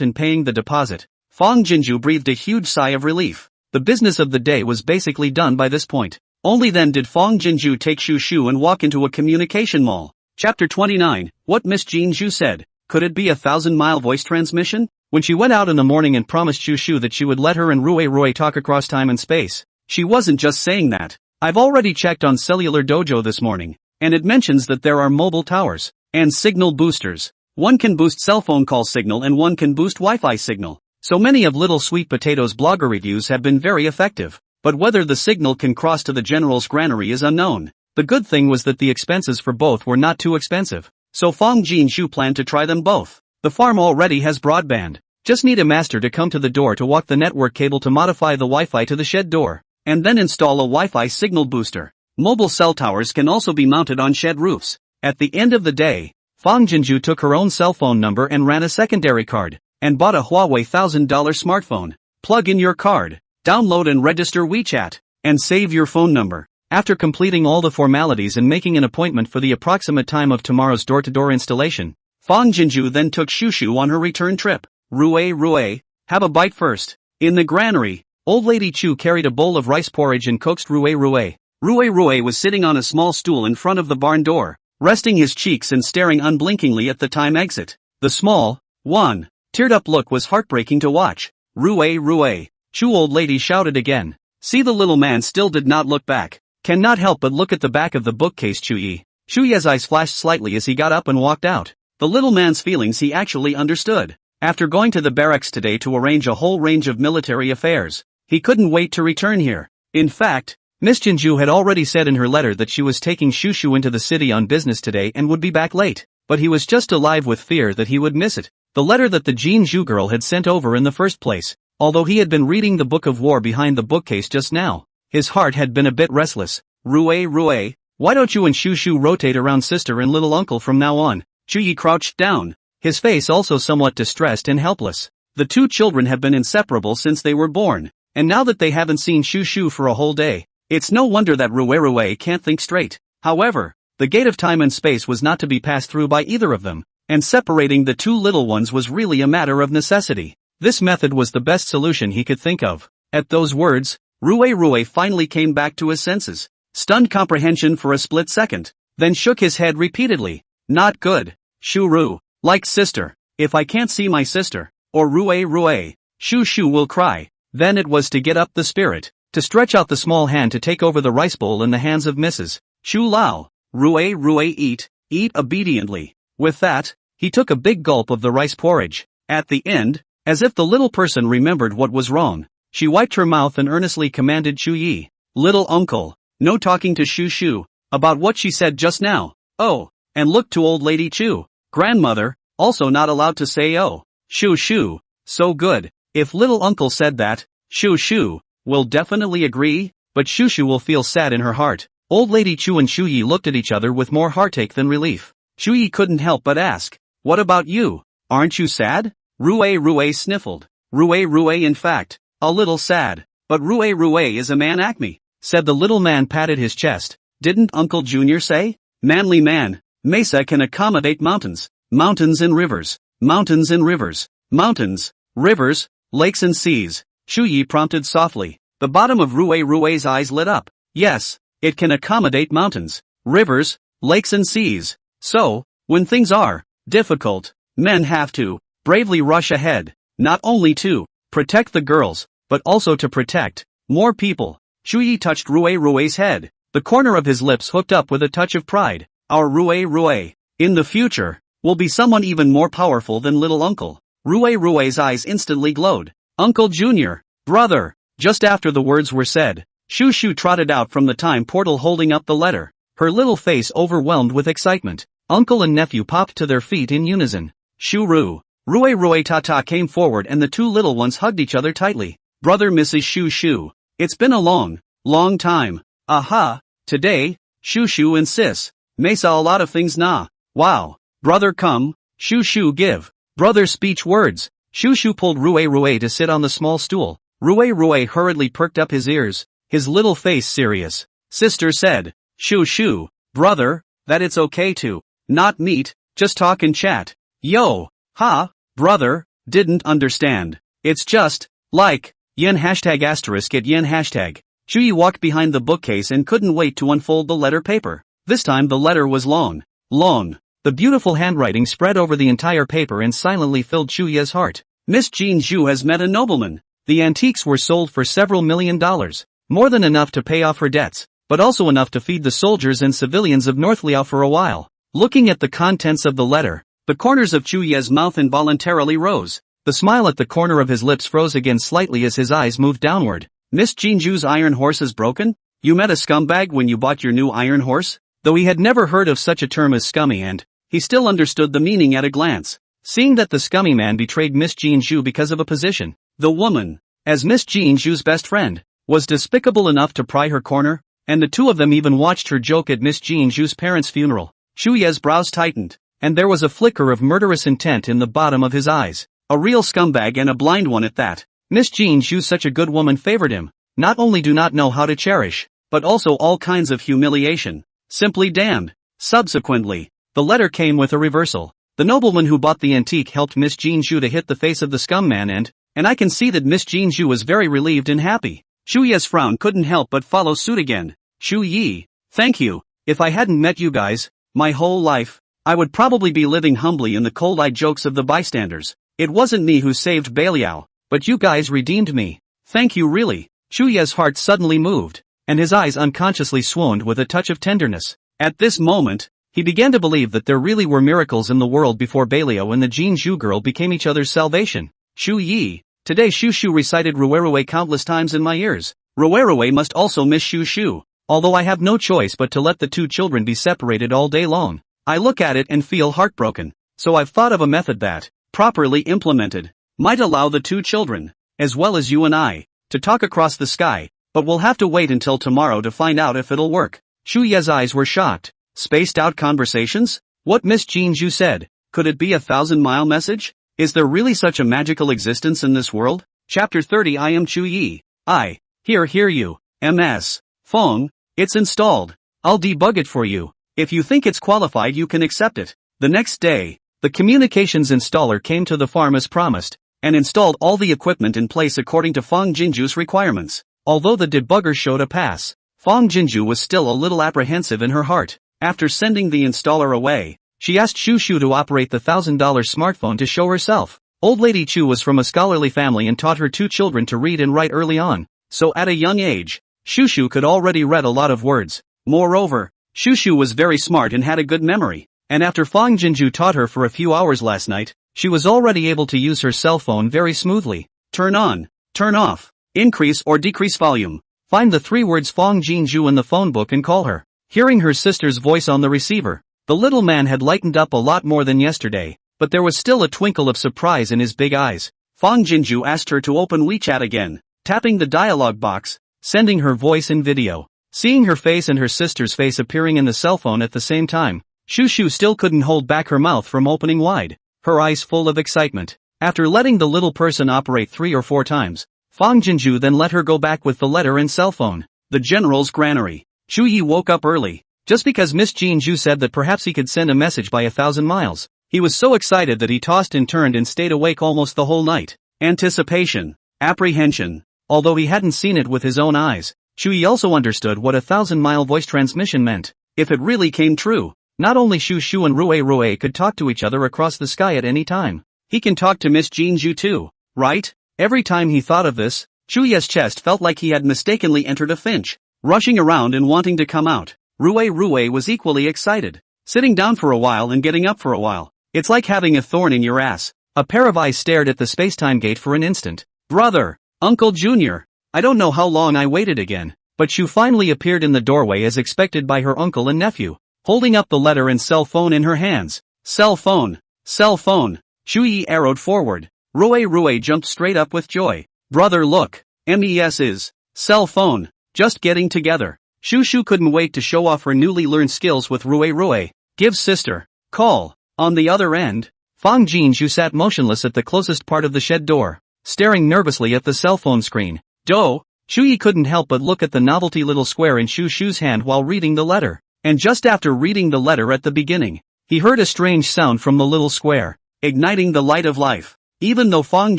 and paying the deposit, Fong Jinju breathed a huge sigh of relief. The business of the day was basically done by this point. Only then did Fong Jinju take Shu Shu and walk into a communication mall. Chapter 29, What Miss Jinju Said. Could it be a 1,000-mile voice transmission? When she went out in the morning and promised Shu Shu that she would let her and Rui talk across time and space, she wasn't just saying that. I've already checked on Cellular Dojo this morning, and it mentions that there are mobile towers and signal boosters. One can boost cell phone call signal and one can boost Wi-Fi signal. So many of Little Sweet Potato's blogger reviews have been very effective, but whether the signal can cross to the general's granary is unknown. The good thing was that the expenses for both were not too expensive, so Fong Jinju planned to try them both. The farm already has broadband. Just need a master to come to the door to walk the network cable to modify the Wi-Fi to the shed door, and then install a Wi-Fi signal booster. Mobile cell towers can also be mounted on shed roofs. At the end of the day, Fong Jinju took her own cell phone number and ran a secondary card, and bought a Huawei $1,000 smartphone. Plug in your card, download and register WeChat, and save your phone number. After completing all the formalities and making an appointment for the approximate time of tomorrow's door-to-door installation, Fong Jinju then took Shu Shu on her return trip. Rui, have a bite first. In the granary, old lady Chu carried a bowl of rice porridge and coaxed Rui. Rui was sitting on a small stool in front of the barn door, resting his cheeks and staring unblinkingly at the time exit. The small, teared-up look was heartbreaking to watch. Rui, Chu old lady shouted again. See, the little man still did not look back. Cannot help but look at the back of the bookcase. Chuyi's eyes flashed slightly as he got up and walked out. The little man's feelings he actually understood. After going to the barracks today to arrange a whole range of military affairs, he couldn't wait to return here. In fact, Miss Jinju had already said in her letter that she was taking Shu Shu into the city on business today and would be back late, but he was just alive with fear that he would miss it. The letter that the Jinju girl had sent over in the first place. Although he had been reading the Book of War behind the bookcase just now, his heart had been a bit restless. Rui, why don't you and Shu Shu rotate around sister and little uncle from now on? Chuyi crouched down, his face also somewhat distressed and helpless. The two children have been inseparable since they were born, and now that they haven't seen Shu Shu for a whole day, it's no wonder that Rui can't think straight. However, the gate of time and space was not to be passed through by either of them, and separating the two little ones was really a matter of necessity. This method was the best solution he could think of. At those words, Rui finally came back to his senses, stunned comprehension for a split second, then shook his head repeatedly. Not good. Shuru, like sister. If I can't see my sister, or Rui, Shu Shu will cry. Then it was to get up the spirit, to stretch out the small hand to take over the rice bowl in the hands of Mrs. Shu Lao. Rui, eat obediently. With that, he took a big gulp of the rice porridge. At the end, as if the little person remembered what was wrong, she wiped her mouth and earnestly commanded Chuyi. Little uncle, no talking to Shu Shu about what she said just now. Oh, and look to old lady Chu. Grandmother, also not allowed to say oh. Shu Shu, so good. If little uncle said that, Shu Shu will definitely agree, but Shu Shu will feel sad in her heart. Old lady Chu and Chuyi looked at each other with more heartache than relief. Chuyi couldn't help but ask, what about you? Aren't you sad? Rui sniffled. Rui in fact, a little sad. But Rui is a man Acme, said the little man. Patted his chest. Didn't Uncle Junior say? Manly man. Mesa can accommodate mountains. Mountains and rivers. Mountains and rivers. Mountains, rivers, lakes and seas. Chuyi prompted softly. The bottom of Rui's eyes lit up. Yes, it can accommodate mountains, rivers, lakes and seas. So, when things are difficult, men have to bravely rush ahead, not only to protect the girls, but also to protect more people. Chuyi touched Rui's head, the corner of his lips hooked up with a touch of pride. Our Rui, in the future, will be someone even more powerful than little uncle. Rui's eyes instantly glowed. Uncle Junior, brother. Just after the words were said, Shu Shu trotted out from the time portal holding up the letter, her little face overwhelmed with excitement. Uncle and nephew popped to their feet in unison. Shuru. Rui Tata came forward and the two little ones hugged each other tightly. Brother Mrs. Shu Shu. It's been a long time. Aha. Today, Shu Shu and Sis Mesa a lot of things nah. Wow. Brother come, Shu Shu give. Brother speech words. Shu Shu pulled Rue Rue to sit on the small stool. Rue Rue hurriedly perked up his ears, his little face serious. Sister said, Shu Shu, brother, that it's okay to not meet, just talk and chat. Yo, ha, brother, didn't understand. It's just, like, yen hashtag asterisk at yen hashtag. Chuyi walked behind the bookcase and couldn't wait to unfold the letter paper. This time the letter was long. Long. The beautiful handwriting spread over the entire paper and silently filled Chuya's heart. Miss Jean Zhu has met a nobleman. The antiques were sold for several $1 million. More than enough to pay off her debts, but also enough to feed the soldiers and civilians of North Liao for a while. Looking at the contents of the letter, the corners of Chuya's mouth involuntarily rose. The smile at the corner of his lips froze again slightly as his eyes moved downward. Miss Jean Zhu's iron horse is broken? You met a scumbag when you bought your new iron horse? Though he had never heard of such a term as scummy and he still understood the meaning at a glance. Seeing that the scummy man betrayed Miss Jean Zhu because of a position, the woman, as Miss Jean Zhu's best friend, was despicable enough to pry her corner, and the two of them even watched her joke at Miss Jean Zhu's parents' funeral. Chuya's brows tightened, and there was a flicker of murderous intent in the bottom of his eyes. A real scumbag and a blind one at that. Miss Jean Zhu, such a good woman, favored him. Not only do not know how to cherish, but also all kinds of humiliation. Simply damned. Subsequently, the letter came with a reversal. The nobleman who bought the antique helped Miss Jean Zhu to hit the face of the scum man and I can see that Miss Jean Zhu was very relieved and happy. Chuya's frown couldn't help but follow suit again. Chu Yi, thank you. If I hadn't met you guys, my whole life, I would probably be living humbly in the cold-eyed jokes of the bystanders. It wasn't me who saved Beiliao, but you guys redeemed me. Thank you really. Chuya's heart suddenly moved, and his eyes unconsciously swooned with a touch of tenderness. At this moment, he began to believe that there really were miracles in the world before Beiliao and the Jean Zhu girl became each other's salvation. Chu Yi. Today Shu Shu recited Rue countless times in my ears. Rue must also miss Shu Shu, although I have no choice but to let the two children be separated all day long. I look at it and feel heartbroken, so I've thought of a method that, properly implemented, might allow the two children, as well as you and I, to talk across the sky, but we'll have to wait until tomorrow to find out if it'll work. Chuya's eyes were shocked. Spaced out conversations? What Miss Jean Zhu said, could it be a 1,000-mile message? Is there really such a magical existence in this world? Chapter 30. I am Chu Yi. I hear you. MS. Phone. It's installed. I'll debug it for you. If you think it's qualified you can accept it. The next day, the communications installer came to the farm as promised, and installed all the equipment in place according to Fang Jinju's requirements. Although the debugger showed a pass, Fang Jinju was still a little apprehensive in her heart. After sending the installer away, she asked Shu Shu to operate the $1,000 smartphone to show herself. Old Lady Chu was from a scholarly family and taught her two children to read and write early on, so at a young age, Shu Shu could already read a lot of words. Moreover, Shu Shu was very smart and had a good memory, and after Fang Jinju taught her for a few hours last night, she was already able to use her cell phone very smoothly. Turn on, turn off, increase or decrease volume. Find the 3 words Fang Jinju in the phone book and call her. Hearing her sister's voice on the receiver, the little man had lightened up a lot more than yesterday, but there was still a twinkle of surprise in his big eyes. Fang Jinju asked her to open WeChat again, tapping the dialog box, sending her voice and video. Seeing her face and her sister's face appearing in the cell phone at the same time, Shu Shu still couldn't hold back her mouth from opening wide, her eyes full of excitement. After letting the little person operate 3 or 4 times, Fang Jinju then let her go back with the letter and cell phone. The general's granary. Chu Yi woke up early, just because Miss Jean Zhu said that perhaps he could send a message by 1,000 miles. He was so excited that he tossed and turned and stayed awake almost the whole night. Anticipation. Apprehension. Although he hadn't seen it with his own eyes, Chu Yi also understood what a 1,000-mile voice transmission meant. If it really came true, not only Shu Shu and Rue could talk to each other across the sky at any time. He can talk to Miss Jean Zhu too, right? Every time he thought of this, Chu Yi's chest felt like he had mistakenly entered a finch, rushing around and wanting to come out. Rue was equally excited, sitting down for a while and getting up for a while. It's like having a thorn in your ass. A pair of eyes stared at the space-time gate for an instant. Brother, Uncle Junior. I don't know how long I waited again, but Shu finally appeared in the doorway as expected by her uncle and nephew, holding up the letter and cell phone in her hands. Cell phone. Cell phone. Chu Yi arrowed forward. Rue jumped straight up with joy. Brother look. MES is. Cell phone. Just getting together. Shu Shu couldn't wait to show off her newly learned skills with Rue. Give sister. Call. On the other end, Fang Jinju sat motionless at the closest part of the shed door, staring nervously at the cell phone screen. Shu Yi couldn't help but look at the novelty little square in Shu Shu's hand while reading the letter. And just after reading the letter at the beginning, he heard a strange sound from the little square, igniting the light of life. Even though Fang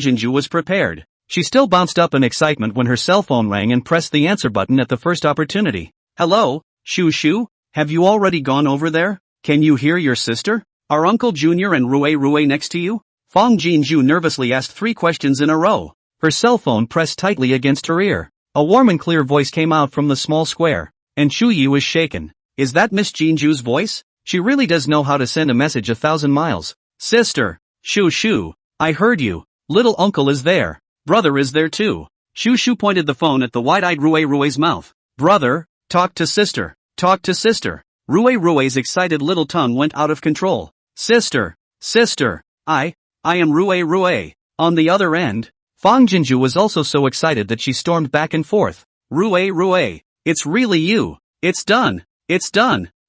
Jinju was prepared, she still bounced up in excitement when her cell phone rang and pressed the answer button at the first opportunity. Hello, Shu Shu? Have you already gone over there? Can you hear your sister? Are Uncle Junior and Rui next to you? Fang Jinju nervously asked 3 questions in a row. Her cell phone pressed tightly against her ear. A warm and clear voice came out from the small square, and Shu Yi was shaken. Is that Miss Jinju's voice? She really does know how to send a message 1,000 miles. Sister, Shu Shu, I heard you. Little uncle is there. Brother is there too. Shu Shu pointed the phone at the wide-eyed Rui's mouth. Brother, talk to sister. Talk to sister. Rui's excited little tongue went out of control. Sister, I am Rui. On the other end, Fang Jinju was also so excited that she stormed back and forth. Rui, it's really you. It's done.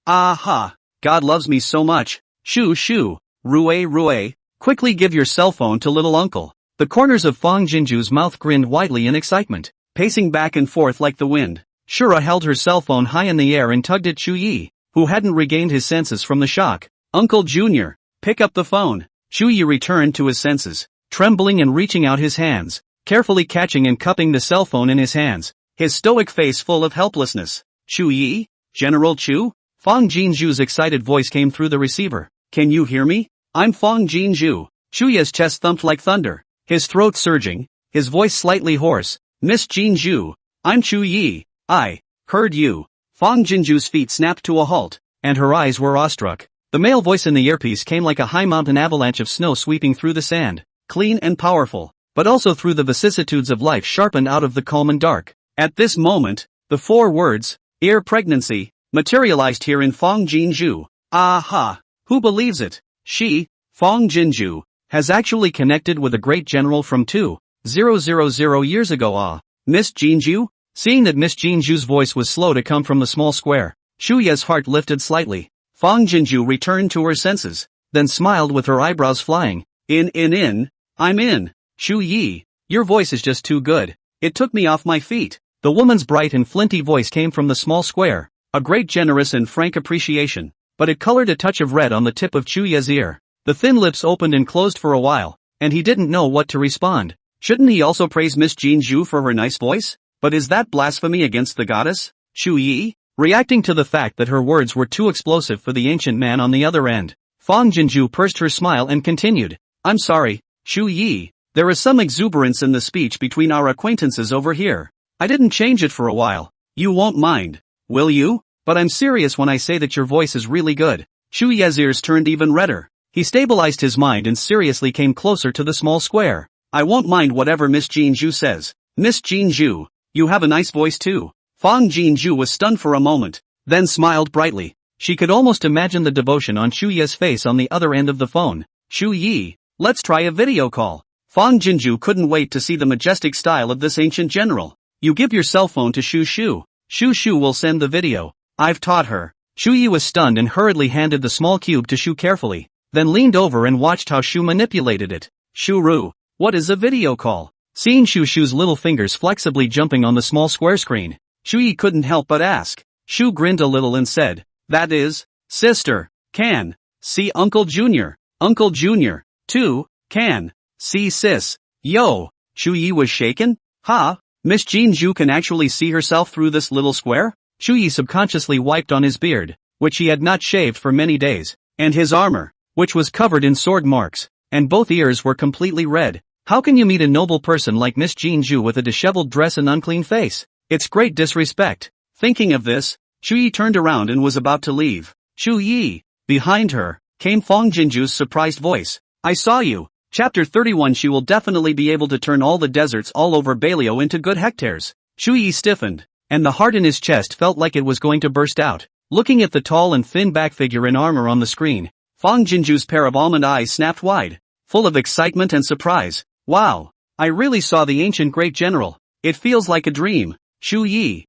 Aha. God loves me so much. Shu Shu. Rui, quickly give your cell phone to little uncle. The corners of Fang Jinju's mouth grinned widely in excitement, pacing back and forth like the wind. Shura held her cell phone high in the air and tugged at Shu Yi, who hadn't regained his senses from the shock. Uncle Junior, pick up the phone. Shu Yi returned to his senses, trembling and reaching out his hands, carefully catching and cupping the cell phone in his hands, his stoic face full of helplessness. Shu Yi? General Chu? Fang Jinju's excited voice came through the receiver. Can you hear me? I'm Fang Jinju. Shu Yi's chest thumped like thunder, his throat surging, his voice slightly hoarse. Miss Jinju, I'm Chu Yi. I heard you. Fang Jinju's feet snapped to a halt, and her eyes were awestruck. The male voice in the earpiece came like a high mountain avalanche of snow sweeping through the sand, clean and powerful, but also through the vicissitudes of life sharpened out of the calm and dark. At this moment, the 4 words, ear pregnancy, materialized here in Fang Jinju. Aha! Who believes it? She, Fang Jinju, has actually connected with a great general from 2,000 years ago. Miss Jinju? Seeing that Miss Jinju's voice was slow to come from the small square, Shu Yi's heart lifted slightly. Fang Jinju returned to her senses, then smiled with her eyebrows flying. I'm in. Shu Yi, your voice is just too good. It took me off my feet. The woman's bright and flinty voice came from the small square, a great generous and frank appreciation, but it colored a touch of red on the tip of Shu Yi's ear. The thin lips opened and closed for a while, and he didn't know what to respond. Shouldn't he also praise Miss Jinju for her nice voice? But is that blasphemy against the goddess? Shu Yi? Reacting to the fact that her words were too explosive for the ancient man on the other end, Fang Jinju pursed her smile and continued. I'm sorry, Shu Yi. There is some exuberance in the speech between our acquaintances over here. I didn't change it for a while. You won't mind, will you? But I'm serious when I say that your voice is really good. Shu Yi's ears turned even redder. He stabilized his mind and seriously came closer to the small square. I won't mind whatever Miss Jinju says. Miss Jinju, you have a nice voice too. Fang Jinju was stunned for a moment, then smiled brightly. She could almost imagine the devotion on Shu Yi's face on the other end of the phone. Shu Yi, let's try a video call. Fang Jinju couldn't wait to see the majestic style of this ancient general. You give your cell phone to Shu Shu. Shu Shu will send the video. I've taught her. Shu Yi was stunned and hurriedly handed the small cube to Shu carefully, then leaned over and watched how Shu manipulated it. Shuru, what is a video call? Seeing Shu Shu's little fingers flexibly jumping on the small square screen, Shu Yi couldn't help but ask. Shu grinned a little and said, that is, sister, can see Uncle Junior. Uncle Junior, too, can see sis. Yo, Shu Yi was shaken. Ha, Miss Jinju can actually see herself through this little square? Shu Yi subconsciously wiped on his beard, which he had not shaved for many days, and his armor, which was covered in sword marks, and both ears were completely red. How can you meet a noble person like Miss Jinju with a disheveled dress and unclean face? It's great disrespect. Thinking of this, Shu Yi turned around and was about to leave. Shu Yi, behind her, came Fang Jinju's surprised voice. I saw you. Chapter 31. She will definitely be able to turn all the deserts all over Balio into good hectares. Shu Yi stiffened, and the heart in his chest felt like it was going to burst out. Looking at the tall and thin back figure in armor on the screen, Fang Jinju's pair of almond eyes snapped wide, full of excitement and surprise. Wow, I really saw the ancient great general. It feels like a dream. Shu Yi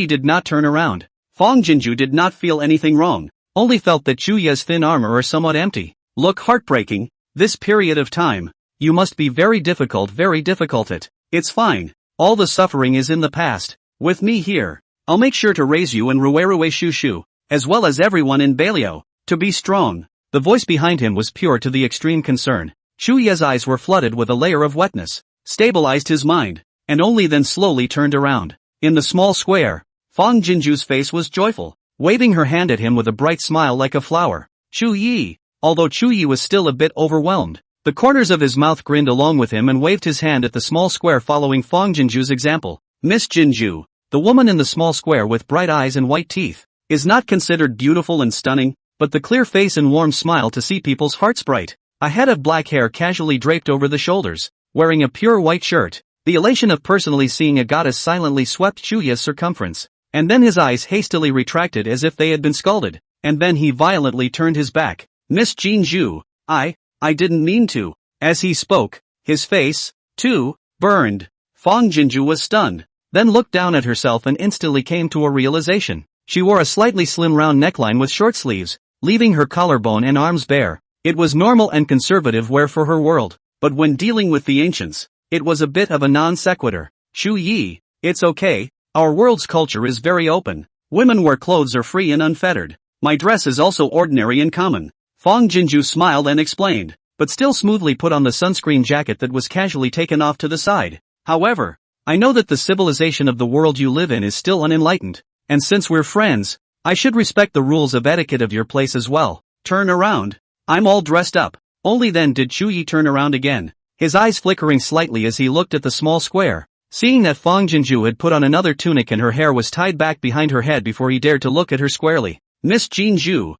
did not turn around. Fang Jinju did not feel anything wrong. only felt that Chuya's thin armor are somewhat empty. Look heartbreaking, this period of time. You must be very difficult at. It's fine. All the suffering is in the past. With me here, I'll make sure to raise you and Ruerue Shushu, as well as everyone in Baleo, to be strong. The voice behind him was pure to the extreme concern. Chuya's eyes were flooded with a layer of wetness, stabilized his mind, and only then slowly turned around. In the small square, Fang Jinju's face was joyful, waving her hand at him with a bright smile like a flower. Chuyi. Although Chuyi was still a bit overwhelmed, the corners of his mouth grinned along with him and waved his hand at the small square following Fang Jinju's example. Miss Jinju, the woman in the small square with bright eyes and white teeth, is not considered beautiful and stunning, but the clear face and warm smile to see people's hearts bright. A head of black hair casually draped over the shoulders, wearing a pure white shirt. The elation of personally seeing a goddess silently swept Chuya's circumference, and then his eyes hastily retracted as if they had been scalded, and then he violently turned his back. Miss Jinju, I didn't mean to. As he spoke, his face, too, burned. Fang Jinju was stunned, then looked down at herself and instantly came to a realization. She wore a slightly slim round neckline with short sleeves, leaving her collarbone and arms bare. It was normal and conservative wear for her world, but when dealing with the ancients, it was a bit of a non sequitur. Shu Yi, it's okay, our world's culture is very open. Women wear clothes are free and unfettered. My dress is also ordinary and common. Fang Jinju smiled and explained, but still smoothly put on the sunscreen jacket that was casually taken off to the side. However, I know that the civilization of the world you live in is still unenlightened, and since we're friends, I should respect the rules of etiquette of your place as well. Turn around. I'm all dressed up. Only then did Chuyi turn around again, his eyes flickering slightly as he looked at the small square. Seeing that Fang Jinju had put on another tunic and her hair was tied back behind her head before he dared to look at her squarely. Miss Jinju,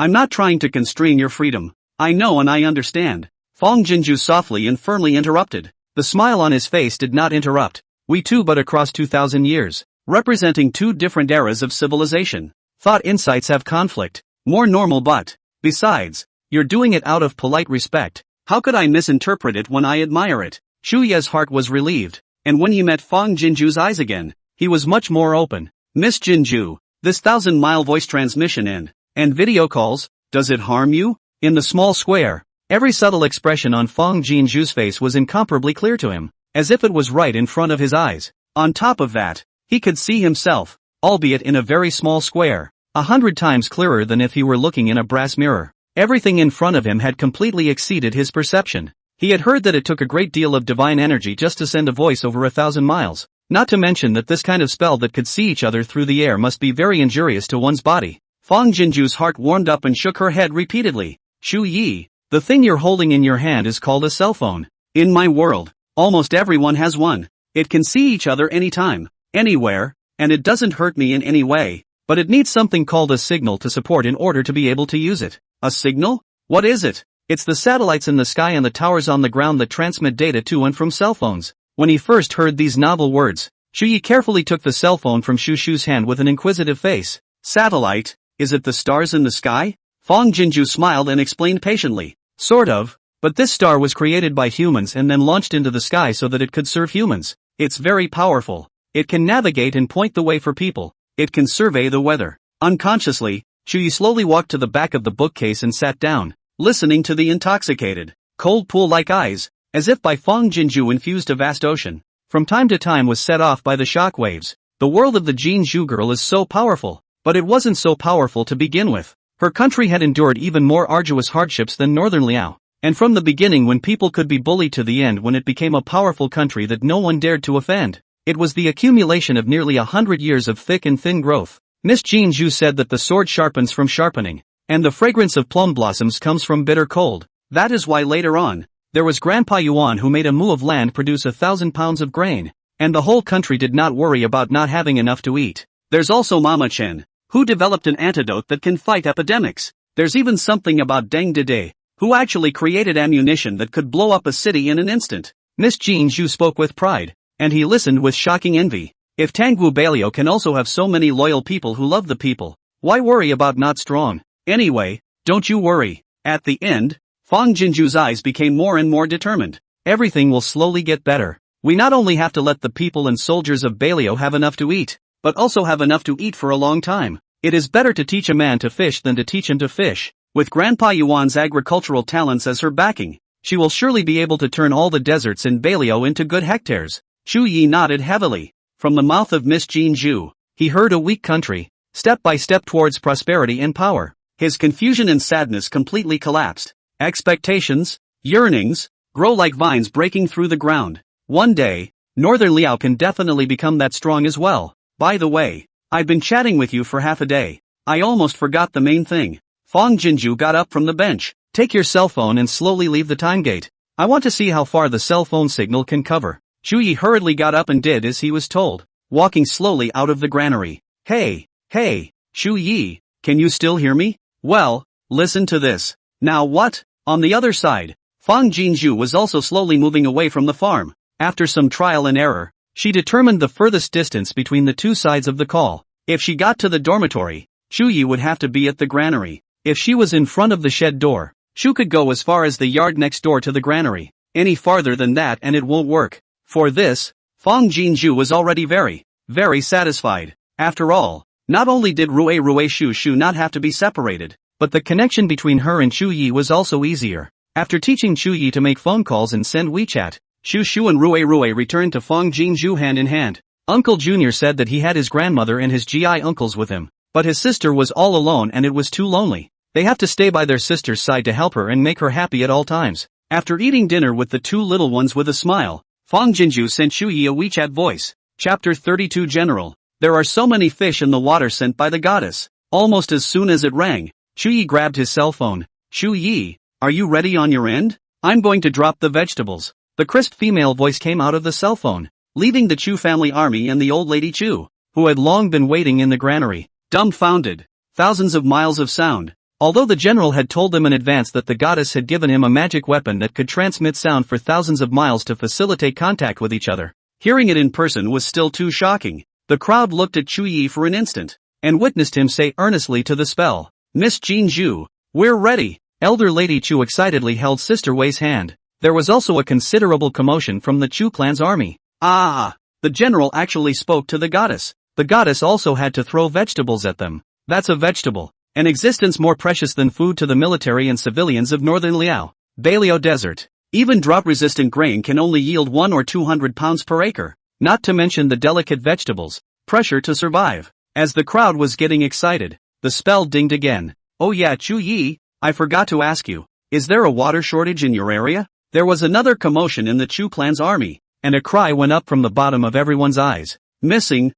I'm not trying to constrain your freedom. I know and I understand. Fang Jinju softly and firmly interrupted. The smile on his face did not interrupt. We too but across 2,000 years, representing two different eras of civilization. Thought insights have conflict. More normal but, besides, you're doing it out of polite respect. How could I misinterpret it when I admire it? Chuya's heart was relieved, and when he met Fang Jinju's eyes again, he was much more open. Miss Jinju, this 1,000-mile voice transmission and video calls, does it harm you? In the small square, every subtle expression on Fang Jinju's face was incomparably clear to him, as if it was right in front of his eyes. On top of that, he could see himself, albeit in a very small square, 100 times clearer than if he were looking in a brass mirror. Everything in front of him had completely exceeded his perception. He had heard that it took a great deal of divine energy just to send a voice over 1,000 miles, not to mention that this kind of spell that could see each other through the air must be very injurious to one's body. Fang Jinju's heart warmed up and shook her head repeatedly. Shu Yi, the thing you're holding in your hand is called a cell phone. In my world, almost everyone has one. It can see each other anytime, anywhere, and it doesn't hurt me in any way, but it needs something called a signal to support in order to be able to use it. A signal? What is it? It's the satellites in the sky and the towers on the ground that transmit data to and from cell phones. When he first heard these novel words, Shu Yi carefully took the cell phone from Shu Shu's hand with an inquisitive face. Satellite? Is it the stars in the sky? Fang Jinju smiled and explained patiently. Sort of, but this star was created by humans and then launched into the sky so that it could serve humans. It's very powerful. It can navigate and point the way for people. It can survey the weather. Unconsciously, Chuyi slowly walked to the back of the bookcase and sat down, listening to the intoxicated, cold pool-like eyes, as if by Fang Jinju infused a vast ocean. From time to time was set off by the shock waves. The world of the Jinju girl is so powerful, but it wasn't so powerful to begin with. Her country had endured even more arduous hardships than Northern Liao, and from the beginning when people could be bullied to the end when it became a powerful country that no one dared to offend. It was the accumulation of nearly 100 years of thick and thin growth. Miss Jinju said that the sword sharpens from sharpening, and the fragrance of plum blossoms comes from bitter cold. That is why later on, there was Grandpa Yuan who made a moo of land produce 1,000 pounds of grain, and the whole country did not worry about not having enough to eat. There's also Mama Chen, who developed an antidote that can fight epidemics. There's even something about Deng Dede, who actually created ammunition that could blow up a city in an instant. Miss Jinju spoke with pride, and he listened with shocking envy. If Tangwu Balio can also have so many loyal people who love the people, why worry about not strong? Anyway, don't you worry. At the end, Fang Jinju's eyes became more and more determined. Everything will slowly get better. We not only have to let the people and soldiers of Balio have enough to eat, but also have enough to eat for a long time. It is better to teach a man to fish than to teach him to fish. With Grandpa Yuan's agricultural talents as her backing, she will surely be able to turn all the deserts in Bailio into good hectares. Chu Yi nodded heavily. From the mouth of Miss Jean Zhu, he heard a weak country, step by step towards prosperity and power. His confusion and sadness completely collapsed. Expectations, yearnings, grow like vines breaking through the ground. One day, Northern Liao can definitely become that strong as well. By the way, I've been chatting with you for half a day. I almost forgot the main thing. Fang Jinju got up from the bench. Take your cell phone and slowly leave the time gate. I want to see how far the cell phone signal can cover. Chu Yi hurriedly got up and did as he was told, walking slowly out of the granary. Hey, Chu Yi, can you still hear me? Well, listen to this. Now what? On the other side, Fang Jinju was also slowly moving away from the farm. After some trial and error, she determined the furthest distance between the two sides of the call. If she got to the dormitory, Chu Yi would have to be at the granary. If she was in front of the shed door, Chu could go as far as the yard next door to the granary. Any farther than that and it won't work. For this, Fang Jinju was already very satisfied. After all, not only did Rui Shu not have to be separated, but the connection between her and Chu Yi was also easier. After teaching Chu Yi to make phone calls and send WeChat, Shu and Rui returned to Fang Jinju hand in hand. Uncle Junior said that he had his grandmother and his GI uncles with him, but his sister was all alone and it was too lonely. They have to stay by their sister's side to help her and make her happy at all times. After eating dinner with the two little ones with a smile, Fang Jinju sent Chu Yi a WeChat voice. Chapter 32 General. There are so many fish in the water sent by the goddess. Almost as soon as it rang, Chu Yi grabbed his cell phone. Chu Yi, are you ready on your end? I'm going to drop the vegetables. The crisp female voice came out of the cell phone, leaving the Chu family army and the old lady Chu, who had long been waiting in the granary, dumbfounded. Thousands of miles of sound. Although the general had told them in advance that the goddess had given him a magic weapon that could transmit sound for thousands of miles to facilitate contact with each other, hearing it in person was still too shocking. The crowd looked at Chu Yi for an instant, and witnessed him say earnestly to the spell, Miss Jean Zhu, we're ready. Elder Lady Chu excitedly held Sister Wei's hand. There was also a considerable commotion from the Chu clan's army. The general actually spoke to the goddess. The goddess also had to throw vegetables at them. That's a vegetable. An existence more precious than food to the military and civilians of Northern Liao. Bailio Desert. Even drought-resistant grain can only yield 1 or 200 pounds per acre. Not to mention the delicate vegetables. Pressure to survive. As the crowd was getting excited, the spell dinged again. Oh yeah, Chu Yi, I forgot to ask you. Is there a water shortage in your area? There was another commotion in the Chu clan's army, and a cry went up from the bottom of everyone's eyes. Missing.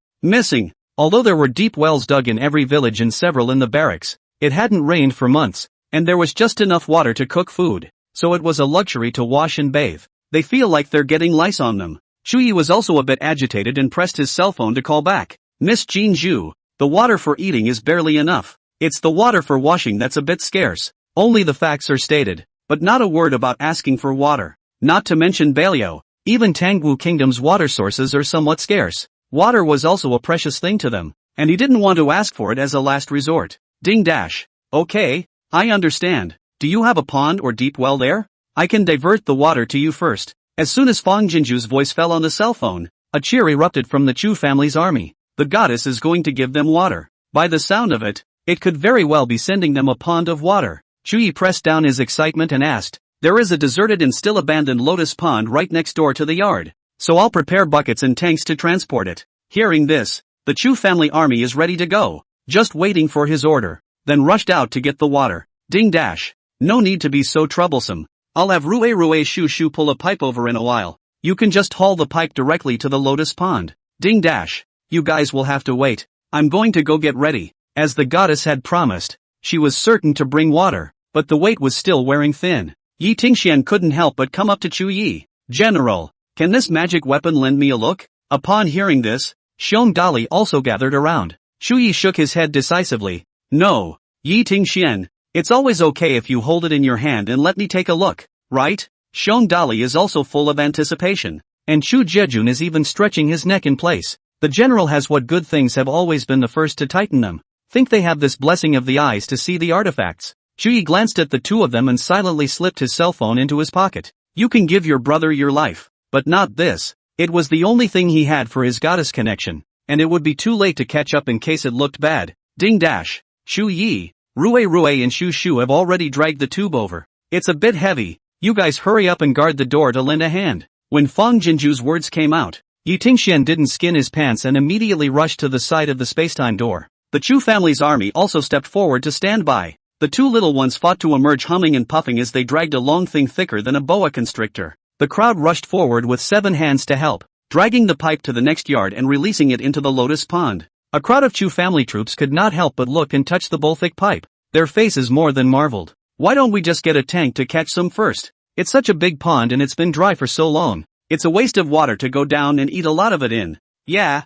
Although there were deep wells dug in every village and several in the barracks, it hadn't rained for months, and there was just enough water to cook food, so it was a luxury to wash and bathe. They feel like they're getting lice on them. Chu Yi was also a bit agitated and pressed his cell phone to call back. Miss Jean Zhu, the water for eating is barely enough. It's the water for washing that's a bit scarce. Only the facts are stated, but not a word about asking for water. Not to mention Bailio, even Tangwu Kingdom's water sources are somewhat scarce. Water was also a precious thing to them, and he didn't want to ask for it as a last resort. Ding dash. Okay, I understand. Do you have a pond or deep well there? I can divert the water to you first. As soon as Fang Jinju's voice fell on the cell phone, a cheer erupted from the Chu family's army. The goddess is going to give them water. By the sound of it, it could very well be sending them a pond of water. Chu Yi pressed down his excitement and asked, there is a deserted and still abandoned lotus pond right next door to the yard, so I'll prepare buckets and tanks to transport it. Hearing this, the Chu family army is ready to go, just waiting for his order, then rushed out to get the water. Ding dash. No need to be so troublesome. I'll have Rui Shu pull a pipe over in a while. You can just haul the pipe directly to the lotus pond. Ding dash. You guys will have to wait. I'm going to go get ready. As the goddess had promised, she was certain to bring water, but the weight was still wearing thin. Yi Tingxian couldn't help but come up to Chu Yi. General, can this magic weapon lend me a look? Upon hearing this, Xiong Dali also gathered around. Chu Yi shook his head decisively. No, Yi Tingxian, it's always okay if you hold it in your hand and let me take a look, right? Xiong Dali is also full of anticipation, and Chu Jejun is even stretching his neck in place. The general has what good things have always been the first to tighten them. Think they have this blessing of the eyes to see the artifacts. Chu Yi glanced at the two of them and silently slipped his cell phone into his pocket. You can give your brother your life, but not this. It was the only thing he had for his goddess connection, and it would be too late to catch up in case it looked bad. Ding dash. Shu Yi, Rue and Shu Shu have already dragged the tube over. It's a bit heavy. You guys hurry up and guard the door to lend a hand. When Fang Jinju's words came out, Yi Tingxian didn't skin his pants and immediately rushed to the side of the spacetime door. The Chu family's army also stepped forward to stand by. The two little ones fought to emerge humming and puffing as they dragged a long thing thicker than a boa constrictor. The crowd rushed forward with 7 hands to help, dragging the pipe to the next yard and releasing it into the lotus pond. A crowd of Chu family troops could not help but look and touch the bull-thick pipe. Their faces more than marveled. Why don't we just get a tank to catch some first? It's such a big pond and it's been dry for so long. It's a waste of water to go down and eat a lot of it in. Yeah,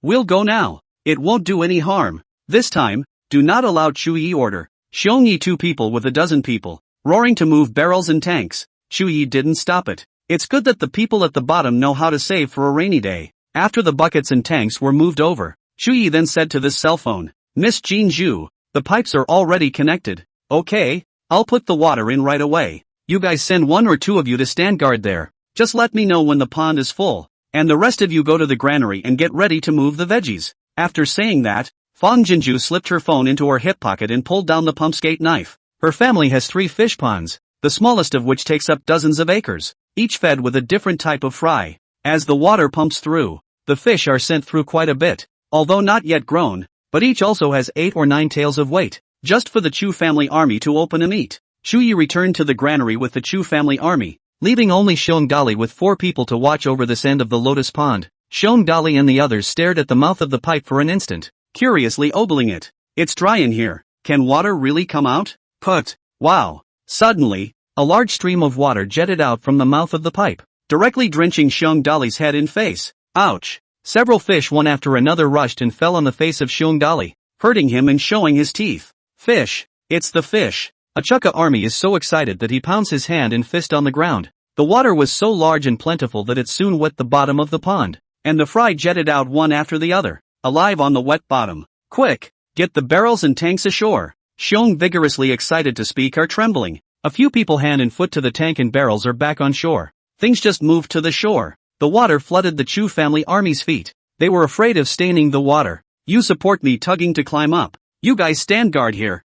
we'll go now. It won't do any harm. This time, do not allow Chu Yi order. Xiong Yi 2 people with 12 people, roaring to move barrels and tanks. Chu Yi didn't stop it. It's good that the people at the bottom know how to save for a rainy day. After the buckets and tanks were moved over, Chu Yi then said to this cell phone, Miss Jin Zhu, the pipes are already connected. Okay, I'll put the water in right away. You guys send 1 or 2 of you to stand guard there. Just let me know when the pond is full, and the rest of you go to the granary and get ready to move the veggies. After saying that, Fang Jinju slipped her phone into her hip pocket and pulled down the pump skate knife. Her family has 3 fish ponds, the smallest of which takes up dozens of acres, each fed with a different type of fry. As the water pumps through, the fish are sent through quite a bit, although not yet grown, but each also has 8 or 9 tails of weight, just for the Chu family army to open and eat. Chu Yi returned to the granary with the Chu family army, leaving only Xiong Dali with 4 people to watch over this end of the lotus pond. Xiong Dali and the others stared at the mouth of the pipe for an instant, curiously ogling it. It's dry in here. Can water really come out? Put. Wow. Suddenly, a large stream of water jetted out from the mouth of the pipe, directly drenching Xiong Dali's head and face. Ouch. Several fish one after another rushed and fell on the face of Xiong Dali, hurting him and showing his teeth. Fish. It's the fish. Achukka army is so excited that he pounds his hand and fist on the ground. The water was so large and plentiful that it soon wet the bottom of the pond, and the fry jetted out one after the other, alive on the wet bottom. Quick! Get the barrels and tanks ashore. Xiong vigorously excited to speak are trembling. A few people hand and foot to the tank and barrels are back on shore. Things just moved to the shore. The water flooded the Chu family army's feet. They were afraid of staining the water. You support me tugging to climb up. You guys stand guard here.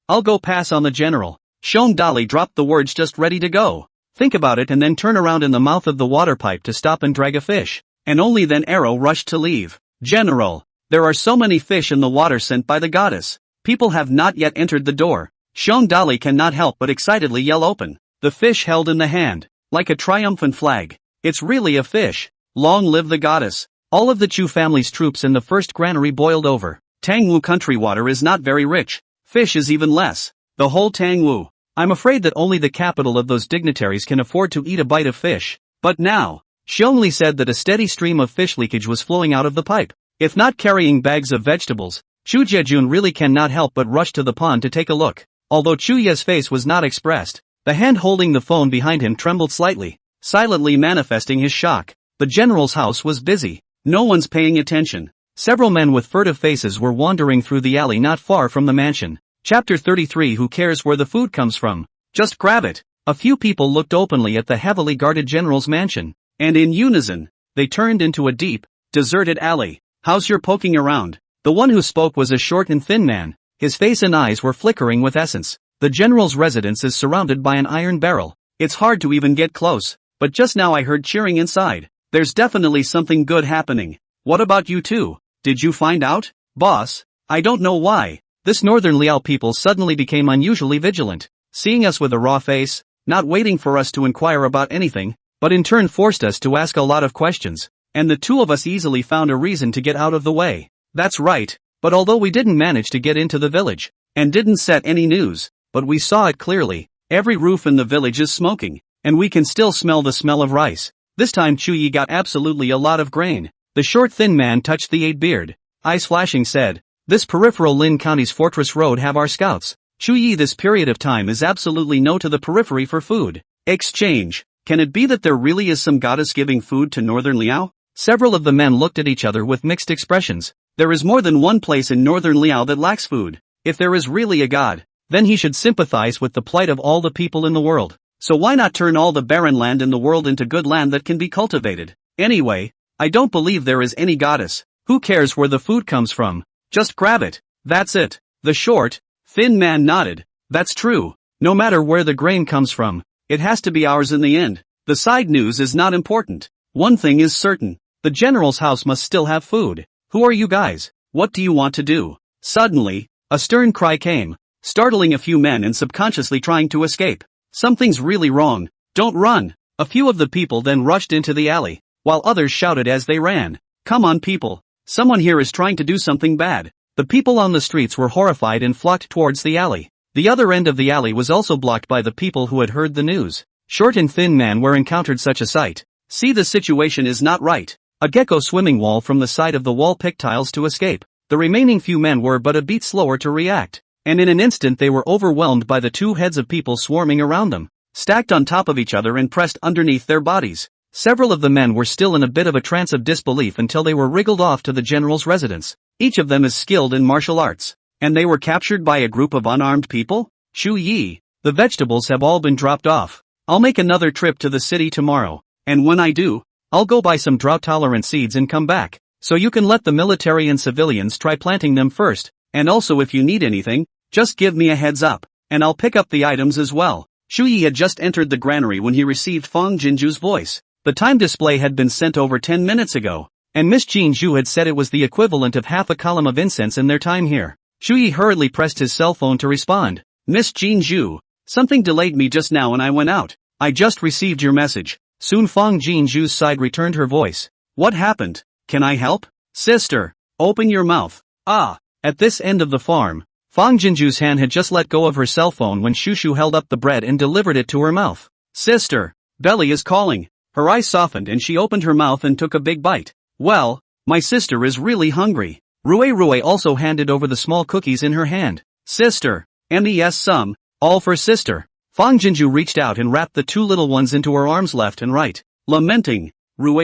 I'll go pass on the general. Xiong Dali dropped the words just ready to go. Think about it and then turn around in the mouth of the water pipe to stop and drag a fish. And only then Arrow rushed to leave. General, there are so many fish in the water sent by the goddess. People have not yet entered the door. Xiong Dali cannot help but excitedly yell open. The fish held in the hand, like a triumphant flag. It's really a fish. Long live the goddess. All of the Chu family's troops in the first granary boiled over. Tangwu country water is not very rich. Fish is even less. The whole Tangwu. I'm afraid that only the capital of those dignitaries can afford to eat a bite of fish. But now, Xiongli said that a steady stream of fish leakage was flowing out of the pipe. If not carrying bags of vegetables, Chu Jiejun really cannot help but rush to the pond to take a look. Although Chu Ye's face was not expressed, the hand holding the phone behind him trembled slightly, silently manifesting his shock. The general's house was busy. No one's paying attention. Several men with furtive faces were wandering through the alley not far from the mansion. Chapter 33 Who cares where the food comes from? Just grab it. A few people looked openly at the heavily guarded general's mansion, and in unison, they turned into a deep, deserted alley. How's your poking around? The one who spoke was a short and thin man. His face and eyes were flickering with essence. The general's residence is surrounded by an iron barrel. It's hard to even get close, but just now I heard cheering inside. There's definitely something good happening. What about you two? Did you find out? Boss, I don't know why. This northern Liao people suddenly became unusually vigilant, seeing us with a raw face, not waiting for us to inquire about anything, but in turn forced us to ask a lot of questions, and the two of us easily found a reason to get out of the way. That's right, but although we didn't manage to get into the village, and didn't set any news, but we saw it clearly. Every roof in the village is smoking, and we can still smell the smell of rice. This time Chu Yi got absolutely a lot of grain. The short thin man touched the 8-beard, eyes flashing said, this peripheral Lin County's Fortress Road have our scouts. Chu Yi this period of time is absolutely no to the periphery for food. Exchange. Can it be that there really is some goddess giving food to northern Liao? Several of the men looked at each other with mixed expressions. There is more than one place in northern Liao that lacks food. If there is really a god, then he should sympathize with the plight of all the people in the world. So why not turn all the barren land in the world into good land that can be cultivated? Anyway, I don't believe there is any goddess. Who cares where the food comes from? Just grab it. That's it. The short, thin man nodded. That's true. No matter where the grain comes from, it has to be ours in the end. The side news is not important. One thing is certain. The general's house must still have food. Who are you guys? What do you want to do? Suddenly, a stern cry came, startling a few men and subconsciously trying to escape. Something's really wrong. Don't run. A few of the people then rushed into the alley, while others shouted as they ran. Come on people. Someone here is trying to do something bad. The people on the streets were horrified and flocked towards the alley. The other end of the alley was also blocked by the people who had heard the news. Short and thin man were encountered such a sight. See, the situation is not right. A gecko swimming wall from the side of the wall picked tiles to escape. The remaining few men were but a beat slower to react, and in an instant they were overwhelmed by the two heads of people swarming around them, stacked on top of each other and pressed underneath their bodies. Several of the men were still in a bit of a trance of disbelief until they were wriggled off to the general's residence. Each of them is skilled in martial arts, and they were captured by a group of unarmed people? Chu Yi, the vegetables have all been dropped off. I'll make another trip to the city tomorrow, and when I do, I'll go buy some drought-tolerant seeds and come back, so you can let the military and civilians try planting them first, and also if you need anything, just give me a heads up, and I'll pick up the items as well. Chu Yi had just entered the granary when he received Fang Jinju's voice. The time display had been sent over 10 minutes ago, and Miss Jinju had said it was the equivalent of half a column of incense in their time here. Chu Yi hurriedly pressed his cell phone to respond. Miss Jinju, something delayed me just now and I went out. I just received your message. Soon Fang Jinju's side returned her voice. What happened? Can I help? Sister, open your mouth. Ah, at this end of the farm, Fang Jinju's hand had just let go of her cell phone when Shushu held up the bread and delivered it to her mouth. Sister, belly is calling. Her eyes softened and she opened her mouth and took a big bite. Well, my sister is really hungry. Rue also handed over the small cookies in her hand. Sister, mes some, all for sister. Fang Jinju reached out and wrapped the two little ones into her arms left and right, lamenting. Rue,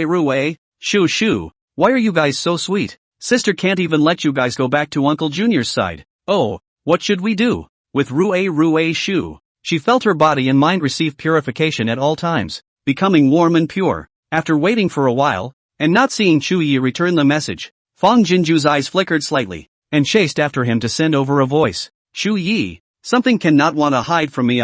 Shushu, why are you guys so sweet? Sister can't even let you guys go back to Uncle Junior's side. Oh, what should we do? With Rue Shu, she felt her body and mind receive purification at all times, becoming warm and pure. After waiting for a while, and not seeing Chu Yi return the message, Fang Jinju's eyes flickered slightly, and chased after him to send over a voice. Chu Yi, something cannot want to hide from me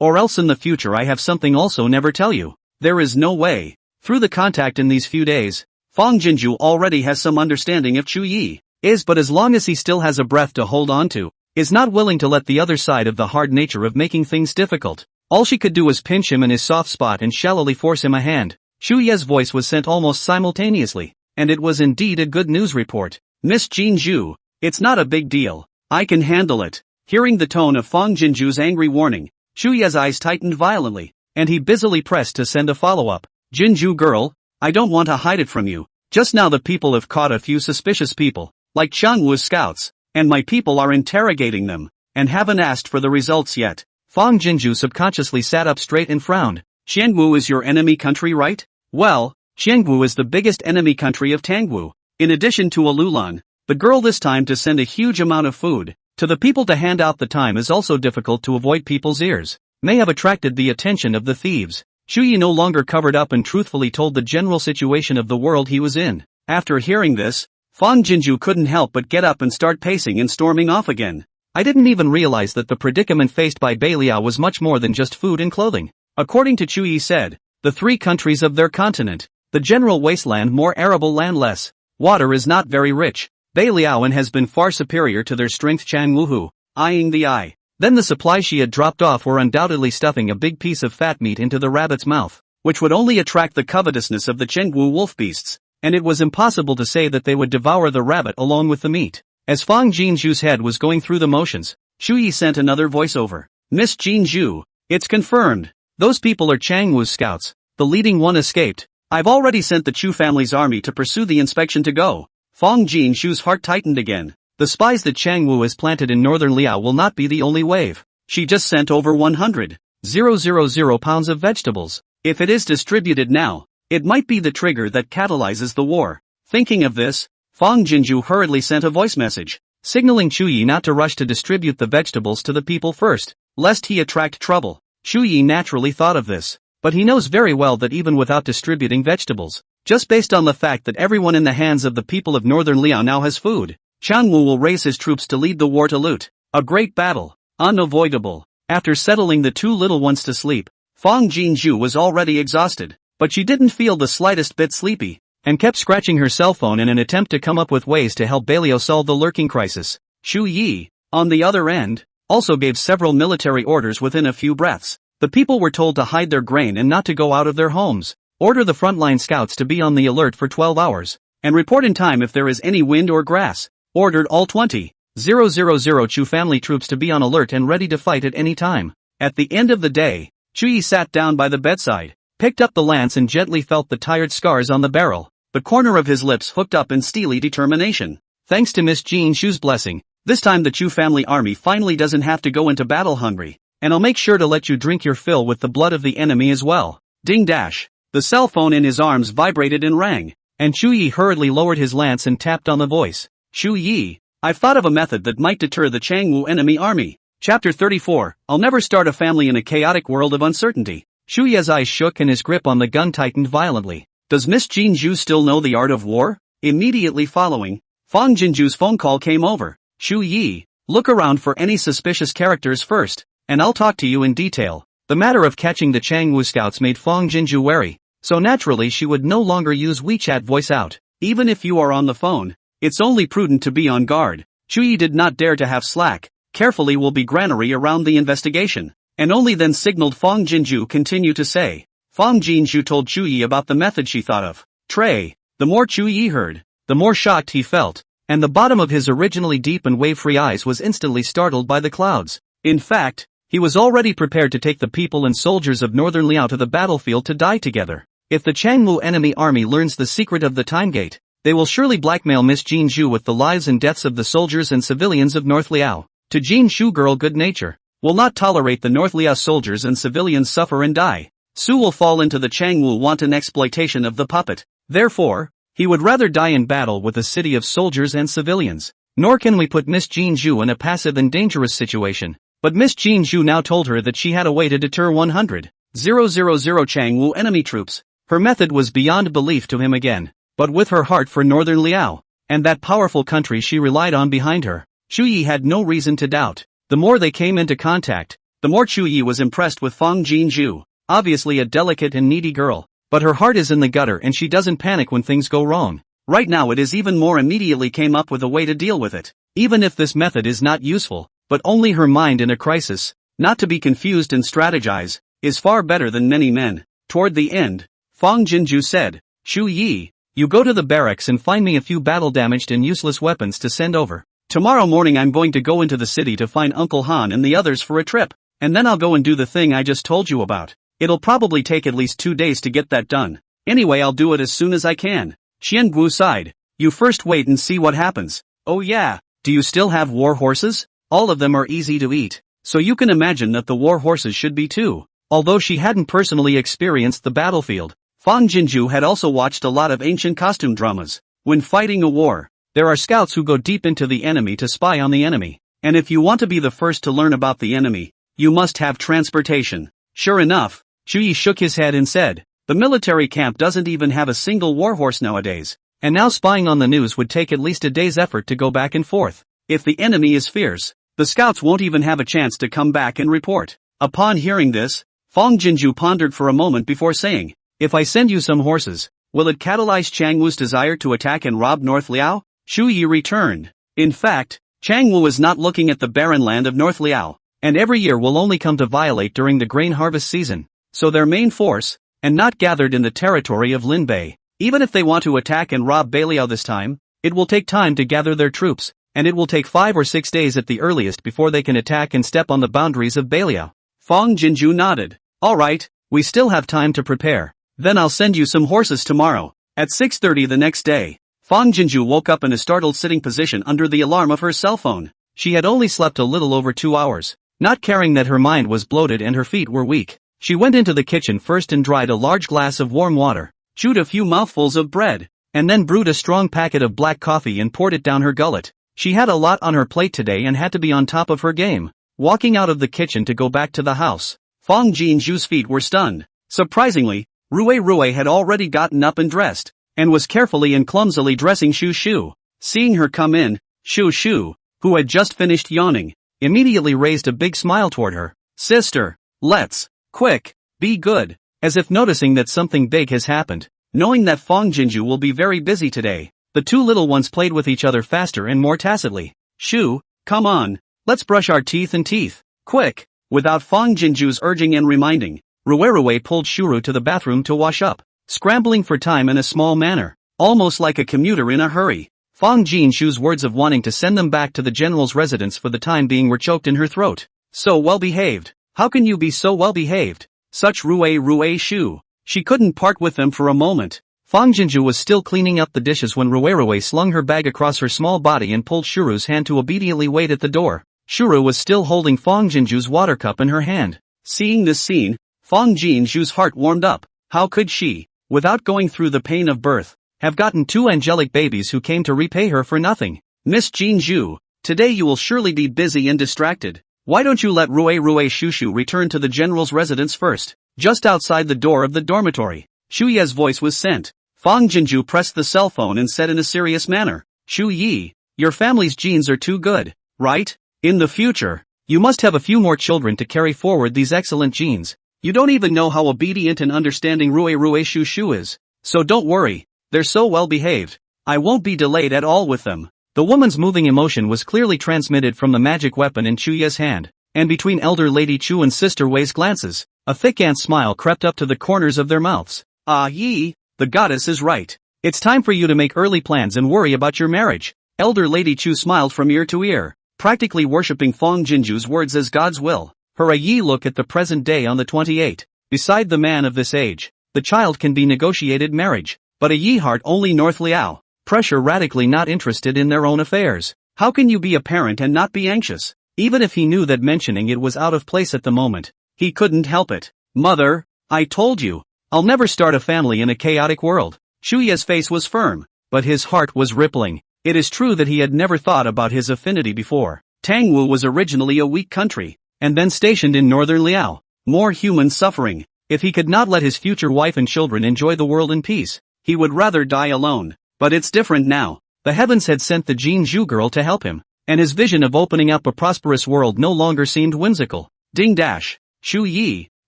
or else in the future I have something also never tell you. There is no way. Through the contact in these few days, Fang Jinju already has some understanding of Chu Yi, but as long as he still has a breath to hold on to, is not willing to let the other side of the hard nature of making things difficult. All she could do was pinch him in his soft spot and shallowly force him a hand. Chu Ye's voice was sent almost simultaneously, and it was indeed a good news report. Miss Jinju, it's not a big deal. I can handle it. Hearing the tone of Fang Jinju's angry warning, Chu Ye's eyes tightened violently, and he busily pressed to send a follow-up. Jinju girl, I don't want to hide it from you. Just now the people have caught a few suspicious people, like Changwu's scouts, and my people are interrogating them, and haven't asked for the results yet. Fang Jinju subconsciously sat up straight and frowned. Qiangwu is your enemy country, right? Well, Qiangwu is the biggest enemy country of Tangwu. In addition to Alulan, the girl this time to send a huge amount of food to the people to hand out the time is also difficult to avoid people's ears, may have attracted the attention of the thieves. Chu Yi no longer covered up and truthfully told the general situation of the world he was in. After hearing this, Fang Jinju couldn't help but get up and start pacing and storming off again. I didn't even realize that the predicament faced by Beiliao was much more than just food and clothing. According to Chu Yi said, the three countries of their continent, the general wasteland more arable land less water is not very rich. Beiliao has been far superior to their strength. Chang Wuhu, eyeing the eye. Then the supply she had dropped off were undoubtedly stuffing a big piece of fat meat into the rabbit's mouth, which would only attract the covetousness of the Chengwu wolf beasts, and it was impossible to say that they would devour the rabbit along with the meat. As Fang Jinju's head was going through the motions, Chu Yi sent another voiceover. Miss Jinju, it's confirmed. Those people are Changwu's scouts. The leading one escaped. I've already sent the Chu family's army to pursue the inspection to go. Fang Jinshu's heart tightened again. The spies that Changwu has planted in northern Liao will not be the only wave. She just sent over 100,000 pounds of vegetables. If it is distributed now, it might be the trigger that catalyzes the war. Thinking of this, Fang Jinju hurriedly sent a voice message, signaling Chu Yi not to rush to distribute the vegetables to the people first, lest he attract trouble. Chu Yi naturally thought of this, but he knows very well that even without distributing vegetables, just based on the fact that everyone in the hands of the people of northern Liao now has food, Changwu will raise his troops to lead the war to loot. A great battle. Unavoidable. After settling the two little ones to sleep, Fang Jinju was already exhausted, but she didn't feel the slightest bit sleepy, and kept scratching her cell phone in an attempt to come up with ways to help Beilio solve the lurking crisis. Xu Yi, on the other end, also gave several military orders within a few breaths. The people were told to hide their grain and not to go out of their homes. Order the frontline scouts to be on the alert for 12 hours, and report in time if there is any wind or grass. Ordered all 20,000 Chu family troops to be on alert and ready to fight at any time. At the end of the day, Chu Yi sat down by the bedside, picked up the lance and gently felt the tired scars on the barrel, the corner of his lips hooked up in steely determination. Thanks to Miss Jin Shu's blessing, this time the Chu family army finally doesn't have to go into battle hungry, and I'll make sure to let you drink your fill with the blood of the enemy as well. Ding dash. The cell phone in his arms vibrated and rang, and Chu Yi hurriedly lowered his lance and tapped on the voice. Xu Yi, I've thought of a method that might deter the Changwu enemy army. Chapter 34, I'll never start a family in a chaotic world of uncertainty. Xu Yi's eyes shook and his grip on the gun tightened violently. Does Miss Jin Zhu still know the art of war? Immediately following, Fang Jinju's phone call came over. Xu Yi, look around for any suspicious characters first, and I'll talk to you in detail. The matter of catching the Changwu scouts made Fang Jinju wary, so naturally she would no longer use WeChat voice out. Even if you are on the phone, it's only prudent to be on guard. Xu Yi did not dare to have slack. Carefully will be granary around the investigation, and only then signaled Fang Jinju continue to say. Fang Jinju told Xu Yi about the method she thought of. Trey. The more Xu Yi heard, the more shocked he felt, and the bottom of his originally deep and wave-free eyes was instantly startled by the clouds. In fact, he was already prepared to take the people and soldiers of northern Liao to the battlefield to die together. If the Changwu enemy army learns the secret of the time gate, they will surely blackmail Miss Jin Zhu with the lives and deaths of the soldiers and civilians of North Liao. To Jin Shu girl good nature, will not tolerate the North Liao soldiers and civilians suffer and die. Su will fall into the Changwu wanton exploitation of the puppet. Therefore, he would rather die in battle with a city of soldiers and civilians. Nor can we put Miss Jin Zhu in a passive and dangerous situation. But Miss Jin Zhu now told her that she had a way to deter 100,000 Changwu enemy troops. Her method was beyond belief to him again. But with her heart for northern Liao, and that powerful country she relied on behind her, Xu Yi had no reason to doubt. The more they came into contact, the more Xu Yi was impressed with Fang Jinju. Obviously a delicate and needy girl, but her heart is in the gutter and she doesn't panic when things go wrong. Right now it is even more immediately came up with a way to deal with it. Even if this method is not useful, but only her mind in a crisis, not to be confused and strategize, is far better than many men. Toward the end, Fang Jinju said, Xu Yi, you go to the barracks and find me a few battle-damaged and useless weapons to send over. Tomorrow morning I'm going to go into the city to find Uncle Han and the others for a trip, and then I'll go and do the thing I just told you about. It'll probably take at least 2 days to get that done. Anyway, I'll do it as soon as I can. Xian Gu sighed. You first wait and see what happens. Oh yeah, do you still have war horses? All of them are easy to eat, so you can imagine that the war horses should be too. Although she hadn't personally experienced the battlefield, Fang Jinju had also watched a lot of ancient costume dramas. When fighting a war, there are scouts who go deep into the enemy to spy on the enemy. And if you want to be the first to learn about the enemy, you must have transportation. Sure enough, Xu Yi shook his head and said, the military camp doesn't even have a single warhorse nowadays. And now spying on the news would take at least a day's effort to go back and forth. If the enemy is fierce, the scouts won't even have a chance to come back and report. Upon hearing this, Fang Jinju pondered for a moment before saying, if I send you some horses, will it catalyze Changwu's desire to attack and rob North Liao? Xu Yi returned. In fact, Changwu is not looking at the barren land of North Liao, and every year will only come to violate during the grain harvest season. So their main force, and not gathered in the territory of Linbei. Even if they want to attack and rob Beiliao this time, it will take time to gather their troops, and it will take 5 or 6 days at the earliest before they can attack and step on the boundaries of Beiliao. Fang Jinju nodded. Alright, we still have time to prepare. Then I'll send you some horses tomorrow. At 6:30 the next day, Fang Jinju woke up in a startled sitting position under the alarm of her cell phone. She had only slept a little over 2 hours. Not caring that her mind was bloated and her feet were weak, she went into the kitchen first and dried a large glass of warm water, chewed a few mouthfuls of bread, and then brewed a strong packet of black coffee and poured it down her gullet. She had a lot on her plate today and had to be on top of her game. Walking out of the kitchen to go back to the house, Fang Jinju's feet were stunned. Surprisingly, Rui had already gotten up and dressed, and was carefully and clumsily dressing Shu Shu. Seeing her come in, Shu Shu, who had just finished yawning, immediately raised a big smile toward her. Sister, let's, quick, be good, as if noticing that something big has happened. Knowing that Fong Jinju will be very busy today, the two little ones played with each other faster and more tacitly. Shu, come on, let's brush our teeth, quick. Without Fong Jinju's urging and reminding, Ruerue pulled Shuru to the bathroom to wash up, scrambling for time in a small manner, almost like a commuter in a hurry. Fong Jinshu's words of wanting to send them back to the general's residence for the time being were choked in her throat. So well behaved. How can you be so well behaved? Such Rue Shu. She couldn't part with them for a moment. Fong Jinju was still cleaning up the dishes when Ruerue slung her bag across her small body and pulled Shuru's hand to obediently wait at the door. Shuru was still holding Fong Jinju's water cup in her hand. Seeing this scene, Fong Jinju's heart warmed up. How could she, without going through the pain of birth, have gotten two angelic babies who came to repay her for nothing? Miss Jinju, today you will surely be busy and distracted. Why don't you let Rue Shushu return to the general's residence first? Just outside the door of the dormitory, Shu Ye's voice was sent. Fong Jinju pressed the cell phone and said in a serious manner, Shu Yi, your family's genes are too good, right? In the future, you must have a few more children to carry forward these excellent genes. You don't even know how obedient and understanding Rue Shushu is. So don't worry, they're so well behaved. I won't be delayed at all with them. The woman's moving emotion was clearly transmitted from the magic weapon in Chu Ye's hand, and between elder lady Chu and sister Wei's glances, a thick ant smile crept up to the corners of their mouths. Ah Yi, the goddess is right. It's time for you to make early plans and worry about your marriage. Elder lady Chu smiled from ear to ear, practically worshipping Fong Jinju's words as God's will. Her Yi look at the present day on the 28. Beside the man of this age, the child can be negotiated marriage, but a Yi heart only North Liao. Pressure radically not interested in their own affairs. How can you be a parent and not be anxious? Even if he knew that mentioning it was out of place at the moment, he couldn't help it. Mother, I told you, I'll never start a family in a chaotic world. Shu Ye's face was firm, but his heart was rippling. It is true that he had never thought about his affinity before. Tangwu was originally a weak country, and then stationed in northern Liao. More human suffering. If he could not let his future wife and children enjoy the world in peace, he would rather die alone. But it's different now. The heavens had sent the Jinju girl to help him, and his vision of opening up a prosperous world no longer seemed whimsical. Ding dash. Shu Yi,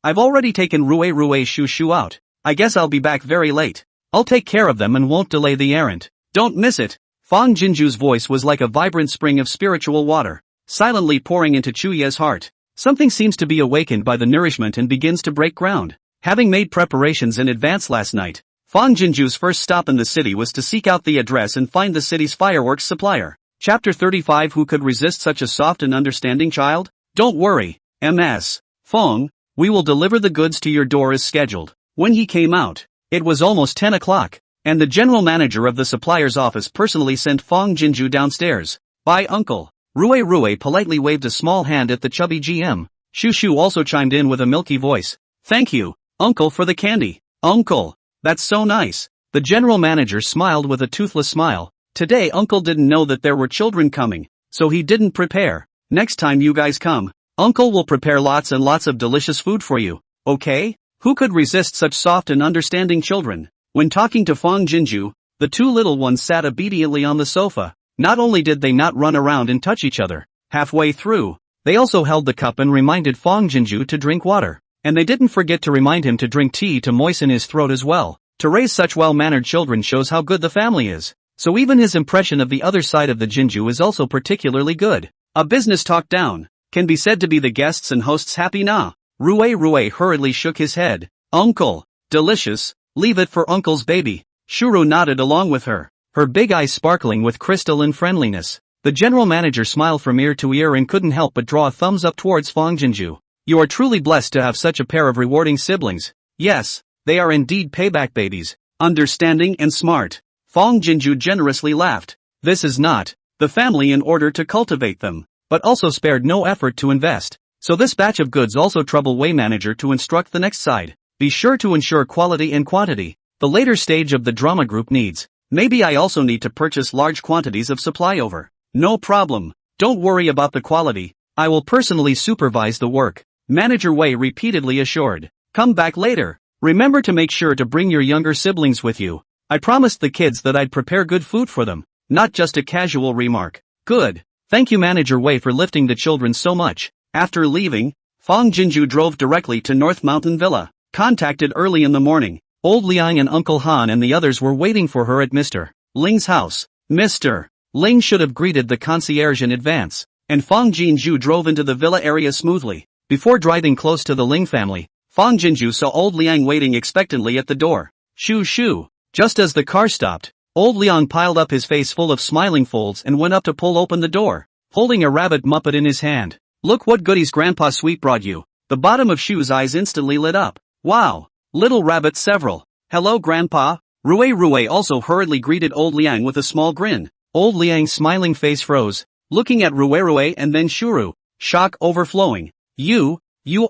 I've already taken Rue Shu out. I guess I'll be back very late. I'll take care of them and won't delay the errand. Don't miss it. Fong Jinju's voice was like a vibrant spring of spiritual water, silently pouring into Chu Ye's heart. Something seems to be awakened by the nourishment and begins to break ground. Having made preparations in advance last night, Fong Jinju's first stop in the city was to seek out the address and find the city's fireworks supplier. Chapter 35. Who could resist such a soft and understanding child? Don't worry, Ms. Fong, we will deliver the goods to your door as scheduled. When he came out, it was almost 10 o'clock, and the general manager of the supplier's office personally sent Fong Jinju downstairs. Bye uncle. Rue politely waved a small hand at the chubby GM. Shu Shu also chimed in with a milky voice. Thank you, uncle, for the candy. Uncle, that's so nice. The general manager smiled with a toothless smile. Today uncle didn't know that there were children coming, so he didn't prepare. Next time you guys come, uncle will prepare lots and lots of delicious food for you, okay? Who could resist such soft and understanding children? When talking to Fong Jinju, the two little ones sat obediently on the sofa. Not only did they not run around and touch each other, halfway through, they also held the cup and reminded Fong Jinju to drink water. And they didn't forget to remind him to drink tea to moisten his throat as well. To raise such well-mannered children shows how good the family is. So even his impression of the other side of the Jinju is also particularly good. A business talk down can be said to be the guests and hosts happy na. Rue hurriedly shook his head. Uncle, delicious, leave it for uncle's baby. Shuru nodded along with her, her big eyes sparkling with crystal and friendliness. The general manager smiled from ear to ear and couldn't help but draw a thumbs up towards Fong Jinju. You are truly blessed to have such a pair of rewarding siblings. Yes, they are indeed payback babies, understanding and smart. Fong Jinju generously laughed. This is not the family in order to cultivate them, but also spared no effort to invest. So this batch of goods also trouble Wei manager to instruct the next side. Be sure to ensure quality and quantity. The later stage of the drama group needs. Maybe I also need to purchase large quantities of supply over. No problem. Don't worry about the quality. I will personally supervise the work. Manager Wei repeatedly assured. Come back later. Remember to make sure to bring your younger siblings with you. I promised the kids that I'd prepare good food for them. Not just a casual remark. Good. Thank you Manager Wei for lifting the children so much. After leaving, Fang Jinju drove directly to North Mountain Villa. Contacted early in the morning, old Liang and Uncle Han and the others were waiting for her at Mr. Ling's house. Mr. Ling should have greeted the concierge in advance, and Fang Jinju drove into the villa area smoothly. Before driving close to the Ling family, Fang Jinju saw old Liang waiting expectantly at the door. Shoo shoo. Just as the car stopped, old Liang piled up his face full of smiling folds and went up to pull open the door, holding a rabbit muppet in his hand. Look what goodies Grandpa Sweet brought you. The bottom of Shu's eyes instantly lit up. Wow. Little rabbit several. Hello Grandpa. Rui also hurriedly greeted old Liang with a small grin. Old Liang's smiling face froze, looking at Rui and then Shuru, shock overflowing. You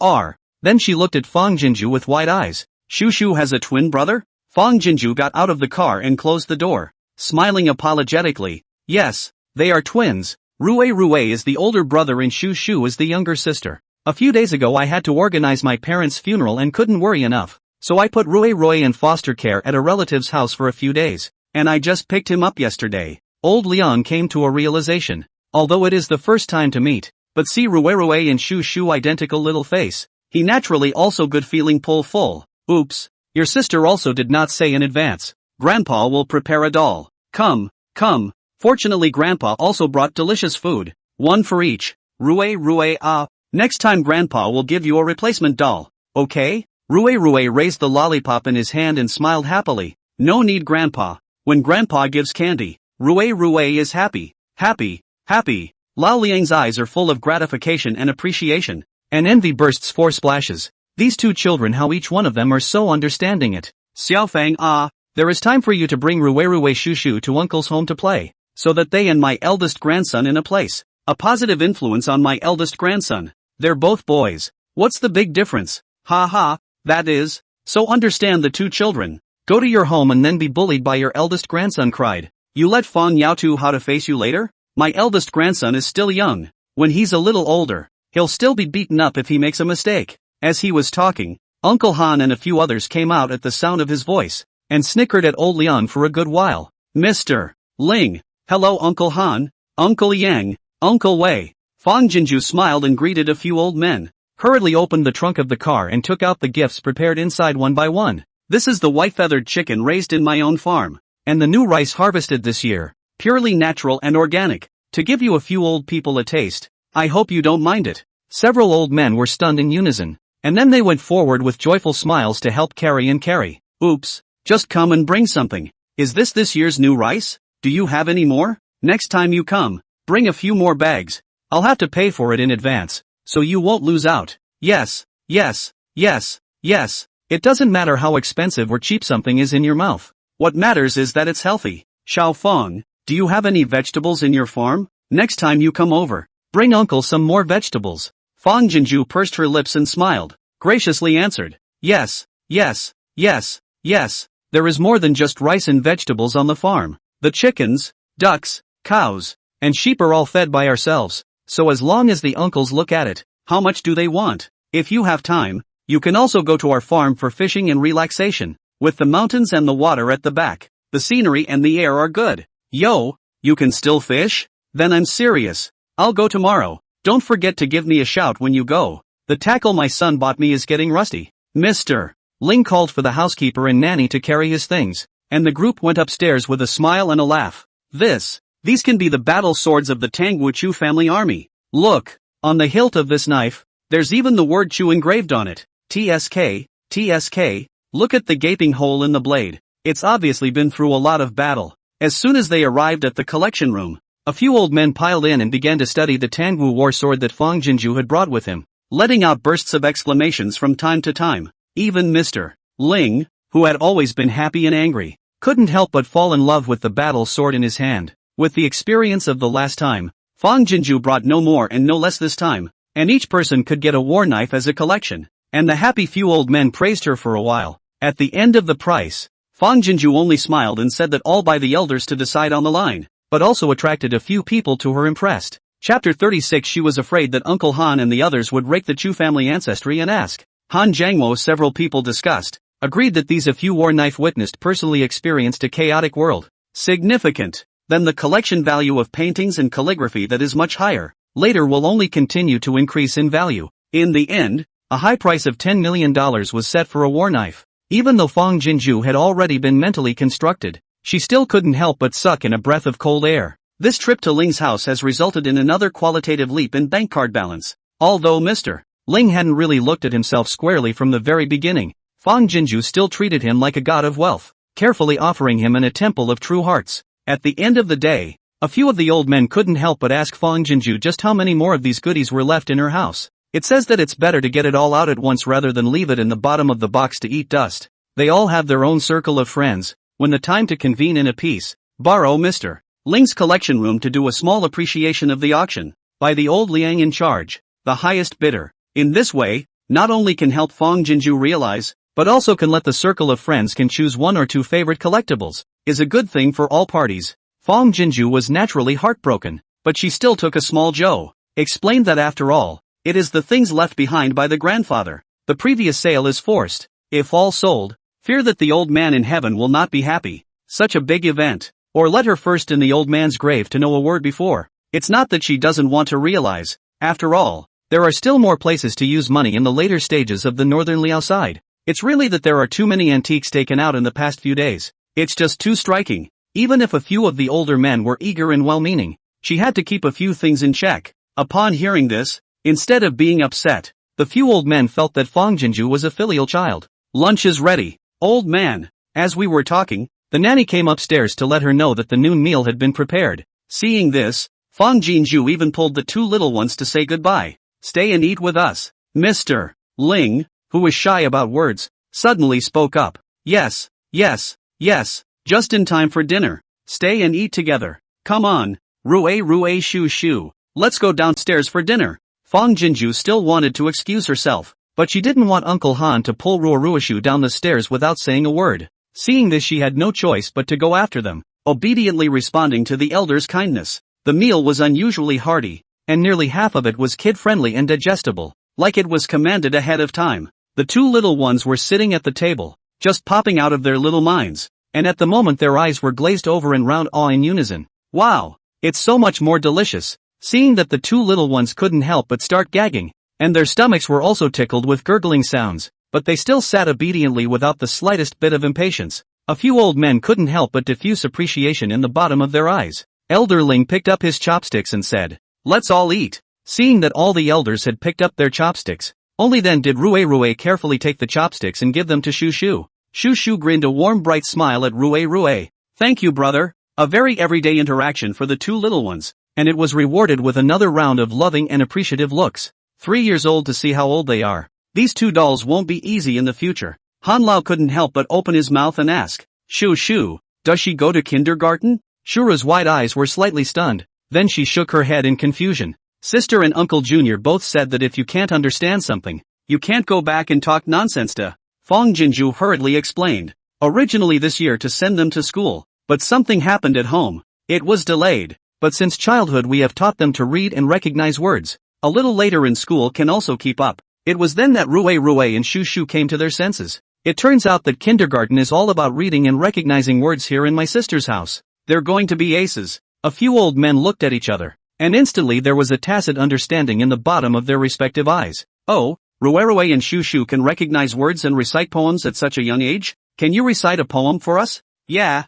are. Then she looked at Fang Jinju with wide eyes. Shu has a twin brother? Fang Jinju got out of the car and closed the door, smiling apologetically. Yes, they are twins. Rui is the older brother and Shu is the younger sister. A few days ago I had to organize my parents' funeral and couldn't worry enough, so I put Rui in foster care at a relative's house for a few days, and I just picked him up yesterday. Old Liang came to a realization. Although it is the first time to meet, but see Rui and Shu identical little face, he naturally also good feeling pull full. Oops, your sister also did not say in advance. Grandpa will prepare a doll. Come. Fortunately Grandpa also brought delicious food, one for each. Rui next time Grandpa will give you a replacement doll, okay? Rui raised the lollipop in his hand and smiled happily. No need Grandpa. When Grandpa gives candy, Rui is happy. Lao Liang's eyes are full of gratification and appreciation, and envy bursts four splashes. These two children, how each one of them are so understanding it. Xiaofang, there is time for you to bring Rui Shu to Uncle's home to play, so that they and my eldest grandson in a place. A positive influence on my eldest grandson. They're both boys. What's the big difference? That is. So understand the two children. Go to your home and then be bullied by your eldest grandson cried. You let Fang Yao to how to face you later? My eldest grandson is still young. When he's a little older, he'll still be beaten up if he makes a mistake. As he was talking, Uncle Han and a few others came out at the sound of his voice, and snickered at old Liang for a good while. Mr. Ling. Hello Uncle Han, Uncle Yang, Uncle Wei. Fang Jinju smiled and greeted a few old men, hurriedly opened the trunk of the car and took out the gifts prepared inside one by one. This is the white-feathered chicken raised in my own farm, and the new rice harvested this year, purely natural and organic, to give you a few old people a taste. I hope you don't mind it. Several old men were stunned in unison, and then they went forward with joyful smiles to help carry. Oops, just come and bring something. Is this year's new rice? Do you have any more? Next time you come, bring a few more bags. I'll have to pay for it in advance, so you won't lose out. Yes. It doesn't matter how expensive or cheap something is in your mouth. What matters is that it's healthy. Xiao Fang, do you have any vegetables in your farm? Next time you come over, bring Uncle some more vegetables. Fang Jinju pursed her lips and smiled, graciously answered. Yes. There is more than just rice and vegetables on the farm. The chickens, ducks, cows, and sheep are all fed by ourselves, so as long as the uncles look at it, how much do they want? If you have time, you can also go to our farm for fishing and relaxation, with the mountains and the water at the back. The scenery and the air are good. Yo, you can still fish? Then I'm serious. I'll go tomorrow. Don't forget to give me a shout when you go. The tackle my son bought me is getting rusty. Mr. Ling called for the housekeeper and nanny to carry his things, and the group went upstairs with a smile and a laugh. These can be the battle swords of the Tangwu family army. Look, on the hilt of this knife, there's even the word Chu engraved on it. TSK, look at the gaping hole in the blade. It's obviously been through a lot of battle. As soon as they arrived at the collection room, a few old men piled in and began to study the Tangwu war sword that Fang Jinju had brought with him, letting out bursts of exclamations from time to time. Even Mr. Ling, who had always been happy and angry, couldn't help but fall in love with the battle sword in his hand. With the experience of the last time, Fang Jinju brought no more and no less this time, and each person could get a war knife as a collection, and the happy few old men praised her for a while. At the end of the price, Fang Jinju only smiled and said that all by the elders to decide on the line, but also attracted a few people to her impressed. Chapter 36. She was afraid that Uncle Han and the others would rake the Chu family ancestry and ask. Han Jiangmo. Several people discussed, agreed that these a few war knife witnessed personally experienced a chaotic world. Significant. then the collection value of paintings and calligraphy that is much higher, later will only continue to increase in value. In the end, a high price of $10 million was set for a war knife. Even though Fong Jinju had already been mentally constructed, she still couldn't help but suck in a breath of cold air. This trip to Ling's house has resulted in another qualitative leap in bank card balance. Although Mr. Ling hadn't really looked at himself squarely from the very beginning, Fong Jinju still treated him like a god of wealth, carefully offering him a temple of true hearts. At the end of the day, a few of the old men couldn't help but ask Fong Jinju just how many more of these goodies were left in her house. It says that it's better to get it all out at once rather than leave it in the bottom of the box to eat dust. They all have their own circle of friends. When the time to convene in a peace, borrow Mr. Ling's collection room to do a small appreciation of the auction, by the old Liang in charge, the highest bidder. In this way, not only can help Fong Jinju realize, but also can let the circle of friends can choose one or two favorite collectibles, is a good thing for all parties. Fong Jinju was naturally heartbroken, but she still took a small Joe. Explained that after all, it is the things left behind by the grandfather. The previous sale is forced. If all sold, fear that the old man in heaven will not be happy. Such a big event. Or let her first in the old man's grave to know a word before. It's not that she doesn't want to realize. After all, there are still more places to use money in the later stages of the northern Liao side. It's really that there are too many antiques taken out in the past few days. It's just too striking. Even if a few of the older men were eager and well-meaning, she had to keep a few things in check. Upon hearing this, instead of being upset, the few old men felt that Fong Jinju was a filial child. Lunch is ready, old man. As we were talking, the nanny came upstairs to let her know that the noon meal had been prepared. Seeing this, Fong Jinju even pulled the two little ones to say goodbye. Stay and eat with us. Mr. Ling, who was shy about words, suddenly spoke up. Yes, just in time for dinner. Stay and eat together. Come on, Rue shoo. Let's go downstairs for dinner. Fong Jinju still wanted to excuse herself, but she didn't want Uncle Han to pull Ruoshu down the stairs without saying a word. Seeing this, she had no choice but to go after them, obediently responding to the elder's kindness. The meal was unusually hearty, and nearly half of it was kid-friendly and digestible, like it was commanded ahead of time. The two little ones were sitting at the table, just popping out of their little minds, and at the moment their eyes were glazed over in round awe in unison. Wow! It's so much more delicious. Seeing that the two little ones couldn't help but start gagging, and their stomachs were also tickled with gurgling sounds, but they still sat obediently without the slightest bit of impatience. A few old men couldn't help but diffuse appreciation in the bottom of their eyes. Elder Ling picked up his chopsticks and said, "Let's all eat." Seeing that all the elders had picked up their chopsticks, only then did Rue carefully take the chopsticks and give them to Shushu. Shushu grinned a warm bright smile at Rue. "Thank you, brother." A very everyday interaction for the two little ones, and it was rewarded with another round of loving and appreciative looks. 3 years old to see how old they are. These two dolls won't be easy in the future. Han Lao couldn't help but open his mouth and ask, Shu, does she go to kindergarten? Shura's wide eyes were slightly stunned, then she shook her head in confusion. Sister and Uncle Junior both said that if you can't understand something, you can't go back and talk nonsense to. Fong Jinju hurriedly explained. Originally this year to send them to school, but something happened at home. It was delayed. But since childhood we have taught them to read and recognize words. A little later in school can also keep up. It was then that Rue and Shushu came to their senses. It turns out that kindergarten is all about reading and recognizing words here in my sister's house. They're going to be aces. A few old men looked at each other, and instantly there was a tacit understanding in the bottom of their respective eyes. Oh, Rue and Shushu can recognize words and recite poems at such a young age? Can you recite a poem for us? Yeah,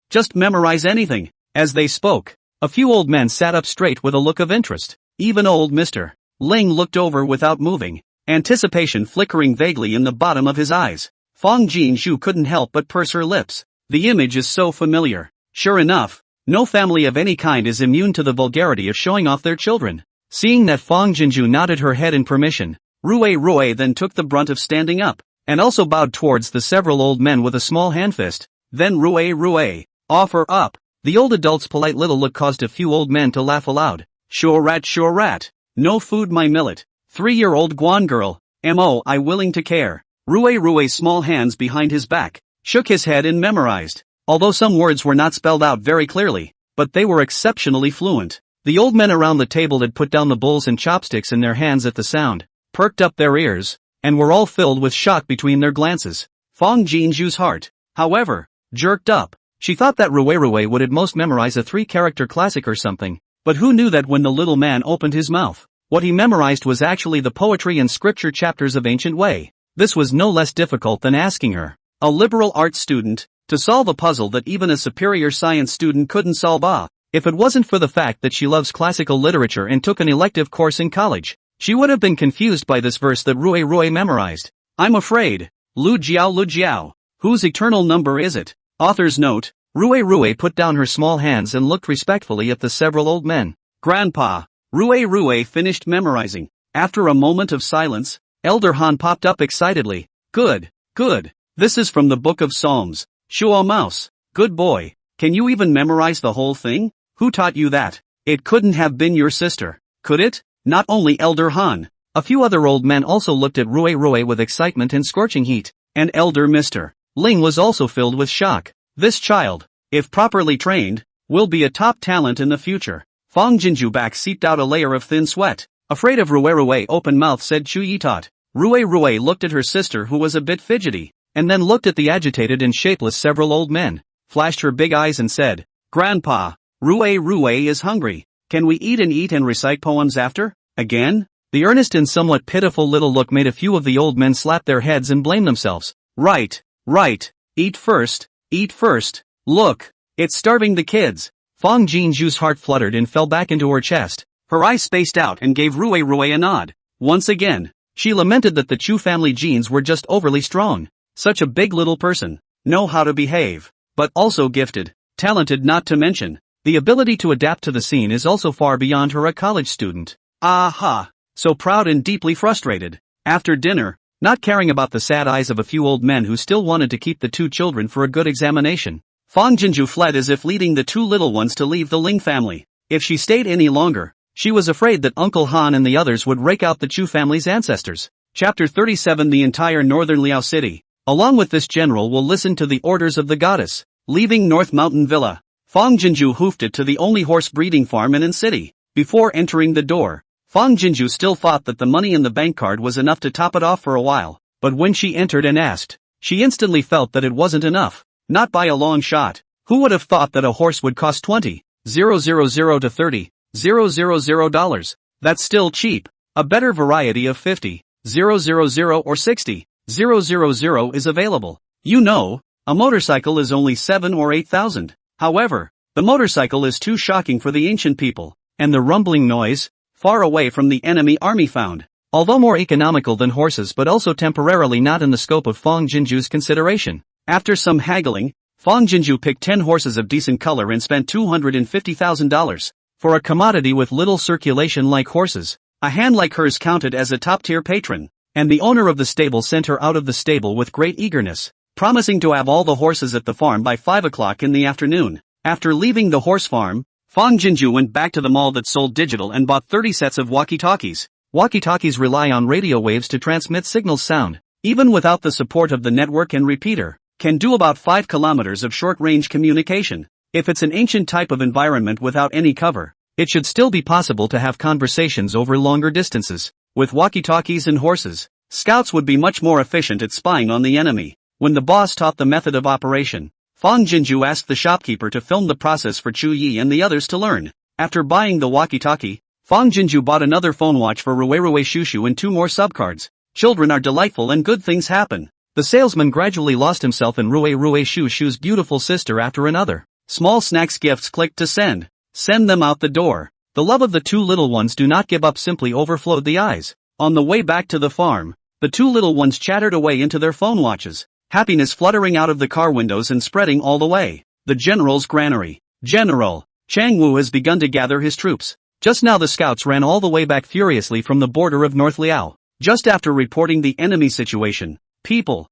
just memorize anything. As they spoke, a few old men sat up straight with a look of interest. Even old Mr. Ling looked over without moving, anticipation flickering vaguely in the bottom of his eyes. Fong Jinju couldn't help but purse her lips. The image is so familiar. Sure enough, no family of any kind is immune to the vulgarity of showing off their children. Seeing that Fong Jinju nodded her head in permission, Rue then took the brunt of standing up, and also bowed towards the several old men with a small hand fist. Then Rue, offer up. The old adult's polite little look caused a few old men to laugh aloud. Sure rat. No food my millet. 3-year-old Guan girl. I willing to care. Rue's small hands behind his back, shook his head and memorized. Although some words were not spelled out very clearly, but they were exceptionally fluent. The old men around the table had put down the bowls and chopsticks in their hands at the sound, perked up their ears, and were all filled with shock between their glances. Fong Jinju's heart, however, jerked up. She thought that Rue would at most memorize a 3-character classic or something, but who knew that when the little man opened his mouth, what he memorized was actually the poetry and scripture chapters of ancient Wei. This was no less difficult than asking her, a liberal arts student, to solve a puzzle that even a superior science student couldn't solve. If it wasn't for the fact that she loves classical literature and took an elective course in college, she would have been confused by this verse that Rue memorized. I'm afraid. Lu Jiao. Whose eternal number is it? Author's note, Rue put down her small hands and looked respectfully at the several old men. Grandpa. Rue finished memorizing. After a moment of silence, Elder Han popped up excitedly. Good. This is from the Book of Psalms. Shuo Mouse. Good boy. Can you even memorize the whole thing? Who taught you that? It couldn't have been your sister, could it? Not only Elder Han. A few other old men also looked at Rue with excitement and scorching heat, and Elder Mr. Ling was also filled with shock. This child, if properly trained, will be a top talent in the future. Fong Jinju back seeped out a layer of thin sweat. Afraid of Rue, open mouth said Chu Yitot. Rue looked at her sister who was a bit fidgety, and then looked at the agitated and shapeless several old men, flashed her big eyes and said, Grandpa, Rue is hungry. Can we eat and recite poems after? Again? The earnest and somewhat pitiful little look made a few of the old men slap their heads and blame themselves. Right. Eat first. Look, it's starving the kids. Fong Jinju's heart fluttered and fell back into her chest. Her eyes spaced out and gave Rue a nod. Once again, she lamented that the Chu family genes were just overly strong. Such a big little person, know how to behave, but also gifted, talented not to mention. The ability to adapt to the scene is also far beyond her, a college student. Aha! So proud and deeply frustrated. After dinner, not caring about the sad eyes of a few old men who still wanted to keep the two children for a good examination, Fong Jinju fled as if leading the two little ones to leave the Ling family. If she stayed any longer, she was afraid that Uncle Han and the others would rake out the Chu family's ancestors. Chapter 37. The entire northern Liao city, along with this general, will listen to the orders of the goddess. Leaving North Mountain Villa, Fong Jinju hoofed it to the only horse breeding farm in city. Before entering the door, Fong Jinju still thought that the money in the bank card was enough to top it off for a while, but when she entered and asked, she instantly felt that it wasn't enough. Not by a long shot. Who would have thought that a horse would cost $20,000 to $30,000? That's still cheap. A better variety of $50,000 or $60,000 is available. You know, a motorcycle is only $7,000 or $8,000. However, the motorcycle is too shocking for the ancient people, and the rumbling noise, far away from the enemy army found, although more economical than horses but also temporarily not in the scope of Fong Jinju's consideration. After some haggling, Fong Jinju picked 10 horses of decent color and spent $250,000. For a commodity with little circulation like horses, a hand like hers counted as a top-tier patron, and the owner of the stable sent her out of the stable with great eagerness, promising to have all the horses at the farm by 5 o'clock in the afternoon. After leaving the horse farm, Fong Jinju went back to the mall that sold digital and bought 30 sets of walkie-talkies. Walkie-talkies rely on radio waves to transmit signals. Sound, even without the support of the network and repeater, can do about 5 kilometers of short-range communication. If it's an ancient type of environment without any cover, it should still be possible to have conversations over longer distances. With walkie-talkies and horses, scouts would be much more efficient at spying on the enemy. When the boss taught the method of operation, Fong Jinju asked the shopkeeper to film the process for Chu Yi and the others to learn. After buying the walkie-talkie, Fong Jinju bought another phone watch for Rue Shushu and 2 more subcards. Children are delightful and good things happen. The salesman gradually lost himself in Rue Shushu's beautiful sister after another. Small snacks gifts clicked to send. Send them out the door. The love of the two little ones do not give up simply overflowed the eyes. On the way back to the farm, the two little ones chattered away into their phone watches, happiness fluttering out of the car windows and spreading all the way. The general's granary. General Chang Wu has begun to gather his troops. Just now the scouts ran all the way back furiously from the border of North Liao. Just after reporting the enemy situation, People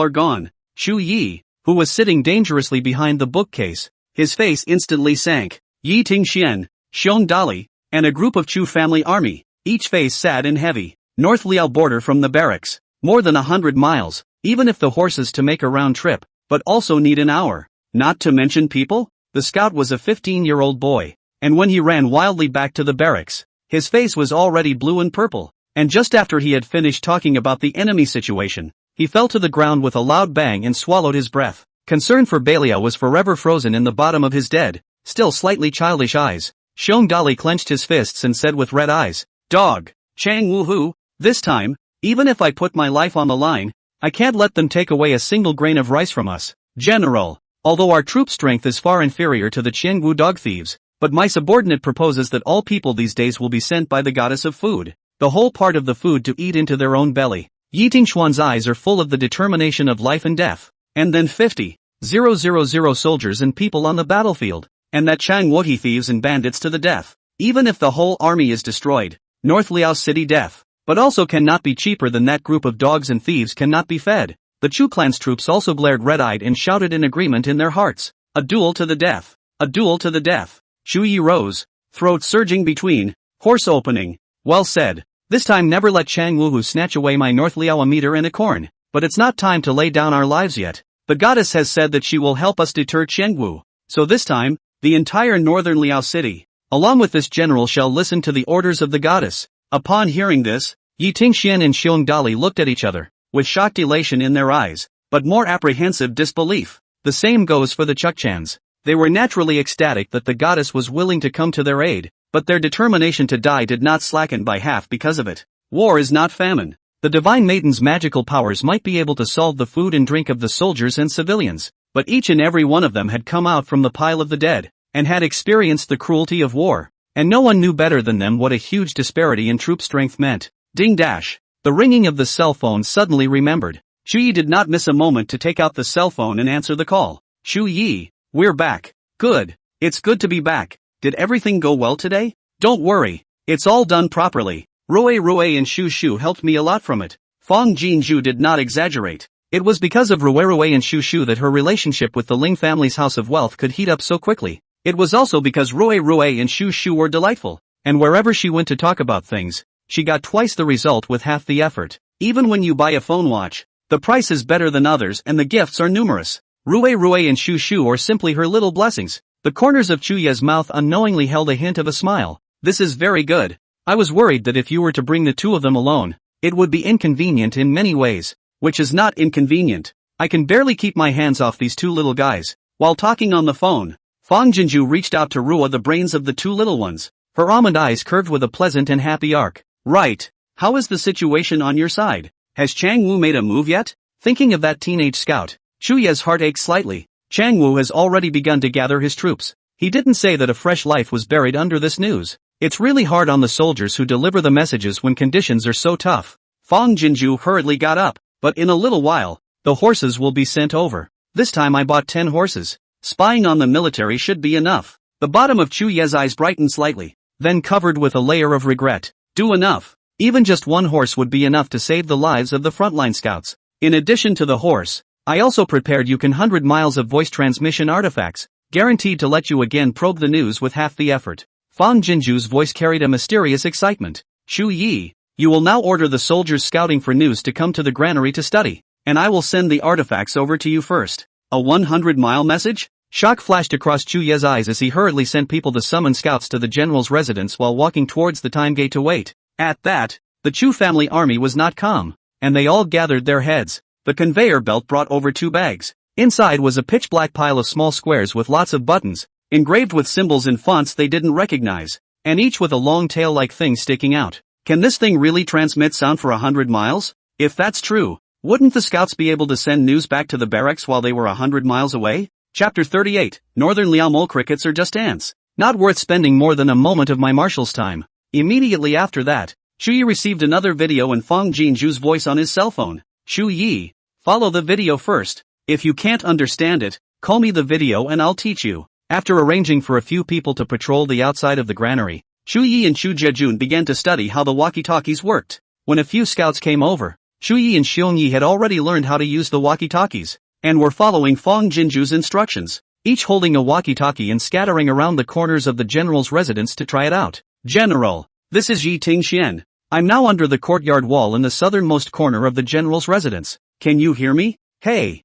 are gone. Chu Yi, who was sitting dangerously behind the bookcase, his face instantly sank. Yi Tingxian, Xiong Dali, and a group of Chu family army, each face sad and heavy. North Liao border from the barracks, more than 100 miles, even if the horses to make a round trip, but also need an hour. Not to mention people? The scout was a 15-year-old boy, and when he ran wildly back to the barracks, his face was already blue and purple, and just after he had finished talking about the enemy situation, he fell to the ground with a loud bang and swallowed his breath. Concern for Bailia was forever frozen in the bottom of his dead, still slightly childish eyes. Xiongdali clenched his fists and said with red eyes, "Dog, Chang Wu-hu, this time, even if I put my life on the line, I can't let them take away a single grain of rice from us. General, although our troop strength is far inferior to the Qiangwu dog thieves, but my subordinate proposes that all people these days will be sent by the goddess of food, the whole part of the food to eat into their own belly." Yi Tingshuan's eyes are full of the determination of life and death. And then 50,000 soldiers and people on the battlefield, and that Chang Wohi thieves and bandits to the death. Even if the whole army is destroyed, North Liao City death, but also cannot be cheaper than that group of dogs and thieves cannot be fed. The Chu clan's troops also glared red-eyed and shouted in agreement in their hearts, "A duel to the death! A duel to the death!" Chu Yi rose, throat surging between, horse opening. "Well said. This time never let Chang Wu snatch away my North Liao a meter and a corn, but it's not time to lay down our lives yet. The goddess has said that she will help us deter Chengwu, so this time, the entire northern Liao city, along with this general shall listen to the orders of the goddess." Upon hearing this, Yi Tingxian and Xiongdali looked at each other, with shocked elation in their eyes, but more apprehensive disbelief. The same goes for the Chukchans. They were naturally ecstatic that the goddess was willing to come to their aid, but their determination to die did not slacken by half because of it. War is not famine. The Divine Maiden's magical powers might be able to solve the food and drink of the soldiers and civilians, but each and every one of them had come out from the pile of the dead, and had experienced the cruelty of war, and no one knew better than them what a huge disparity in troop strength meant. Ding dash. The ringing of the cell phone suddenly remembered. Shu Yi did not miss a moment to take out the cell phone and answer the call. "Shu Yi, we're back. Good. It's good to be back. Did everything go well today? Don't worry. It's all done properly. Rue and Shu Shu helped me a lot from it." Fong Jinju did not exaggerate. It was because of Rue and Shu Shu that her relationship with the Ling family's House of Wealth could heat up so quickly. It was also because Rue and Shu Shu were delightful, and wherever she went to talk about things, she got twice the result with half the effort. Even when you buy a phone watch, the price is better than others and the gifts are numerous. Rue and Shu Shu are simply her little blessings. The corners of Chuya's mouth unknowingly held a hint of a smile. "This is very good. I was worried that if you were to bring the two of them alone, it would be inconvenient in many ways, which is not inconvenient. I can barely keep my hands off these two little guys." While talking on the phone, Fong Jinju reached out to Rua the brains of the two little ones. Her almond eyes curved with a pleasant and happy arc. "Right. How is the situation on your side? Has Chang Wu made a move yet?" Thinking of that teenage scout, Chuya's heart ached slightly. Chang Wu has already begun to gather his troops. He didn't say that a fresh life was buried under this news. It's really hard on the soldiers who deliver the messages when conditions are so tough. Fong Jinju hurriedly got up, "But in a little while, the horses will be sent over. This time I bought 10 horses. Spying on the military should be enough." The bottom of Chuya's eyes brightened slightly, then covered with a layer of regret. "Do enough. Even just one horse would be enough to save the lives of the frontline scouts. In addition to the horse, I also prepared you 100 miles of voice transmission artifacts, guaranteed to let you again probe the news with half the effort." Fong Jinju's voice carried a mysterious excitement. "Shu Yi, you will now order the soldiers scouting for news to come to the granary to study, and I will send the artifacts over to you first." A 100-mile message? Shock flashed across Chuya's eyes as he hurriedly sent people to summon scouts to the general's residence while walking towards the time gate to wait. At that, the Chu family army was not calm, and they all gathered their heads. The conveyor belt brought over 2 bags. Inside was a pitch-black pile of small squares with lots of buttons, engraved with symbols in fonts they didn't recognize, and each with a long tail-like thing sticking out. Can this thing really transmit sound for 100 miles? If that's true, wouldn't the scouts be able to send news back to the barracks while they were 100 miles away? Chapter 38, Northern Liao Mole crickets are just ants. Not worth spending more than a moment of my marshal's time. Immediately after that, Shu Yi received another video and Fong Jinju's voice on his cell phone. "Shu Yi, follow the video first. If you can't understand it, call me the video and I'll teach you." After arranging for a few people to patrol the outside of the granary, Shu Yi and Shu Jiejun began to study how the walkie-talkies worked. When a few scouts came over, Shu Yi and Xiong Yi had already learned how to use the walkie-talkies, and were following Fong Jinju's instructions, each holding a walkie-talkie and scattering around the corners of the general's residence to try it out. "General, this is Yi Tingxian. I'm now under the courtyard wall in the southernmost corner of the general's residence. Can you hear me? Hey,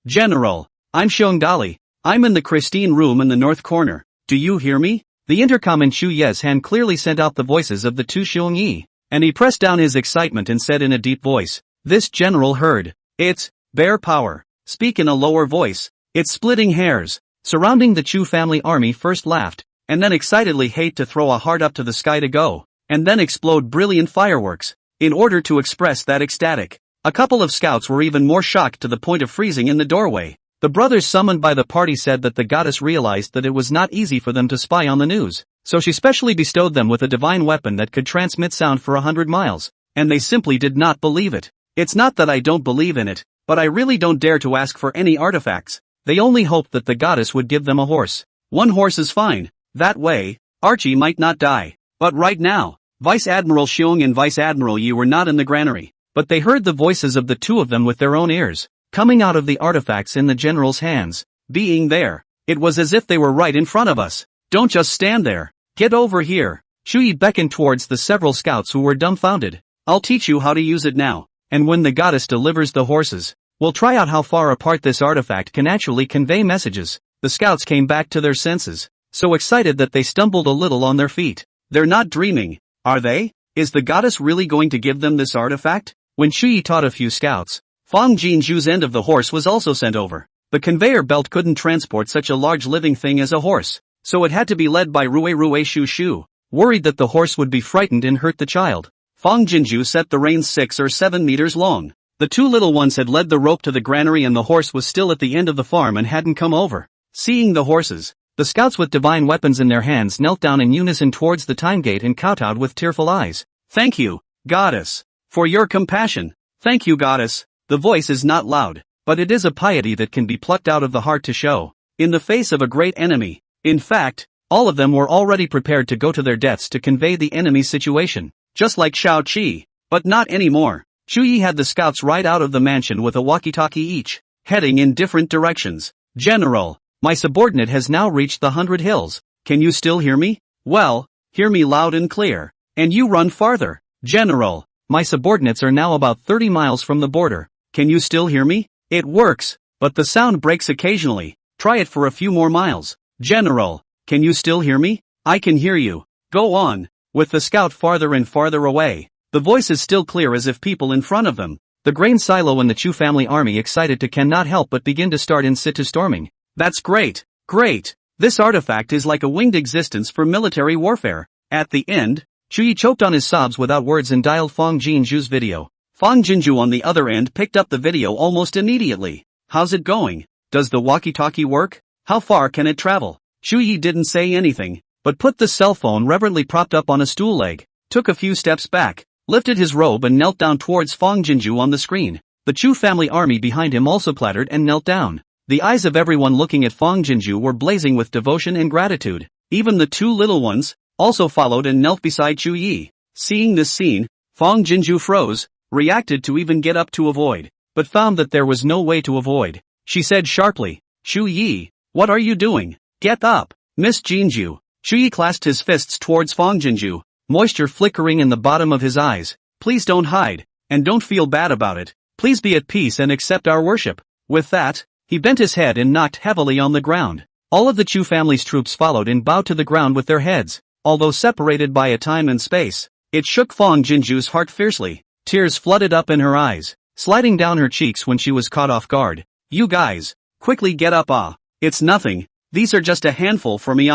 General, I'm Xiongdali. I'm in the Christine room in the north corner. Do you hear me?" The intercom in Chu Ye's hand clearly sent out the voices of the two Xiong Yi, and he pressed down his excitement and said in a deep voice, "This general heard. It's bear power. speak in a lower voice. It's splitting hairs. Surrounding the Chu family army first laughed, and then excitedly hate to throw a heart up to the sky to go, and then explode brilliant fireworks, in order to express that ecstatic. A couple of scouts were even more shocked to the point of freezing in the doorway. The brothers summoned by the party said that the goddess realized that it was not easy for them to spy on the news, so she specially bestowed them with a divine weapon that could transmit sound for 100 miles, and they simply did not believe it. It's not that I don't believe in it, but I really don't dare to ask for any artifacts. They only hoped that the goddess would give them a horse. One horse is fine. That way, Archie might not die. But right now, Vice Admiral Xiong and Vice Admiral Yi were not in the granary, but they heard the voices of the two of them with their own ears, coming out of the artifacts in the general's hands. Being there, it was as if they were right in front of us. Don't just stand there. Get over here. Shui beckoned towards the several scouts who were dumbfounded. I'll teach you how to use it now, and when the goddess delivers the horses, we'll try out how far apart this artifact can actually convey messages. The scouts came back to their senses, so excited that they stumbled a little on their feet. They're not dreaming, are they? Is the goddess really going to give them this artifact? When Shui taught a few scouts, Fang Jinju's end of the horse was also sent over. The conveyor belt couldn't transport such a large living thing as a horse, so it had to be led by Rue Shu Shu. Worried that the horse would be frightened and hurt the child, Fang Jinju set the reins 6 or 7 meters long. The two little ones had led the rope to the granary and the horse was still at the end of the farm and hadn't come over. Seeing the horses, the scouts with divine weapons in their hands knelt down in unison towards the time gate and kowtowed with tearful eyes. Thank you, goddess, for your compassion. Thank you, goddess. The voice is not loud, but it is a piety that can be plucked out of the heart to show, in the face of a great enemy. In fact, all of them were already prepared to go to their deaths to convey the enemy's situation, just like Shao Qi, but not anymore. Chu Yi had the scouts ride out of the mansion with a walkie-talkie each, heading in different directions. General, my subordinate has now reached the 100 Hills. Can you still hear me? Well, hear me loud and clear. And you run farther. General, my subordinates are now about 30 miles from the border. Can you still hear me? It works, but the sound breaks occasionally. Try it for a few more miles. General, can you still hear me? I can hear you. Go on. With the scout farther and farther away, the voice is still clear as if people in front of them. The grain silo and the Chu family army excited to cannot help but begin to start in situ storming. That's great. Great. This artifact is like a winged existence for military warfare. At the end, Chu Yi choked on his sobs without words and dialed Fang Jinju's video. Fang Jinju on the other end picked up the video almost immediately. How's it going? Does the walkie-talkie work? How far can it travel? Chu Yi didn't say anything, but put the cell phone reverently propped up on a stool leg, took a few steps back, lifted his robe and knelt down towards Fang Jinju on the screen. The Chu family army behind him also clattered and knelt down. The eyes of everyone looking at Fang Jinju were blazing with devotion and gratitude. Even the two little ones also followed and knelt beside Chu Yi. Seeing this scene, Fang Jinju froze, reacted to even get up to avoid, but found that there was no way to avoid. She said sharply, Chu Yi, what are you doing? Get up, Miss Jinju. Chu Yi clasped his fists towards Fang Jinju, moisture flickering in the bottom of his eyes. Please don't hide, and don't feel bad about it. Please be at peace and accept our worship. With that, he bent his head and knocked heavily on the ground. All of the Chu family's troops followed and bowed to the ground with their heads. Although separated by a time and space, it shook Fang Jinju's heart fiercely. Tears flooded up in her eyes, sliding down her cheeks when she was caught off guard. You guys, quickly get up It's nothing, these are just a handful for me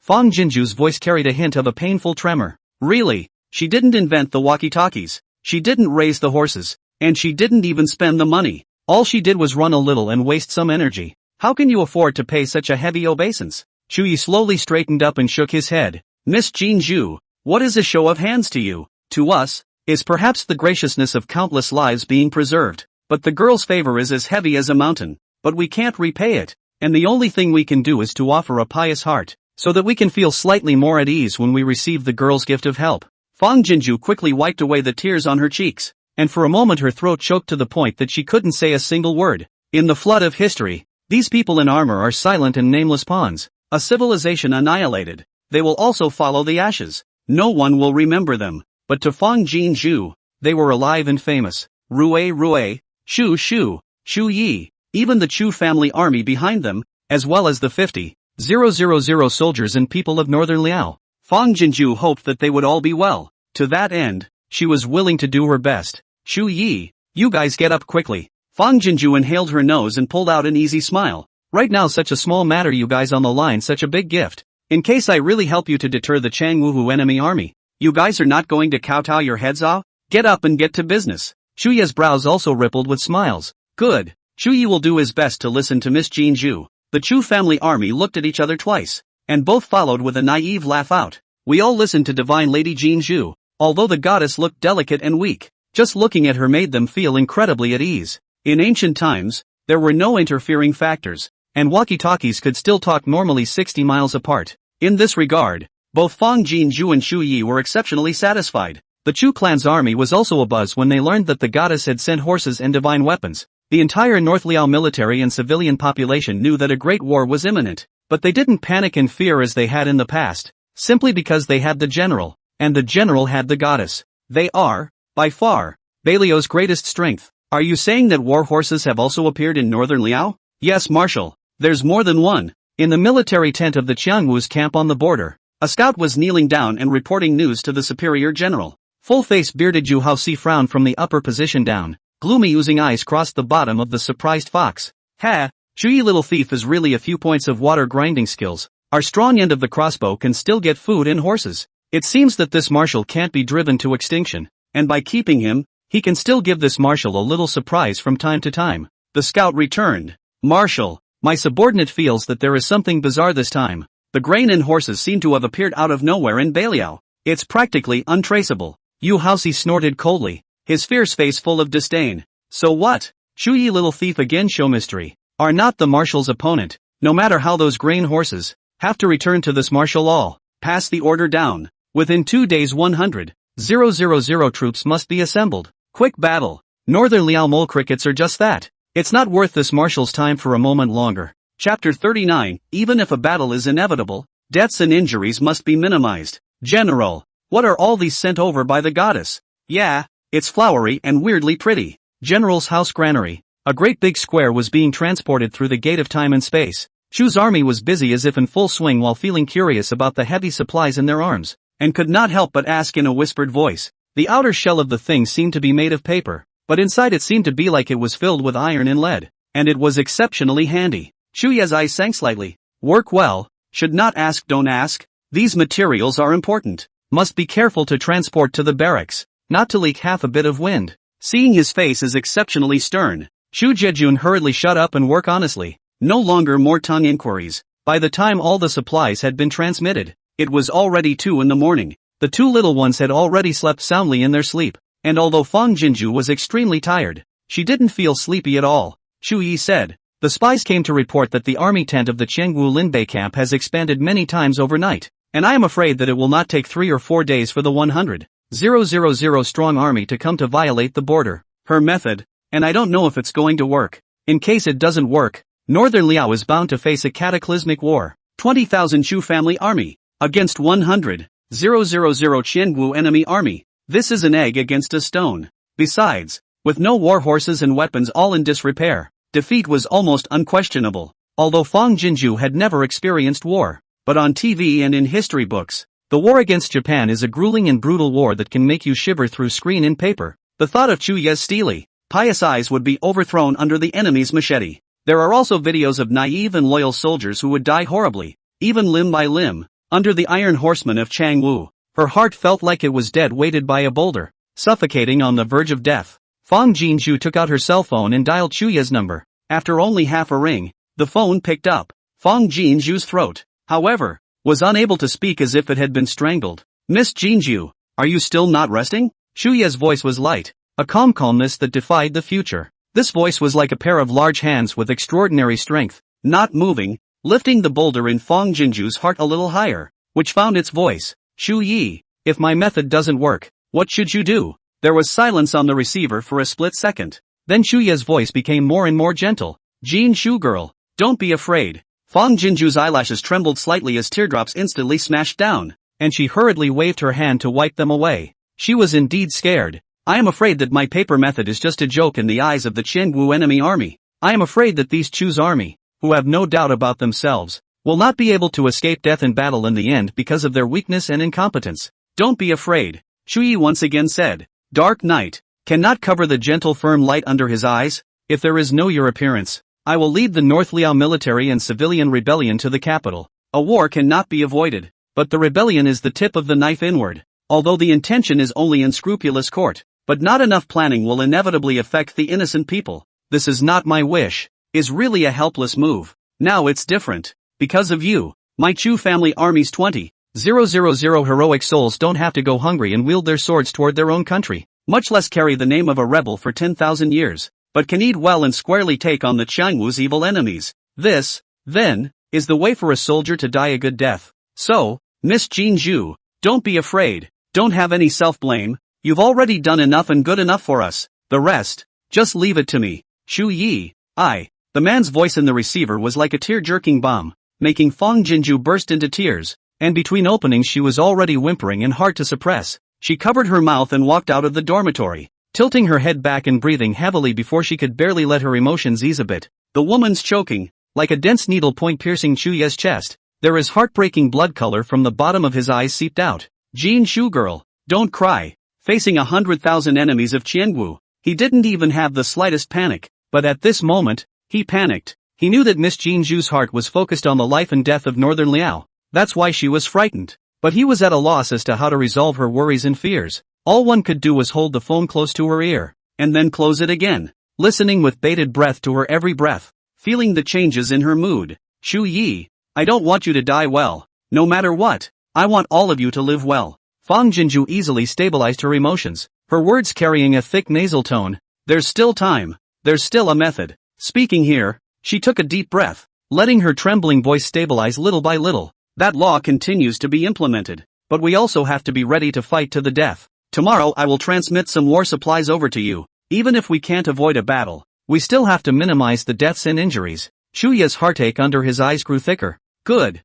Fang Jinju's voice carried a hint of a painful tremor. Really, she didn't invent the walkie-talkies, she didn't raise the horses, and she didn't even spend the money. All she did was run a little and waste some energy. How can you afford to pay such a heavy obeisance? Chu Yi slowly straightened up and shook his head. Miss Jinju, what is a show of hands to you? To us, is perhaps the graciousness of countless lives being preserved, but the girl's favor is as heavy as a mountain, but we can't repay it, and the only thing we can do is to offer a pious heart, so that we can feel slightly more at ease when we receive the girl's gift of help. Fang Jinju quickly wiped away the tears on her cheeks, and for a moment her throat choked to the point that she couldn't say a single word. In the flood of history, these people in armor are silent and nameless pawns, a civilization annihilated. They will also follow the ashes. No one will remember them. But to Fang Jinju, they were alive and famous. Rue, Shu Shu, Chu Yi, even the Chu family army behind them, as well as the 50,000 soldiers and people of northern Liao. Fang Jinju hoped that they would all be well. To that end, she was willing to do her best. Chu Yi, you guys get up quickly. Fang Jinju inhaled her nose and pulled out an easy smile. Right now such a small matter, you guys on the line, such a big gift. In case I really help you to deter the Changwoo enemy army. You guys are not going to kowtow your heads off? Get up and get to business. Shuya's brows also rippled with smiles. Good. Shuyi will do his best to listen to Miss Jinju. The Chu family army looked at each other twice, and both followed with a naive laugh out. We all listened to Divine Lady Jinju. Although the goddess looked delicate and weak, just looking at her made them feel incredibly at ease. In ancient times, there were no interfering factors, and walkie-talkies could still talk normally 60 miles apart. In this regard, both Fang Jinju and Shu Yi were exceptionally satisfied. The Chu clan's army was also abuzz when they learned that the goddess had sent horses and divine weapons. The entire North Liao military and civilian population knew that a great war was imminent, but they didn't panic in fear as they had in the past, simply because they had the general, and the general had the goddess. They are, by far, Beilio's greatest strength. Are you saying that war horses have also appeared in northern Liao? Yes, Marshal. There's more than one. In the military tent of the Qiangwu's camp on the border, a scout was kneeling down and reporting news to the superior general. Full-faced bearded Zhu Haoxi frowned from the upper position down. Gloomy oozing eyes crossed the bottom of the surprised fox. Ha! Chuyi little thief is really a few points of water grinding skills. Our strong end of the crossbow can still get food and horses. It seems that this marshal can't be driven to extinction, and by keeping him, he can still give this marshal a little surprise from time to time. The scout returned. Marshal, my subordinate feels that there is something bizarre this time. The grain and horses seem to have appeared out of nowhere in Beiliao. It's practically untraceable. Yu Haoxi snorted coldly, his fierce face full of disdain. So what? Chuyi little thief again, show mystery. Are not the marshal's opponent, no matter how those grain horses, have to return to this marshal all. Pass the order down. Within 2 days 100,000 troops must be assembled. Quick battle. Northern Liao mole crickets are just that. It's not worth this marshal's time for a moment longer. Chapter 39, even if a battle is inevitable, deaths and injuries must be minimized. General, what are all these sent over by the goddess? Yeah, it's flowery and weirdly pretty. General's house granary. A great big square was being transported through the gate of time and space. Chu's army was busy as if in full swing while feeling curious about the heavy supplies in their arms, and could not help but ask in a whispered voice. The outer shell of the thing seemed to be made of paper, but inside it seemed to be like it was filled with iron and lead, and it was exceptionally handy. Chuya's eyes sank slightly. Work well, should not ask, don't ask. These materials are important. Must be careful to transport to the barracks, not to leak half a bit of wind. Seeing his face as exceptionally stern, Chu Jejun hurriedly shut up and work honestly. No longer more tongue inquiries. By the time all the supplies had been transmitted, it was already 2 in the morning. The 2 little ones had already slept soundly in their sleep, and although Fang Jinju was extremely tired, she didn't feel sleepy at all. Chu Yi said, the spies came to report that the army tent of the Chengwu Linbei camp has expanded many times overnight, and I am afraid that it will not take 3 or 4 days for the 100,000 strong army to come to violate the border. Her method, and I don't know if it's going to work. In case it doesn't work, Northern Liao is bound to face a cataclysmic war. 20,000 Chu family army against 100,000 Chengwu enemy army. This is an egg against a stone. Besides, with no war horses and weapons all in disrepair, defeat was almost unquestionable. Although Fang Jinju had never experienced war, but on TV and in history books, the war against Japan is a grueling and brutal war that can make you shiver through screen and paper. The thought of Chu Ye's steely, pious eyes would be overthrown under the enemy's machete. There are also videos of naive and loyal soldiers who would die horribly, even limb by limb, under the iron horsemen of Changwu. Her heart felt like it was dead weighted by a boulder, suffocating on the verge of death. Fang Jinju took out her cell phone and dialed Chuya's number. After only half a ring, the phone picked up. Fang Jinju's throat, however, was unable to speak as if it had been strangled. Miss Jinju, are you still not resting? Chuya's voice was light, a calmness that defied the future. This voice was like a pair of large hands with extraordinary strength, not moving, lifting the boulder in Fang Jinju's heart a little higher, which found its voice. Chu Yi, if my method doesn't work, what should you do? There was silence on the receiver for a split second. Then Chuya's voice became more and more gentle. Jin Shu girl, don't be afraid. Fang Jinju's eyelashes trembled slightly as teardrops instantly smashed down, and she hurriedly waved her hand to wipe them away. She was indeed scared. I am afraid that my paper method is just a joke in the eyes of the Chengwu enemy army. I am afraid that these Chu's army, who have no doubt about themselves, will not be able to escape death in battle in the end because of their weakness and incompetence. Don't be afraid, Chu Yi once again said. Dark night, cannot cover the gentle firm light under his eyes. if there is no your appearance, I will lead the North Liao military and civilian rebellion to the capital. A war cannot be avoided, but the rebellion is the tip of the knife inward. Although the intention is only unscrupulous court, but not enough planning will inevitably affect the innocent people. This is not my wish, is really a helpless move. Now it's different. Because of you, my Chu family army's 20,000 heroic souls don't have to go hungry and wield their swords toward their own country, much less carry the name of a rebel for 10,000 years, but can eat well and squarely take on the Qiangwu's evil enemies. This, then, is the way for a soldier to die a good death. So, Miss Jean Zhu, don't be afraid, don't have any self-blame, you've already done enough and good enough for us. The rest, just leave it to me. Shu Yi, the man's voice in the receiver was like a tear-jerking bomb, making Fang Jinju burst into tears, and between openings she was already whimpering and hard to suppress. She covered her mouth and walked out of the dormitory, tilting her head back and breathing heavily before she could barely let her emotions ease a bit. The woman's choking, like a dense needle point piercing Chu Ye's chest. There is heartbreaking blood color from the bottom of his eyes seeped out. Jean Shu girl, don't cry. Facing 100,000 enemies of Qiangwu, he didn't even have the slightest panic, but at this moment, he panicked. He knew that Miss Jean Zhu's heart was focused on the life and death of Northern Liao. That's why she was frightened. But he was at a loss as to how to resolve her worries and fears. All one could do was hold the phone close to her ear, and then close it again, listening with bated breath to her every breath, feeling the changes in her mood. Shu Yi, I don't want you to die well, no matter what. I want all of you to live well. Fang Jinju easily stabilized her emotions, her words carrying a thick nasal tone. There's still time. There's still a method. Speaking here, she took a deep breath, letting her trembling voice stabilize little by little. That law continues to be implemented, but we also have to be ready to fight to the death. Tomorrow I will transmit some war supplies over to you. Even if we can't avoid a battle, we still have to minimize the deaths and injuries. Chuya's heartache under his eyes grew thicker. Good.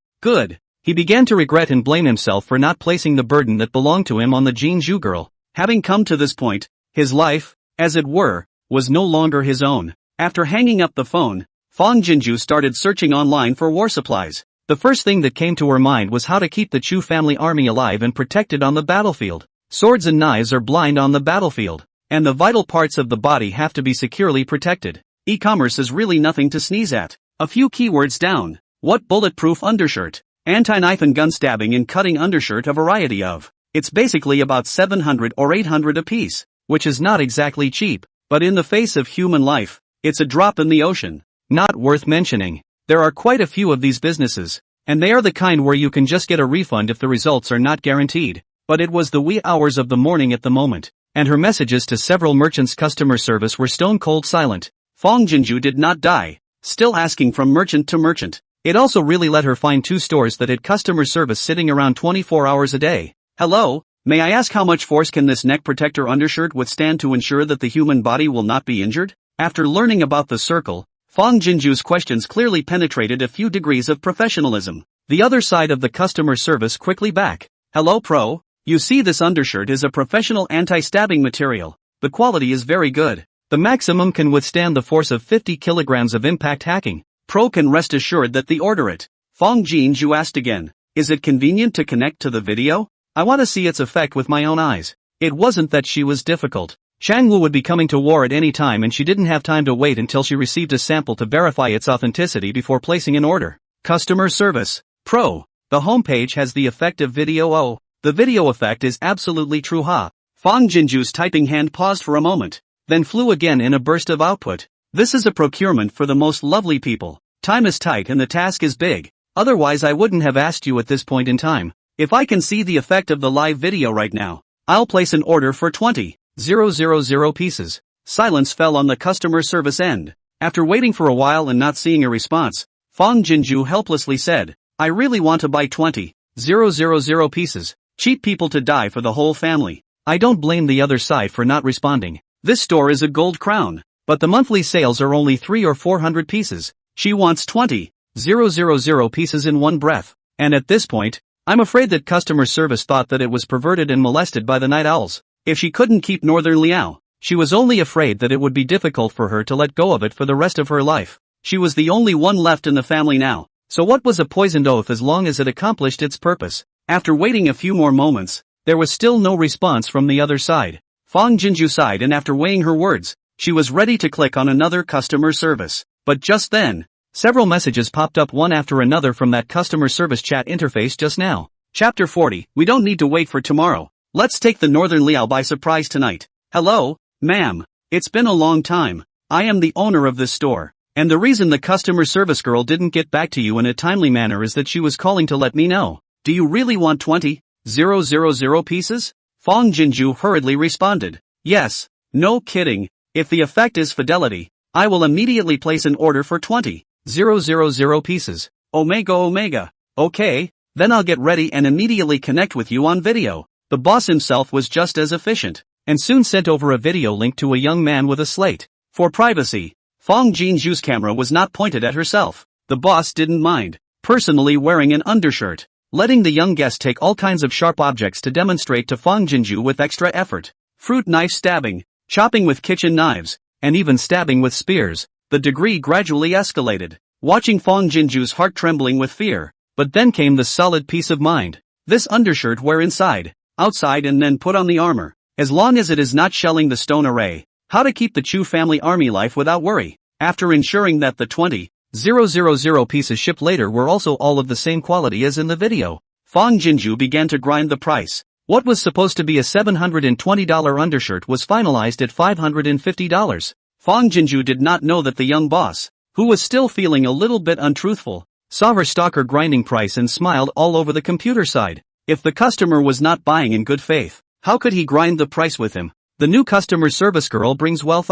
He began to regret and blame himself for not placing the burden that belonged to him on the Jean Zhu girl. Having come to this point, his life, as it were, was no longer his own. After hanging up the phone, Fang Jinju started searching online for war supplies. The first thing that came to her mind was how to keep the Chu family army alive and protected on the battlefield. Swords and knives are blind on the battlefield, and the vital parts of the body have to be securely protected. E-commerce is really nothing to sneeze at. A few keywords down. What bulletproof undershirt? Anti-knife and gun stabbing and cutting undershirt, a variety of. It's basically about 700 or 800 apiece, which is not exactly cheap, but in the face of human life, it's a drop in the ocean. Not worth mentioning. There are quite a few of these businesses, and they are the kind where you can just get a refund if the results are not guaranteed. But it was the wee hours of the morning at the moment, and her messages to several merchants' customer service were stone cold silent. Fang Jinju did not die, still asking from merchant to merchant. It also really let her find 2 stores that had customer service sitting around 24 hours a day. Hello, may I ask how much force can this neck protector undershirt withstand to ensure that the human body will not be injured? After learning about the circle, Fang Jinju's questions clearly penetrated a few degrees of professionalism. The other side of the customer service quickly back. Hello pro, you see this undershirt is a professional anti-stabbing material. The quality is very good. The maximum can withstand the force of 50 kilograms of impact hacking. Pro can rest assured that they order it. Fang Jinju asked again. Is it convenient to connect to the video? I want to see its effect with my own eyes. It wasn't that she was difficult. Qiangwu would be coming to war at any time and she didn't have time to wait until she received a sample to verify its authenticity before placing an order. Customer service. Pro. The homepage has the effective video. Oh, the video effect is absolutely true ha. Fang Jinju's typing hand paused for a moment, then flew again in a burst of output. This is a procurement for the most lovely people. Time is tight and the task is big. Otherwise I wouldn't have asked you at this point in time. If I can see the effect of the live video right now, I'll place an order for 20,000 pieces. Silence fell on the customer service end. After waiting for a while and not seeing a response, Fang Jinju helplessly said, I really want to buy 20,000 pieces. Cheap people to die for the whole family. I don't blame the other side for not responding. This store is a gold crown, but the monthly sales are only 300 or 400 pieces. She wants 20,000 pieces in one breath. And at this point, I'm afraid that customer service thought that it was perverted and molested by the night owls. If she couldn't keep Northern Liao, she was only afraid that it would be difficult for her to let go of it for the rest of her life. She was the only one left in the family now, so what was a poisoned oath as long as it accomplished its purpose? After waiting a few more moments, there was still no response from the other side. Fang Jinju sighed and after weighing her words, She was ready to click on another customer service. But just then, several messages popped up one after another from that customer service chat interface just now. Chapter 40, we don't need to wait for tomorrow. Let's take the Northern Liao by surprise tonight. Hello, ma'am. It's been a long time. I am the owner of this store. And the reason the customer service girl didn't get back to you in a timely manner is that she was calling to let me know. Do you really want 20,000 pieces? Fong Jinju hurriedly responded. Yes, no kidding. If the effect is fidelity, I will immediately place an order for 20,000 pieces. Omega. Okay, then I'll get ready and immediately connect with you on video. The boss himself was just as efficient, and soon sent over a video link to a young man with a slate. For privacy, Fong Jinju's camera was not pointed at herself. The boss didn't mind personally wearing an undershirt, letting the young guest take all kinds of sharp objects to demonstrate to Fong Jinju with extra effort. Fruit knife stabbing, chopping with kitchen knives, and even stabbing with spears. The degree gradually escalated, watching Fong Jinju's heart trembling with fear. But then came the solid peace of mind. This undershirt wear inside, outside and then put on the armor. As long as it is not shelling the stone array. How to keep the Chu family army life without worry. After ensuring that the 20,000 pieces shipped later were also all of the same quality as in the video, Fong Jinju began to grind the price. What was supposed to be a $720 undershirt was finalized at $550. Fong Jinju did not know that the young boss, who was still feeling a little bit untruthful, saw her stalker grinding price and smiled all over the computer side. If the customer was not buying in good faith, how could he grind the price with him? The new customer service girl brings wealth.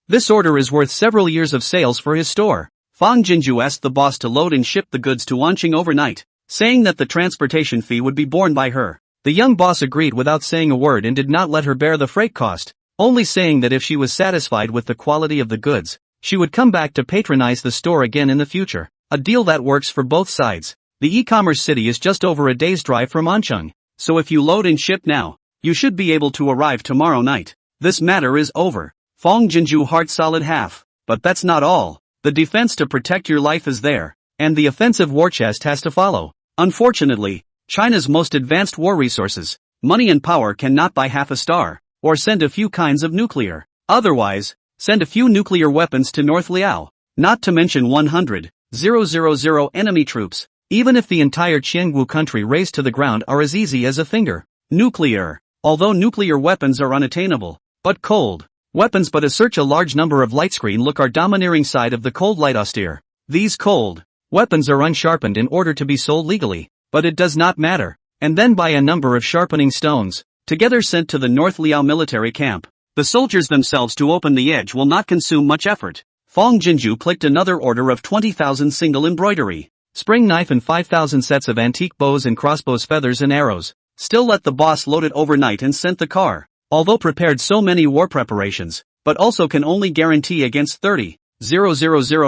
This order is worth several years of sales for his store. Fong Jinju asked the boss to load and ship the goods to Wanqing overnight, saying that the transportation fee would be borne by her. The young boss agreed without saying a word and did not let her bear the freight cost, only saying that if she was satisfied with the quality of the goods, she would come back to patronize the store again in the future. A deal that works for both sides. The e-commerce city is just over a day's drive from Anchang, so if you load and ship now, you should be able to arrive tomorrow night. This matter is over. Fong Jinju heart solid half. But that's not all. The defense to protect your life is there, and the offensive war chest has to follow. Unfortunately, China's most advanced war resources, money and power cannot buy half a star, or send a few kinds of nuclear. Otherwise, send a few nuclear weapons to North Liao. Not to mention 100,000 enemy troops. Even if the entire Qiangwu country razed to the ground are as easy as a finger. Nuclear. Although nuclear weapons are unattainable, but cold weapons but search a large number of light screen look are domineering side of the cold light austere. These cold weapons are unsharpened in order to be sold legally, but it does not matter. And then by a number of sharpening stones, together sent to the North Liao military camp. The soldiers themselves to open the edge will not consume much effort. Fong Jinju clicked another order of 20,000 single embroidery, spring knife and 5,000 sets of antique bows and crossbows, feathers and arrows. Still let the boss load it overnight and sent the car. Although prepared so many war preparations, but also can only guarantee against 30,000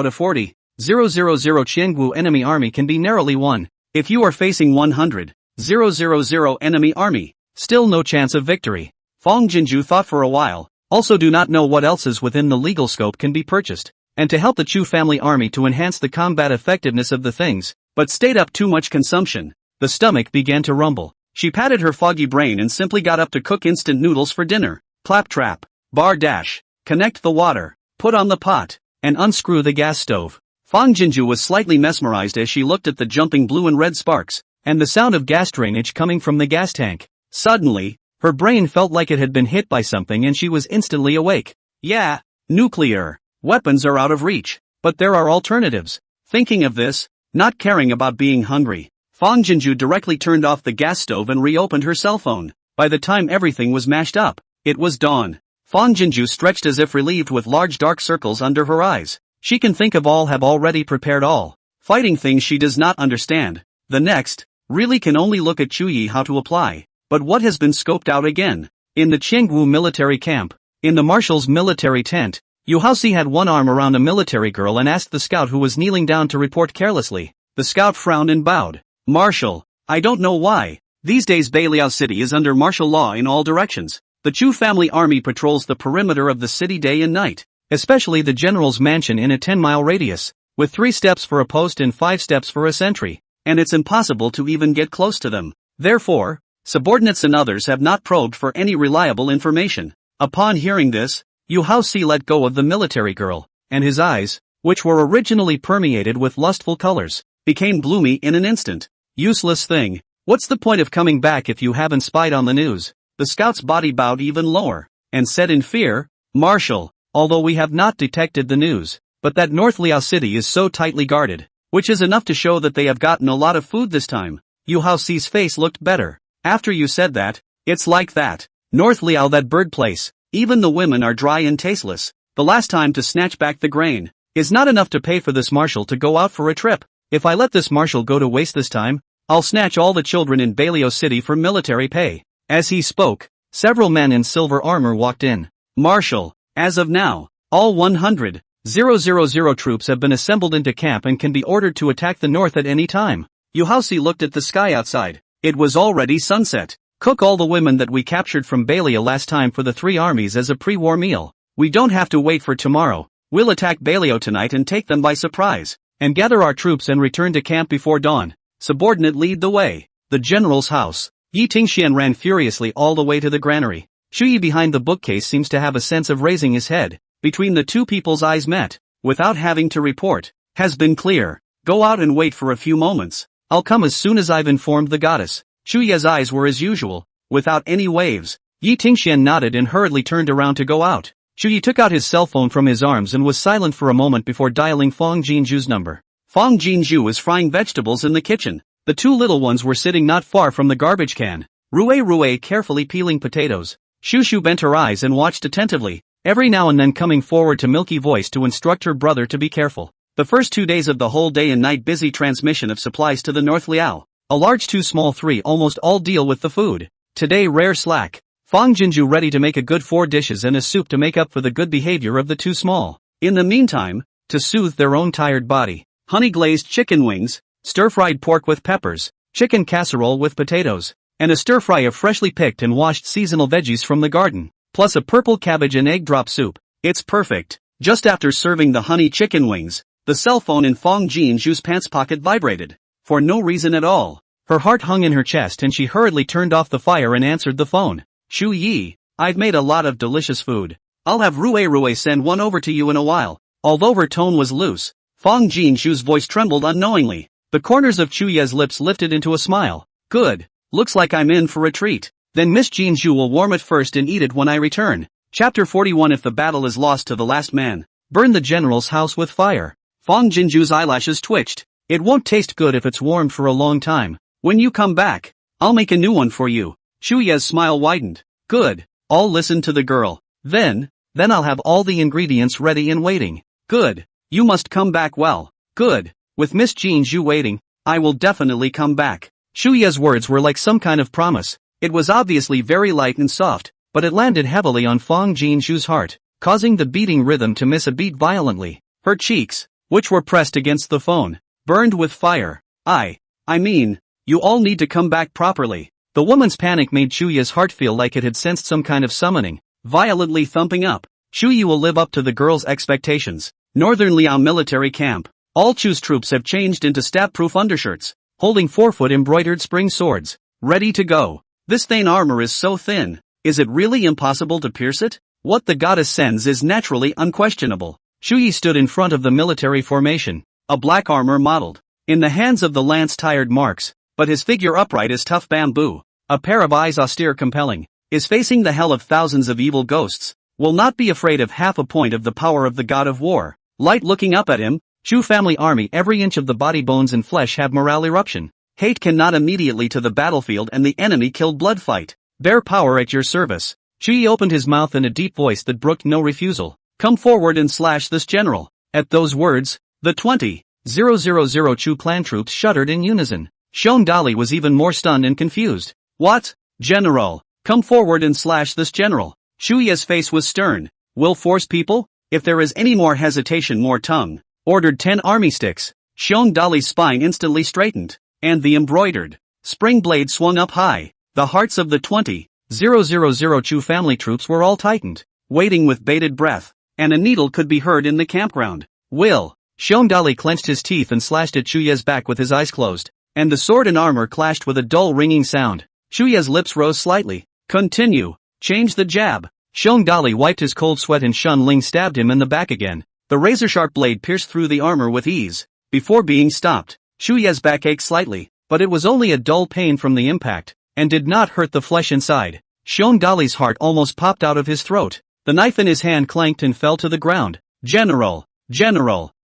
to 40,000 Qiangwu enemy army can be narrowly won. If you are facing 100,000 enemy army, still no chance of victory. Fong Jinju thought for a while, also do not know what else is within the legal scope can be purchased, and to help the Chu family army to enhance the combat effectiveness of the things, but stayed up too much consumption. The stomach began to rumble. She patted her foggy brain and simply got up to cook instant noodles for dinner. Claptrap, bar dash, connect the water, put on the pot, and unscrew the gas stove. Fong Jinju was slightly mesmerized as she looked at the jumping blue and red sparks, and the sound of gas drainage coming from the gas tank. Suddenly, her brain felt like it had been hit by something and she was instantly awake. Yeah, nuclear weapons are out of reach, but there are alternatives. Thinking of this, not caring about being hungry, Fong Jinju directly turned off the gas stove and reopened her cell phone. By the time everything was mashed up, it was dawn. Fong Jinju stretched as if relieved with large dark circles under her eyes. She can think of all, have already prepared all. Fighting things she does not understand. The next, really can only look at Chu Yi how to apply. But what has been scoped out again? In the Qiangwu military camp, in the marshal's military tent, Yu Haoxi had one arm around a military girl and asked the scout who was kneeling down to report carelessly. The scout frowned and bowed. Marshal, I don't know why. These days Beiliao City is under martial law in all directions. The Chu family army patrols the perimeter of the city day and night, especially the general's mansion in a 10-mile radius, with 3 steps for a post and 5 steps for a sentry, and it's impossible to even get close to them. Therefore, subordinates and others have not probed for any reliable information. Upon hearing this, Yu Haoxi let go of the military girl, and his eyes, which were originally permeated with lustful colors, became gloomy in an instant. Useless thing. What's the point of coming back if you haven't spied on the news? The scout's body bowed even lower, and said in fear, Marshal, although we have not detected the news, but that North Liao City is so tightly guarded, which is enough to show that they have gotten a lot of food this time. Yu Haoxi's face looked better. After you said that, it's like that. North Liao, that bird place, even the women are dry and tasteless. The last time to snatch back the grain is not enough to pay for this marshal to go out for a trip. If I let this marshal go to waste this time, I'll snatch all the children in Beilio City for military pay. As he spoke, several men in silver armor walked in. Marshal, as of now, all 100,000 troops have been assembled into camp and can be ordered to attack the north at any time. Yu Haoxi looked at the sky outside. It was already sunset. Cook all the women that we captured from Beilio last time for the three armies as a pre-war meal. We don't have to wait for tomorrow. We'll attack Beilio tonight and take them by surprise, and gather our troops and return to camp before dawn. Subordinate, lead the way. The general's house. Yi Tingxian ran furiously all the way to the granary. Shu Yi behind the bookcase seems to have a sense of raising his head. Between the two people's eyes met, without having to report. Has been clear. Go out and wait for a few moments. I'll come as soon as I've informed the goddess. Shu Yi's eyes were as usual, without any waves. Yi Tingxian nodded and hurriedly turned around to go out. Shu Yi took out his cell phone from his arms and was silent for a moment before dialing Fang Jinzhu's number. Fang Jinzhu was frying vegetables in the kitchen. The two little ones were sitting not far from the garbage can. Rui carefully peeling potatoes. Shu Shu bent her eyes and watched attentively, every now and then coming forward to milky voice to instruct her brother to be careful. The first 2 days of the whole day and night busy transmission of supplies to the North Liao. A large 2 small 3 almost all deal with the food. Today rare slack. Fang Jinzhu ready to make a good 4 dishes and a soup to make up for the good behavior of the 2 small. In the meantime, to soothe their own tired body, honey glazed chicken wings, stir-fried pork with peppers, chicken casserole with potatoes, and a stir-fry of freshly picked and washed seasonal veggies from the garden, plus a purple cabbage and egg drop soup. It's perfect. Just after serving the honey chicken wings, the cell phone in Fang Jinzhu's pants pocket vibrated. For no reason at all. Her heart hung in her chest and she hurriedly turned off the fire and answered the phone. Shu Yi, I've made a lot of delicious food. I'll have Rui send one over to you in a while. Although her tone was loose, Fang Jinzhu's voice trembled unknowingly. The corners of Chu Ye's lips lifted into a smile. Good. Looks like I'm in for a treat. Then Miss Jinzhu will warm it first and eat it when I return. Chapter 41. If the battle is lost to the last man, burn the general's house with fire. Fang Jinzhu's eyelashes twitched. It won't taste good if it's warmed for a long time. When you come back, I'll make a new one for you. Shu Ye's smile widened. Good. I'll listen to the girl. Then I'll have all the ingredients ready and waiting. Good. You must come back well. Good. With Miss Jinzhu waiting, I will definitely come back. Shu Ye's words were like some kind of promise. It was obviously very light and soft, but it landed heavily on Fang Jinzhu's heart, causing the beating rhythm to miss a beat violently. Her cheeks, which were pressed against the phone, burned with fire. I mean, you all need to come back properly. The woman's panic made Shu Yi's heart feel like it had sensed some kind of summoning, violently thumping up. Shu Yi will live up to the girl's expectations. Northern Liao military camp. All Chu's troops have changed into stab-proof undershirts, holding 4-foot embroidered spring swords, ready to go. This thin armor is so thin, is it really impossible to pierce it? What the goddess sends is naturally unquestionable. Shu Yi stood in front of the military formation, a black armor modeled, in the hands of the lance tired marks, but his figure upright as tough bamboo, a pair of eyes austere compelling, is facing the hell of thousands of evil ghosts, will not be afraid of half a point of the power of the god of war. Light looking up at him, Chu family army every inch of the body bones and flesh have morale eruption. Hate cannot immediately to the battlefield and the enemy killed blood fight. Bear power at your service. Chu Yi opened his mouth in a deep voice that brooked no refusal. Come forward and slash this general. At those words, the 20,000 Chu clan troops shuddered in unison. Shon Dali was even more stunned and confused. What? General, come forward and slash this general. Shu Ye's face was stern. Will force people? If there is any more hesitation, more tongue. Ordered 10 army sticks. Shon Dali's spine instantly straightened, and the embroidered spring blade swung up high. The hearts of the 20,000 Chu family troops were all tightened, waiting with bated breath, and a needle could be heard in the campground. Will. Shon Dali clenched his teeth and slashed at Chu Ye's back with his eyes closed, and the sword and armor clashed with a dull ringing sound. Chu Ye's lips rose slightly. Continue. Change the jab. Xiong Dali wiped his cold sweat and Shun Ling stabbed him in the back again. The razor-sharp blade pierced through the armor with ease. Before being stopped, Shu Ye's back ached slightly, but it was only a dull pain from the impact, and did not hurt the flesh inside. Xiong Dali's heart almost popped out of his throat. The knife in his hand clanked and fell to the ground. General,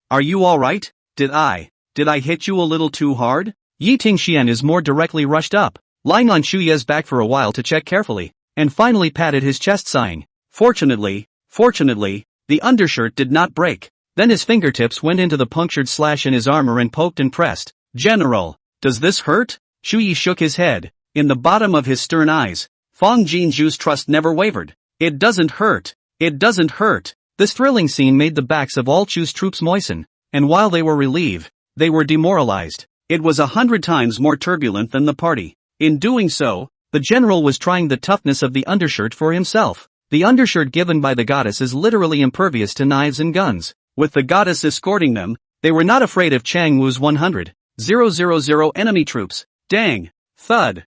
are you alright? Did I hit you a little too hard? Yi Tingxian is more directly rushed up, lying on Shu Ye's back for a while to check carefully, and finally patted his chest sighing. Fortunately, the undershirt did not break. Then his fingertips went into the punctured slash in his armor and poked and pressed. General, does this hurt? Shu Yi shook his head. In the bottom of his stern eyes, Fang Jinju's trust never wavered. It doesn't hurt. This thrilling scene made the backs of all Chu's troops moisten, and while they were relieved, they were demoralized. It was 100 times more turbulent than the party. In doing so, the general was trying the toughness of the undershirt for himself. The undershirt given by the goddess is literally impervious to knives and guns. With the goddess escorting them, they were not afraid of Chang Wu's 100,000 enemy troops. Dang! Thud!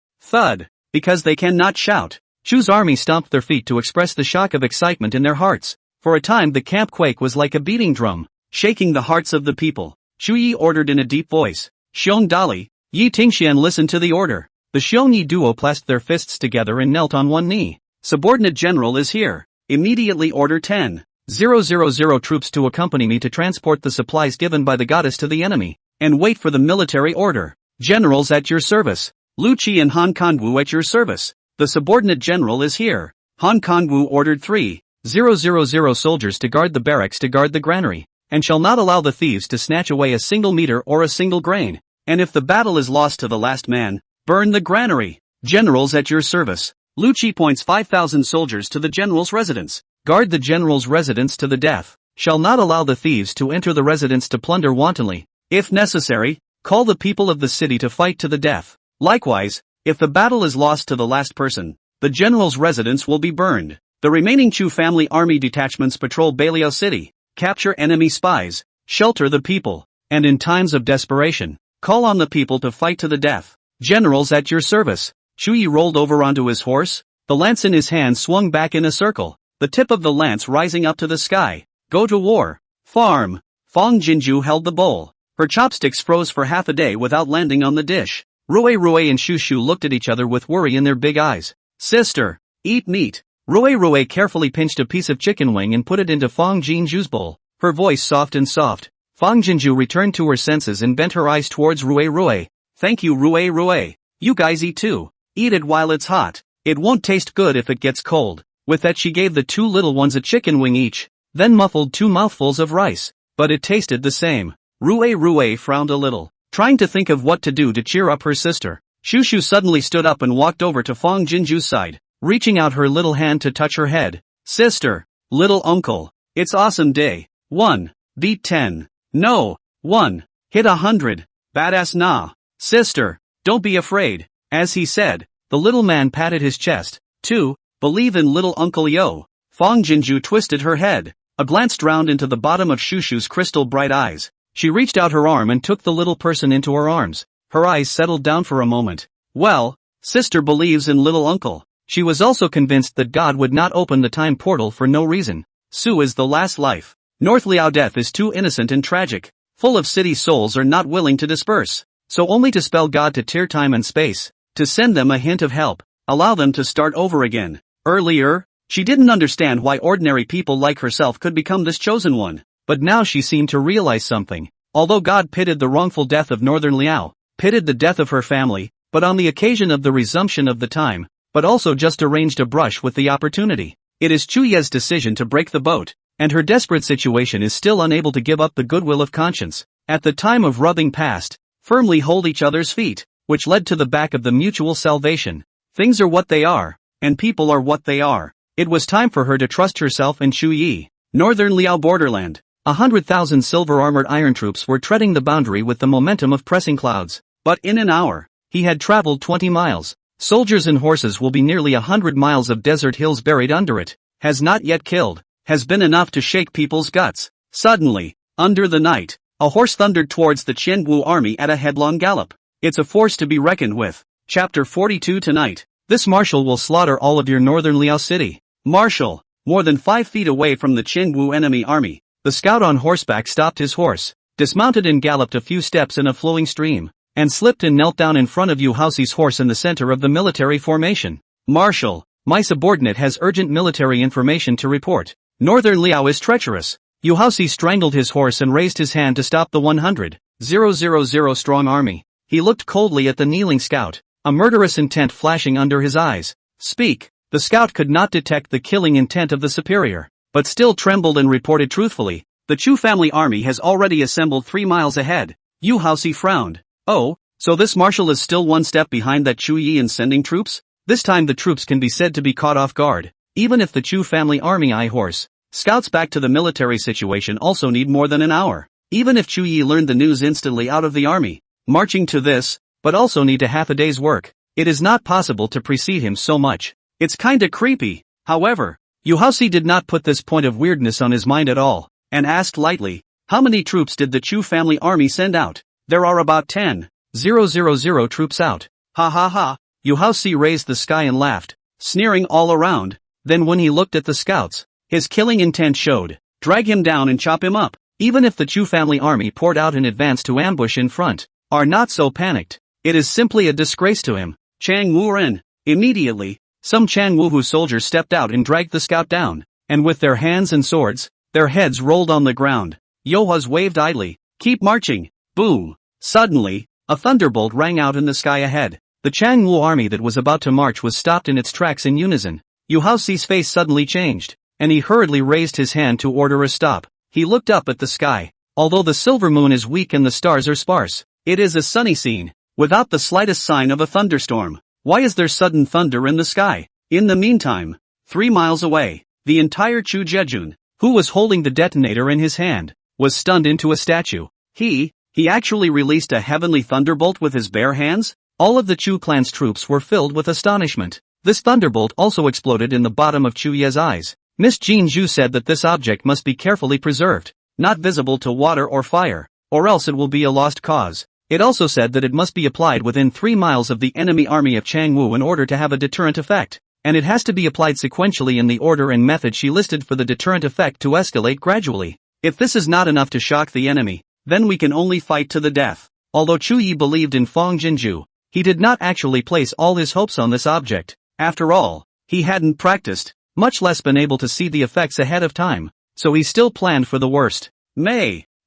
Because they cannot shout. Chu's army stomped their feet to express the shock of excitement in their hearts. For a time the camp quake was like a beating drum, shaking the hearts of the people. Chu Yi ordered in a deep voice. Xiong Dali. Yi Tingxian listened to the order. The Xiong Yi duo clasped their fists together and knelt on one knee. Subordinate general is here. Immediately order 10,000 troops to accompany me to transport the supplies given by the goddess to the enemy, and wait for the military order. Generals at your service. Lu Qi and Han Kanwu at your service. The subordinate general is here. Han Kanwu ordered 3,000 soldiers to guard the barracks to guard the granary, and shall not allow the thieves to snatch away a single meter or a single grain. And if the battle is lost to the last man, burn the granary. Generals at your service. Lu Qi points 5,000 soldiers to the general's residence. Guard the general's residence to the death. Shall not allow the thieves to enter the residence to plunder wantonly. If necessary, call the people of the city to fight to the death. Likewise, if the battle is lost to the last person, the general's residence will be burned. The remaining Chu family army detachments patrol Baliao City, capture enemy spies, shelter the people, and in times of desperation, call on the people to fight to the death. Generals at your service. Chu Yi rolled over onto his horse, the lance in his hand swung back in a circle, the tip of the lance rising up to the sky. Go to war. Farm. Fang Jinju held the bowl. Her chopsticks froze for half a day without landing on the dish. Rui and Shu Shu looked at each other with worry in their big eyes. Sister, eat meat. Rui carefully pinched a piece of chicken wing and put it into Fang Jinju's bowl, her voice soft and soft. Fang Jinju returned to her senses and bent her eyes towards Rui. Thank you Rui. You guys eat too. Eat it while it's hot. It won't taste good if it gets cold. With that she gave the two little ones a chicken wing each, then muffled 2 mouthfuls of rice. But it tasted the same. Rui frowned a little, trying to think of what to do to cheer up her sister. Shu Shu suddenly stood up and walked over to Fang Jinju's side, reaching out her little hand to touch her head. Sister, little uncle, it's awesome day. 1. Beat 10. No. 1. Hit 100. Badass nah. Sister, don't be afraid. As he said, the little man patted his chest. 2. Believe in little Uncle Yo. Fang Jinju twisted her head. A glance drowned into the bottom of Shu Shu's crystal bright eyes. She reached out her arm and took the little person into her arms. Her eyes settled down for a moment. Well, sister believes in little uncle. She was also convinced that God would not open the time portal for no reason. Su is the last life. North Liao death is too innocent and tragic. Full of city souls are not willing to disperse. So only to spell God to tear time and space. To send them a hint of help. Allow them to start over again. Earlier, she didn't understand why ordinary people like herself could become this chosen one. But now she seemed to realize something. Although God pitted the wrongful death of Northern Liao, pitted the death of her family, but on the occasion of the resumption of the time, but also just arranged a brush with the opportunity. It is Chu Ye's decision to break the boat, and her desperate situation is still unable to give up the goodwill of conscience. At the time of rubbing past, firmly hold each other's feet, which led to the back of the mutual salvation. Things are what they are, and people are what they are. It was time for her to trust herself and Chu Yi. Northern Liao borderland. 100,000 silver-armored iron troops were treading the boundary with the momentum of pressing clouds. But in an hour, he had traveled 20 miles. Soldiers and horses will be nearly 100 miles of desert hills buried under it. Has not yet killed. Has been enough to shake people's guts. Suddenly, under the night, a horse thundered towards the Qianwu army at a headlong gallop. It's a force to be reckoned with. Chapter 42 tonight. This marshal will slaughter all of your Northern Liao city. Marshal, more than 5 feet away from the Qingwu enemy army. The scout on horseback stopped his horse, dismounted and galloped a few steps in a flowing stream, and slipped and knelt down in front of Yu Haoxi's horse in the center of the military formation. Marshal, my subordinate has urgent military information to report. Northern Liao is treacherous. Yu Haoxi strangled his horse and raised his hand to stop the 100,000 strong army. He looked coldly at the kneeling scout, a murderous intent flashing under his eyes. Speak. The scout could not detect the killing intent of the superior, but still trembled and reported truthfully. The Chu family army has already assembled 3 miles ahead. Yu Haoxi frowned. Oh, so this marshal is still one step behind that Chu Yi in sending troops? This time the troops can be said to be caught off guard. Even if the Chu family army horse scouts back to the military situation also need more than an hour. Even if Chu Yi learned the news instantly out of the army, marching to this, but also need a half a day's work. It is not possible to precede him so much. It's kinda creepy. However, Yu Haoxi did not put this point of weirdness on his mind at all, and asked lightly, how many troops did the Chu family army send out? There are about 10,000 troops out. Ha ha ha. Yu Haoxi raised the sky and laughed, sneering all around. Then when he looked at the scouts, his killing intent showed. Drag him down and chop him up. Even if the Chu family army poured out in advance to ambush in front, are not so panicked. It is simply a disgrace to him. Chang Wu Ren. Immediately, some Chang Wu soldiers stepped out and dragged the scout down, and with their hands and swords, their heads rolled on the ground. Yohas waved idly. Keep marching. Boom. Suddenly, a thunderbolt rang out in the sky ahead. The Chang Wu army that was about to march was stopped in its tracks in unison. Yu Haoxi's face suddenly changed, and he hurriedly raised his hand to order a stop. He looked up at the sky. Although the silver moon is weak and the stars are sparse, it is a sunny scene, without the slightest sign of a thunderstorm. Why is there sudden thunder in the sky? In the meantime, 3 miles away, the entire Chu Jejun, who was holding the detonator in his hand, was stunned into a statue. He actually released a heavenly thunderbolt with his bare hands? All of the Chu clan's troops were filled with astonishment. This thunderbolt also exploded in the bottom of Chu Ye's eyes. Miss Jean Zhu said that this object must be carefully preserved, not visible to water or fire, or else it will be a lost cause. It also said that it must be applied within 3 miles of the enemy army of Changwu in order to have a deterrent effect, and it has to be applied sequentially in the order and method she listed for the deterrent effect to escalate gradually. If this is not enough to shock the enemy, then we can only fight to the death. Although Chu Yi believed in Fong Jinju, he did not actually place all his hopes on this object. After all, he hadn't practiced, much less been able to see the effects ahead of time, so he still planned for the worst.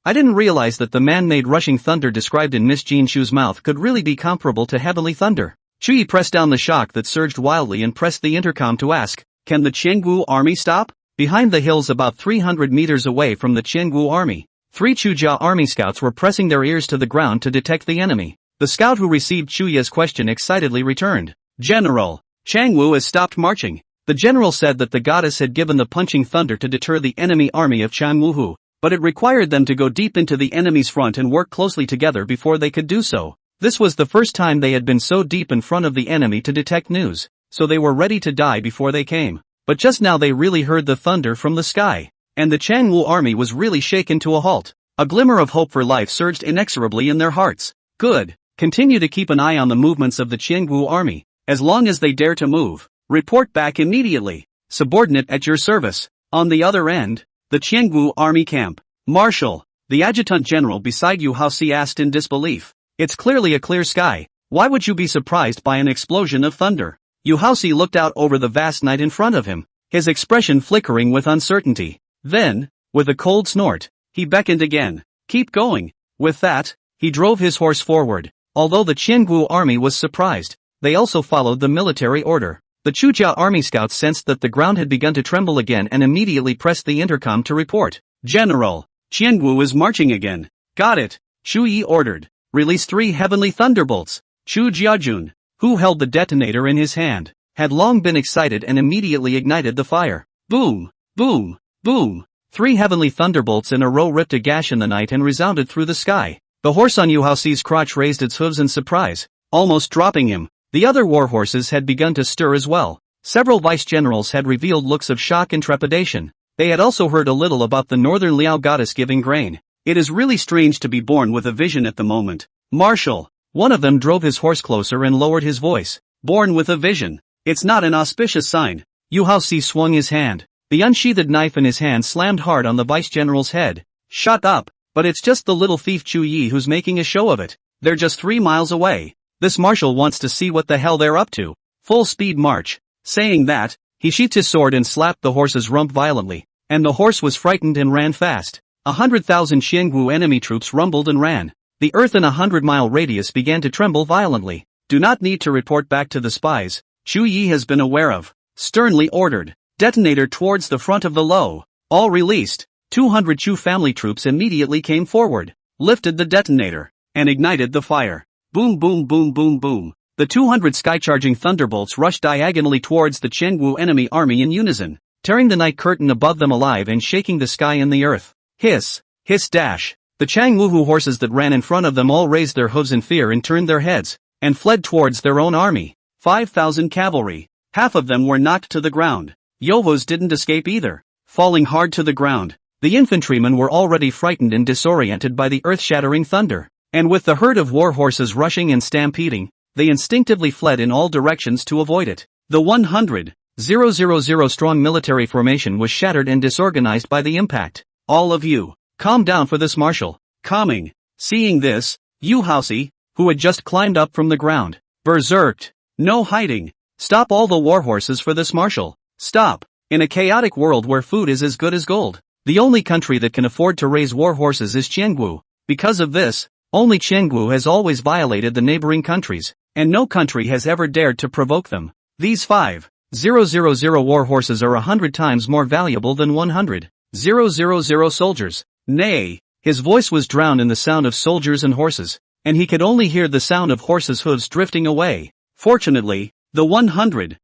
I didn't realize that the man-made rushing thunder described in Miss Jean Shu's mouth could really be comparable to heavenly thunder. Chu Yi pressed down the shock that surged wildly and pressed the intercom to ask, can the Chengwu army stop? Behind the hills about 300 meters away from the Chengwu army, 3 Chujia army scouts were pressing their ears to the ground to detect the enemy. The scout who received Chu Yi's question excitedly returned. General, Changwu has stopped marching. The general said that the goddess had given the punching thunder to deter the enemy army of Changwu, but it required them to go deep into the enemy's front and work closely together before they could do so. This was the first time they had been so deep in front of the enemy to detect news, so they were ready to die before they came. But just now they really heard the thunder from the sky, and the Changwu army was really shaken to a halt. A glimmer of hope for life surged inexorably in their hearts. Good. Continue to keep an eye on the movements of the Chengwu army. As long as they dare to move, report back immediately. Subordinate at your service. On the other end, the Chengwu army camp. Marshal, the adjutant general beside Yu Haoxi asked in disbelief. It's clearly a clear sky. Why would you be surprised by an explosion of thunder? Yu Haoxi looked out over the vast night in front of him, his expression flickering with uncertainty. Then, with a cold snort, he beckoned again. Keep going. With that, he drove his horse forward. Although the Chengwu army was surprised, they also followed the military order. The Chujia army scouts sensed that the ground had begun to tremble again and immediately pressed the intercom to report. General, Chengwu is marching again. Got it, Chu Yi ordered. Release 3 heavenly thunderbolts. Chu Jiajun, who held the detonator in his hand, had long been excited and immediately ignited the fire. Boom, boom, boom. 3 heavenly thunderbolts in a row ripped a gash in the night and resounded through the sky. The horse on Yu Haoxi's crotch raised its hooves in surprise, almost dropping him. The other war horses had begun to stir as well. Several vice-generals had revealed looks of shock and trepidation. They had also heard a little about the northern Liao goddess giving grain. It is really strange to be born with a vision at the moment. Marshal, one of them drove his horse closer and lowered his voice. Born with a vision. It's not an auspicious sign. Yu Haoxi swung his hand. The unsheathed knife in his hand slammed hard on the vice general's head. Shut up, but it's just the little thief Chu Yi who's making a show of it. They're just 3 miles away. This marshal wants to see what the hell they're up to. Full speed march. Saying that, he sheathed his sword and slapped the horse's rump violently, and the horse was frightened and ran fast. 100,000 Xiangwu enemy troops rumbled and ran. The earth in a 100-mile radius began to tremble violently. Do not need to report back to the spies. Chu Yi has been aware of. Sternly ordered. Detonator towards the front of the low. All released. 200 Chu family troops immediately came forward, lifted the detonator, and ignited the fire. Boom boom boom boom boom. The 200 sky-charging thunderbolts rushed diagonally towards the Qiangwu enemy army in unison, tearing the night curtain above them alive and shaking the sky and the earth. Hiss, hiss dash. The Changwuhu horses that ran in front of them all raised their hooves in fear and turned their heads, and fled towards their own army. 5,000 cavalry. Half of them were knocked to the ground. Yovos didn't escape either, falling hard to the ground. The infantrymen were already frightened and disoriented by the earth-shattering thunder, and with the herd of war horses rushing and stampeding, they instinctively fled in all directions to avoid it. The 100,000 strong military formation was shattered and disorganized by the impact. All of you, calm down for this marshal. Calming. Seeing this, Yu Haoxi, who had just climbed up from the ground, berserked. No hiding. Stop all the war horses for this marshal. Stop. In a chaotic world where food is as good as gold, the only country that can afford to raise war horses is Qiangwu. Because of this, only Qiangwu has always violated the neighboring countries, and no country has ever dared to provoke them. These 5,000 war horses are 100 times more valuable than 100,000 soldiers. Nay, his voice was drowned in the sound of soldiers and horses, and he could only hear the sound of horses' hooves drifting away. Fortunately, the 100,000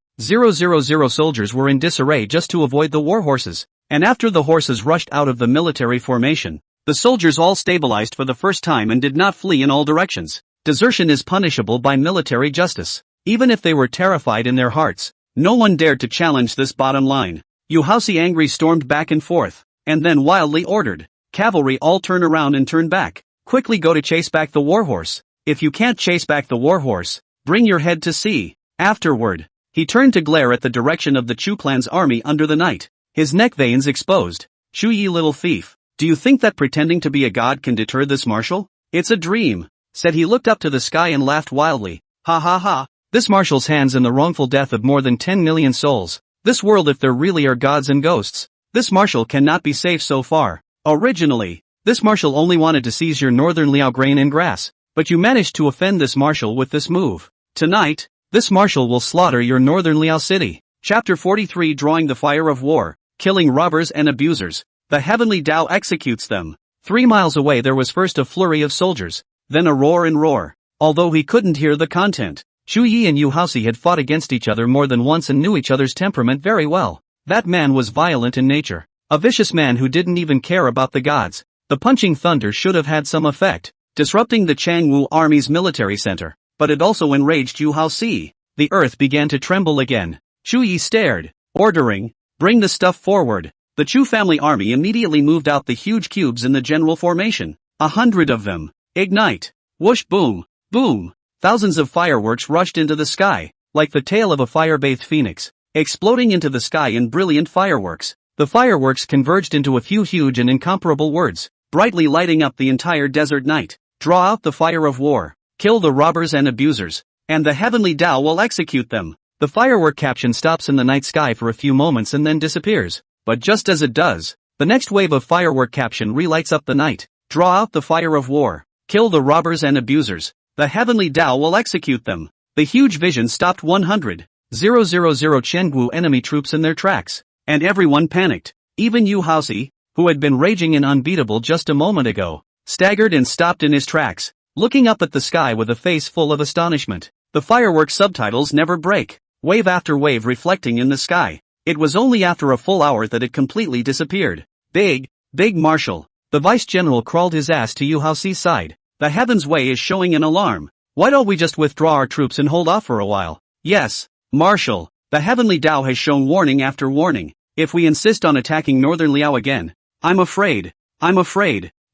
soldiers were in disarray just to avoid the war horses, and after the horses rushed out of the military formation, the soldiers all stabilized for the first time and did not flee in all directions. Desertion is punishable by military justice. Even if they were terrified in their hearts, no one dared to challenge this bottom line. Yu Haoxi angry stormed back and forth, and then wildly ordered, cavalry all turn around and turn back. Quickly go to chase back the warhorse. If you can't chase back the warhorse, bring your head to see. Afterward, he turned to glare at the direction of the Chu clan's army under the night, his neck veins exposed. Chu Yi, little thief, do you think that pretending to be a god can deter this marshal? It's a dream, said he. Looked up to the sky and laughed wildly. Ha ha ha. This marshal's hands in the wrongful death of more than 10 million souls. This world, if there really are gods and ghosts, this marshal cannot be safe so far. Originally, this marshal only wanted to seize your northern Liao grain and grass, but you managed to offend this marshal with this move. Tonight, this marshal will slaughter your northern Liao city. Chapter 43, Drawing the Fire of War, Killing Robbers and Abusers. The heavenly Tao executes them. 3 miles away there was first a flurry of soldiers, then a roar and roar. Although he couldn't hear the content, Chu Yi and Yu Haoxi had fought against each other more than once and knew each other's temperament very well. That man was violent in nature, a vicious man who didn't even care about the gods. The punching thunder should have had some effect, disrupting the Changwu army's military center, but it also enraged Yu Haoxi. The earth began to tremble again. Chu Yi stared, ordering, bring the stuff forward. The Chu family army immediately moved out the huge cubes in the general formation. 100 of them. Ignite. Whoosh, boom, boom. Thousands of fireworks rushed into the sky, like the tail of a fire-bathed phoenix, exploding into the sky in brilliant fireworks. The fireworks converged into a few huge and incomparable words, brightly lighting up the entire desert night. Draw out the fire of war, kill the robbers and abusers, and the heavenly Tao will execute them. The firework caption stops in the night sky for a few moments and then disappears. But just as it does, the next wave of firework caption relights up the night. Draw out the fire of war, kill the robbers and abusers, the heavenly Tao will execute them. The huge vision stopped 100,000 Qiangwu enemy troops in their tracks, and everyone panicked. Even Yu Haoxi, who had been raging and unbeatable just a moment ago, staggered and stopped in his tracks, looking up at the sky with a face full of astonishment. The firework subtitles never break, wave after wave reflecting in the sky. It was only after a full hour that it completely disappeared. Big marshal. The vice general crawled his ass to Yu Haoxi's side. The heavens way is showing an alarm. Why don't we just withdraw our troops and hold off for a while? Yes, Marshal. The heavenly Tao has shown warning after warning. If we insist on attacking northern Liao again, I'm afraid.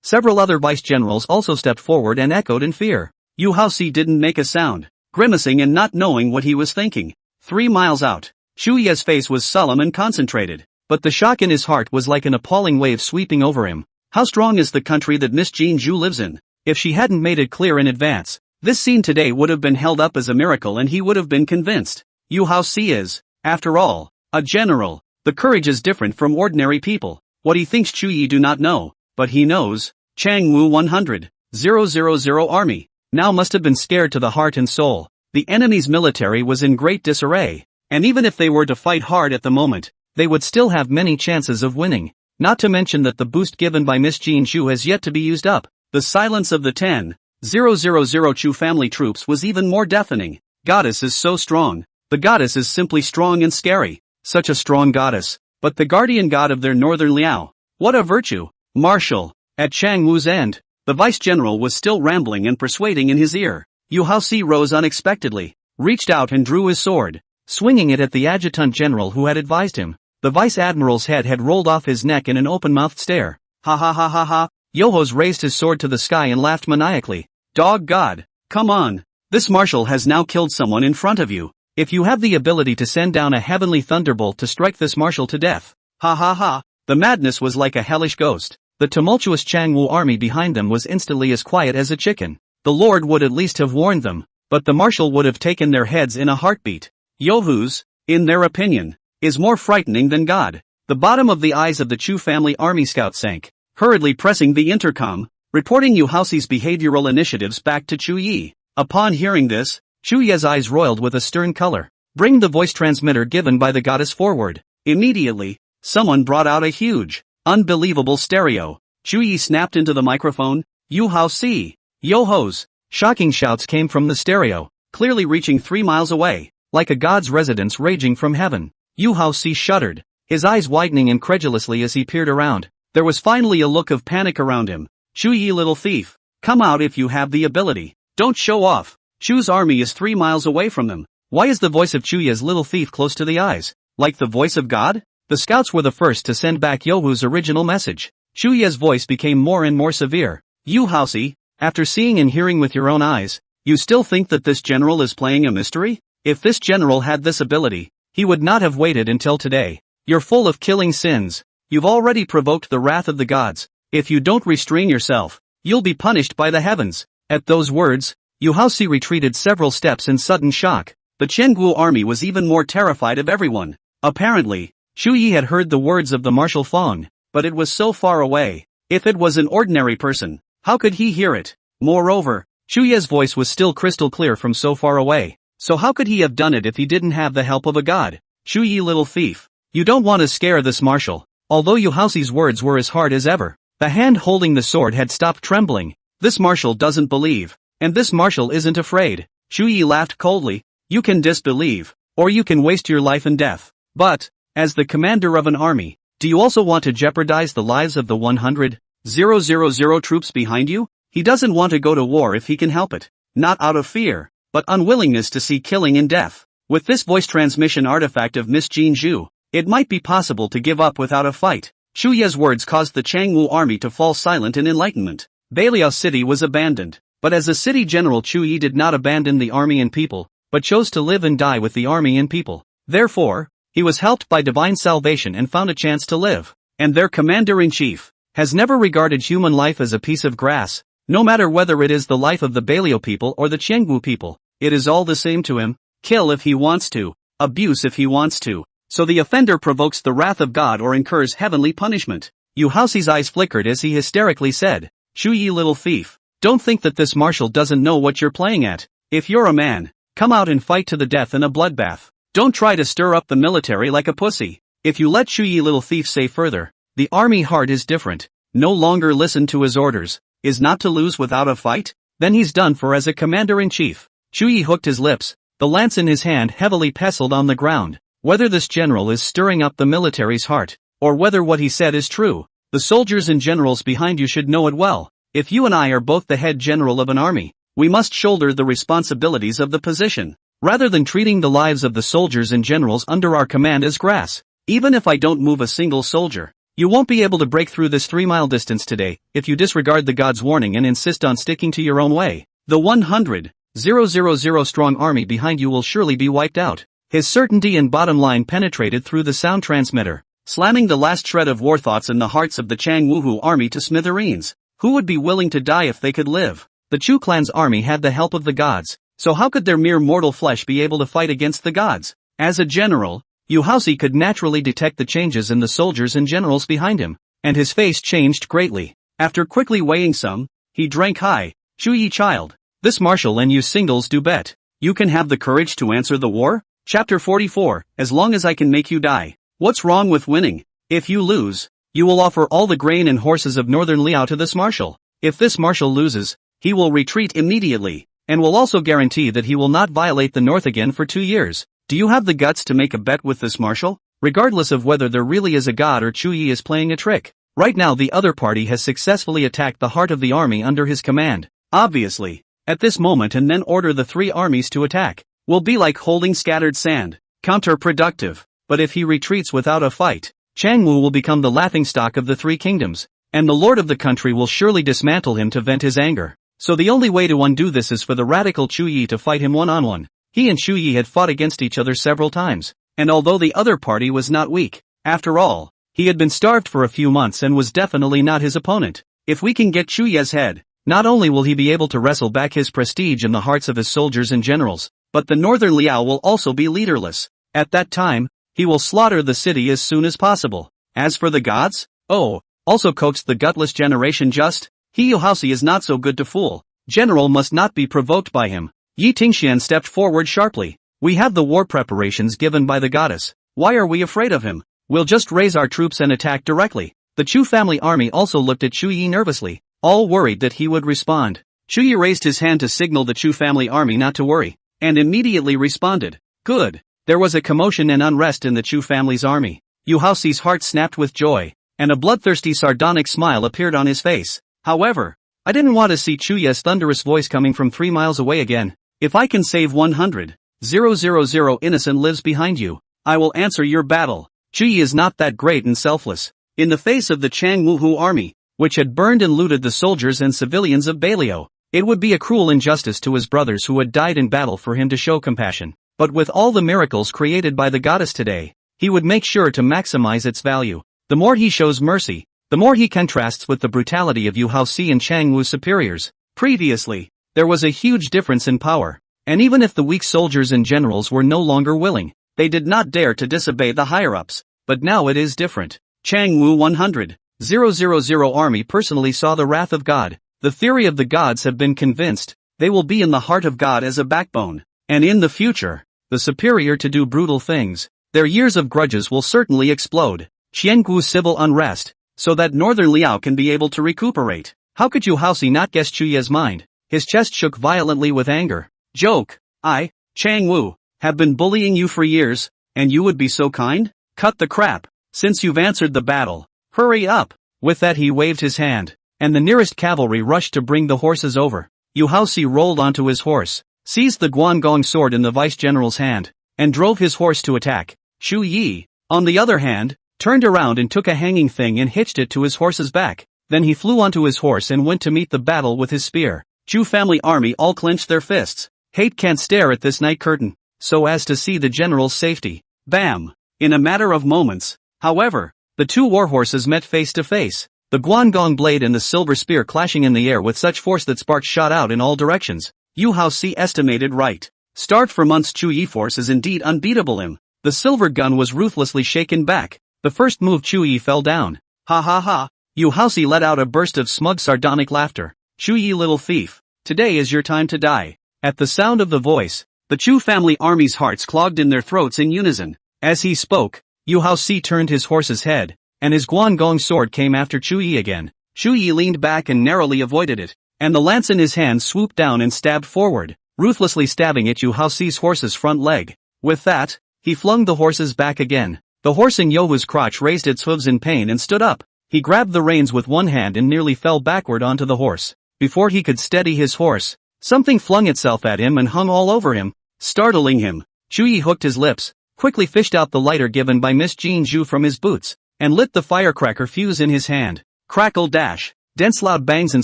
Several other vice generals also stepped forward and echoed in fear. Yu Haoxi didn't make a sound, grimacing and not knowing what he was thinking. 3 miles out, Chu Yi's face was solemn and concentrated. but the shock in his heart was like an appalling wave sweeping over him. How strong is the country that Miss Jean Zhu lives in? If she hadn't made it clear in advance, this scene today would have been held up as a miracle and he would have been convinced. Yu Haoxi is, after all, a general. The courage is different from ordinary people. What he thinks Chu Yi do not know, but he knows. Changwu 100,000 army now must have been scared to the heart and soul. The enemy's military was in great disarray, and even if they were to fight hard at the moment, they would still have many chances of winning. Not to mention that the boost given by Miss Jean Zhu has yet to be used up. The silence of the 10,000 Chu family troops was even more deafening. Goddess is so strong. The goddess is simply strong and scary. Such a strong goddess, but the guardian god of their northern Liao. What a virtue! Marshal. At Chang Wu's end, the vice-general was still rambling and persuading in his ear. Yu Haoxi rose unexpectedly, reached out and drew his sword, swinging it at the adjutant general who had advised him. The vice-admiral's head had rolled off his neck in an open-mouthed stare. Ha ha ha ha ha. Yohos raised his sword to the sky and laughed maniacally. Dog God, come on. This marshal has now killed someone in front of you. If you have the ability to send down a heavenly thunderbolt to strike this marshal to death. Ha ha ha. The madness was like a hellish ghost. The tumultuous Changwu army behind them was instantly as quiet as a chicken. The Lord would at least have warned them, but the marshal would have taken their heads in a heartbeat. Yohu's, in their opinion, is more frightening than God. The bottom of the eyes of the Chu family army scout sank, hurriedly pressing the intercom, reporting Yu Haoxi's behavioral initiatives back to Chu Yi. Upon hearing this, Chu Ye's eyes roiled with a stern color. Bring the voice transmitter given by the goddess forward. Immediately, someone brought out a huge, unbelievable stereo. Chu Yi snapped into the microphone. Yu Haoxi, Yohos. Shocking shouts came from the stereo, clearly reaching 3 miles away, like a god's residence raging from heaven. Yu Haoxi shuddered, his eyes widening incredulously as he peered around. There was finally a look of panic around him. Chu Yi, little thief, come out if you have the ability. Don't show off. Chu's army is 3 miles away from them. Why is the voice of Chu Yi's little thief close to the eyes? Like the voice of God? The scouts were the first to send back Yohu's original message. Chu Yi's voice became more and more severe. Yu Haoxi, after seeing and hearing with your own eyes, you still think that this general is playing a mystery? If this general had this ability, he would not have waited until today. You're full of killing sins. You've already provoked the wrath of the gods. If you don't restrain yourself, you'll be punished by the heavens. At those words, Yu Haoxi retreated several steps in sudden shock. The Chengguo army was even more terrified of everyone. Apparently, Chu Yi had heard the words of the Marshal Fong, but it was so far away. If it was an ordinary person, how could he hear it? Moreover, Chu Yi's voice was still crystal clear from so far away. So how could he have done it if he didn't have the help of a god? Chu Yi, little thief. You don't want to scare this marshal. Although Yu Haoxi's words were as hard as ever, the hand holding the sword had stopped trembling. This marshal doesn't believe. And this marshal isn't afraid. Chu Yi laughed coldly. You can disbelieve, or you can waste your life in death. But, as the commander of an army, do you also want to jeopardize the lives of the 100,000 troops behind you? He doesn't want to go to war if he can help it. Not out of fear, but unwillingness to see killing and death. With this voice transmission artifact of Miss Jean Zhu, it might be possible to give up without a fight. Chu Ye's words caused the Changwu army to fall silent in enlightenment. Beiliao City was abandoned. But as a city general, Chu Yi did not abandon the army and people, but chose to live and die with the army and people. Therefore, he was helped by divine salvation and found a chance to live. And their commander-in-chief has never regarded human life as a piece of grass, no matter whether it is the life of the Beiliao people or the Chenggu people. It is all the same to him. Kill if he wants to, abuse if he wants to. So the offender provokes the wrath of God or incurs heavenly punishment. Yu Haoxi's eyes flickered as he hysterically said, Chu Yi, little thief. Don't think that this marshal doesn't know what you're playing at. If you're a man, come out and fight to the death in a bloodbath. Don't try to stir up the military like a pussy. If you let Chu Yi, little thief, say further, the army heart is different. No longer listen to his orders, is not to lose without a fight? Then he's done for as a commander-in-chief. Chu Yi hooked his lips, the lance in his hand heavily pestled on the ground. Whether this general is stirring up the military's heart, or whether what he said is true, the soldiers and generals behind you should know it well. If you and I are both the head general of an army, we must shoulder the responsibilities of the position, rather than treating the lives of the soldiers and generals under our command as grass. Even if I don't move a single soldier, you won't be able to break through this 3-mile distance today, if you disregard the god's warning and insist on sticking to your own way. The 100,000 strong army behind you will surely be wiped out. His certainty and bottom line penetrated through the sound transmitter. slamming the last shred of war thoughts in the hearts of the Chang Wuhu army to smithereens. Who would be willing to die if they could live? The Chu clan's army had the help of the gods, so how could their mere mortal flesh be able to fight against the gods? As a general, Yu Haoxi could naturally detect the changes in the soldiers and generals behind him, and his face changed greatly. After quickly weighing some, he drank high. Chu Yi child, this martial and you singles do bet. You can have the courage to answer the war? Chapter 44, as long as I can make you die. What's wrong with winning? If you lose, you will offer all the grain and horses of northern Liao to this marshal. If this marshal loses, he will retreat immediately, and will also guarantee that he will not violate the north again for 2 years. Do you have the guts to make a bet with this marshal? Regardless of whether there really is a god or Chu Yi is playing a trick. Right now the other party has successfully attacked the heart of the army under his command. Obviously, at this moment and then order the 3 armies to attack will be like holding scattered sand. Counterproductive. But if he retreats without a fight, Changwu will become the laughingstock of the 3 kingdoms, and the lord of the country will surely dismantle him to vent his anger. So the only way to undo this is for the radical Chu Yi to fight him one-on-one. He and Chu Yi had fought against each other several times, and although the other party was not weak, after all, he had been starved for a few months and was definitely not his opponent. If we can get Chu Yi's head, not only will he be able to wrestle back his prestige in the hearts of his soldiers and generals, but the northern Liao will also be leaderless. At that time, he will slaughter the city as soon as possible. As for the gods? Oh, also coaxed the gutless generation just? He Yu Haoxi is not so good to fool. General must not be provoked by him. Yi Tingxian stepped forward sharply. We have the war preparations given by the goddess. Why are we afraid of him? We'll just raise our troops and attack directly. The Chu family army also looked at Chu Yi nervously, all worried that he would respond. Chu Yi raised his hand to signal the Chu family army not to worry, and immediately responded. Good. There was a commotion and unrest in the Chu family's army. Yu Haoxi's heart snapped with joy, and a bloodthirsty sardonic smile appeared on his face. However, I didn't want to see Chu Yi's thunderous voice coming from 3 miles away again. If I can save 100,000 innocent lives behind you, I will answer your battle. Chu Yi is not that great and selfless. In the face of the Chang Wuhu army, which had burned and looted the soldiers and civilians of Beilio, it would be a cruel injustice to his brothers who had died in battle for him to show compassion. But with all the miracles created by the goddess today, he would make sure to maximize its value. The more he shows mercy, the more he contrasts with the brutality of Yu Haoxi and Chang Wu's superiors. Previously, there was a huge difference in power, and even if the weak soldiers and generals were no longer willing, they did not dare to disobey the higher-ups. But now it is different. Chang Wu 100,000 army personally saw the wrath of God. The theory of the gods have been convinced. They will be in the heart of God as a backbone. And in the future, the superior to do brutal things, their years of grudges will certainly explode. Qiangu civil unrest, so that northern Liao can be able to recuperate. How could Yu Haoxi not guess Chu Yi's mind? His chest shook violently with anger. Joke. I, Chang Wu, have been bullying you for years, and you would be so kind? Cut the crap. Since you've answered the battle, hurry up. With that he waved his hand, and the nearest cavalry rushed to bring the horses over. Yu Haoxi rolled onto his horse, seized the Guangong sword in the vice-general's hand, and drove his horse to attack. Chu Yi, on the other hand, turned around and took a hanging thing and hitched it to his horse's back. Then he flew onto his horse and went to meet the battle with his spear. Chu family army all clenched their fists. Hate can't stare at this night curtain, so as to see the general's safety. Bam! In a matter of moments, however, the 2 warhorses met face to face, the Guangong blade and the silver spear clashing in the air with such force that sparks shot out in all directions. Yu Haoxi estimated right. Starved for months, Chu Yi force is indeed unbeatable him. The silver gun was ruthlessly shaken back. The first move Chu Yi fell down. Ha ha ha. Yu Haoxi let out a burst of smug sardonic laughter. Chu Yi little thief, today is your time to die. At the sound of the voice, the Chu family army's hearts clogged in their throats in unison. As he spoke, Yu Haoxi turned his horse's head, and his Guangong sword came after Chu Yi again. Chu Yi leaned back and narrowly avoided it, and the lance in his hand swooped down and stabbed forward, ruthlessly stabbing at Yu Haoxi's horse's front leg. With that, he flung the horses back again. The horse in Yohu's crotch raised its hooves in pain and stood up. He grabbed the reins with one hand and nearly fell backward onto the horse. Before he could steady his horse, something flung itself at him and hung all over him, startling him. Chu Yi hooked his lips, quickly fished out the lighter given by Miss Jean Zhu from his boots, and lit the firecracker fuse in his hand. Crackle dash. Dense loud bangs and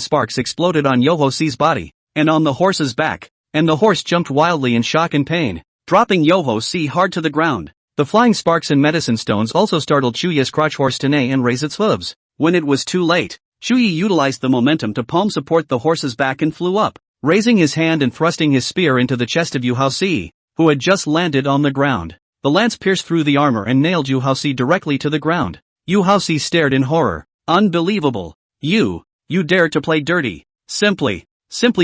sparks exploded on Yu Haoxi's body, and on the horse's back, and the horse jumped wildly in shock and pain, dropping Yu Haoxi hard to the ground. The flying sparks and medicine stones also startled Chuye's crotch horse to neigh and raise its hooves. When it was too late, Chuye utilized the momentum to palm support the horse's back and flew up, raising his hand and thrusting his spear into the chest of Yu Haoxi, who had just landed on the ground. The lance pierced through the armor and nailed Yu Haoxi directly to the ground. Yu Haoxi stared in horror. Unbelievable. You dared to play dirty. Simply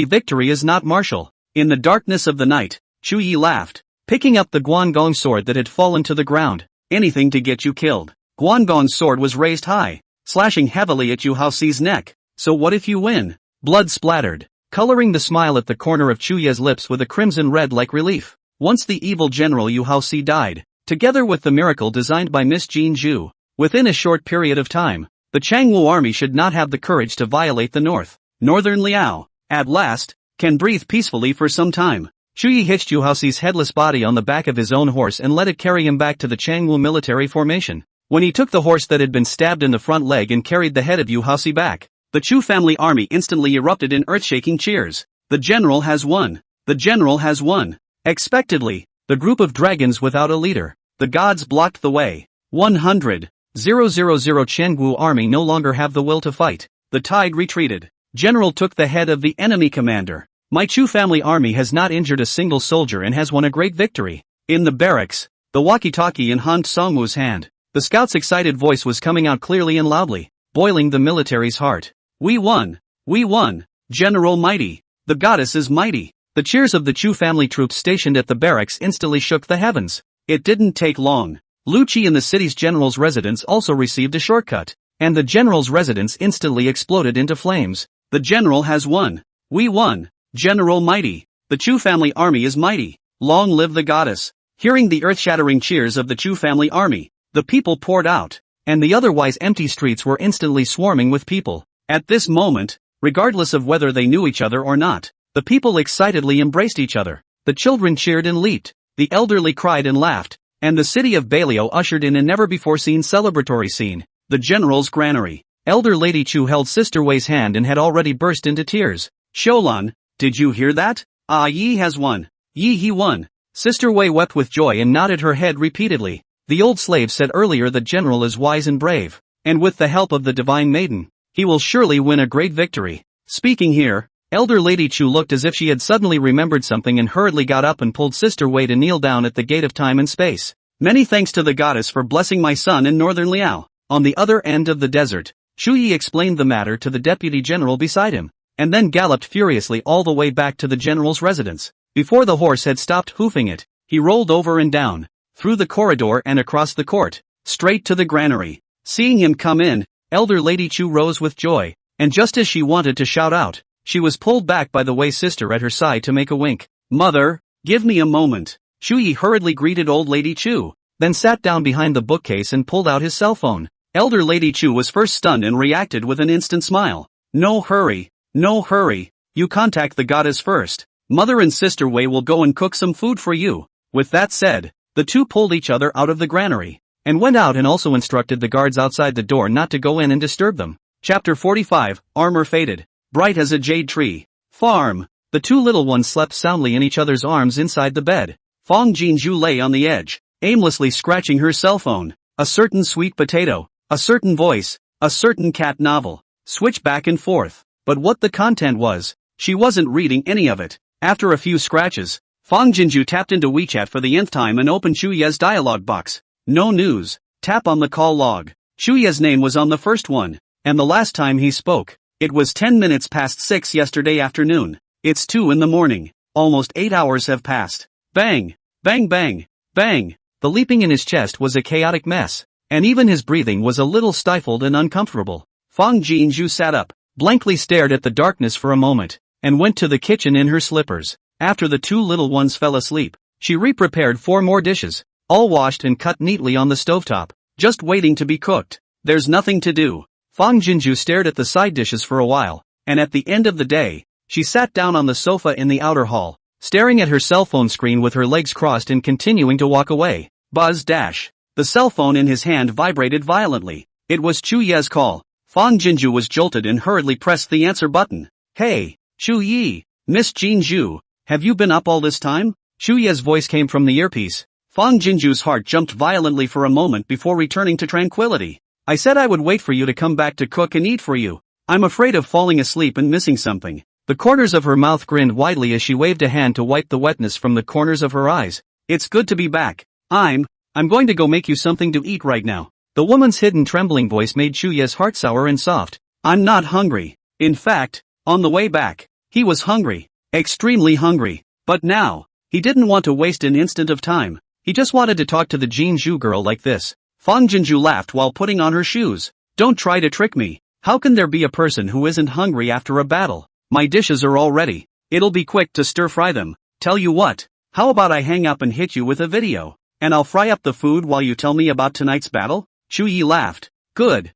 victory is not martial. In the darkness of the night, Chuye laughed, picking up the Guangong sword that had fallen to the ground. Anything to get you killed. Guangong's sword was raised high, slashing heavily at Yu Haoxi's neck. So what if you win? Blood splattered, coloring the smile at the corner of Chuye's lips with a crimson red like relief. Once the evil general Yu Haoxi died, together with the miracle designed by Miss Jin Zhu, within a short period of time, the Changwu army should not have the courage to violate the Northern Liao, at last, can breathe peacefully for some time. Chuye hitched Yu Haoxi's headless body on the back of his own horse and let it carry him back to the Changwu military formation. When he took the horse that had been stabbed in the front leg and carried the head of Yu Haoxi back, the Chu family army instantly erupted in earth-shaking cheers. The general has won. The general has won. Expectedly, the group of dragons without a leader, the gods blocked the way. 100,000 Changwu army no longer have the will to fight. The tide retreated. General took the head of the enemy commander. My Chu family army has not injured a single soldier and has won a great victory. In the barracks, the walkie-talkie in Han Songwu's hand, the scout's excited voice was coming out clearly and loudly, boiling the military's heart. We won! We won! General mighty! The goddess is mighty! The cheers of the Chu family troops stationed at the barracks instantly shook the heavens. It didn't take long. Lu Qi and the city's general's residence also received a shortcut, and the general's residence instantly exploded into flames. The general has won. We won. General mighty. The Chu family army is mighty. Long live the goddess. Hearing the earth-shattering cheers of the Chu family army, the people poured out, and the otherwise empty streets were instantly swarming with people. At this moment, regardless of whether they knew each other or not, the people excitedly embraced each other. The children cheered and leaped, the elderly cried and laughed, and the city of Bailio ushered in a never-before-seen celebratory scene. The general's granary. Elder Lady Chu held Sister Wei's hand and had already burst into tears. Shoulan, did you hear that? Ah, Yi has won. Yi he won. Sister Wei wept with joy and nodded her head repeatedly. The old slave said earlier the general is wise and brave, and with the help of the divine maiden, he will surely win a great victory. Speaking here, Elder Lady Chu looked as if she had suddenly remembered something and hurriedly got up and pulled Sister Wei to kneel down at the gate of time and space. Many thanks to the goddess for blessing my son in Northern Liao. On the other end of the desert, Chuye explained the matter to the deputy general beside him, and then galloped furiously all the way back to the general's residence. Before the horse had stopped hoofing it, he rolled over and down, through the corridor and across the court, straight to the granary. Seeing him come in, Elder Lady Chu rose with joy, and just as she wanted to shout out, she was pulled back by the Wei sister at her side to make a wink. Mother, give me a moment. Chuye hurriedly greeted Old Lady Chu, then sat down behind the bookcase and pulled out his cell phone. Elder Lady Chu was first stunned and reacted with an instant smile. No hurry, no hurry. You contact the goddess first. Mother and Sister Wei will go and cook some food for you. With that said, the two pulled each other out of the granary, and went out and also instructed the guards outside the door not to go in and disturb them. Chapter 45, Armor Faded. Bright as a jade tree. Farm. The two little ones slept soundly in each other's arms inside the bed. Fang Jinju lay on the edge, aimlessly scratching her cell phone. A certain sweet potato, a certain voice, a certain cat novel, switch back and forth. But what the content was, she wasn't reading any of it. After a few scratches, Fang Jinju tapped into WeChat for the nth time and opened Chuye's dialog box. No news. Tap on the call log. Chuye's name was on the first one, and the last time he spoke, it was 10 minutes past 6 yesterday afternoon. It's 2 in the morning. Almost 8 hours have passed. Bang! Bang bang! Bang! The leaping in his chest was a chaotic mess, and even his breathing was a little stifled and uncomfortable. Fang Jinju sat up, blankly stared at the darkness for a moment, and went to the kitchen in her slippers. After the two little ones fell asleep, she re-prepared 4 more dishes, all washed and cut neatly on the stovetop, just waiting to be cooked. There's nothing to do. Fang Jinju stared at the side dishes for a while, and at the end of the day, she sat down on the sofa in the outer hall, staring at her cell phone screen with her legs crossed and continuing to walk away. Buzz dash. The cell phone in his hand vibrated violently. It was Chuye's call. Fang Jinju was jolted and hurriedly pressed the answer button. Hey, Chuye, Miss Jinju, have you been up all this time? Chuye's voice came from the earpiece. Fang Jinju's heart jumped violently for a moment before returning to tranquility. I said I would wait for you to come back to cook and eat for you. I'm afraid of falling asleep and missing something. The corners of her mouth grinned widely as she waved a hand to wipe the wetness from the corners of her eyes. It's good to be back. I'm going to go make you something to eat right now. The woman's hidden trembling voice made Chuye's heart sour and soft. I'm not hungry. In fact, on the way back, he was hungry. Extremely hungry. But now, he didn't want to waste an instant of time. He just wanted to talk to the Jinju girl like this. Fang Jinju laughed while putting on her shoes. Don't try to trick me. How can there be a person who isn't hungry after a battle? My dishes are all ready. It'll be quick to stir fry them. Tell you what, how about I hang up and hit you with a video? And I'll fry up the food while you tell me about tonight's battle? Chuyi laughed. Good.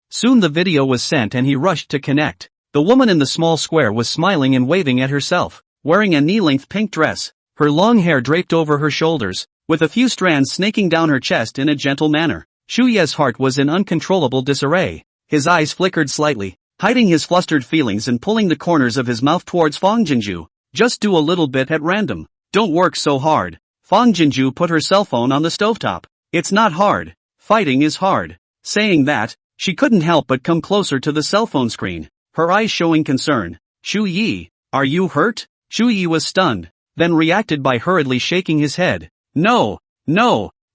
Soon the video was sent and he rushed to connect. The woman in the small square was smiling and waving at herself, wearing a knee-length pink dress, her long hair draped over her shoulders, with a few strands snaking down her chest in a gentle manner. Chuye's heart was in uncontrollable disarray. His eyes flickered slightly, hiding his flustered feelings and pulling the corners of his mouth towards Fang Jinju. Just do a little bit at random. Don't work so hard. Fang Jinju put her cell phone on the stovetop. It's not hard. Fighting is hard. Saying that, she couldn't help but come closer to the cell phone screen, her eyes showing concern. Chuyi, are you hurt? Chuyi was stunned, then reacted by hurriedly shaking his head. No,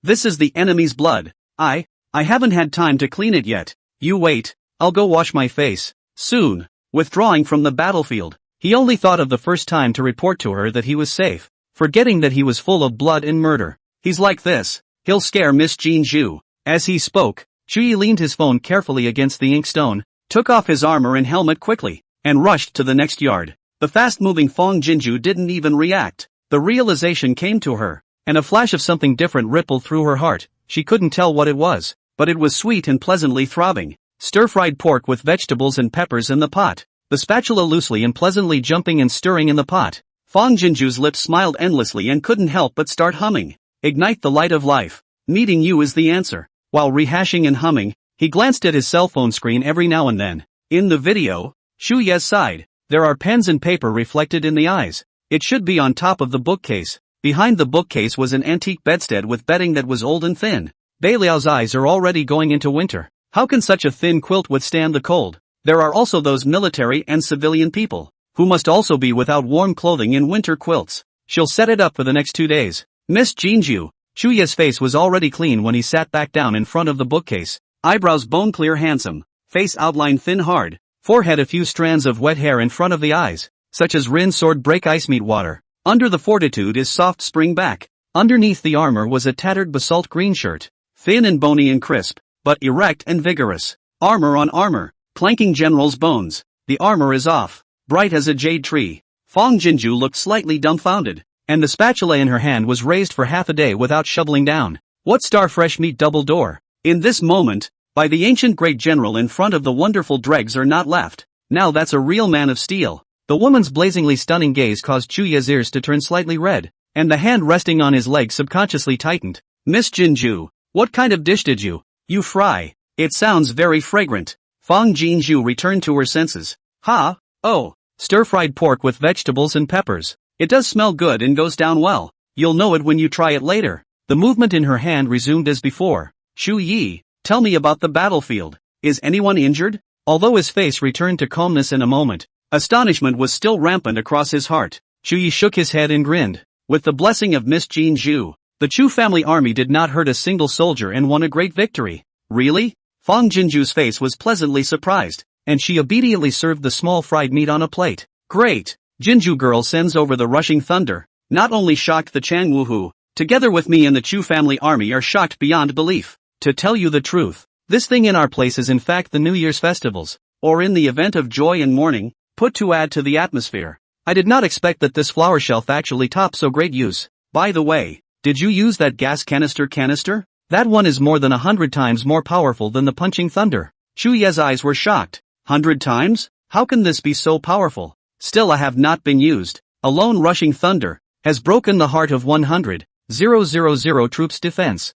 this is the enemy's blood. I haven't had time to clean it yet. You wait, I'll go wash my face. Soon, withdrawing from the battlefield, he only thought of the first time to report to her that he was safe, forgetting that he was full of blood and murder. He's like this, he'll scare Miss Jinju. As he spoke, Chuyi leaned his phone carefully against the inkstone, took off his armor and helmet quickly, and rushed to the next yard. The fast-moving Fang Jinju didn't even react. The realization came to her, and a flash of something different rippled through her heart. She couldn't tell what it was, but it was sweet and pleasantly throbbing. Stir-fried pork with vegetables and peppers in the pot, the spatula loosely and pleasantly jumping and stirring in the pot. Fang Jinju's lips smiled endlessly and couldn't help but start humming. Ignite the light of life. Meeting you is the answer. While rehashing and humming, he glanced at his cell phone screen every now and then. In the video, Chuye's sighed. There are pens and paper reflected in the eyes. It should be on top of the bookcase. Behind the bookcase was an antique bedstead with bedding that was old and thin. Beiliao's eyes are already going into winter. How can such a thin quilt withstand the cold? There are also those military and civilian people, who must also be without warm clothing in winter quilts. She'll set it up for the next 2 days. Miss Jinju. Chuye's face was already clean when he sat back down in front of the bookcase. Eyebrows bone clear handsome, face outline thin hard, forehead a few strands of wet hair in front of the eyes, such as Rin sword break ice meet water. Under the fortitude is soft spring back. Underneath the armor was a tattered basalt green shirt, thin and bony and crisp, but erect and vigorous. Armor on armor, clanking general's bones. The armor is off, bright as a jade tree. Fang Jinju looked slightly dumbfounded, and the spatula in her hand was raised for half a day without shoveling down. What star fresh meat double door? In this moment, by the ancient great general in front of the wonderful dregs are not left. Now that's a real man of steel. The woman's blazingly stunning gaze caused Chuye's ears to turn slightly red, and the hand resting on his leg subconsciously tightened. Miss Jinju, what kind of dish did you fry? It sounds very fragrant. Fang Jinju returned to her senses. Ha, oh, stir-fried pork with vegetables and peppers. It does smell good and goes down well. You'll know it when you try it later. The movement in her hand resumed as before. Chuyi, tell me about the battlefield. Is anyone injured? Although his face returned to calmness in a moment, astonishment was still rampant across his heart. Chuyi shook his head and grinned. With the blessing of Miss Jinju, the Chu family army did not hurt a single soldier and won a great victory. Really? Fang Jinju's face was pleasantly surprised, and she obediently served the small fried meat on a plate. Great! Jinju girl sends over the rushing thunder. Not only shocked the Changwu who, together with me and the Chu family army are shocked beyond belief. To tell you the truth, this thing in our place is in fact the New Year's festivals, or in the event of joy and mourning, put to add to the atmosphere. I did not expect that this flower shelf actually tops so great use. By the way, did you use that gas canister? That one is more than 100 times more powerful than the punching thunder. Chuye's eyes were shocked. 100 times? How can this be so powerful? Still I have not been used. A lone rushing thunder has broken the heart of 100,000 troops defense.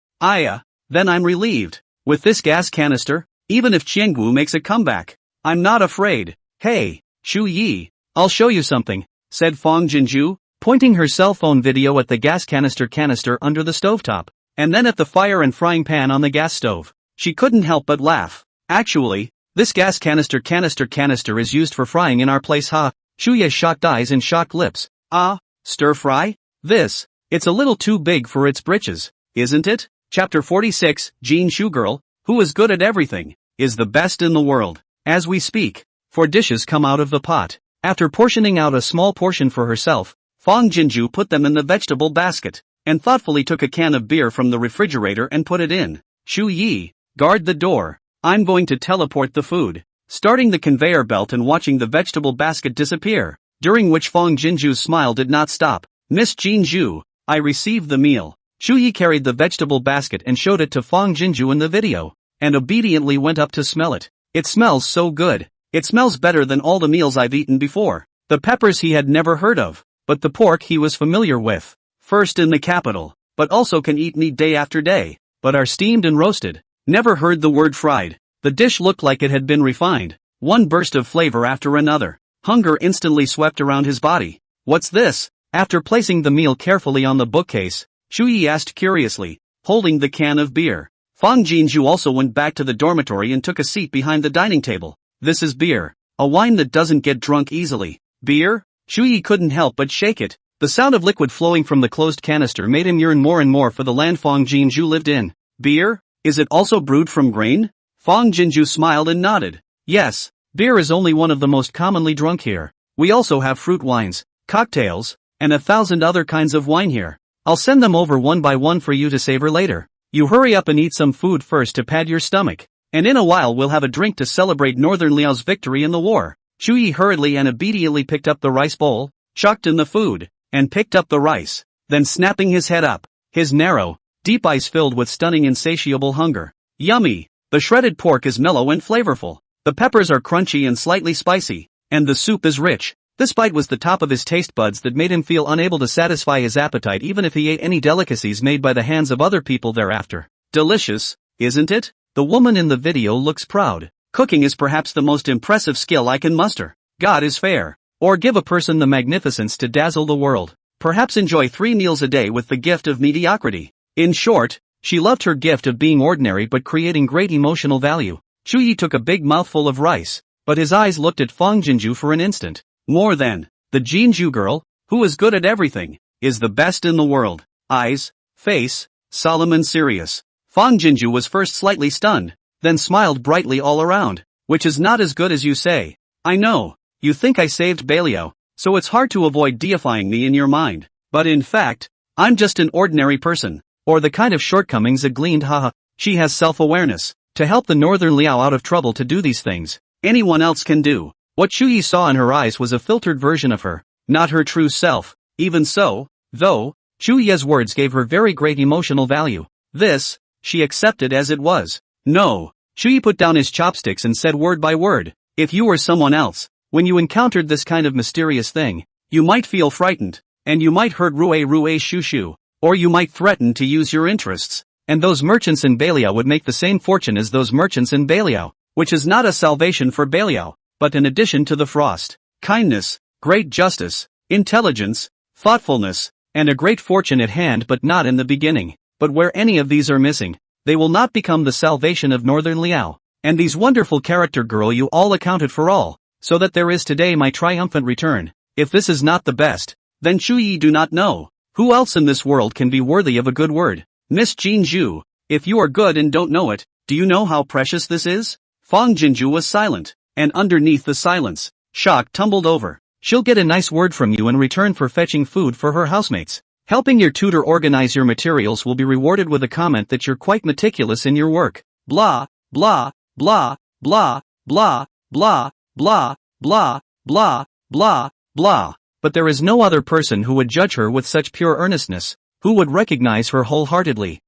Then I'm relieved. With this gas canister, even if Chengwu makes a comeback, I'm not afraid. Hey, Chuyi, I'll show you something, said Fang Jinju. pointing her cell phone video at the gas canister under the stovetop, and then at the fire and frying pan on the gas stove. She couldn't help but laugh. Actually, this gas canister is used for frying in our place, ha. Shuya's shocked eyes and shocked lips. Ah, stir fry? It's a little too big for its britches, isn't it? Chapter 46, Jin Shu girl, who is good at everything, is the best in the world. As we speak, 4 dishes come out of the pot. After portioning out a small portion for herself, Fang Jinju put them in the vegetable basket, and thoughtfully took a can of beer from the refrigerator and put it in. Shu Yi, guard the door. I'm going to teleport the food. Starting the conveyor belt and watching the vegetable basket disappear, during which Fang Jinju's smile did not stop. Miss Jinju, I received the meal. Shu Yi carried the vegetable basket and showed it to Fang Jinju in the video, and obediently went up to smell it. It smells so good. It smells better than all the meals I've eaten before. The peppers he had never heard of, but the pork he was familiar with. First in the capital, but also can eat meat day after day, but are steamed and roasted. Never heard the word fried. The dish looked like it had been refined. One burst of flavor after another. Hunger instantly swept around his body. What's this? After placing the meal carefully on the bookcase, Shu Yi asked curiously, holding the can of beer. Fang Jinju also went back to the dormitory and took a seat behind the dining table. This is beer. A wine that doesn't get drunk easily. Beer? Shu Yi couldn't help but shake it. The sound of liquid flowing from the closed canister made him yearn more and more for the land Fang Jinju lived in. Beer? Is it also brewed from grain? Fang Jinju smiled and nodded. Yes, beer is only one of the most commonly drunk here. We also have fruit wines, cocktails, and 1,000 other kinds of wine here. I'll send them over one by one for you to savor later. You hurry up and eat some food first to pad your stomach, and in a while we'll have a drink to celebrate Northern Liao's victory in the war. Shu Yi hurriedly and obediently picked up the rice bowl, chucked in the food, and picked up the rice, then snapping his head up, his narrow, deep eyes filled with stunning insatiable hunger. Yummy! The shredded pork is mellow and flavorful, the peppers are crunchy and slightly spicy, and the soup is rich. This bite was the top of his taste buds that made him feel unable to satisfy his appetite even if he ate any delicacies made by the hands of other people thereafter. Delicious, isn't it? The woman in the video looks proud. Cooking is perhaps the most impressive skill I can muster. God is fair. Or give a person the magnificence to dazzle the world. Perhaps enjoy 3 meals a day with the gift of mediocrity. In short, she loved her gift of being ordinary but creating great emotional value. Shu Yi took a big mouthful of rice, but his eyes looked at Fang Jinju for an instant. More than, the Jinju girl, who is good at everything, is the best in the world. Eyes, face, solemn and serious. Fang Jinju was first slightly stunned, then smiled brightly all around, which is not as good as you say. I know, you think I saved Beliao, so it's hard to avoid deifying me in your mind, but in fact, I'm just an ordinary person, or the kind of shortcomings I gleaned, haha. She has self-awareness, to help the Northern Liao out of trouble to do these things. Anyone else can do. What Shu Yi saw in her eyes was a filtered version of her, not her true self. Even so, though, Shu Yi's words gave her very great emotional value. This, she accepted as it was. No, Shu Yi put down his chopsticks and said word by word, if you were someone else, when you encountered this kind of mysterious thing, you might feel frightened, and you might hurt Rue Shu Shu, or you might threaten to use your interests, and those merchants in Beliao would make the same fortune as those merchants in Beliao, which is not a salvation for Beliao, but an addition to the frost. Kindness, great justice, intelligence, thoughtfulness, and a great fortune at hand but not in the beginning. But where any of these are missing, they will not become the salvation of Northern Liao. And these wonderful character girl you all accounted for all, so that there is today my triumphant return. If this is not the best, then Shu Yi do not know. Who else in this world can be worthy of a good word? Miss Jinju, if you are good and don't know it, do you know how precious this is? Fang Jinju was silent, and underneath the silence, shock tumbled over. She'll get a nice word from you in return for fetching food for her housemates. Helping your tutor organize your materials will be rewarded with a comment that you're quite meticulous in your work. Blah, blah, blah, blah, blah, blah, blah, blah, blah, blah, blah. But there is no other person who would judge her with such pure earnestness, who would recognize her wholeheartedly.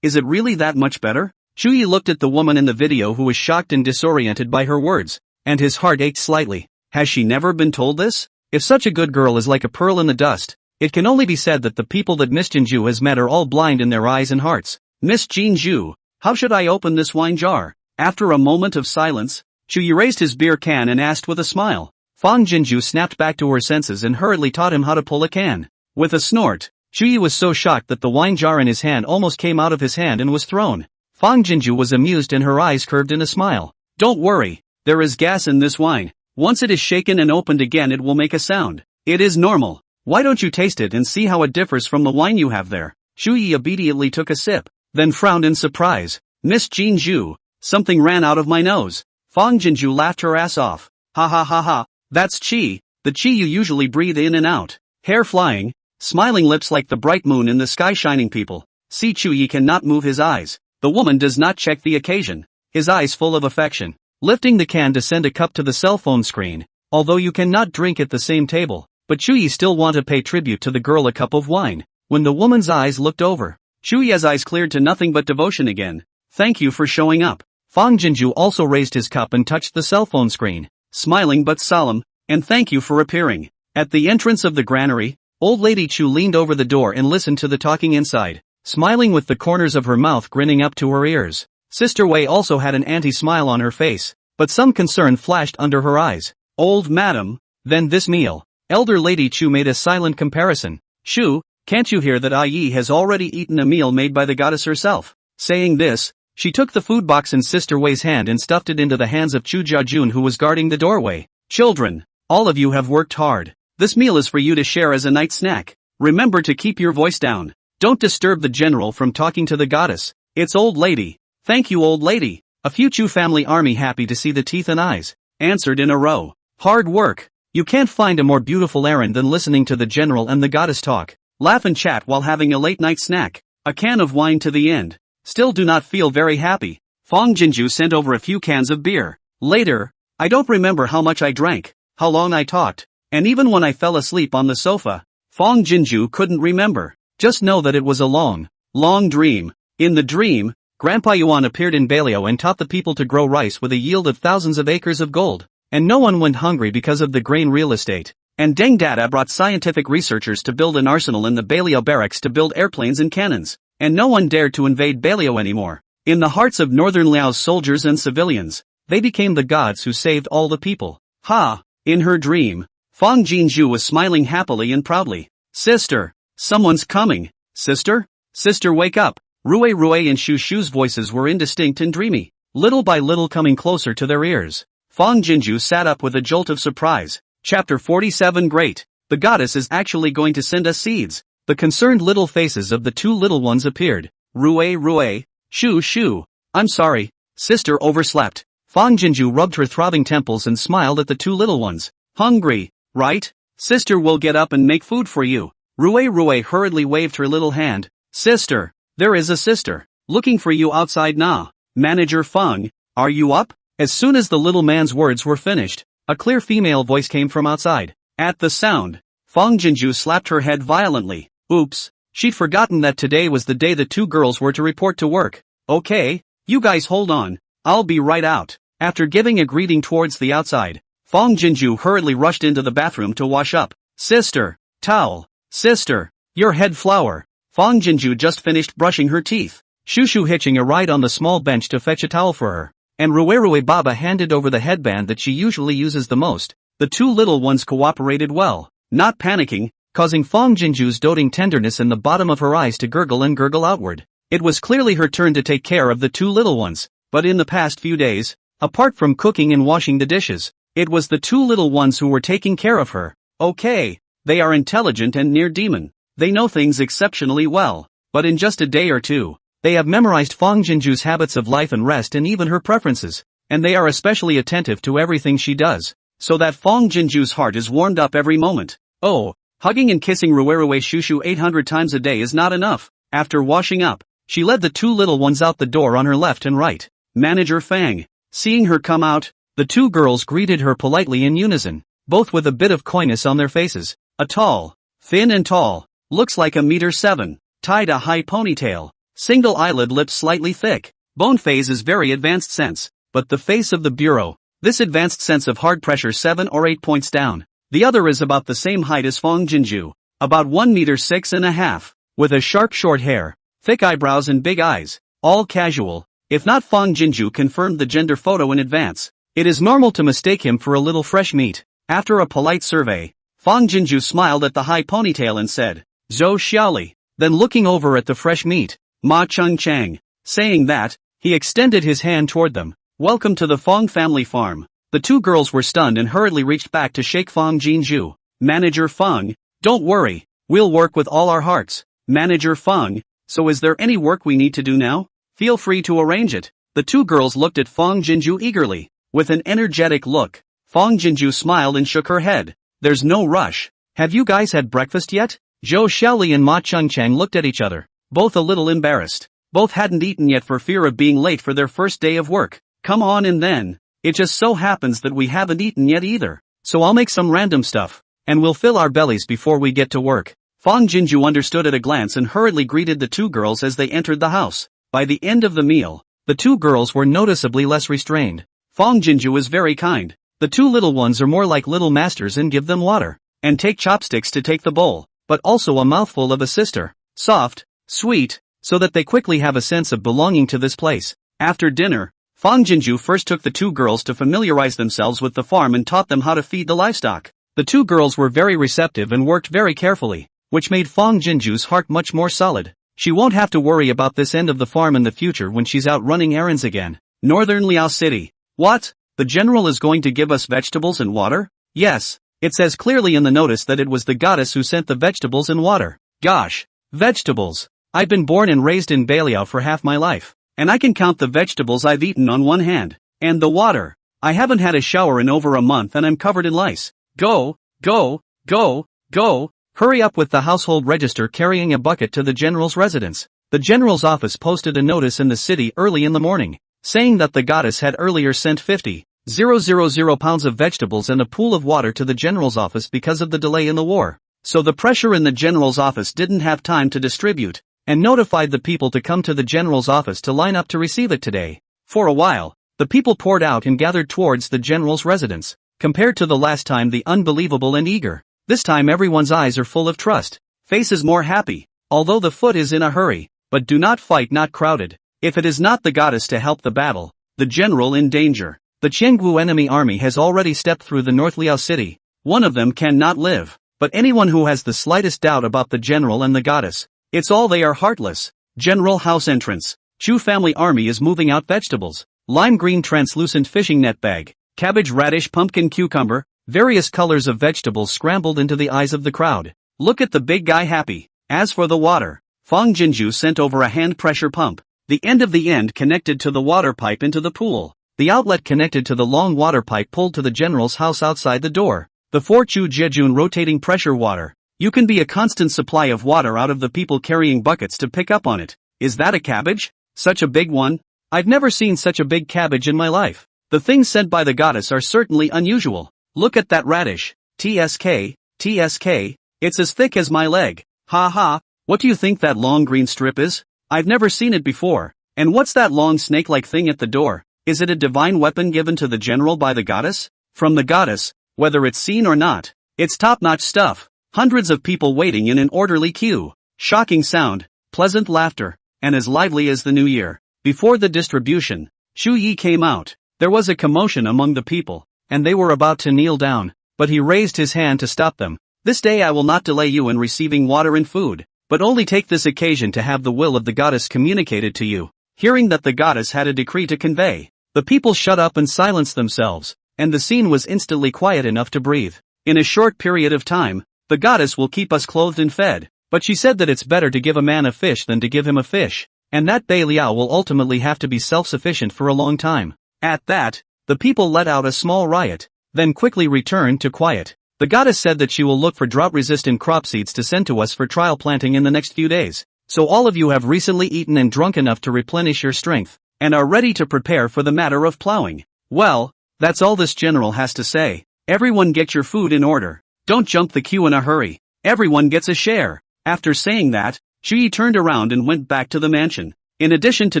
Is it really that much better? Shu Yi looked at the woman in the video who was shocked and disoriented by her words, and his heart ached slightly. Has she never been told this? If such a good girl is like a pearl in the dust, it can only be said that the people that Miss Jinju has met are all blind in their eyes and hearts. Miss Jinju, how should I open this wine jar? After a moment of silence, Shu Yi raised his beer can and asked with a smile. Fang Jinju snapped back to her senses and hurriedly taught him how to pull a can. With a snort, Chuyi was so shocked that the wine jar in his hand almost came out of his hand and was thrown. Fang Jinju was amused and her eyes curved in a smile. Don't worry, there is gas in this wine. Once it is shaken and opened again it will make a sound. It is normal. Why don't you taste it and see how it differs from the wine you have there? Chuyi obediently took a sip, then frowned in surprise. Miss Jinju, something ran out of my nose. Fang Jinju laughed her ass off. Ha ha ha ha, that's qi, the qi you usually breathe in and out. Hair flying, smiling lips like the bright moon in the sky shining people. See Chuyi cannot move his eyes. The woman does not check the occasion. His eyes full of affection. Lifting the can to send a cup to the cell phone screen. Although you cannot drink at the same table, but Chuyi still want to pay tribute to the girl a cup of wine. When the woman's eyes looked over, Chuyi's eyes cleared to nothing but devotion again. Thank you for showing up. Fang Jinju also raised his cup and touched the cell phone screen, smiling but solemn, and thank you for appearing. At the entrance of the granary, old lady Chu leaned over the door and listened to the talking inside, smiling with the corners of her mouth grinning up to her ears. Sister Wei also had an anti-smile on her face, but some concern flashed under her eyes. Old madam, then this meal. Elder lady Chu made a silent comparison. Chu, can't you hear that Ai Yi has already eaten a meal made by the goddess herself? Saying this, she took the food box in Sister Wei's hand and stuffed it into the hands of Chu Jiajun who was guarding the doorway. Children, all of you have worked hard. This meal is for you to share as a night snack. Remember to keep your voice down. Don't disturb the general from talking to the goddess. It's old lady. Thank you old lady. A few Chu family army happy to see the teeth and eyes, answered in a row. Hard work. You can't find a more beautiful errand than listening to the general and the goddess talk. Laugh and chat while having a late night snack. A can of wine to the end. Still do not feel very happy. Fang Jinju sent over a few cans of beer. Later, I don't remember how much I drank, how long I talked, and even when I fell asleep on the sofa, Fang Jinju couldn't remember. Just know that it was a long, long dream. In the dream, Grandpa Yuan appeared in Bailio and taught the people to grow rice with a yield of thousands of acres of gold. And no one went hungry because of the grain real estate. And Deng Dada brought scientific researchers to build an arsenal in the Bailio barracks to build airplanes and cannons. And no one dared to invade Bailio anymore. In the hearts of Northern Liao's soldiers and civilians, they became the gods who saved all the people. Ha! In her dream, Fang Jinju was smiling happily and proudly. Sister, someone's coming. Sister? Sister wake up. Rue and Shu Shu's voices were indistinct and dreamy, little by little coming closer to their ears. Fang Jinju sat up with a jolt of surprise. Chapter 47 Great! The goddess is actually going to send us seeds. The concerned little faces of the two little ones appeared. Rue, Shu, I'm sorry. Sister overslept. Fang Jinju rubbed her throbbing temples and smiled at the two little ones. Hungry, right? Sister will get up and make food for you. Rue hurriedly waved her little hand. Sister, there is a sister, looking for you outside now. Manager Feng, are you up? As soon as the little man's words were finished, a clear female voice came from outside. At the sound, Fang Jinju slapped her head violently. Oops, she'd forgotten that today was the day the two girls were to report to work. Okay, you guys hold on, I'll be right out. After giving a greeting towards the outside, Fang Jinju hurriedly rushed into the bathroom to wash up. Sister, towel. Sister, your head flower. Fang Jinju just finished brushing her teeth. Shushu hitching a ride on the small bench to fetch a towel for her, and Rue Baba handed over the headband that she usually uses the most. The two little ones cooperated well, not panicking, causing Fang Jinju's doting tenderness in the bottom of her eyes to gurgle and gurgle outward. It was clearly her turn to take care of the two little ones, but in the past few days, apart from cooking and washing the dishes, it was the two little ones who were taking care of her. Okay, they are intelligent and near demon. They know things exceptionally well, but in just a day or two, they have memorized Fang Jinju's habits of life and rest and even her preferences, and they are especially attentive to everything she does, so that Fang Jinju's heart is warmed up every moment. Oh, hugging and kissing Rue Shushu 800 times a day is not enough. After washing up, she led the two little ones out the door on her left and right. Manager Fang, seeing her come out, the two girls greeted her politely in unison, both with a bit of coyness on their faces. A tall, thin and tall, looks like 1.7 meters, tied a high ponytail, single eyelid, lips slightly thick. Bone phase is very advanced sense, but the face of the bureau, this advanced sense of hard pressure 7 or 8 points down. The other is about the same height as Fang Jinju, about 1.6 meters, with a sharp short hair, thick eyebrows and big eyes, all casual. If not, Fang Jinju confirmed the gender photo in advance. It is normal to mistake him for a little fresh meat. After a polite survey, Fang Jinju smiled at the high ponytail and said, "Zhou Xiaoli." Then looking over at the fresh meat, Ma Chung Chang, saying that, he extended his hand toward them. "Welcome to the Fang family farm." The two girls were stunned and hurriedly reached back to shake Fang Jinju. "Manager Fang, don't worry, we'll work with all our hearts." "Manager Fang, so is there any work we need to do now? Feel free to arrange it." The two girls looked at Fang Jinju eagerly. With an energetic look, Fang Jinju smiled and shook her head. "There's no rush. Have you guys had breakfast yet?" Zhou Xiaoli and Ma Chungchang looked at each other, both a little embarrassed. Both hadn't eaten yet for fear of being late for their first day of work. "Come on in then. It just so happens that we haven't eaten yet either. So I'll make some random stuff, and we'll fill our bellies before we get to work." Fang Jinju understood at a glance and hurriedly greeted the two girls as they entered the house. By the end of the meal, the two girls were noticeably less restrained. Fang Jinju was very kind. "The two little ones are more like little masters and give them water. And take chopsticks to take the bowl, but also a mouthful of a sister. Soft, sweet, so that they quickly have a sense of belonging to this place." After dinner, Fang Jinju first took the two girls to familiarize themselves with the farm and taught them how to feed the livestock. The two girls were very receptive and worked very carefully, which made Fang Jinju's heart much more solid. She won't have to worry about this end of the farm in the future when she's out running errands again. Northern Liao City. "What? The general is going to give us vegetables and water?" "Yes, it says clearly in the notice that it was the goddess who sent the vegetables and water." "Gosh, vegetables. I've been born and raised in Baliao for half my life, and I can count the vegetables I've eaten on one hand. And the water. I haven't had a shower in over a month and I'm covered in lice. Go, go, go, go. Hurry up with the household register carrying a bucket to the general's residence." The general's office posted a notice in the city early in the morning, saying that the goddess had earlier sent 50,000 pounds of vegetables and a pool of water to the general's office because of the delay in the war. So the pressure in the general's office didn't have time to distribute, and notified the people to come to the general's office to line up to receive it today. For a while, the people poured out and gathered towards the general's residence. Compared to the last time, the unbelievable and eager. This time everyone's eyes are full of trust, faces more happy, although the foot is in a hurry. But do not fight, not crowded. If it is not the goddess to help the battle, the general in danger. The Chenggu enemy army has already stepped through the North Liao city. One of them cannot live. But anyone who has the slightest doubt about the general and the goddess, it's all they are heartless. General house entrance. Chu family army is moving out vegetables. Lime green translucent fishing net bag. Cabbage, radish, pumpkin, cucumber. Various colors of vegetables scrambled into the eyes of the crowd. Look at the big guy happy. As for the water, Fang Jinju sent over a hand pressure pump. The end of the end connected to the water pipe into the pool. The outlet connected to the long water pipe pulled to the general's house outside the door. The 4-Chu Jejun rotating pressure water. You can be a constant supply of water out of the people carrying buckets to pick up on it. Is that a cabbage? Such a big one? I've never seen such a big cabbage in my life. The things sent by the goddess are certainly unusual. Look at that radish. TSK, TSK, it's as thick as my leg. Ha ha, what do you think that long green strip is? I've never seen it before. And what's that long snake-like thing at the door? Is it a divine weapon given to the general by the goddess? From the goddess, whether it's seen or not, it's top-notch stuff. Hundreds of people waiting in an orderly queue. Shocking sound, pleasant laughter, and as lively as the new year. Before the distribution, Shu Yi came out. There was a commotion among the people, and they were about to kneel down, but he raised his hand to stop them. "This day I will not delay you in receiving water and food, but only take this occasion to have the will of the goddess communicated to you." Hearing that the goddess had a decree to convey, the people shut up and silenced themselves, and the scene was instantly quiet enough to breathe. In a short period of time, the goddess will keep us clothed and fed, but she said that it's better to give a man a fish than to give him a fish, and that Bei Liao will ultimately have to be self-sufficient for a long time. At that, the people let out a small riot, then quickly returned to quiet. The goddess said that she will look for drought-resistant crop seeds to send to us for trial planting in the next few days. So all of you have recently eaten and drunk enough to replenish your strength, and are ready to prepare for the matter of plowing. Well, that's all this general has to say. Everyone get your food in order. Don't jump the queue in a hurry. Everyone gets a share. After saying that, Shi turned around and went back to the mansion. In addition to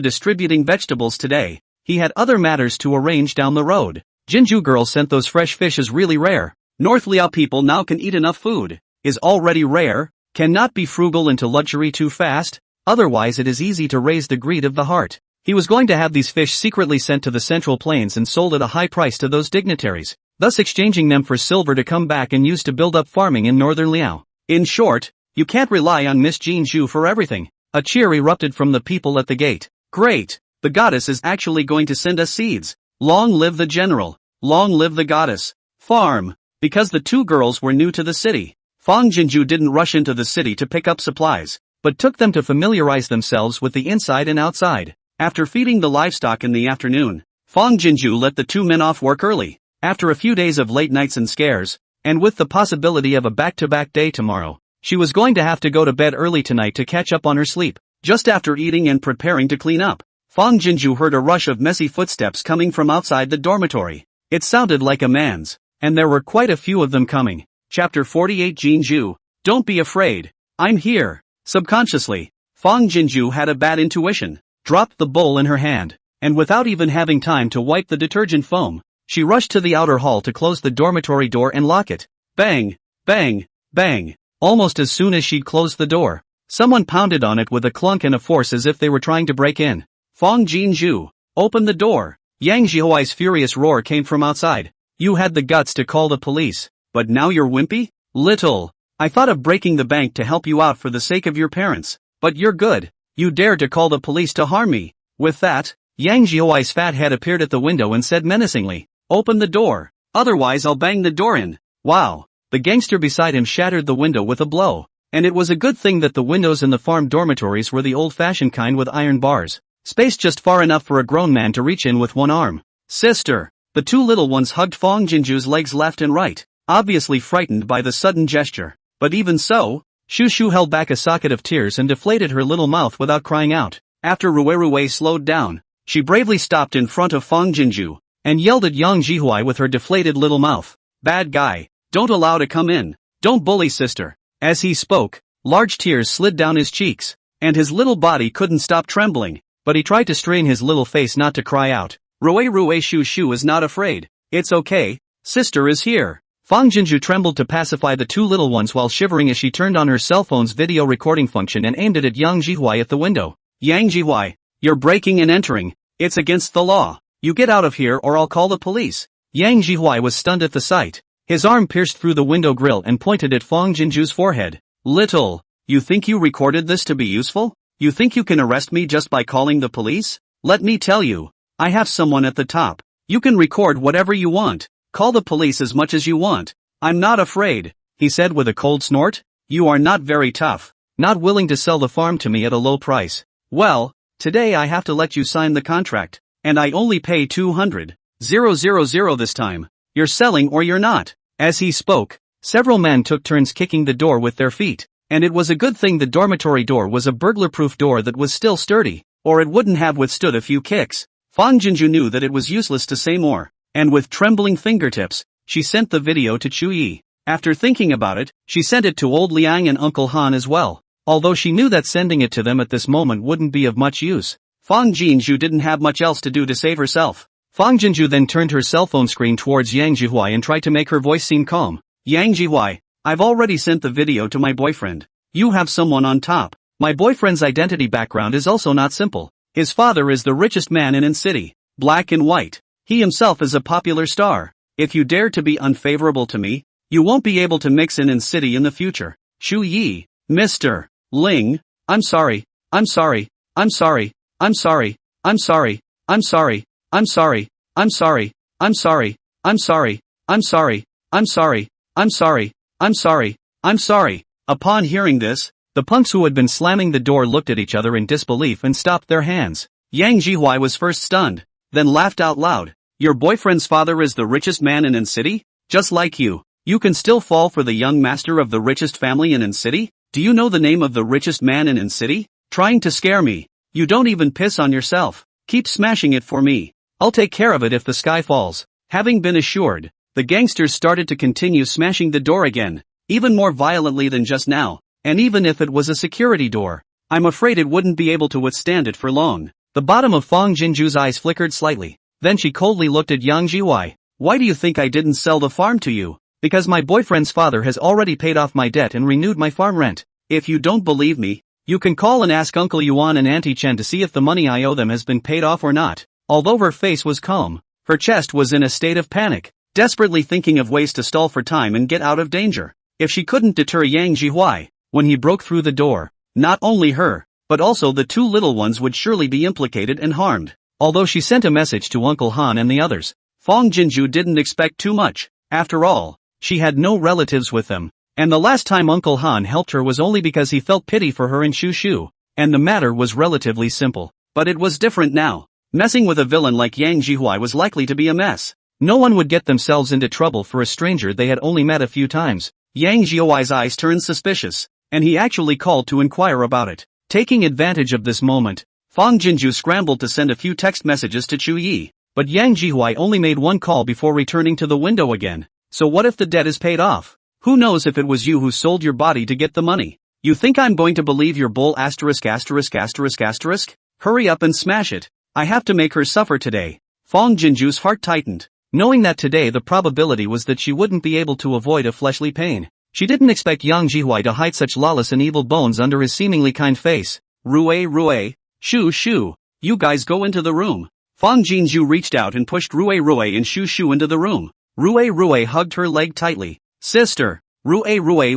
distributing vegetables today, he had other matters to arrange down the road. Jinju girl sent those fresh fish as really rare. North Liao people now can eat enough food. Is already rare, cannot be frugal into luxury too fast, otherwise it is easy to raise the greed of the heart. He was going to have these fish secretly sent to the Central Plains and sold at a high price to those dignitaries. thus exchanging them for silver to come back and use to build up farming in northern Liao. In short, you can't rely on Miss Jean Zhu for everything. A cheer erupted from the people at the gate. Great! The goddess is actually going to send us seeds. Long live the general. Long live the goddess. Farm. Because the two girls were new to the city, Fang Jinju didn't rush into the city to pick up supplies, but took them to familiarize themselves with the inside and outside. After feeding the livestock in the afternoon, Fang Jinju let the two men off work early. After a few days of late nights and scares, and with the possibility of a back-to-back day tomorrow, she was going to have to go to bed early tonight to catch up on her sleep. Just after eating and preparing to clean up, Fang Jinju heard a rush of messy footsteps coming from outside the dormitory. It sounded like a man's, and there were quite a few of them coming. Chapter 48 Jinju, don't be afraid. I'm here. Subconsciously, Fang Jinju had a bad intuition, dropped the bowl in her hand, and without even having time to wipe the detergent foam, she rushed to the outer hall to close the dormitory door and lock it. Bang, bang, bang. Almost as soon as she'd closed the door, someone pounded on it with a clunk and a force as if they were trying to break in. Fang Jinju, open the door. Yang Jihuai's furious roar came from outside. You had the guts to call the police, but now you're wimpy? Little. I thought of breaking the bank to help you out for the sake of your parents, but you're good. You dared to call the police to harm me. With that, Yang Jihuai's fat head appeared at the window and said menacingly, open the door, otherwise I'll bang the door in. Wow. The gangster beside him shattered the window with a blow, and it was a good thing that the windows in the farm dormitories were the old-fashioned kind with iron bars, spaced just far enough for a grown man to reach in with one arm. Sister. The two little ones hugged Fang Jinju's legs left and right, obviously frightened by the sudden gesture. But even so, Shu Shu held back a socket of tears and deflated her little mouth without crying out. After Rui slowed down, she bravely stopped in front of Fang Jinju, and yelled at Yang Jihuai with her deflated little mouth. Bad guy, don't allow to come in, don't bully sister. As he spoke, large tears slid down his cheeks, and his little body couldn't stop trembling, but he tried to strain his little face not to cry out. Rui Shu Shu is not afraid. It's okay, sister is here. Fang Jinju trembled to pacify the two little ones while shivering as she turned on her cell phone's video recording function and aimed it at Yang Jihuai at the window. Yang Jihuai, you're breaking and entering. It's against the law. You get out of here or I'll call the police. Yang Jihuai was stunned at the sight. His arm pierced through the window grill and pointed at Fang Jinju's forehead. Little, you think you recorded this to be useful? You think you can arrest me just by calling the police? Let me tell you, I have someone at the top. You can record whatever you want. Call the police as much as you want. I'm not afraid, he said with a cold snort. You are not very tough, not willing to sell the farm to me at a low price. Well, today I have to let you sign the contract, and I only pay 200,000 this time. You're selling or you're not. As he spoke, several men took turns kicking the door with their feet, and it was a good thing the dormitory door was a burglar-proof door that was still sturdy, or it wouldn't have withstood a few kicks. Fang Jinju knew that it was useless to say more, and with trembling fingertips, she sent the video to Chu Yi. After thinking about it, she sent it to old Liang and Uncle Han as well, although she knew that sending it to them at this moment wouldn't be of much use. Fang Jinju didn't have much else to do to save herself. Fang Jinju then turned her cell phone screen towards Yang Jihuai and tried to make her voice seem calm. Yang Jihuai, I've already sent the video to my boyfriend. You have someone on top. My boyfriend's identity background is also not simple. His father is the richest man in city, black and white. He himself is a popular star. If you dare to be unfavorable to me, you won't be able to mix in city in the future. Shu Yi, Mr. Ling, I'm sorry, I'm sorry, I'm sorry, I'm sorry, I'm sorry, I'm sorry, I'm sorry, I'm sorry, I'm sorry, I'm sorry, I'm sorry, I'm sorry, I'm sorry, I'm sorry, I'm sorry. Upon hearing this, the punks who had been slamming the door looked at each other in disbelief and stopped their hands. Yang Jihuai was first stunned, then laughed out loud. Your boyfriend's father is the richest man in city? Just like you. You can still fall for the young master of the richest family in city? Do you know the name of the richest man in city? Trying to scare me. You don't even piss on yourself. Keep smashing it for me. I'll take care of it if the sky falls. Having been assured, the gangsters started to continue smashing the door again, even more violently than just now, and even if it was a security door, I'm afraid it wouldn't be able to withstand it for long. The bottom of Fang Jinju's eyes flickered slightly. Then she coldly looked at Yang Jihuai. Why do you think I didn't sell the farm to you? Because my boyfriend's father has already paid off my debt and renewed my farm rent. If you don't believe me, you can call and ask Uncle Yuan and Auntie Chen to see if the money I owe them has been paid off or not. Although her face was calm, her chest was in a state of panic. desperately thinking of ways to stall for time and get out of danger. If she couldn't deter Yang Jihuai, when he broke through the door, not only her, but also the two little ones would surely be implicated and harmed. Although she sent a message to Uncle Han and the others, Fong Jinju didn't expect too much. After all, she had no relatives with them, and the last time Uncle Han helped her was only because he felt pity for her and Shu Shu, and the matter was relatively simple. But it was different now. Messing with a villain like Yang Jihuai was likely to be a mess. No one would get themselves into trouble for a stranger they had only met a few times. Yang Jihuai's eyes turned suspicious, and he actually called to inquire about it. Taking advantage of this moment, Fong Jinju scrambled to send a few text messages to Chu Yi, but Yang Jihuai only made one call before returning to the window again. So what if the debt is paid off? Who knows if it was you who sold your body to get the money? You think I'm going to believe your bull asterisk asterisk asterisk asterisk? Hurry up and smash it. I have to make her suffer today. Fong Jinju's heart tightened, knowing that today the probability was that she wouldn't be able to avoid a fleshly pain. She didn't expect Yang Jihuai to hide such lawless and evil bones under his seemingly kind face. Rue, Shu Shu, you guys go into the room. Fong Jinju reached out and pushed Rue and Shu Shu into the room. Rue hugged her leg tightly. Sister, Rue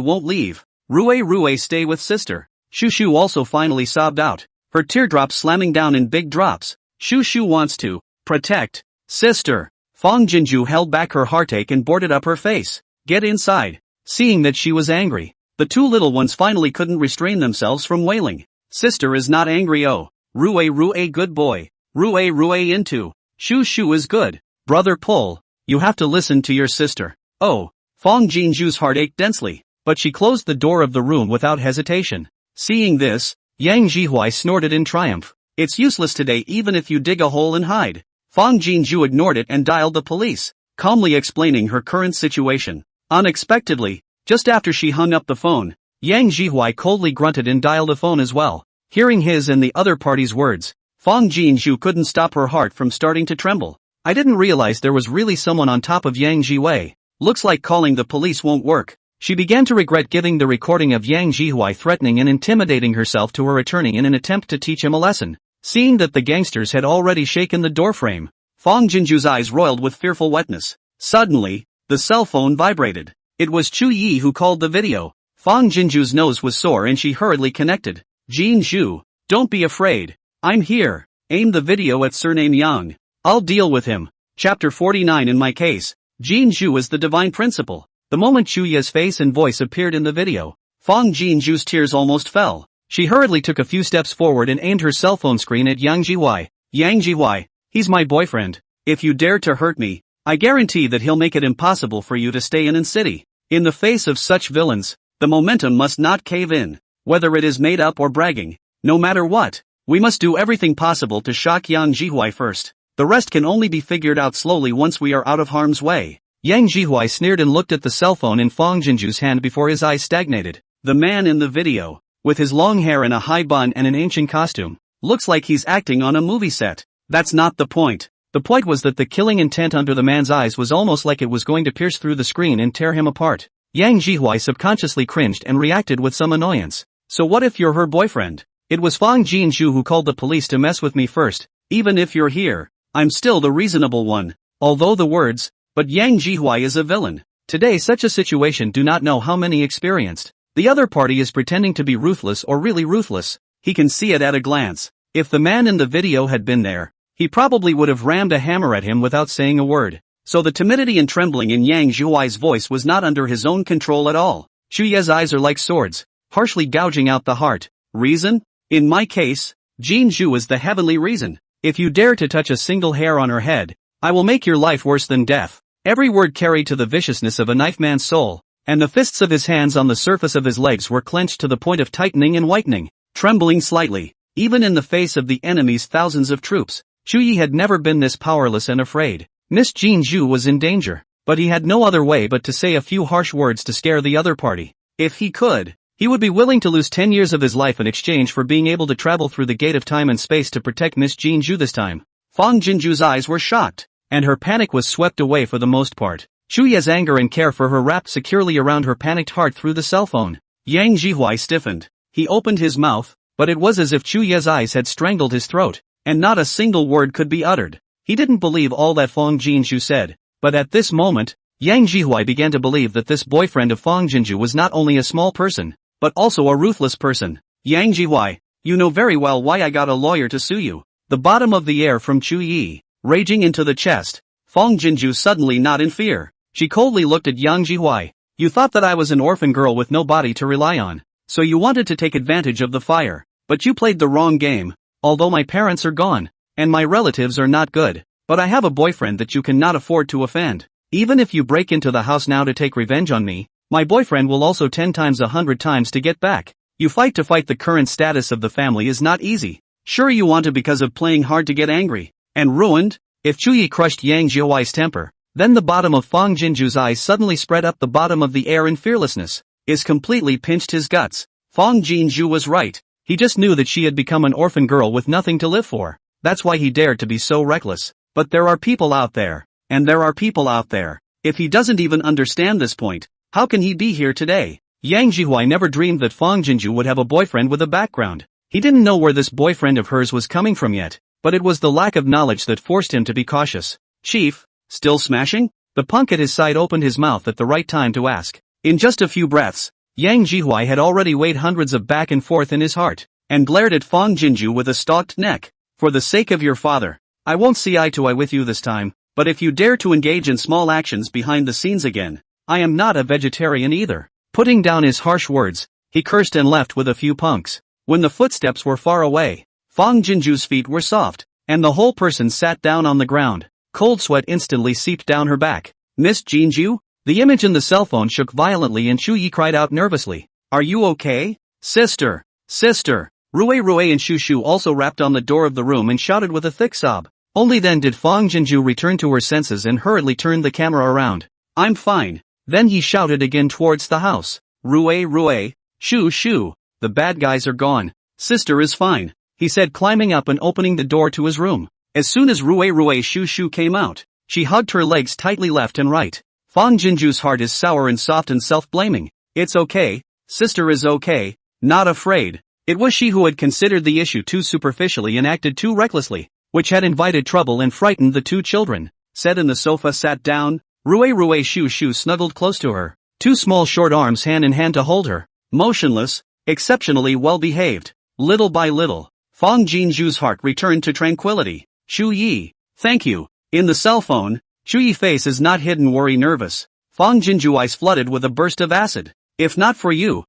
won't leave. Rue stay with sister. Shu Shu also finally sobbed out, her teardrops slamming down in big drops. Shu Shu wants to protect sister. Fong Jinju held back her heartache and boarded up her face. Get inside. Seeing that she was angry, the two little ones finally couldn't restrain themselves from wailing. Sister is not angry. Oh, Rue good boy. Rue into. Shu Shu is good. Brother pull. You have to listen to your sister. Oh, Fong Jinju's heart ached densely, but she closed the door of the room without hesitation. Seeing this, Yang Jihuai snorted in triumph. It's useless today even if you dig a hole and hide. Fong Jinju ignored it and dialed the police, calmly explaining her current situation. Unexpectedly, just after she hung up the phone, Yang Jihuai coldly grunted and dialed a phone as well. Hearing his and the other party's words, Fong Jinju couldn't stop her heart from starting to tremble. I didn't realize there was really someone on top of Yang Jihuai. Looks like calling the police won't work. She began to regret giving the recording of Yang Jihuai threatening and intimidating herself to her attorney in an attempt to teach him a lesson. Seeing that the gangsters had already shaken the doorframe, Fong Jinju's eyes roiled with fearful wetness. Suddenly, the cell phone vibrated. It was Chu Yi who called the video. Fong Jinju's nose was sore and she hurriedly connected. Jinju, don't be afraid. I'm here. Aim the video at surname Yang. I'll deal with him. Chapter 49. In my case, Jinju is the divine principle. The moment Chu Yi's face and voice appeared in the video, Fong Jinju's tears almost fell. She hurriedly took a few steps forward and aimed her cell phone screen at Yang Jihuai. Yang Jihuai, he's my boyfriend. If you dare to hurt me, I guarantee that he'll make it impossible for you to stay in city. In the face of such villains, the momentum must not cave in. Whether it is made up or bragging, no matter what, we must do everything possible to shock Yang Jihuai first. The rest can only be figured out slowly once we are out of harm's way. Yang Jihuai sneered and looked at the cell phone in Fong Jinju's hand before his eyes stagnated. The man in the video, with his long hair and a high bun and an ancient costume, looks like he's acting on a movie set. That's not the point. The point was that the killing intent under the man's eyes was almost like it was going to pierce through the screen and tear him apart. Yang Jihuai subconsciously cringed and reacted with some annoyance. So what if you're her boyfriend? It was Fong Jinju who called the police to mess with me first. Even if you're here, I'm still the reasonable one. Although the words, but Yang Jihuai is a villain. Today such a situation do not know how many experienced. The other party is pretending to be ruthless or really ruthless. He can see it at a glance. If the man in the video had been there, he probably would have rammed a hammer at him without saying a word. So the timidity and trembling in Yang Jihuai's voice was not under his own control at all. Chu Ye's eyes are like swords, harshly gouging out the heart. Reason? In my case, Jinju is the heavenly reason. If you dare to touch a single hair on her head, I will make your life worse than death. Every word carried to the viciousness of a knife man's soul, and the fists of his hands on the surface of his legs were clenched to the point of tightening and whitening, trembling slightly, even in the face of the enemy's thousands of troops. Chu Yi had never been this powerless and afraid. Miss Jinju was in danger, but he had no other way but to say a few harsh words to scare the other party. If he could, he would be willing to lose 10 years of his life in exchange for being able to travel through the gate of time and space to protect Miss Jinju this time. Fong Jinju's eyes were shocked, and her panic was swept away for the most part. Chu Ye's anger and care for her wrapped securely around her panicked heart through the cell phone. Yang Jihuai stiffened. He opened his mouth, but it was as if Chu Ye's eyes had strangled his throat, and not a single word could be uttered. He didn't believe all that Fong Jinju said. But at this moment, Yang Jihuai began to believe that this boyfriend of Fang Jinju was not only a small person, but also a ruthless person. Yang Jihuai, you know very well why I got a lawyer to sue you. The bottom of the air from Chu Yi, raging into the chest. Fang Jinju suddenly not in fear. She coldly looked at Yang Jihuai. You thought that I was an orphan girl with nobody to rely on, so you wanted to take advantage of the fire, but you played the wrong game. Although my parents are gone, and my relatives are not good, but I have a boyfriend that you cannot afford to offend. Even if you break into the house now to take revenge on me, my boyfriend will also 10 times 100 times to get back. You fight to fight. The current status of the family is not easy. Sure, you want to because of playing hard to get angry and ruined. If Chu Yi crushed Yang Jihuai's temper, then the bottom of Fang Jinju's eyes suddenly spread up the bottom of the air in fearlessness. Is completely pinched his guts. Fang Jinju was right. He just knew that she had become an orphan girl with nothing to live for. That's why he dared to be so reckless. But there are people out there. And there are people out there. If he doesn't even understand this point, how can he be here today? Yang Jihuai never dreamed that Fang Jinju would have a boyfriend with a background. He didn't know where this boyfriend of hers was coming from yet, but it was the lack of knowledge that forced him to be cautious. Chief, still smashing? The punk at his side opened his mouth at the right time to ask. In just a few breaths, Yang Jihuai had already weighed hundreds of back and forth in his heart, and glared at Fang Jinju with a stalked neck. For the sake of your father, I won't see eye to eye with you this time. But if you dare to engage in small actions behind the scenes again, I am not a vegetarian either. Putting down his harsh words, he cursed and left with a few punks. When the footsteps were far away, Fang Jinju's feet were soft, and the whole person sat down on the ground. Cold sweat instantly seeped down her back. Miss Jinju? The image in the cell phone shook violently and Chu Yi cried out nervously. Are you okay? Sister! Sister! Rue and Shu Shu also rapped on the door of the room and shouted with a thick sob. Only then did Fang Jinju return to her senses and hurriedly turned the camera around. I'm fine. Then he shouted again towards the house. Rue, Shu Shu, the bad guys are gone. Sister is fine, he said, climbing up and opening the door to his room. As soon as Rue Shu Shu came out, she hugged her legs tightly left and right. Fang Jinju's heart is sour and soft and self-blaming. It's okay, sister is okay, not afraid. It was she who had considered the issue too superficially and acted too recklessly, which had invited trouble and frightened the two children. Sat in the sofa, sat down. Rue Shu Shu snuggled close to her, two small short arms hand in hand to hold her. Motionless, exceptionally well behaved. Little by little, Fang Jinju's heart returned to tranquility. Chu Yi, thank you. In the cell phone, Chu Yi's face is not hidden worry nervous. Fang Jinju's eyes flooded with a burst of acid. If not for you,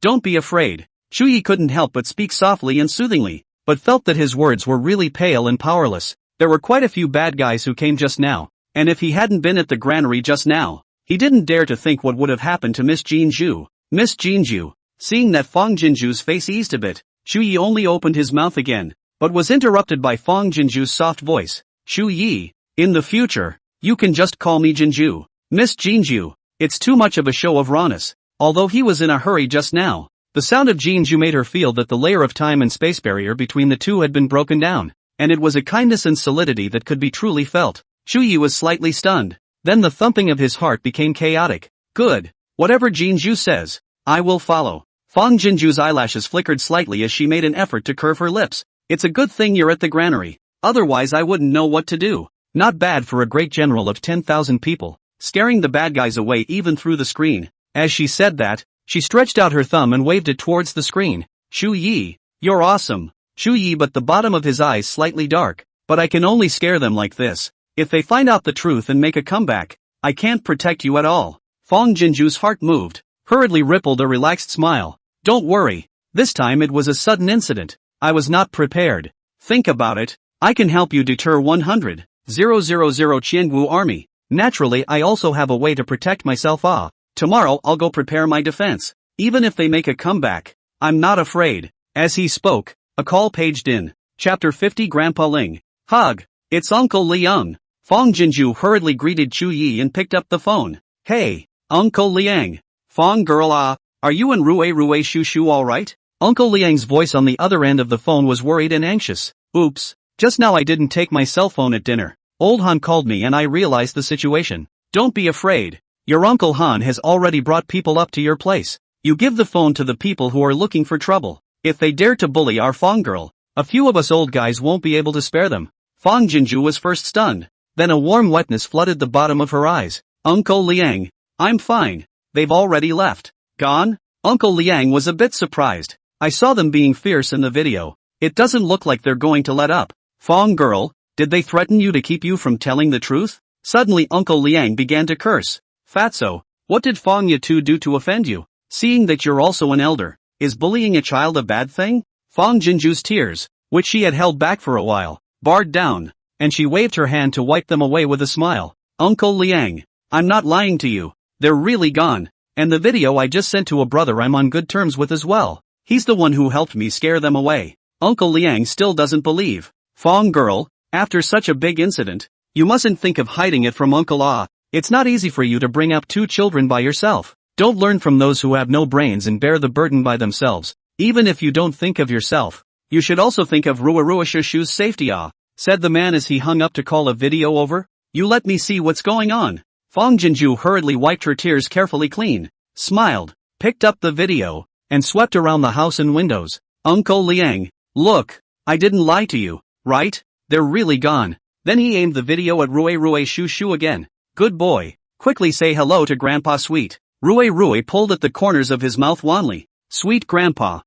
don't be afraid. Chu Yi couldn't help but speak softly and soothingly, but felt that his words were really pale and powerless. There were quite a few bad guys who came just now, and if he hadn't been at the granary just now, he didn't dare to think what would have happened to Miss Jinju. Miss Jinju, seeing that Fang Jinju's face eased a bit, Chu Yi only opened his mouth again, but was interrupted by Fang Jinju's soft voice. Chu Yi, in the future, you can just call me Jinju. Miss Jinju, it's too much of a show of rawness. Although he was in a hurry just now, the sound of Jinju made her feel that the layer of time and space barrier between the two had been broken down, and it was a kindness and solidity that could be truly felt. Chu Yi was slightly stunned. Then the thumping of his heart became chaotic. Good. Whatever Jinju says, I will follow. Fang Jinju's eyelashes flickered slightly as she made an effort to curve her lips. It's a good thing you're at the granary. Otherwise I wouldn't know what to do. Not bad for a great general of 10,000 people, scaring the bad guys away even through the screen. As she said that, she stretched out her thumb and waved it towards the screen. Chu Yi, you're awesome. Chu Yi, but the bottom of his eyes slightly dark. But I can only scare them like this. If they find out the truth and make a comeback, I can't protect you at all. Fang Jinju's heart moved, hurriedly rippled a relaxed smile. Don't worry. This time it was a sudden incident. I was not prepared. Think about it. I can help you deter 100,000 Qiangu army. Naturally I also have a way to protect myself. Tomorrow I'll go prepare my defense. Even if they make a comeback, I'm not afraid. As he spoke, a call paged in. Chapter 50. Grandpa Ling. Hug. It's Uncle Liang. Fang Jinju hurriedly greeted Chu Yi and picked up the phone. Hey, Uncle Liang. Fang girl, are you and Rue Shu Shu alright? Uncle Liang's voice on the other end of the phone was worried and anxious. Oops, just now I didn't take my cell phone at dinner. Old Han called me and I realized the situation. Don't be afraid. Your Uncle Han has already brought people up to your place. You give the phone to the people who are looking for trouble. If they dare to bully our Fang girl, a few of us old guys won't be able to spare them. Fang Jinju was first stunned. Then a warm wetness flooded the bottom of her eyes. Uncle Liang, I'm fine. They've already left. Gone? Uncle Liang was a bit surprised. I saw them being fierce in the video. It doesn't look like they're going to let up. Fong girl, did they threaten you to keep you from telling the truth? Suddenly Uncle Liang began to curse. Fatso, what did Fong Yatu do to offend you? Seeing that you're also an elder, is bullying a child a bad thing? Fong Jinju's tears, which she had held back for a while, barred down, and she waved her hand to wipe them away with a smile. Uncle Liang, I'm not lying to you. They're really gone. And the video I just sent to a brother I'm on good terms with as well. He's the one who helped me scare them away. Uncle Liang still doesn't believe. Fong girl, after such a big incident, you mustn't think of hiding it from Uncle Ah. It's not easy for you to bring up 2 children by yourself. Don't learn from those who have no brains and bear the burden by themselves. Even if you don't think of yourself, you should also think of Ruarua Shushu's safety said the man as he hung up to call a video over. You let me see what's going on. Fong Jinju hurriedly wiped her tears carefully clean, smiled, picked up the video, and swept around the house and windows. Uncle Liang, look, I didn't lie to you, right? They're really gone. Then he aimed the video at Ruarua Shushu again. Good boy. Quickly say hello to Grandpa Sweet. Ruarua pulled at the corners of his mouth wanly. Sweet Grandpa,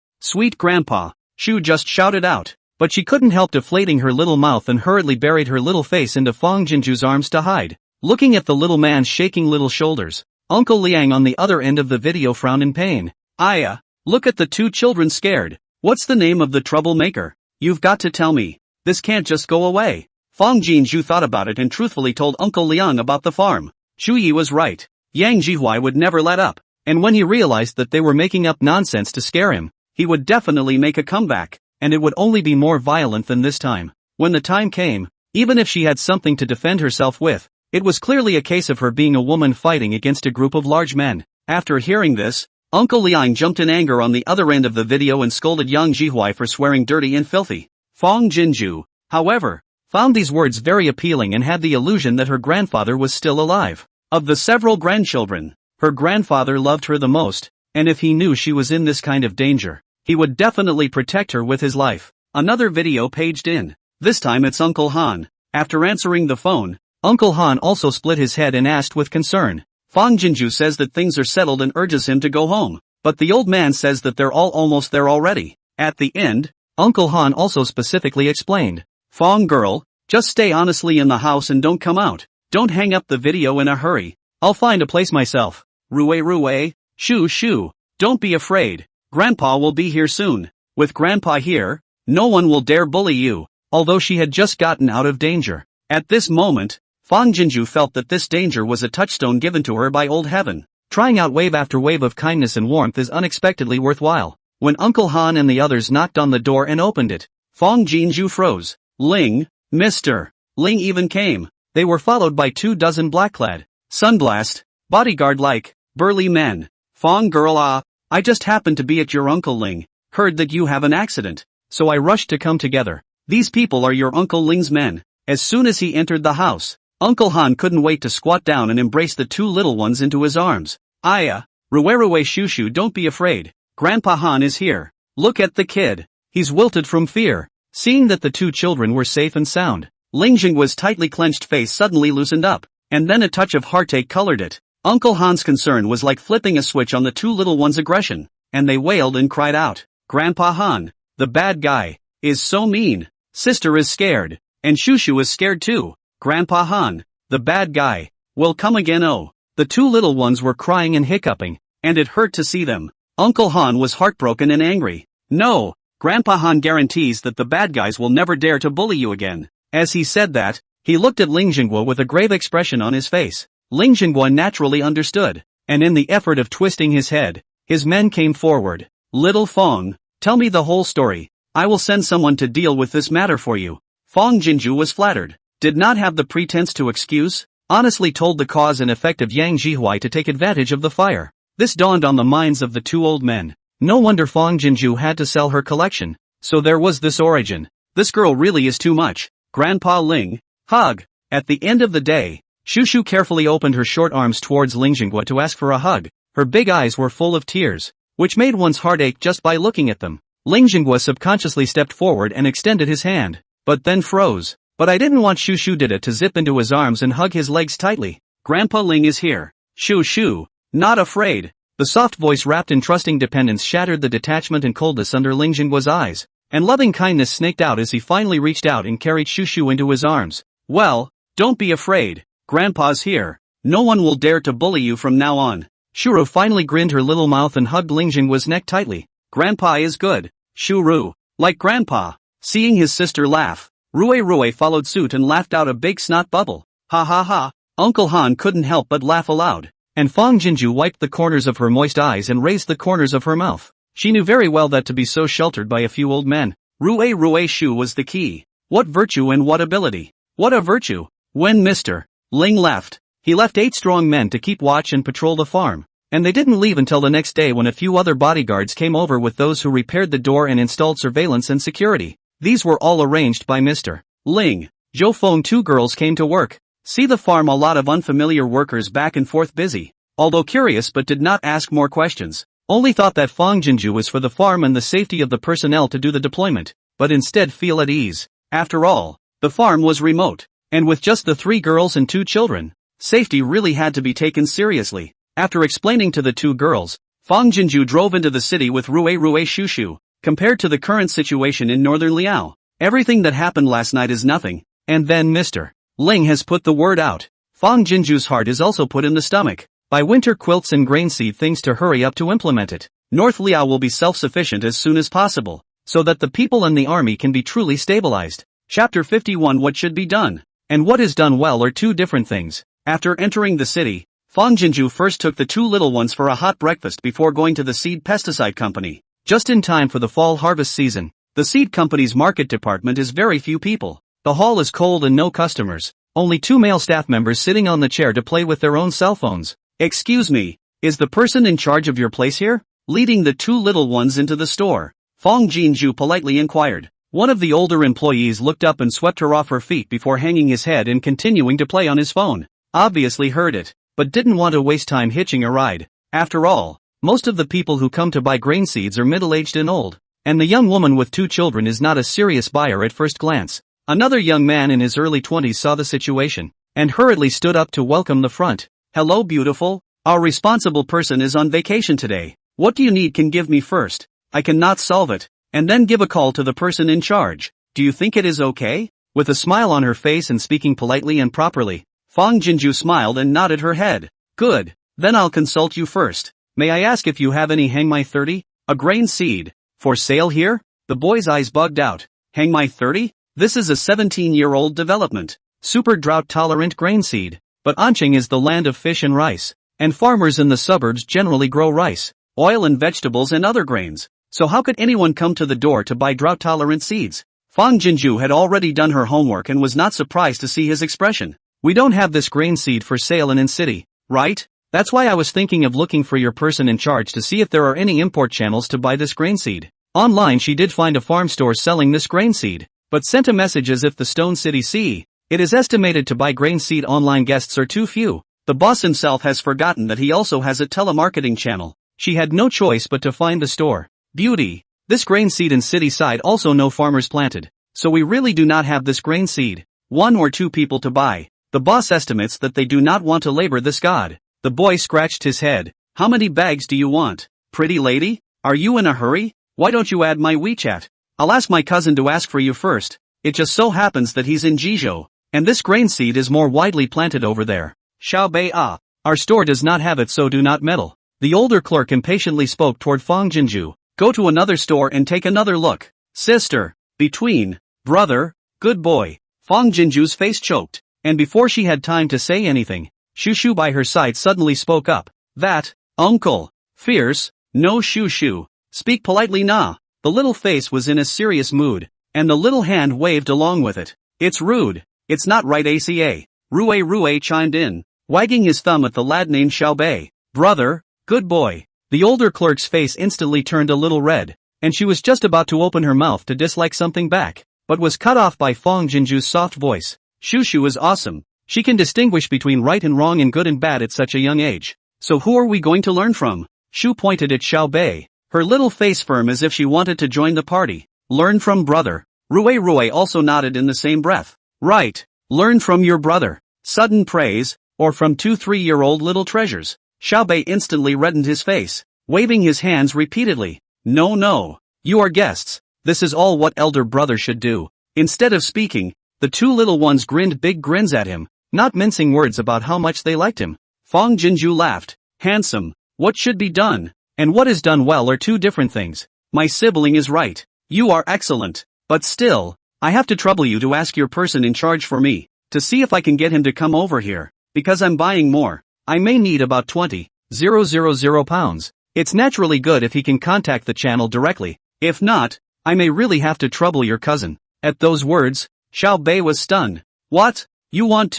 Shu just shouted out, but she couldn't help deflating her little mouth and hurriedly buried her little face into Fong Jinju's arms to hide. Looking at the little man's shaking little shoulders, Uncle Liang on the other end of the video frowned in pain. Aya, look at the 2 children scared. What's the name of the troublemaker? You've got to tell me. This can't just go away. Fong Jinju thought about it and truthfully told Uncle Liang about the farm. Shu Yi was right. Yang Jihuai would never let up, and when he realized that they were making up nonsense to scare him, he would definitely make a comeback, and it would only be more violent than this time. When the time came, even if she had something to defend herself with, it was clearly a case of her being a woman fighting against a group of large men. After hearing this, Uncle Liang jumped in anger on the other end of the video and scolded Yang Jihuai for swearing dirty and filthy. Fong Jinju, however, found these words very appealing and had the illusion that her grandfather was still alive. Of the several grandchildren, her grandfather loved her the most, and if he knew she was in this kind of danger, he would definitely protect her with his life. Another video paged in. This time it's Uncle Han. After answering the phone, Uncle Han also split his head and asked with concern. Fong Jinju says that things are settled and urges him to go home, but the old man says that they're all almost there already. At the end, Uncle Han also specifically explained. Fong girl, just stay honestly in the house and don't come out. Don't hang up the video in a hurry. I'll find a place myself. Rue, Shu, don't be afraid. Grandpa will be here soon. With Grandpa here, no one will dare bully you. Although she had just gotten out of danger. At this moment, Fong Jinju felt that this danger was a touchstone given to her by old heaven. Trying out wave after wave of kindness and warmth is unexpectedly worthwhile. When Uncle Han and the others knocked on the door and opened it, Fong Jinju froze. Ling, Mr. Ling even came. They were followed by 24 black-clad, sunblast, bodyguard-like, burly men. Fong girl I just happened to be at your Uncle Ling, heard that you have an accident, so I rushed to come together. These people are your Uncle Ling's men. As soon as he entered the house, Uncle Han couldn't wait to squat down and embrace the 2 little ones into his arms. Aya, Ruerue Shushu, don't be afraid. Grandpa Han is here. Look at the kid. He's wilted from fear. Seeing that the 2 children were safe and sound, Ling Jinghua's tightly clenched face suddenly loosened up, and then a touch of heartache colored it. Uncle Han's concern was like flipping a switch on the 2 little ones' aggression, and they wailed and cried out. Grandpa Han, the bad guy, is so mean. Sister is scared, and Shushu is scared too. Grandpa Han, the bad guy, will come again. Oh, the 2 little ones were crying and hiccuping, and it hurt to see them. Uncle Han was heartbroken and angry. No, Grandpa Han guarantees that the bad guys will never dare to bully you again. As he said that, he looked at Ling Jinghua with a grave expression on his face. Ling Jinghua naturally understood, and in the effort of twisting his head, his men came forward. Little Fong, tell me the whole story. I will send someone to deal with this matter for you. Fong Jinju was flattered, did not have the pretense to excuse, honestly told the cause and effect of Yang Jihuai to take advantage of the fire. This dawned on the minds of the 2 old men. No wonder Fong Jinju had to sell her collection. So there was this origin. This girl really is too much. Grandpa Ling, hug. At the end of the day, Shushu carefully opened her short arms towards Ling Jinghua to ask for a hug. Her big eyes were full of tears, which made one's heart ache just by looking at them. Ling Jinghua subconsciously stepped forward and extended his hand, but then froze. But I didn't want Shu Shu Dida to zip into his arms and hug his legs tightly. Grandpa Ling is here. Shu Shu. Not afraid. The soft voice wrapped in trusting dependence shattered the detachment and coldness under Ling Jinggua's eyes, and loving kindness snaked out as he finally reached out and carried Shu Shu into his arms. Well, don't be afraid. Grandpa's here. No one will dare to bully you from now on. Shuru finally grinned her little mouth and hugged Ling Jinggua's neck tightly. Grandpa is good. Shuru. Like Grandpa. Seeing his sister laugh, Rue followed suit and laughed out a big snot bubble. Ha ha ha. Uncle Han couldn't help but laugh aloud. And Fang Jinju wiped the corners of her moist eyes and raised the corners of her mouth. She knew very well that to be so sheltered by a few old men, Rue Shu was the key. What virtue and what ability. What a virtue. When Mr. Ling left, he left 8 strong men to keep watch and patrol the farm. And they didn't leave until the next day when a few other bodyguards came over with those who repaired the door and installed surveillance and security. These were all arranged by Mr. Ling. Zhou Feng. 2 girls came to work. See the farm, a lot of unfamiliar workers back and forth busy. Although curious but did not ask more questions. Only thought that Fang Jinju was for the farm and the safety of the personnel to do the deployment, but instead feel at ease. After all, the farm was remote, and with just the 3 girls and 2 children, safety really had to be taken seriously. After explaining to the 2 girls, Fang Jinju drove into the city with Rue Shu Shu. Compared to the current situation in northern Liao, everything that happened last night is nothing, and then Mr. Ling has put the word out. Fang Jinju's heart is also put in the stomach. Buy winter quilts and grain seed things to hurry up to implement it. North Liao will be self-sufficient as soon as possible, so that the people and the army can be truly stabilized. Chapter 51. What should be done, and what is done well are 2 different things. After entering the city, Fang Jinju first took the 2 little ones for a hot breakfast before going to the seed pesticide company. Just in time for the fall harvest season, the seed company's market department is very few people. The hall is cold and no customers, only 2 male staff members sitting on the chair to play with their own cell phones. Excuse me, is the person in charge of your place here? Leading the 2 little ones into the store, Fang Jinju politely inquired. One of the older employees looked up and swept her off her feet before hanging his head and continuing to play on his phone. Obviously heard it, but didn't want to waste time hitching a ride. After all, most of the people who come to buy grain seeds are middle-aged and old, and the young woman with 2 children is not a serious buyer at first glance. Another young man in his early 20s saw the situation, and hurriedly stood up to welcome the front. Hello beautiful, our responsible person is on vacation today. What do you need? Can give me first. I cannot solve it, and then give a call to the person in charge. Do you think it is okay? With a smile on her face and speaking politely and properly, Fang Jinju smiled and nodded her head. Good, then I'll consult you first. May I ask if you have any Hang My 30? A grain seed. For sale here? The boy's eyes bugged out. Hang My 30? This is a 17-year-old development. Super drought-tolerant grain seed. But Anqing is the land of fish and rice. And farmers in the suburbs generally grow rice, oil and vegetables and other grains. So how could anyone come to the door to buy drought-tolerant seeds? Fang Jinju had already done her homework and was not surprised to see his expression. We don't have this grain seed for sale in city, right? That's why I was thinking of looking for your person in charge to see if there are any import channels to buy this grain seed. Online she did find a farm store selling this grain seed, but sent a message as if the Stone City C. It is estimated to buy grain seed online guests are too few. The boss himself has forgotten that he also has a telemarketing channel. She had no choice but to find the store. Beauty. This grain seed in city side also no farmers planted. So we really do not have this grain seed. 1 or 2 people to buy. The boss estimates that they do not want to labor this god. The boy scratched his head. How many bags do you want? Pretty lady? Are you in a hurry? Why don't you add my WeChat? I'll ask my cousin to ask for you first. It just so happens that he's in Jizhou, and this grain seed is more widely planted over there. Xiaobei our store does not have it, so do not meddle. The older clerk impatiently spoke toward Fang Jinju. Go to another store and take another look. Sister, between, brother, good boy. Fang Jinju's face choked, and before she had time to say anything, Shu Shu by her side suddenly spoke up. That, uncle, fierce, no Shu Shu, speak politely nah. The little face was in a serious mood, and the little hand waved along with it. It's rude, it's not right ACA. Rue chimed in, wagging his thumb at the lad named Xiaobei. Brother, good boy. The older clerk's face instantly turned a little red, and she was just about to open her mouth to dislike something back, but was cut off by Fang Jinju's soft voice. Shu Shu is awesome. She can distinguish between right and wrong and good and bad at such a young age. So who are we going to learn from? Shu pointed at Xiaobei, her little face firm as if she wanted to join the party. Learn from brother. Rue also nodded in the same breath. Right. Learn from your brother. Sudden praise, or from 2-3-year-old little treasures. Xiaobei instantly reddened his face, waving his hands repeatedly. No, no. You are guests. This is all what elder brother should do. Instead of speaking, the two little ones grinned big grins at him, not mincing words about how much they liked him. Fang Jinju laughed. Handsome. What should be done, and what is done well are two different things. My sibling is right. You are excellent. But still, I have to trouble you to ask your person in charge for me, to see if I can get him to come over here, because I'm buying more. I may need about 20,000 pounds. It's naturally good if he can contact the channel directly. If not, I may really have to trouble your cousin. At those words, Xiaobei was stunned. What? You want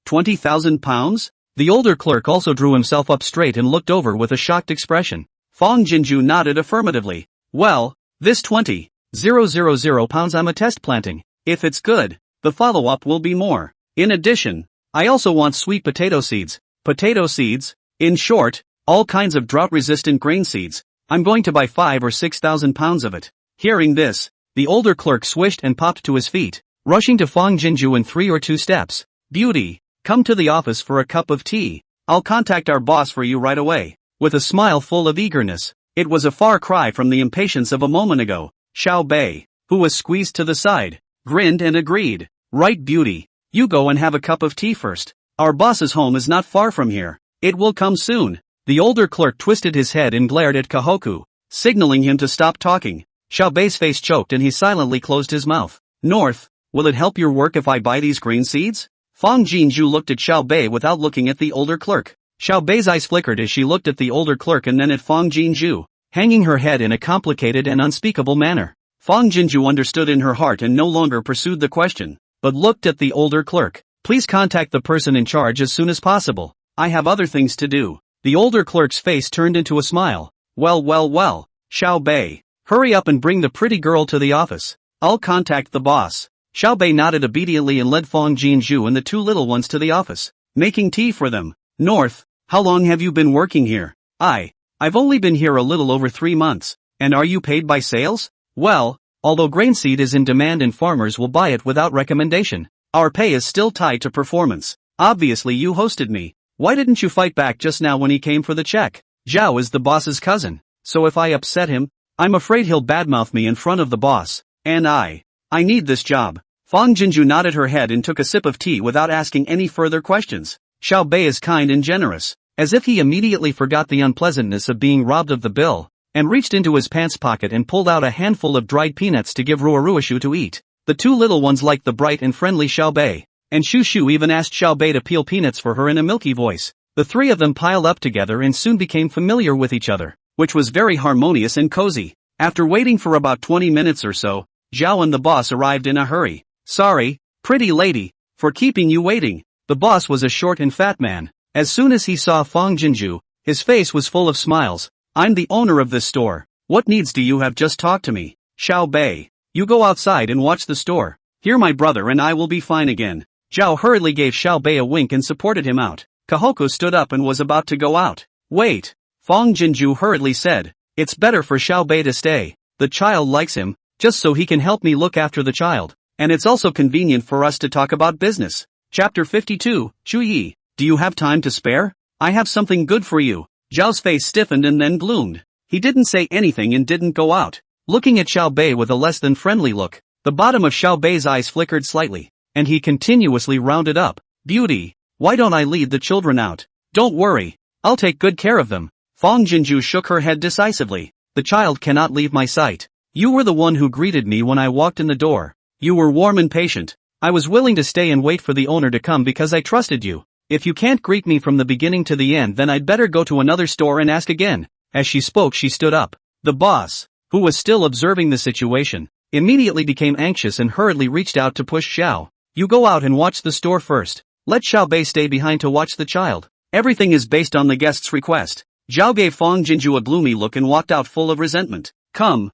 20,000 pounds? The older clerk also drew himself up straight and looked over with a shocked expression. Fang Jinju nodded affirmatively. Well, this 20,000 pounds I'm a test planting. If it's good, the follow-up will be more. In addition, I also want sweet potato seeds. Potato seeds? In short, all kinds of drought-resistant grain seeds. I'm going to buy 5,000 or 6,000 pounds of it. Hearing this, the older clerk swished and popped to his feet, rushing to Fang Jinju in 3 or 2 steps. Beauty, come to the office for a cup of tea. I'll contact our boss for you right away. With a smile full of eagerness, it was a far cry from the impatience of a moment ago. Xiaobei, who was squeezed to the side, grinned and agreed. Right, Beauty. You go and have a cup of tea first. Our boss's home is not far from here. It will come soon. The older clerk twisted his head and glared at Kahoku, signaling him to stop talking. Xiaobei's face choked and he silently closed his mouth. North, will it help your work if I buy these grain seeds? Fang Jinju looked at Xiaobei without looking at the older clerk. Xiaobei's eyes flickered as she looked at the older clerk and then at Fang Jinju, hanging her head in a complicated and unspeakable manner. Fang Jinju understood in her heart and no longer pursued the question, but looked at the older clerk. Please contact the person in charge as soon as possible. I have other things to do. The older clerk's face turned into a smile. Well, Xiaobei, hurry up and bring the pretty girl to the office. I'll contact the boss. Xiaobei nodded obediently and led Fang Jinju and the two little ones to the office, making tea for them. North, how long have you been working here? I've only been here a little over 3 months. And are you paid by sales? Well, although grain seed is in demand and farmers will buy it without recommendation, our pay is still tied to performance. Obviously you hosted me. Why didn't you fight back just now when he came for the check? Zhao is the boss's cousin, so if I upset him, I'm afraid he'll badmouth me in front of the boss. And I need this job. Fang Jinju nodded her head and took a sip of tea without asking any further questions. Xiaobei is kind and generous, as if he immediately forgot the unpleasantness of being robbed of the bill, and reached into his pants pocket and pulled out a handful of dried peanuts to give Ruoruishu to eat. The two little ones liked the bright and friendly Xiaobei, and Shu even asked Xiaobei to peel peanuts for her in a milky voice. The three of them piled up together and soon became familiar with each other, which was very harmonious and cozy. After waiting for about 20 minutes or so, Zhao and the boss arrived in a hurry. Sorry, pretty lady, for keeping you waiting. The boss was a short and fat man. As soon as he saw Fang Jinju, his face was full of smiles. I'm the owner of this store. What needs do you have? Just talk to me. Xiaobei, you go outside and watch the store. Here my brother and I will be fine again. Zhao hurriedly gave Xiaobei a wink and supported him out. Kahoku stood up and was about to go out. Wait, Fang Jinju hurriedly said. It's better for Xiaobei to stay. The child likes him, just so he can help me look after the child. And it's also convenient for us to talk about business. Chapter 52, Chuyi, do you have time to spare? I have something good for you. Zhao's face stiffened and then gloomed. He didn't say anything and didn't go out. Looking at Xiaobei with a less than friendly look, the bottom of Xiaobei's eyes flickered slightly, and he continuously rounded up. Beauty, why don't I lead the children out? Don't worry, I'll take good care of them. Fang Jinju shook her head decisively. The child cannot leave my sight. You were the one who greeted me when I walked in the door. You were warm and patient. I was willing to stay and wait for the owner to come because I trusted you. If you can't greet me from the beginning to the end, then I'd better go to another store and ask again. As she spoke, she stood up. The boss, who was still observing the situation, immediately became anxious and hurriedly reached out to push Xiao. You go out and watch the store first. Let Xiaobei stay behind to watch the child. Everything is based on the guest's request. Zhao gave Fang Jinju a gloomy look and walked out full of resentment. Come,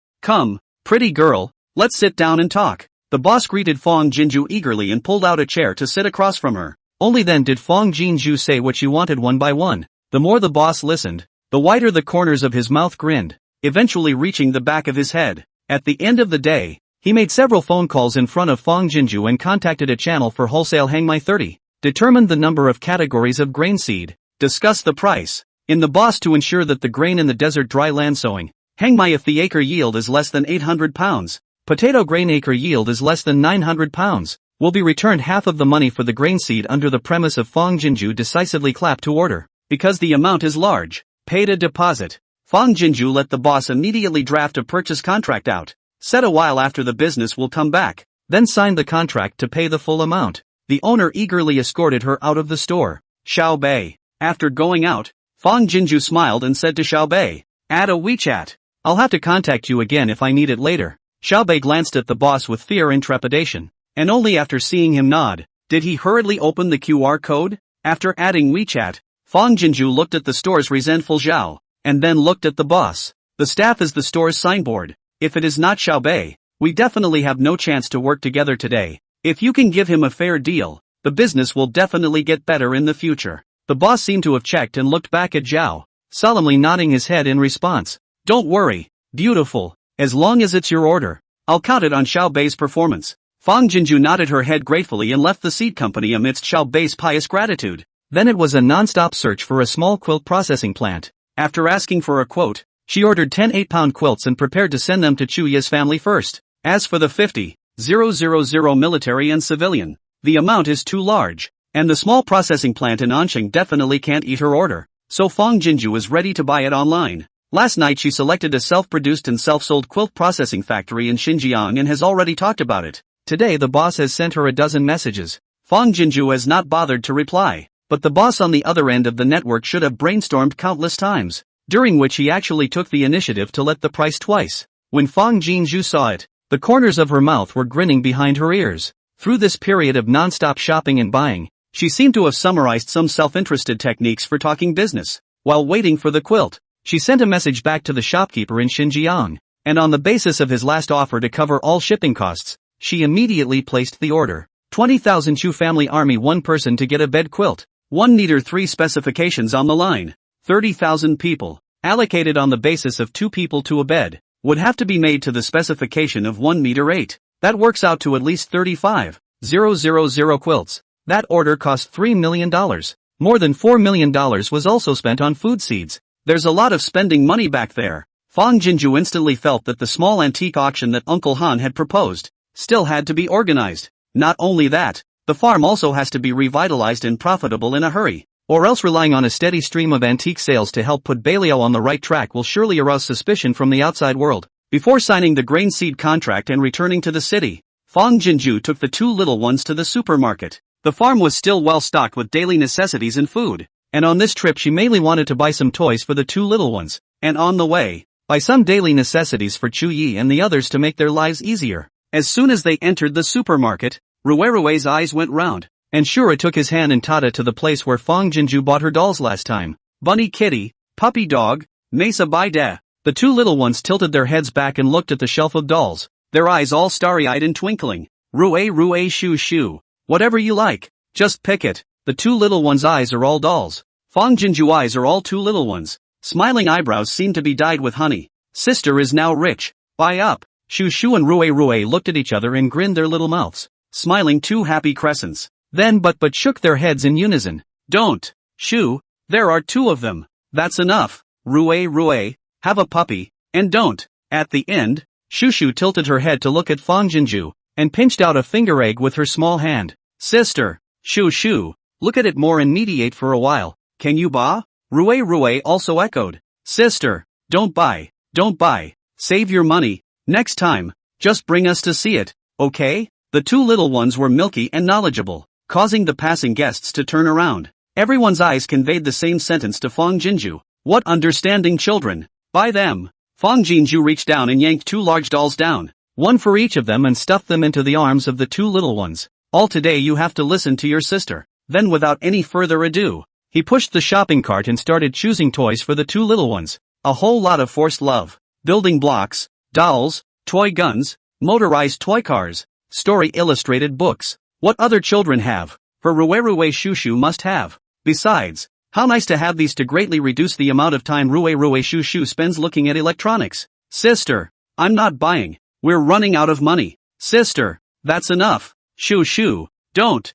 pretty girl, let's sit down and talk. The boss greeted Fang Jinju eagerly and pulled out a chair to sit across from her. Only then did Fang Jinju say what she wanted one by one. The more the boss listened, the wider the corners of his mouth grinned, eventually reaching the back of his head. At the end of the day, He made several phone calls in front of Fong Jinju and contacted a channel for wholesale Hangmai 30, determined the number of categories of grain seed, discussed the price, in the boss to ensure that the grain in the desert dry land sowing, Hangmai if the acre yield is less than 800 pounds, potato grain acre yield is less than 900 pounds, will be returned half of the money for the grain seed under the premise of Fong Jinju decisively clapped to order, because the amount is large, paid a deposit. Fong Jinju let the boss immediately draft a purchase contract out, said a while after the business will come back, then signed the contract to pay the full amount. The owner eagerly escorted her out of the store. Xiao Bei. After going out, Fong Jinju smiled and said to Xiao Bei, "Add a WeChat. I'll have to contact you again if I need it later." Xiao Bei glanced at the boss with fear and trepidation, and only after seeing him nod, did he hurriedly open the QR code. After adding WeChat, Fong Jinju looked at the store's resentful Zhao, and then looked at the boss. The staff is the store's signboard. If it is not Xiao Bei, we definitely have no chance to work together today. If you can give him a fair deal, the business will definitely get better in the future. The boss seemed to have checked and looked back at Zhao, solemnly nodding his head in response. Don't worry, beautiful, as long as it's your order, I'll count it on Xiao Bei's performance. Fong Jinju nodded her head gratefully and left the seed company amidst Xiao Bei's pious gratitude. Then it was a non-stop search for a small quilt processing plant. After asking for a quote, she ordered 10 8-pound quilts and prepared to send them to Chu Ye's family first. As for the 50,000 military and civilian, the amount is too large, and the small processing plant in Anqing definitely can't eat her order, so Fong Jinju is ready to buy it online. Last night she selected a self-produced and self-sold quilt processing factory in Xinjiang and has already talked about it. Today the boss has sent her a dozen messages. Fong Jinju has not bothered to reply, but the boss on the other end of the network should have brainstormed countless times, during which he actually took the initiative to let the price twice. When Fong Jinju saw it, the corners of her mouth were grinning behind her ears. Through this period of non-stop shopping and buying, she seemed to have summarized some self-interested techniques for talking business. While waiting for the quilt, she sent a message back to the shopkeeper in Xinjiang, and on the basis of his last offer to cover all shipping costs, she immediately placed the order. 20,000 Chu family army, one person to get a bed quilt. 1 meter 3 specifications on the line. 30,000 people, allocated on the basis of 2 people to a bed, would have to be made to the specification of 1 meter 8. That works out to at least 35,000 quilts. That order cost $3 million. More than $4 million was also spent on food seeds. There's a lot of spending money back there. Fong Jinju instantly felt that the small antique auction that Uncle Han had proposed still had to be organized. Not only that, the farm also has to be revitalized and profitable in a hurry, or else relying on a steady stream of antique sales to help put Beiliao on the right track will surely arouse suspicion from the outside world. Before signing the grain seed contract and returning to the city, Fong Jinju took the 2 little ones to the supermarket. The farm was still well stocked with daily necessities and food, and on this trip she mainly wanted to buy some toys for the 2 little ones, and on the way, buy some daily necessities for Chu Yi and the others to make their lives easier. As soon as they entered the supermarket, Rui's eyes went round, and Shura took his hand and Tata to the place where Fong Jinju bought her dolls last time. Bunny kitty, puppy dog, Mesa by da. The 2 little ones tilted their heads back and looked at the shelf of dolls, their eyes all starry-eyed and twinkling. Rue shoo. Whatever you like, just pick it. The 2 little ones' eyes are all dolls. Fong Jinju's eyes are all 2 little ones. Smiling eyebrows seem to be dyed with honey. Sister is now rich. Buy up. Shu and Rue looked at each other and grinned their little mouths, smiling 2 happy crescents. Then but shook their heads in unison. Don't, Shu, there are 2 of them. That's enough. Rue, have a puppy, and don't. At the end, Shu tilted her head to look at Fong Jinju, and pinched out a finger egg with her small hand. Sister, Shu, look at it more and mediate for a while. Can you ba? Rue also echoed. Sister, don't buy. Save your money. Next time, just bring us to see it, okay? The 2 little ones were milky and knowledgeable, causing the passing guests to turn around. Everyone's eyes conveyed the same sentence to Fong Jinju. What understanding children. Buy them. Fong Jinju reached down and yanked 2 large dolls down, 1 for each of them, and stuffed them into the arms of the 2 little ones. All today you have to listen to your sister. Then without any further ado, he pushed the shopping cart and started choosing toys for the 2 little ones. A whole lot of forced love. Building blocks, dolls, toy guns, motorized toy cars, story illustrated books. What other children have, for Rue Shushu must have. Besides, how nice to have these to greatly reduce the amount of time Rue Shushu spends looking at electronics. Sister, I'm not buying. we're running out of money. Sister, that's enough. Shoo. Don't.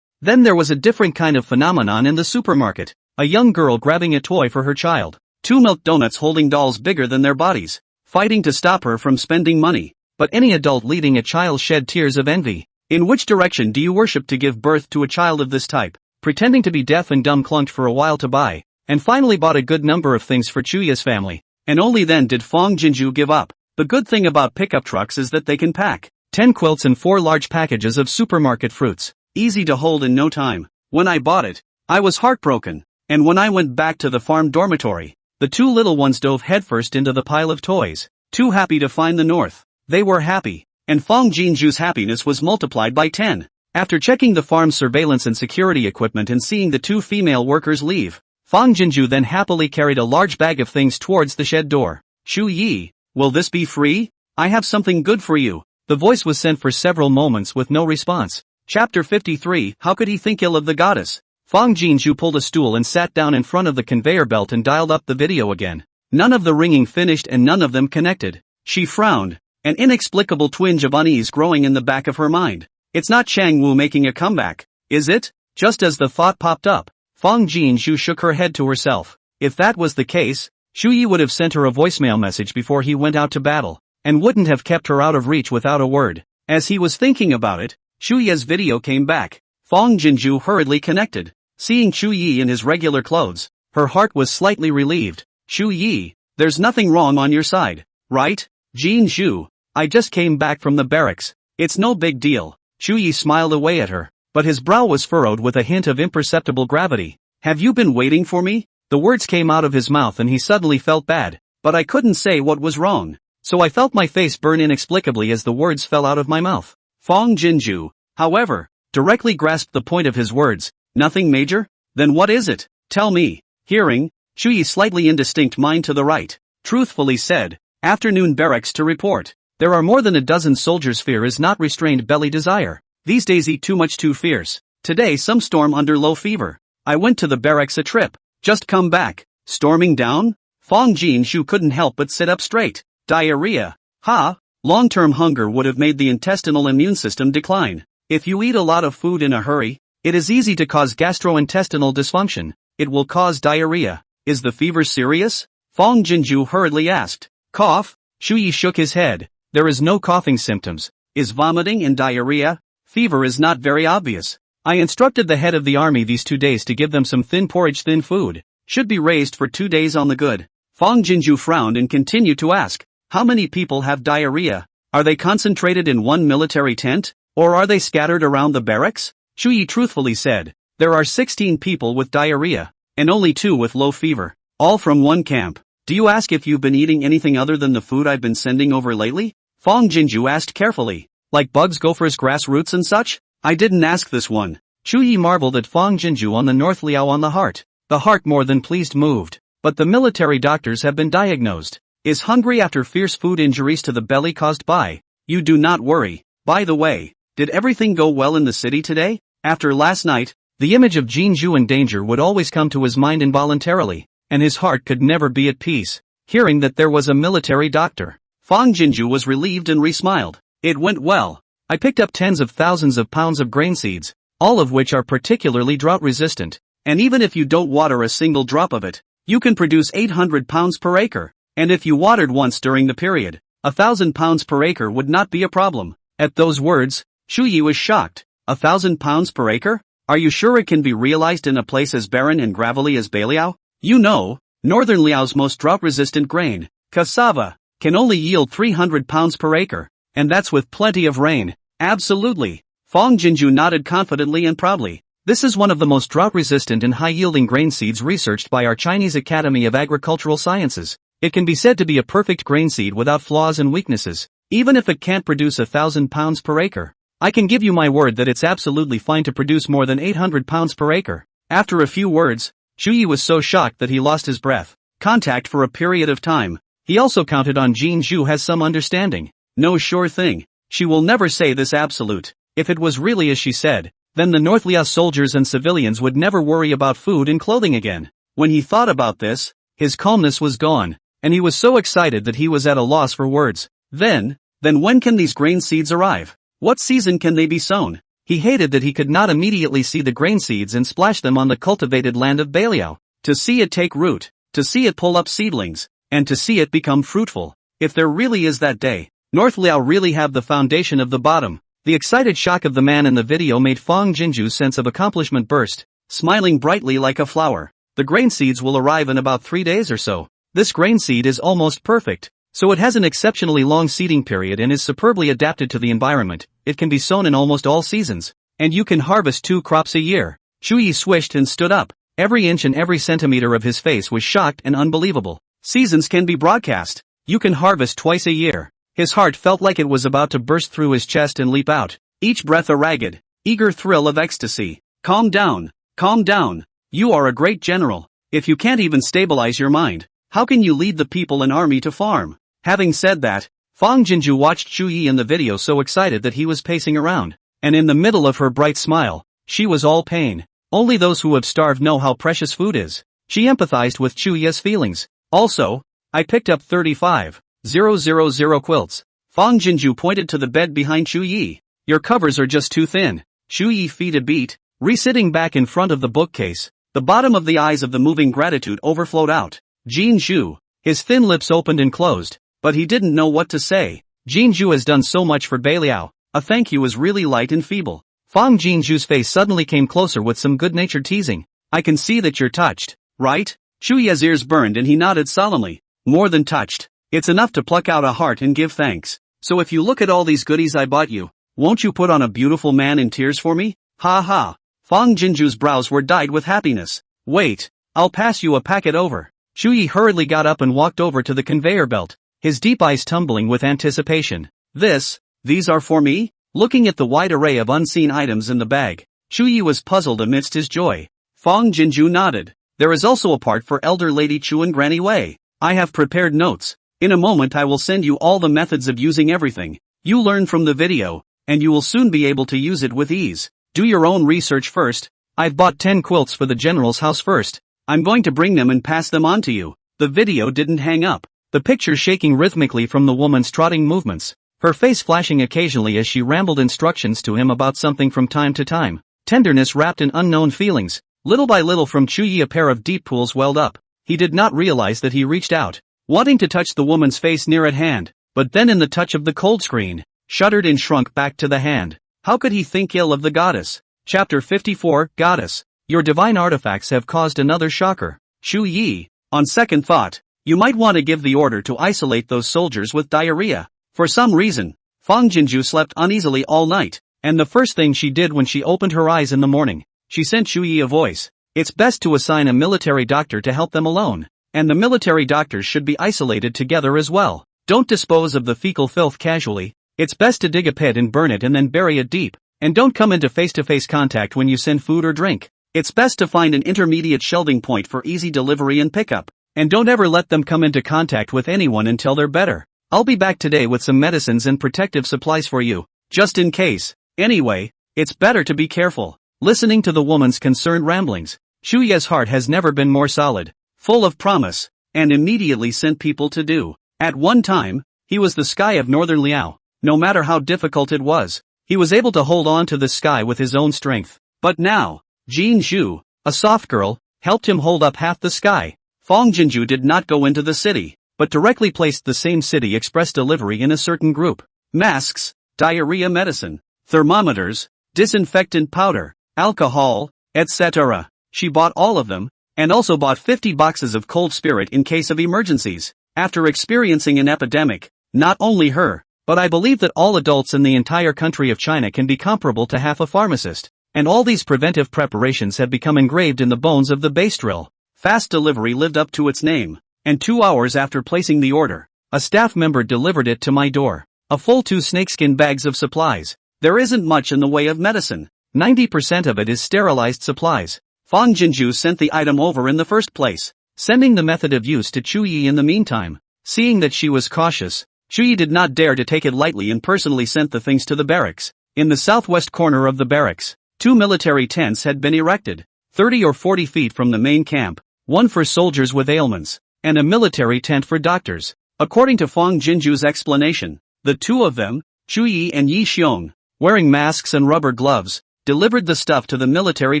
Then there was a different kind of phenomenon in the supermarket. A young girl grabbing a toy for her child. 2 milk donuts holding dolls bigger than their bodies. Fighting to stop her from spending money. But any adult leading a child shed tears of envy. In which direction do you worship to give birth to a child of this type? Pretending to be deaf and dumb clunked for a while to buy, and finally bought a good number of things for Chuya's family. And only then did Fong Jinju give up. The good thing about pickup trucks is that they can pack 10 quilts and 4 large packages of supermarket fruits. Easy to hold in no time. When I bought it, I was heartbroken. And when I went back to the farm dormitory, the 2 little ones dove headfirst into the pile of toys. Too happy to find the north. They were happy. And Fong Jinju's happiness was multiplied by 10. After checking the farm's surveillance and security equipment and seeing the 2 female workers leave, Fong Jinju then happily carried a large bag of things towards the shed door. Shu Yi, will this be free? I have something good for you. The voice was sent for several moments with no response. Chapter 53, How could he think ill of the goddess? Fong Jinju pulled a stool and sat down in front of the conveyor belt and dialed up the video again. None of the ringing finished and none of them connected. She frowned, an inexplicable twinge of unease growing in the back of her mind. It's not Chang Wu making a comeback, is it? Just as the thought popped up, Fong Jinju shook her head to herself. If that was the case, Shu Yi would have sent her a voicemail message before he went out to battle, and wouldn't have kept her out of reach without a word. As he was thinking about it, Shu Yi's video came back. Fong Jinju hurriedly connected. Seeing Shu Yi in his regular clothes, her heart was slightly relieved. Shu Yi, there's nothing wrong on your side, right? Jinju, I just came back from the barracks. It's no big deal. Shu Yi smiled away at her, but his brow was furrowed with a hint of imperceptible gravity. Have you been waiting for me? The words came out of his mouth and he suddenly felt bad, but I couldn't say what was wrong. So I felt my face burn inexplicably as the words fell out of my mouth. Fong Jinju, however, directly grasped the point of his words. Nothing major? Then what is it? Tell me. Hearing, Shu Yi's slightly indistinct mind to the right, truthfully said, afternoon barracks to report. There are more than a dozen soldiers. Fear is not restrained belly desire. These days eat too much too fierce. Today some storm under low fever. I went to the barracks a trip. Just come back. Storming down? Fong Jinju couldn't help but sit up straight. Diarrhea. Ha! Long-term hunger would have made the intestinal immune system decline. If you eat a lot of food in a hurry, it is easy to cause gastrointestinal dysfunction. It will cause diarrhea. Is the fever serious? Fong Jinju hurriedly asked. Cough? Shu Yi shook his head. There is no coughing symptoms. Is vomiting and diarrhea? Fever is not very obvious. I instructed the head of the army these 2 days to give them some thin porridge. Thin food should be raised for 2 days on the good. Fong Jinju frowned and continued to ask. How many people have diarrhea? Are they concentrated in one military tent? Or are they scattered around the barracks? Shu Yi truthfully said. There are 16 people with diarrhea, and only 2 with low fever. All from one camp. Do you ask if you've been eating anything other than the food I've been sending over lately? Fong Jinju asked carefully. Like bugs, gophers, grass roots and such? I didn't ask this one. Shu Yi marveled at Fong Jinju on the North Liao on the heart. The heart more than pleased moved. But the military doctors have been diagnosed. Is hungry after fierce food injuries to the belly caused by? You do not worry. By the way, did everything go well in the city today? After last night, the image of Jinju in danger would always come to his mind involuntarily, and his heart could never be at peace. Hearing that there was a military doctor, Fong Jinju was relieved and re-smiled. It went well. I picked up tens of thousands of pounds of grain seeds, all of which are particularly drought resistant, and even if you don't water a single drop of it, you can produce 800 pounds per acre. And if you watered once during the period, 1,000 pounds per acre would not be a problem. At those words, Shu Yi was shocked. 1,000 pounds per acre? Are you sure it can be realized in a place as barren and gravelly as Beiliao? You know, Northern Liao's most drought-resistant grain, cassava, can only yield 300 pounds per acre, and that's with plenty of rain. Absolutely. Fong Jinju nodded confidently and proudly. This is one of the most drought-resistant and high-yielding grain seeds researched by our Chinese Academy of Agricultural Sciences. It can be said to be a perfect grain seed without flaws and weaknesses, even if it can't produce 1,000 pounds per acre. I can give you my word that it's absolutely fine to produce more than 800 pounds per acre. After a few words, Shu Yi was so shocked that he lost his breath. Contact for a period of time. He also counted on Jinju has some understanding. No sure thing. She will never say this absolute. If it was really as she said, then the North Lia soldiers and civilians would never worry about food and clothing again. When he thought about this, his calmness was gone, and he was so excited that he was at a loss for words. Then, Then when can these grain seeds arrive? What season can they be sown? He hated that he could not immediately see the grain seeds and splash them on the cultivated land of Beliao. To see it take root, to see it pull up seedlings, and to see it become fruitful. If there really is that day, North Liao really have the foundation of the bottom. The excited shock of the man in the video made Fang Jinju's sense of accomplishment burst, smiling brightly like a flower. The grain seeds will arrive in about 3 days or so. This grain seed is almost perfect, so it has an exceptionally long seeding period and is superbly adapted to the environment. It can be sown in almost all seasons, and you can harvest 2 crops a year. Chu Yi swished and stood up. Every inch and every centimeter of his face was shocked and unbelievable. Seasons can be broadcast. You can harvest twice a year. His heart felt like it was about to burst through his chest and leap out. Each breath a ragged, eager thrill of ecstasy. Calm down. Calm down. You are a great general. If you can't even stabilize your mind, how can you lead the people and army to farm? Having said that, Fang Jinju watched Chu Yi in the video so excited that he was pacing around. And in the middle of her bright smile, she was all pain. Only those who have starved know how precious food is. She empathized with Chu Yi's feelings. Also, I picked up 35,000 quilts. Fang Jinju pointed to the bed behind Chu Yi. Your covers are just too thin. Chu Yi feet a beat, re-sitting back in front of the bookcase. The bottom of the eyes of the moving gratitude overflowed out. Jin Zhu. His thin lips opened and closed, but he didn't know what to say. Jin Zhu has done so much for Beiliao. A thank you is really light and feeble. Fang Jinju's face suddenly came closer with some good-natured teasing. I can see that you're touched, right? Chu Yi's ears burned and he nodded solemnly. More than touched. It's enough to pluck out a heart and give thanks. So if you look at all these goodies I bought you, won't you put on a beautiful man in tears for me? Ha ha. Fang Jinju's brows were dyed with happiness. Wait, I'll pass you a packet over. Chu Yi hurriedly got up and walked over to the conveyor belt, his deep eyes tumbling with anticipation. These are for me? Looking at the wide array of unseen items in the bag, Chu Yi was puzzled amidst his joy. Fang Jinju nodded. There is also a part for Elder Lady Chu and Granny Wei. I have prepared notes. In a moment I will send you all the methods of using everything you learn from the video, and you will soon be able to use it with ease. Do your own research first. I've bought 10 quilts for the general's house first. I'm going to bring them and pass them on to you. The video didn't hang up, the picture shaking rhythmically from the woman's trotting movements, her face flashing occasionally as she rambled instructions to him about something from time to time. Tenderness wrapped in unknown feelings. Little by little from Chu Yi a pair of deep pools welled up. He did not realize that he reached out, wanting to touch the woman's face near at hand, but then in the touch of the cold screen, shuddered and shrunk back to the hand. How could he think ill of the goddess? Chapter 54, Goddess. Your divine artifacts have caused another shocker. Chu Yi, on second thought, you might want to give the order to isolate those soldiers with diarrhea. For some reason, Fang Jinju slept uneasily all night, and the first thing she did when she opened her eyes in the morning, she sent Chu Yi a voice. It's best to assign a military doctor to help them alone, and the military doctors should be isolated together as well. Don't dispose of the fecal filth casually. It's best to dig a pit and burn it and then bury it deep, and don't come into face-to-face contact when you send food or drink. It's best to find an intermediate shelving point for easy delivery and pickup, and don't ever let them come into contact with anyone until they're better. I'll be back today with some medicines and protective supplies for you, just in case. Anyway, it's better to be careful. Listening to the woman's concerned ramblings, Chu Yi's heart has never been more solid, full of promise, and immediately sent people to do. At one time, he was the sky of northern Liao. No matter how difficult it was, he was able to hold on to the sky with his own strength. But now, Jin Zhu, a soft girl, helped him hold up half the sky. Fang Jinju did not go into the city, but directly placed the same city express delivery in a certain group. Masks, diarrhea medicine, thermometers, disinfectant powder, alcohol, etc. She bought all of them, and also bought 50 boxes of cold spirit in case of emergencies. After experiencing an epidemic, not only her, but I believe that all adults in the entire country of China can be comparable to half a pharmacist, and all these preventive preparations have become engraved in the bones of the base drill. Fast delivery lived up to its name, and 2 hours after placing the order, a staff member delivered it to my door. A full 2 snakeskin bags of supplies. There isn't much in the way of medicine. 90% of it is sterilized supplies. Fang Jinju sent the item over in the first place, sending the method of use to Chu Yi in the meantime. Seeing that she was cautious, Chu Yi did not dare to take it lightly and personally sent the things to the barracks. In the southwest corner of the barracks, 2 military tents had been erected, 30 or 40 feet from the main camp, one for soldiers with ailments, and a military tent for doctors. According to Fang Jinju's explanation, The two of them, Chu Yi and Yi Xiong, wearing masks and rubber gloves, delivered the stuff to the military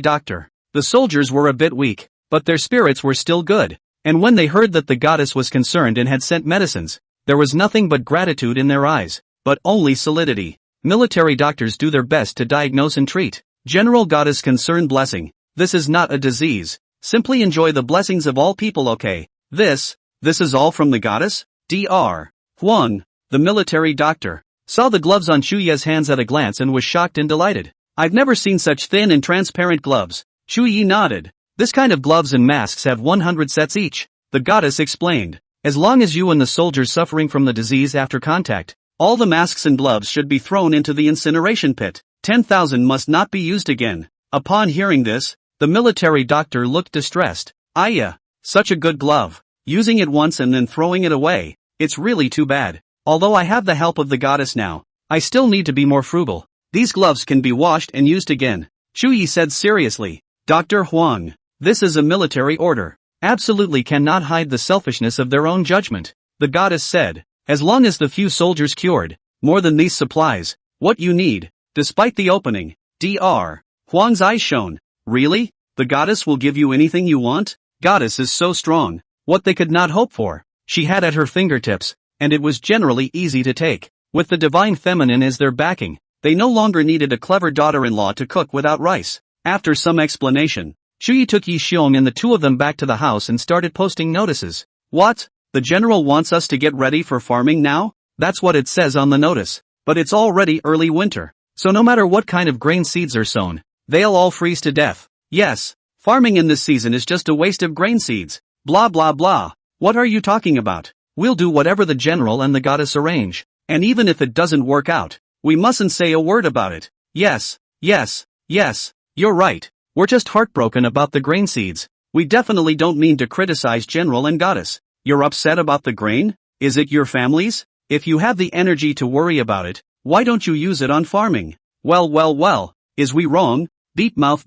doctor. The soldiers were a bit weak, but their spirits were still good, and when they heard that the goddess was concerned and had sent medicines, there was nothing but gratitude in their eyes, but only solidity. Military doctors do their best to diagnose and treat. General Goddess Concern Blessing. This is not a disease. Simply enjoy the blessings of all people, okay? This is all from the goddess? Dr. Huang, the military doctor, saw the gloves on Chu Yi's hands at a glance and was shocked and delighted. I've never seen such thin and transparent gloves. Chu Yi nodded. This kind of gloves and masks have 100 sets each. The goddess explained. As long as you and the soldiers suffering from the disease after contact, all the masks and gloves should be thrown into the incineration pit. 10,000 must not be used again. Upon hearing this, the military doctor looked distressed. Such a good glove. Using it once and then throwing it away. It's really too bad. Although I have the help of the goddess now, I still need to be more frugal. These gloves can be washed and used again. Chu Yi said seriously. Dr. Huang, this is a military order. Absolutely cannot hide the selfishness of their own judgment. The goddess said, as long as the few soldiers cured, more than these supplies, what you need. Despite the opening, Dr. Huang's eyes shone. Really? The goddess will give you anything you want? Goddess is so strong. What they could not hope for, she had at her fingertips, and it was generally easy to take. With the divine feminine as their backing, they no longer needed a clever daughter-in-law to cook without rice. After some explanation, Chu Yi took Yi Xiong and the two of them back to the house and started posting notices. What? The general wants us to get ready for farming now? That's what it says on the notice. But it's already early winter, so no matter what kind of grain seeds are sown, they'll all freeze to death. Yes, farming in this season is just a waste of grain seeds. Blah blah blah. What are you talking about? We'll do whatever the general and the goddess arrange, and even if it doesn't work out, we mustn't say a word about it. Yes, you're right. We're just heartbroken about the grain seeds. We definitely don't mean to criticize general and goddess. You're upset about the grain? Is it your family's? If you have the energy to worry about it, why don't you use it on farming? Well, is we wrong? Beat mouth.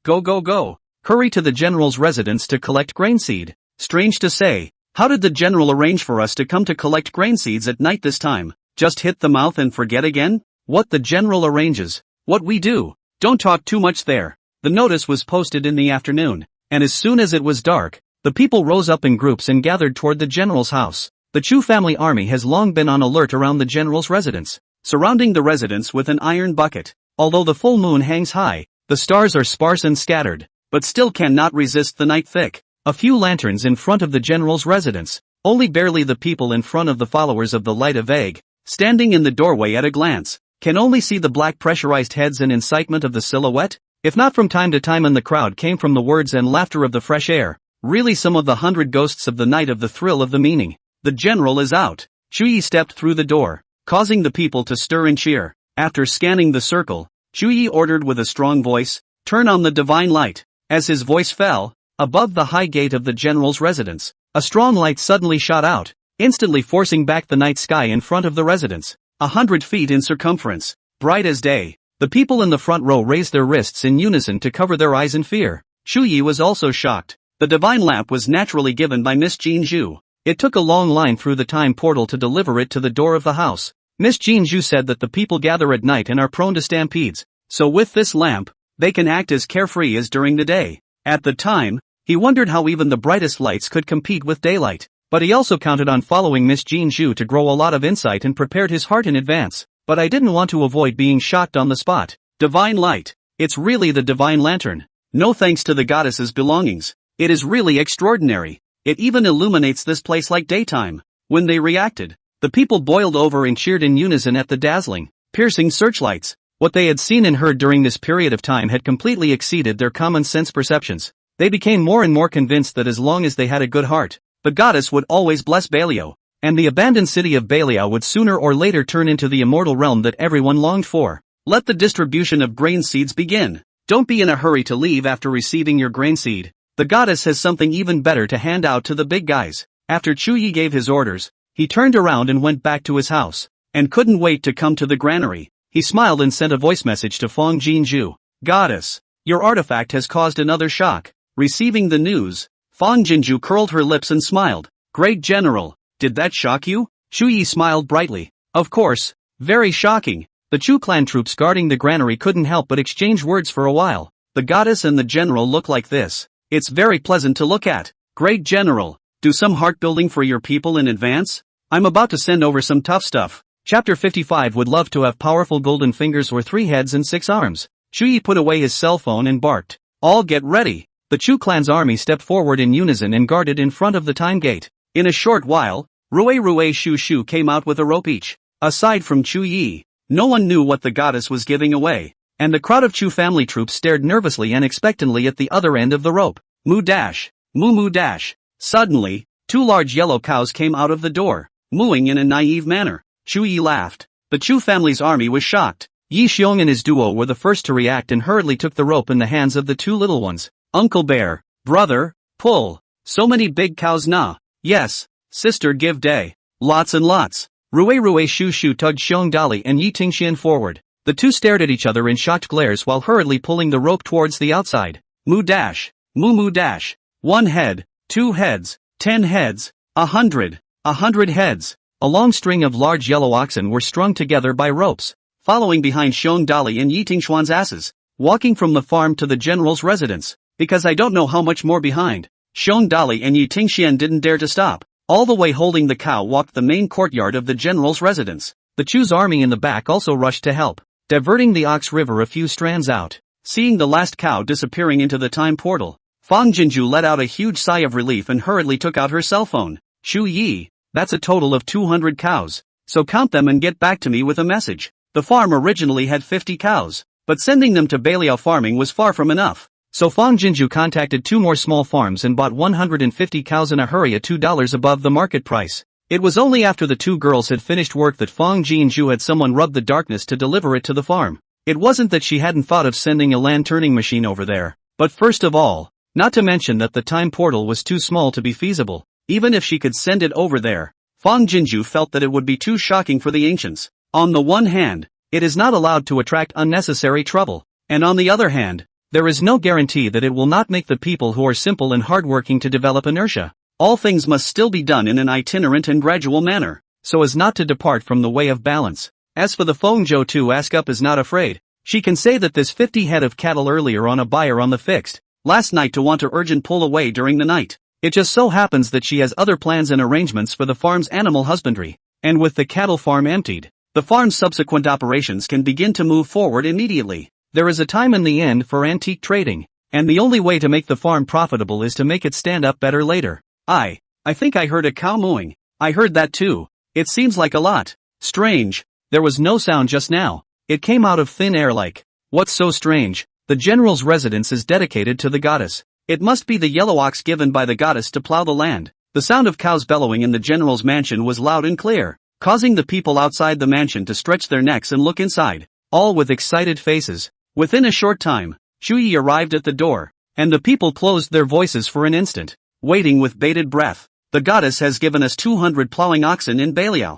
Go. Hurry to the general's residence to collect grain seed. Strange to say, how did the general arrange for us to come to collect grain seeds at night this time? Just hit the mouth and forget again? What the general arranges, what we do. Don't talk too much there. The notice was posted in the afternoon, and as soon as it was dark, the people rose up in groups and gathered toward the general's house. The Chu family army has long been on alert around the general's residence, surrounding the residence with an iron bucket. Although the full moon hangs high, the stars are sparse and scattered, but still cannot resist the night thick. A few lanterns in front of the general's residence, only barely the people in front of the followers of the light of egg, standing in the doorway at a glance, can only see the black pressurized heads and incitement of the silhouette. If not from time to time in the crowd came from the words and laughter of the fresh air, really some of the 100 ghosts of the night of the thrill of the meaning. The general is out. Chu Yi stepped through the door, causing the people to stir and cheer. After scanning the circle, Chu Yi ordered with a strong voice, turn on the divine light. As his voice fell, above the high gate of the general's residence, a strong light suddenly shot out, instantly forcing back the night sky in front of the residence. 100 feet in circumference, bright as day. The people in the front row raised their wrists in unison to cover their eyes in fear. Chu Yi was also shocked. The divine lamp was naturally given by Miss Jean Zhu. It took a long line through the time portal to deliver it to the door of the house. Miss Jean Zhu said that the people gather at night and are prone to stampedes, so with this lamp, they can act as carefree as during the day. At the time, he wondered how even the brightest lights could compete with daylight, but he also counted on following Miss Jean Zhu to grow a lot of insight and prepared his heart in advance. But I didn't want to avoid being shocked on the spot. Divine light. It's really the divine lantern. No thanks to the goddess's belongings. It is really extraordinary. It even illuminates this place like daytime. When they reacted, the people boiled over and cheered in unison at the dazzling, piercing searchlights. What they had seen and heard during this period of time had completely exceeded their common sense perceptions. They became more and more convinced that as long as they had a good heart, the goddess would always bless Baliao, and the abandoned city of Baliao would sooner or later turn into the immortal realm that everyone longed for. Let the distribution of grain seeds begin. Don't be in a hurry to leave after receiving your grain seed. The goddess has something even better to hand out to the big guys. After Chu Yi gave his orders, he turned around and went back to his house, and couldn't wait to come to the granary. He smiled and sent a voice message to Feng Jinju. Goddess, your artifact has caused another shock. Receiving the news, Feng Jinju curled her lips and smiled. Great general, did that shock you? Chu Yi smiled brightly. Of course, very shocking. The Chu clan troops guarding the granary couldn't help but exchange words for a while. The goddess and the general look like this. It's very pleasant to look at. Great general, do some heart building for your people in advance? I'm about to send over some tough stuff. Chapter 55 would love to have powerful golden fingers or 3 heads and 6 arms. Chuyi put away his cell phone and barked. All get ready. The Chu clan's army stepped forward in unison and guarded in front of the time gate. In a short while, Rue Shu Shu came out with a rope each. Aside from Chu Yi, no one knew what the goddess was giving away, and the crowd of Chu family troops stared nervously and expectantly at the other end of the rope. Moo dash, moo moo dash. Suddenly, 2 large yellow cows came out of the door, mooing in a naive manner. Chu Yi laughed. The Chu family's army was shocked. Yi Xiong and his duo were the first to react and hurriedly took the rope in the hands of the 2 little ones. Uncle Bear, brother, pull. So many big cows nah. Yes, sister give day. Lots and lots. Rue Shu Shu tugged Xiong Dali and Yi Tingxian forward. The 2 stared at each other in shocked glares while hurriedly pulling the rope towards the outside. Moo dash, moo moo dash. 1 head, 2 heads, 10 heads, 100 heads. A long string of large yellow oxen were strung together by ropes, following behind Xiong Dali and Yi Tingshuan's asses, walking from the farm to the general's residence. Because I don't know how much more behind. Xiong Dali and Yi Tingxian didn't dare to stop. All the way holding the cow walked the main courtyard of the general's residence. The Chu's army in the back also rushed to help, diverting the Ox River a few strands out. Seeing the last cow disappearing into the time portal, Fang Jinju let out a huge sigh of relief and hurriedly took out her cell phone. Chu Yi, that's a total of 200 cows, so count them and get back to me with a message. The farm originally had 50 cows, but sending them to Baliao farming was far from enough. So Fang Jinju contacted 2 more small farms and bought 150 cows in a hurry at $2 above the market price. It was only after the 2 girls had finished work that Fang Jinju had someone rub the darkness to deliver it to the farm. It wasn't that she hadn't thought of sending a land turning machine over there, but first of all, not to mention that the time portal was too small to be feasible. Even if she could send it over there, Fang Jinju felt that it would be too shocking for the ancients. On the one hand, it is not allowed to attract unnecessary trouble, and on the other hand, there is no guarantee that it will not make the people who are simple and hardworking to develop inertia. All things must still be done in an itinerant and gradual manner, so as not to depart from the way of balance. As for the Feng Zhou to ask up is not afraid. She can say that this 50 head of cattle earlier on a buyer on the fixed last night to want to urgent pull away during the night. It just so happens that she has other plans and arrangements for the farm's animal husbandry, and with the cattle farm emptied, the farm's subsequent operations can begin to move forward immediately. There is a time in the end for antique trading, and the only way to make the farm profitable is to make it stand up better later. I think I heard a cow mooing. I heard that too. It seems like a lot. Strange. There was no sound just now. It came out of thin air like. What's so strange? The general's residence is dedicated to the goddess. It must be the yellow ox given by the goddess to plow the land. The sound of cows bellowing in the general's mansion was loud and clear, causing the people outside the mansion to stretch their necks and look inside, all with excited faces. Within a short time, Chuyi arrived at the door, and the people closed their voices for an instant, waiting with bated breath. The goddess has given us 200 plowing oxen in Baliao.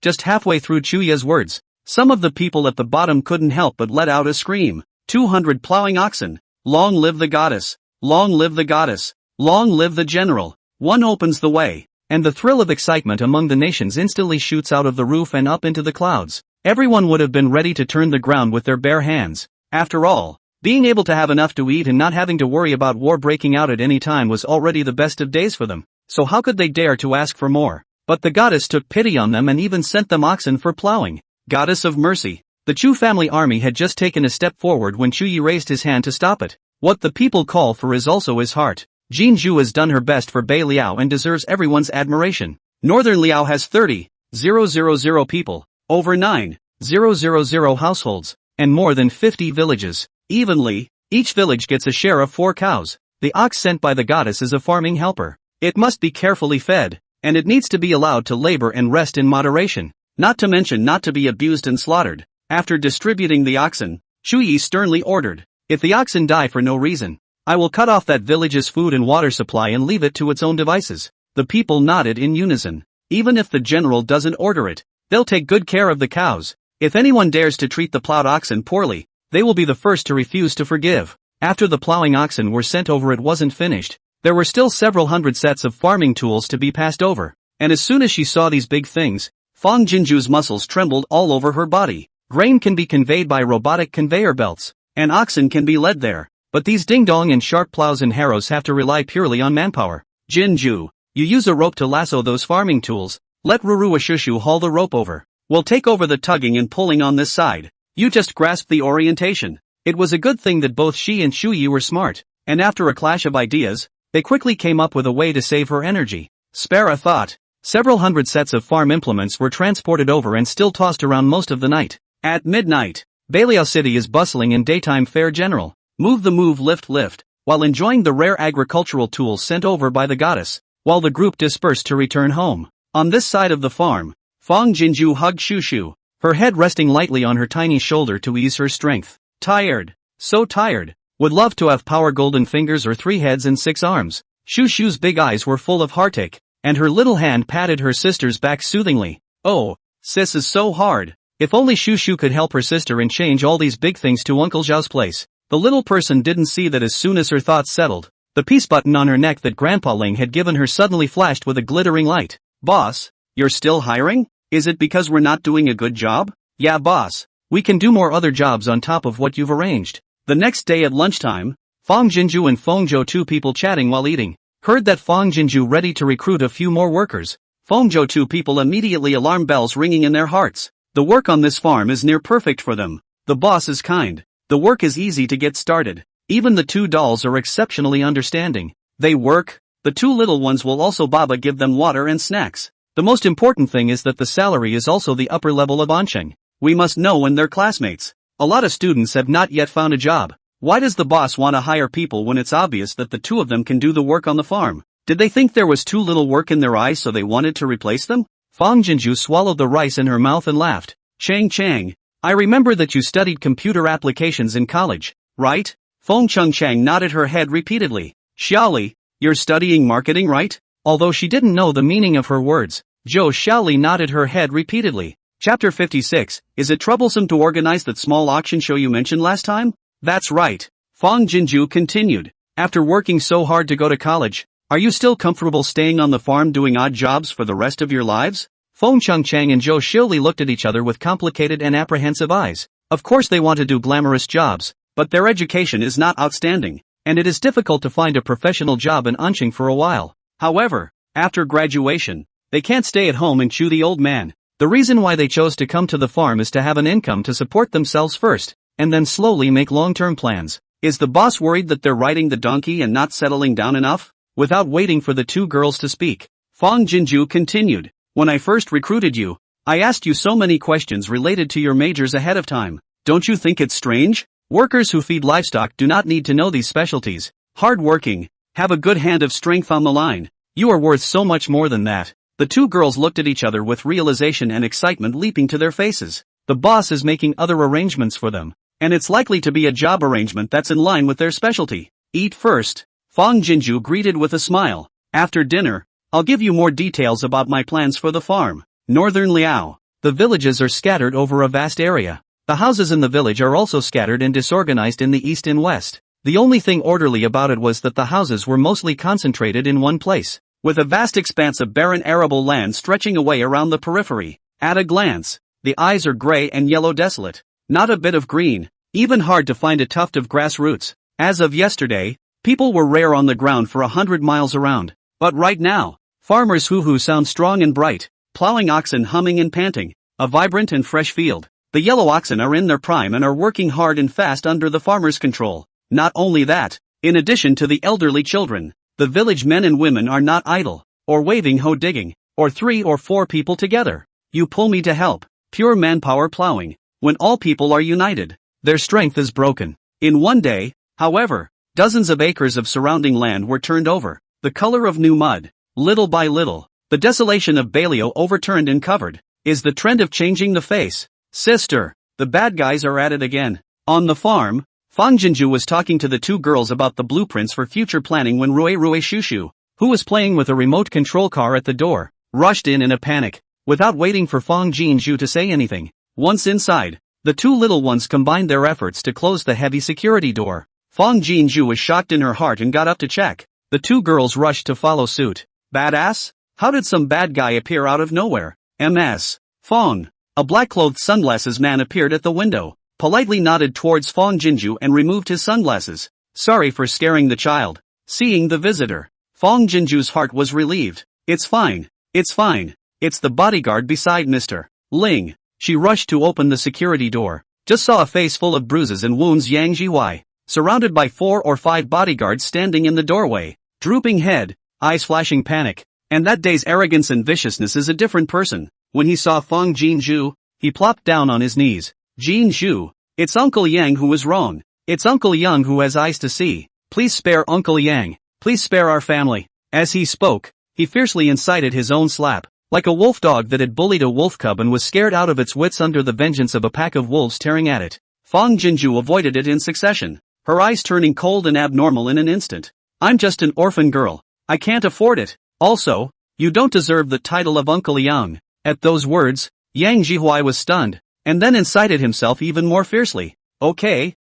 Just halfway through Chuya's words, some of the people at the bottom couldn't help but let out a scream. 200 plowing oxen. Long live the goddess. Long live the goddess. Long live the general. One opens the way, and the thrill of excitement among the nations instantly shoots out of the roof and up into the clouds. Everyone would have been ready to turn the ground with their bare hands. After all, being able to have enough to eat and not having to worry about war breaking out at any time was already the best of days for them, so how could they dare to ask for more? But the goddess took pity on them and even sent them oxen for plowing. Goddess of mercy. The Chu family army had just taken a step forward when Chuyi raised his hand to stop it. What the people call for is also his heart. Jin Zhu has done her best for Bei Liao and deserves everyone's admiration. Northern Liao has 30,000 people, over 9,000 households, and more than 50 villages. Evenly, each village gets a share of 4 cows. The ox sent by the goddess is a farming helper. It must be carefully fed, and it needs to be allowed to labor and rest in moderation, not to mention not to be abused and slaughtered. After distributing the oxen, Chuyi sternly ordered, "If the oxen die for no reason, I will cut off that village's food and water supply and leave it to its own devices." The people nodded in unison. Even if the general doesn't order it, they'll take good care of the cows. If anyone dares to treat the plowed oxen poorly, they will be the first to refuse to forgive. After the plowing oxen were sent over, it wasn't finished. There were still several hundred sets of farming tools to be passed over, and as soon as she saw these big things, Fang Jinju's muscles trembled all over her body. Grain can be conveyed by robotic conveyor belts, and oxen can be led there. But these ding-dong and sharp plows and harrows have to rely purely on manpower. Jinju, you use a rope to lasso those farming tools. Let Rurua Shushu haul the rope over. We'll take over the tugging and pulling on this side. You just grasp the orientation. It was a good thing that both she and Shuyi were smart, and after a clash of ideas, they quickly came up with a way to save her energy. Spara thought. Several hundred sets of farm implements were transported over and still tossed around most of the night. At midnight, Beliao City is bustling in daytime fair general. Move the move lift lift, while enjoying the rare agricultural tools sent over by the goddess, while the group dispersed to return home. On this side of the farm, Fang Jinju hugged Shushu, her head resting lightly on her tiny shoulder to ease her strength. Tired. So tired. Would love to have power golden fingers or 3 heads and 6 arms. Shushu's big eyes were full of heartache, and her little hand patted her sister's back soothingly. Oh, sis is so hard. If only Shushu could help her sister and change all these big things to Uncle Zhao's place. The little person didn't see that as soon as her thoughts settled, the peace button on her neck that Grandpa Ling had given her suddenly flashed with a glittering light. Boss, you're still hiring? Is it because we're not doing a good job? Yeah boss, we can do more other jobs on top of what you've arranged. The next day at lunchtime, Fang Jinju and Feng Zhou, 2 people chatting while eating, heard that Fang Jinju ready to recruit a few more workers. Feng Zhou, 2 people immediately alarm bells ringing in their hearts. The work on this farm is near perfect for them. The boss is kind. The work is easy to get started. Even the 2 dolls are exceptionally understanding. They work. The 2 little ones will also Baba give them water and snacks. The most important thing is that the salary is also the upper level of Ansheng. We must know when they're classmates. A lot of students have not yet found a job. Why does the boss want to hire people when it's obvious that the 2 of them can do the work on the farm? Did they think there was too little work in their eyes so they wanted to replace them? Fang Jinju swallowed the rice in her mouth and laughed. Chang, I remember that you studied computer applications in college, right? Feng Chang nodded her head repeatedly. Xiaoli, you're studying marketing, right? Although she didn't know the meaning of her words, Zhou Xiaoli nodded her head repeatedly. Chapter 56, is it troublesome to organize that small auction show you mentioned last time? That's right. Fang Jinju continued. After working so hard to go to college, are you still comfortable staying on the farm doing odd jobs for the rest of your lives? Feng Chang and Zhou Xiaoli looked at each other with complicated and apprehensive eyes. Of course they want to do glamorous jobs, but their education is not outstanding, and it is difficult to find a professional job in Ansheng for a while. However, after graduation, they can't stay at home and chew the old man. The reason why they chose to come to the farm is to have an income to support themselves first, and then slowly make long-term plans. Is the boss worried that they're riding the donkey and not settling down enough? Without waiting for the 2 girls to speak, Fang Jinju continued. When I first recruited you, I asked you so many questions related to your majors ahead of time. Don't you think it's strange? Workers who feed livestock do not need to know these specialties. Hard-working, have a good hand of strength on the line. You are worth so much more than that. The 2 girls looked at each other with realization and excitement leaping to their faces. The boss is making other arrangements for them, and it's likely to be a job arrangement that's in line with their specialty. Eat first, Fang Jinju greeted with a smile. After dinner, I'll give you more details about my plans for the farm. Northern Liao. The villages are scattered over a vast area. The houses in the village are also scattered and disorganized in the east and west. The only thing orderly about it was that the houses were mostly concentrated in one place, with a vast expanse of barren arable land stretching away around the periphery. At a glance, the eyes are gray and yellow desolate. Not a bit of green, even hard to find a tuft of grass roots. As of yesterday, people were rare on the ground for 100 miles around. But right now, farmers hoo-hoo sound strong and bright, plowing oxen humming and panting, a vibrant and fresh field. The yellow oxen are in their prime and are working hard and fast under the farmer's control. Not only that, in addition to the elderly children, the village men and women are not idle, or waving hoe digging, or 3 or 4 people together. You pull me to help, pure manpower plowing. When all people are united, their strength is broken. In one day, however, dozens of acres of surrounding land were turned over. The color of new mud, little by little, the desolation of Beliao overturned and covered, is the trend of changing the face. Sister, the bad guys are at it again. On the farm, Fang Jinju was talking to the 2 girls about the blueprints for future planning when Rui Shushu, who was playing with a remote control car at the door, rushed in a panic, without waiting for Fang Jinju to say anything. Once inside, the 2 little ones combined their efforts to close the heavy security door. Fang Jinju was shocked in her heart and got up to check. The 2 girls rushed to follow suit. Badass? How did some bad guy appear out of nowhere? MS. Fong. A black-clothed sunglasses man appeared at the window, politely nodded towards Fong Jinju and removed his sunglasses. Sorry for scaring the child. Seeing the visitor, Fong Jinju's heart was relieved. It's fine. It's fine. It's the bodyguard beside Mr. Ling. She rushed to open the security door. Just saw a face full of bruises and wounds. Yang Jihuai, surrounded by 4 or 5 bodyguards standing in the doorway, drooping head, eyes flashing panic. And that day's arrogance and viciousness is a different person. When he saw Fong Jinju, he plopped down on his knees. Jinju, it's Uncle Yang who is wrong. It's Uncle Yang who has eyes to see. Please spare Uncle Yang. Please spare our family. As he spoke, he fiercely incited his own slap. Like a wolf dog that had bullied a wolf cub and was scared out of its wits under the vengeance of a pack of wolves tearing at it. Fong Jinju avoided it in succession, her eyes turning cold and abnormal in an instant. I'm just an orphan girl. I can't afford it. Also, you don't deserve the title of Uncle Yang. At those words, Yang Jihuai was stunned, and then incited himself even more fiercely. Okay,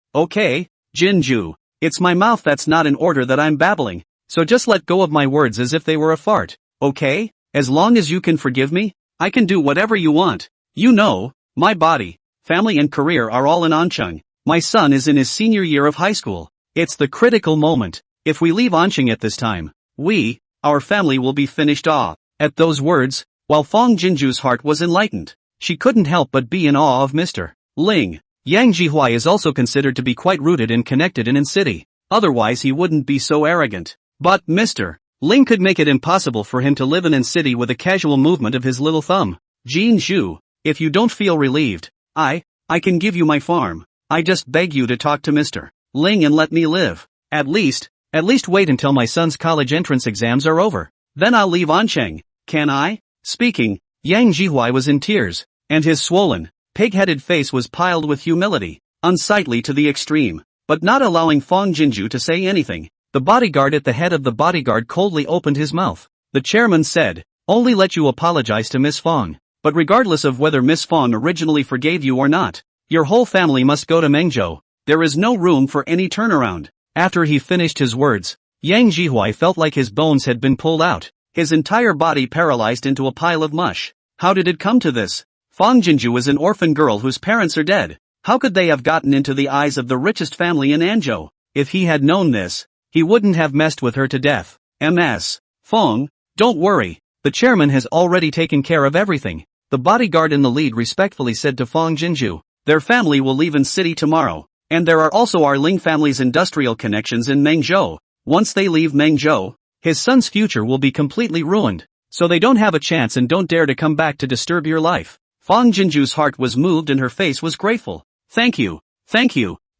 Jinju. It's my mouth that's not in order that I'm babbling, so just let go of my words as if they were a fart, okay? As long as you can forgive me, I can do whatever you want. You know, my body, family and career are all in Ancheng. My son is in his senior year of high school. It's the critical moment. If we leave Ancheng at this time, our family will be finished off. At those words, while Fong Jinju's heart was enlightened, she couldn't help but be in awe of Mr. Ling. Yang Jihuai is also considered to be quite rooted and connected in city. Otherwise he wouldn't be so arrogant. But Mr. Ling could make it impossible for him to live in city with a casual movement of his little thumb. Jinju, if you don't feel relieved, I can give you my farm. I just beg you to talk to Mr. Ling and let me live. At least wait until my son's college entrance exams are over. Then I'll leave Ancheng. Can I? Speaking, Yang Jihuai was in tears, and his swollen, pig-headed face was piled with humility, unsightly to the extreme. But not allowing Fong Jinju to say anything, the bodyguard at the head of the bodyguard coldly opened his mouth. The chairman said, only let you apologize to Miss Fong. But regardless of whether Miss Fong originally forgave you or not, your whole family must go to Mengzhou. There is no room for any turnaround. After he finished his words, Yang Jihuai felt like his bones had been pulled out, his entire body paralyzed into a pile of mush. How did it come to this? Fong Jinju is an orphan girl whose parents are dead. How could they have gotten into the eyes of the richest family in Anzhou? If he had known this, he wouldn't have messed with her to death. Ms. Fong, don't worry, the chairman has already taken care of everything. The bodyguard in the lead respectfully said to Fong Jinju, their family will leave in city tomorrow, and there are also our Ling family's industrial connections in Mengzhou. Once they leave Mengzhou, his son's future will be completely ruined, so they don't have a chance and don't dare to come back to disturb your life. Fong Jinju's heart was moved and her face was grateful. Thank you,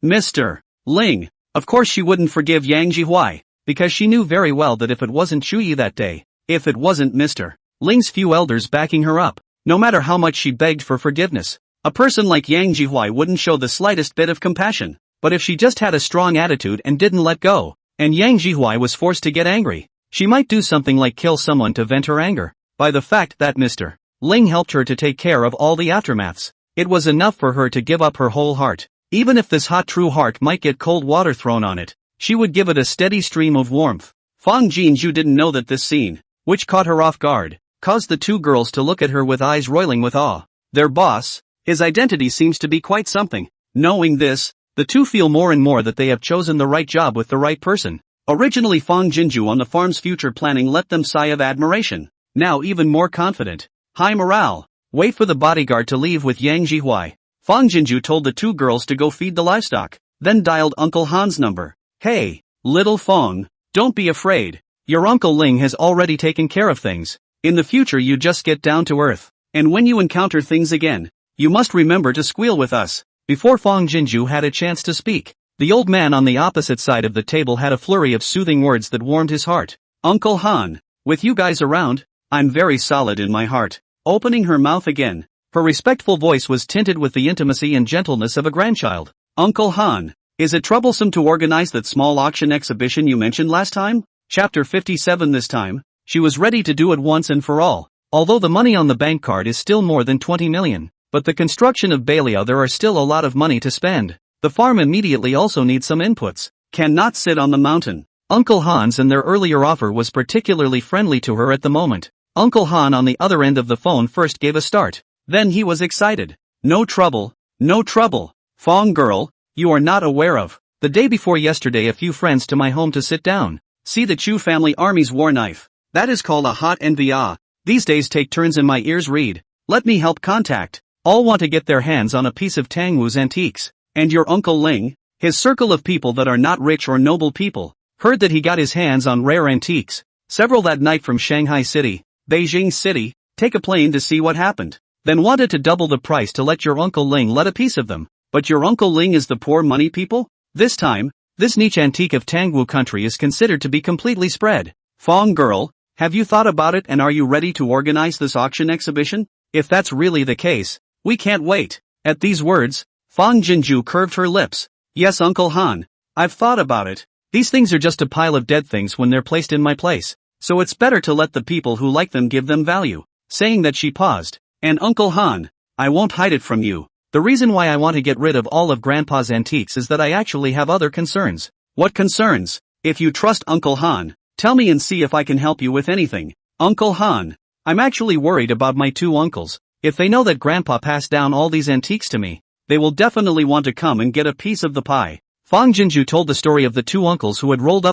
Mr. Ling. Of course she wouldn't forgive Yang Jihuai, because she knew very well that if it wasn't Chuyi that day, if it wasn't Mr. Ling's few elders backing her up, no matter how much she begged for forgiveness, a person like Yang Jihuai wouldn't show the slightest bit of compassion. But if she just had a strong attitude and didn't let go, and Yang Jihuai was forced to get angry, she might do something like kill someone to vent her anger. By the fact that Mr. Ling helped her to take care of all the aftermaths, it was enough for her to give up her whole heart. Even if this hot true heart might get cold water thrown on it, she would give it a steady stream of warmth. Fong Jinju didn't know that this scene, which caught her off guard, caused the two girls to look at her with eyes roiling with awe. Their boss, his identity seems to be quite something. Knowing this, the two feel more and more that they have chosen the right job with the right person. Originally Fong Jinju on the farm's future planning let them sigh of admiration. Now even more confident. High morale. Wait for the bodyguard to leave with Yang Jihuai. Fong Jinju told the two girls to go feed the livestock, then dialed Uncle Han's number. Hey, little Fong, don't be afraid. Your Uncle Ling has already taken care of things. In the future you just get down to earth. And when you encounter things again, you must remember to squeal with us. Before Fong Jinju had a chance to speak, the old man on the opposite side of the table had a flurry of soothing words that warmed his heart. Uncle Han, with you guys around, I'm very solid in my heart. Opening her mouth again, her respectful voice was tinted with the intimacy and gentleness of a grandchild. Uncle Han, is it troublesome to organize that small auction exhibition you mentioned last time? Chapter 57. This time, she was ready to do it once and for all. Although the money on the bank card is still more than 20 million, but the construction of Bailia there are still a lot of money to spend. The farm immediately also needs some inputs. Cannot sit on the mountain. Uncle Hans and their earlier offer was particularly friendly to her at the moment. Uncle Han on the other end of the phone first gave a start. Then he was excited. No trouble, no trouble. Fong girl, you are not aware of. The day before yesterday a few friends to my home to sit down. See the Chu family army's war knife. That is called a hot NVA. These days take turns in my ears read. Let me help contact. All want to get their hands on a piece of Tangwu's antiques. And your Uncle Ling, his circle of people that are not rich or noble people, heard that he got his hands on rare antiques. Several that night from Shanghai City, Beijing City, take a plane to see what happened. Then wanted to double the price to let your Uncle Ling let a piece of them. But your Uncle Ling is the poor money people? This time, this niche antique of Tangwu country is considered to be completely spread. Fong girl, have you thought about it and are you ready to organize this auction exhibition? If that's really the case, we can't wait. At these words, Fong Jinju curved her lips. Yes, Uncle Han. I've thought about it. These things are just a pile of dead things when they're placed in my place. So it's better to let the people who like them give them value. Saying that she paused. And Uncle Han, I won't hide it from you. The reason why I want to get rid of all of Grandpa's antiques is that I actually have other concerns. What concerns? If you trust Uncle Han, tell me and see if I can help you with anything. Uncle Han, I'm actually worried about my two uncles. If they know that Grandpa passed down all these antiques to me, they will definitely want to come and get a piece of the pie. Fong Jinju told the story of the two uncles who had rolled up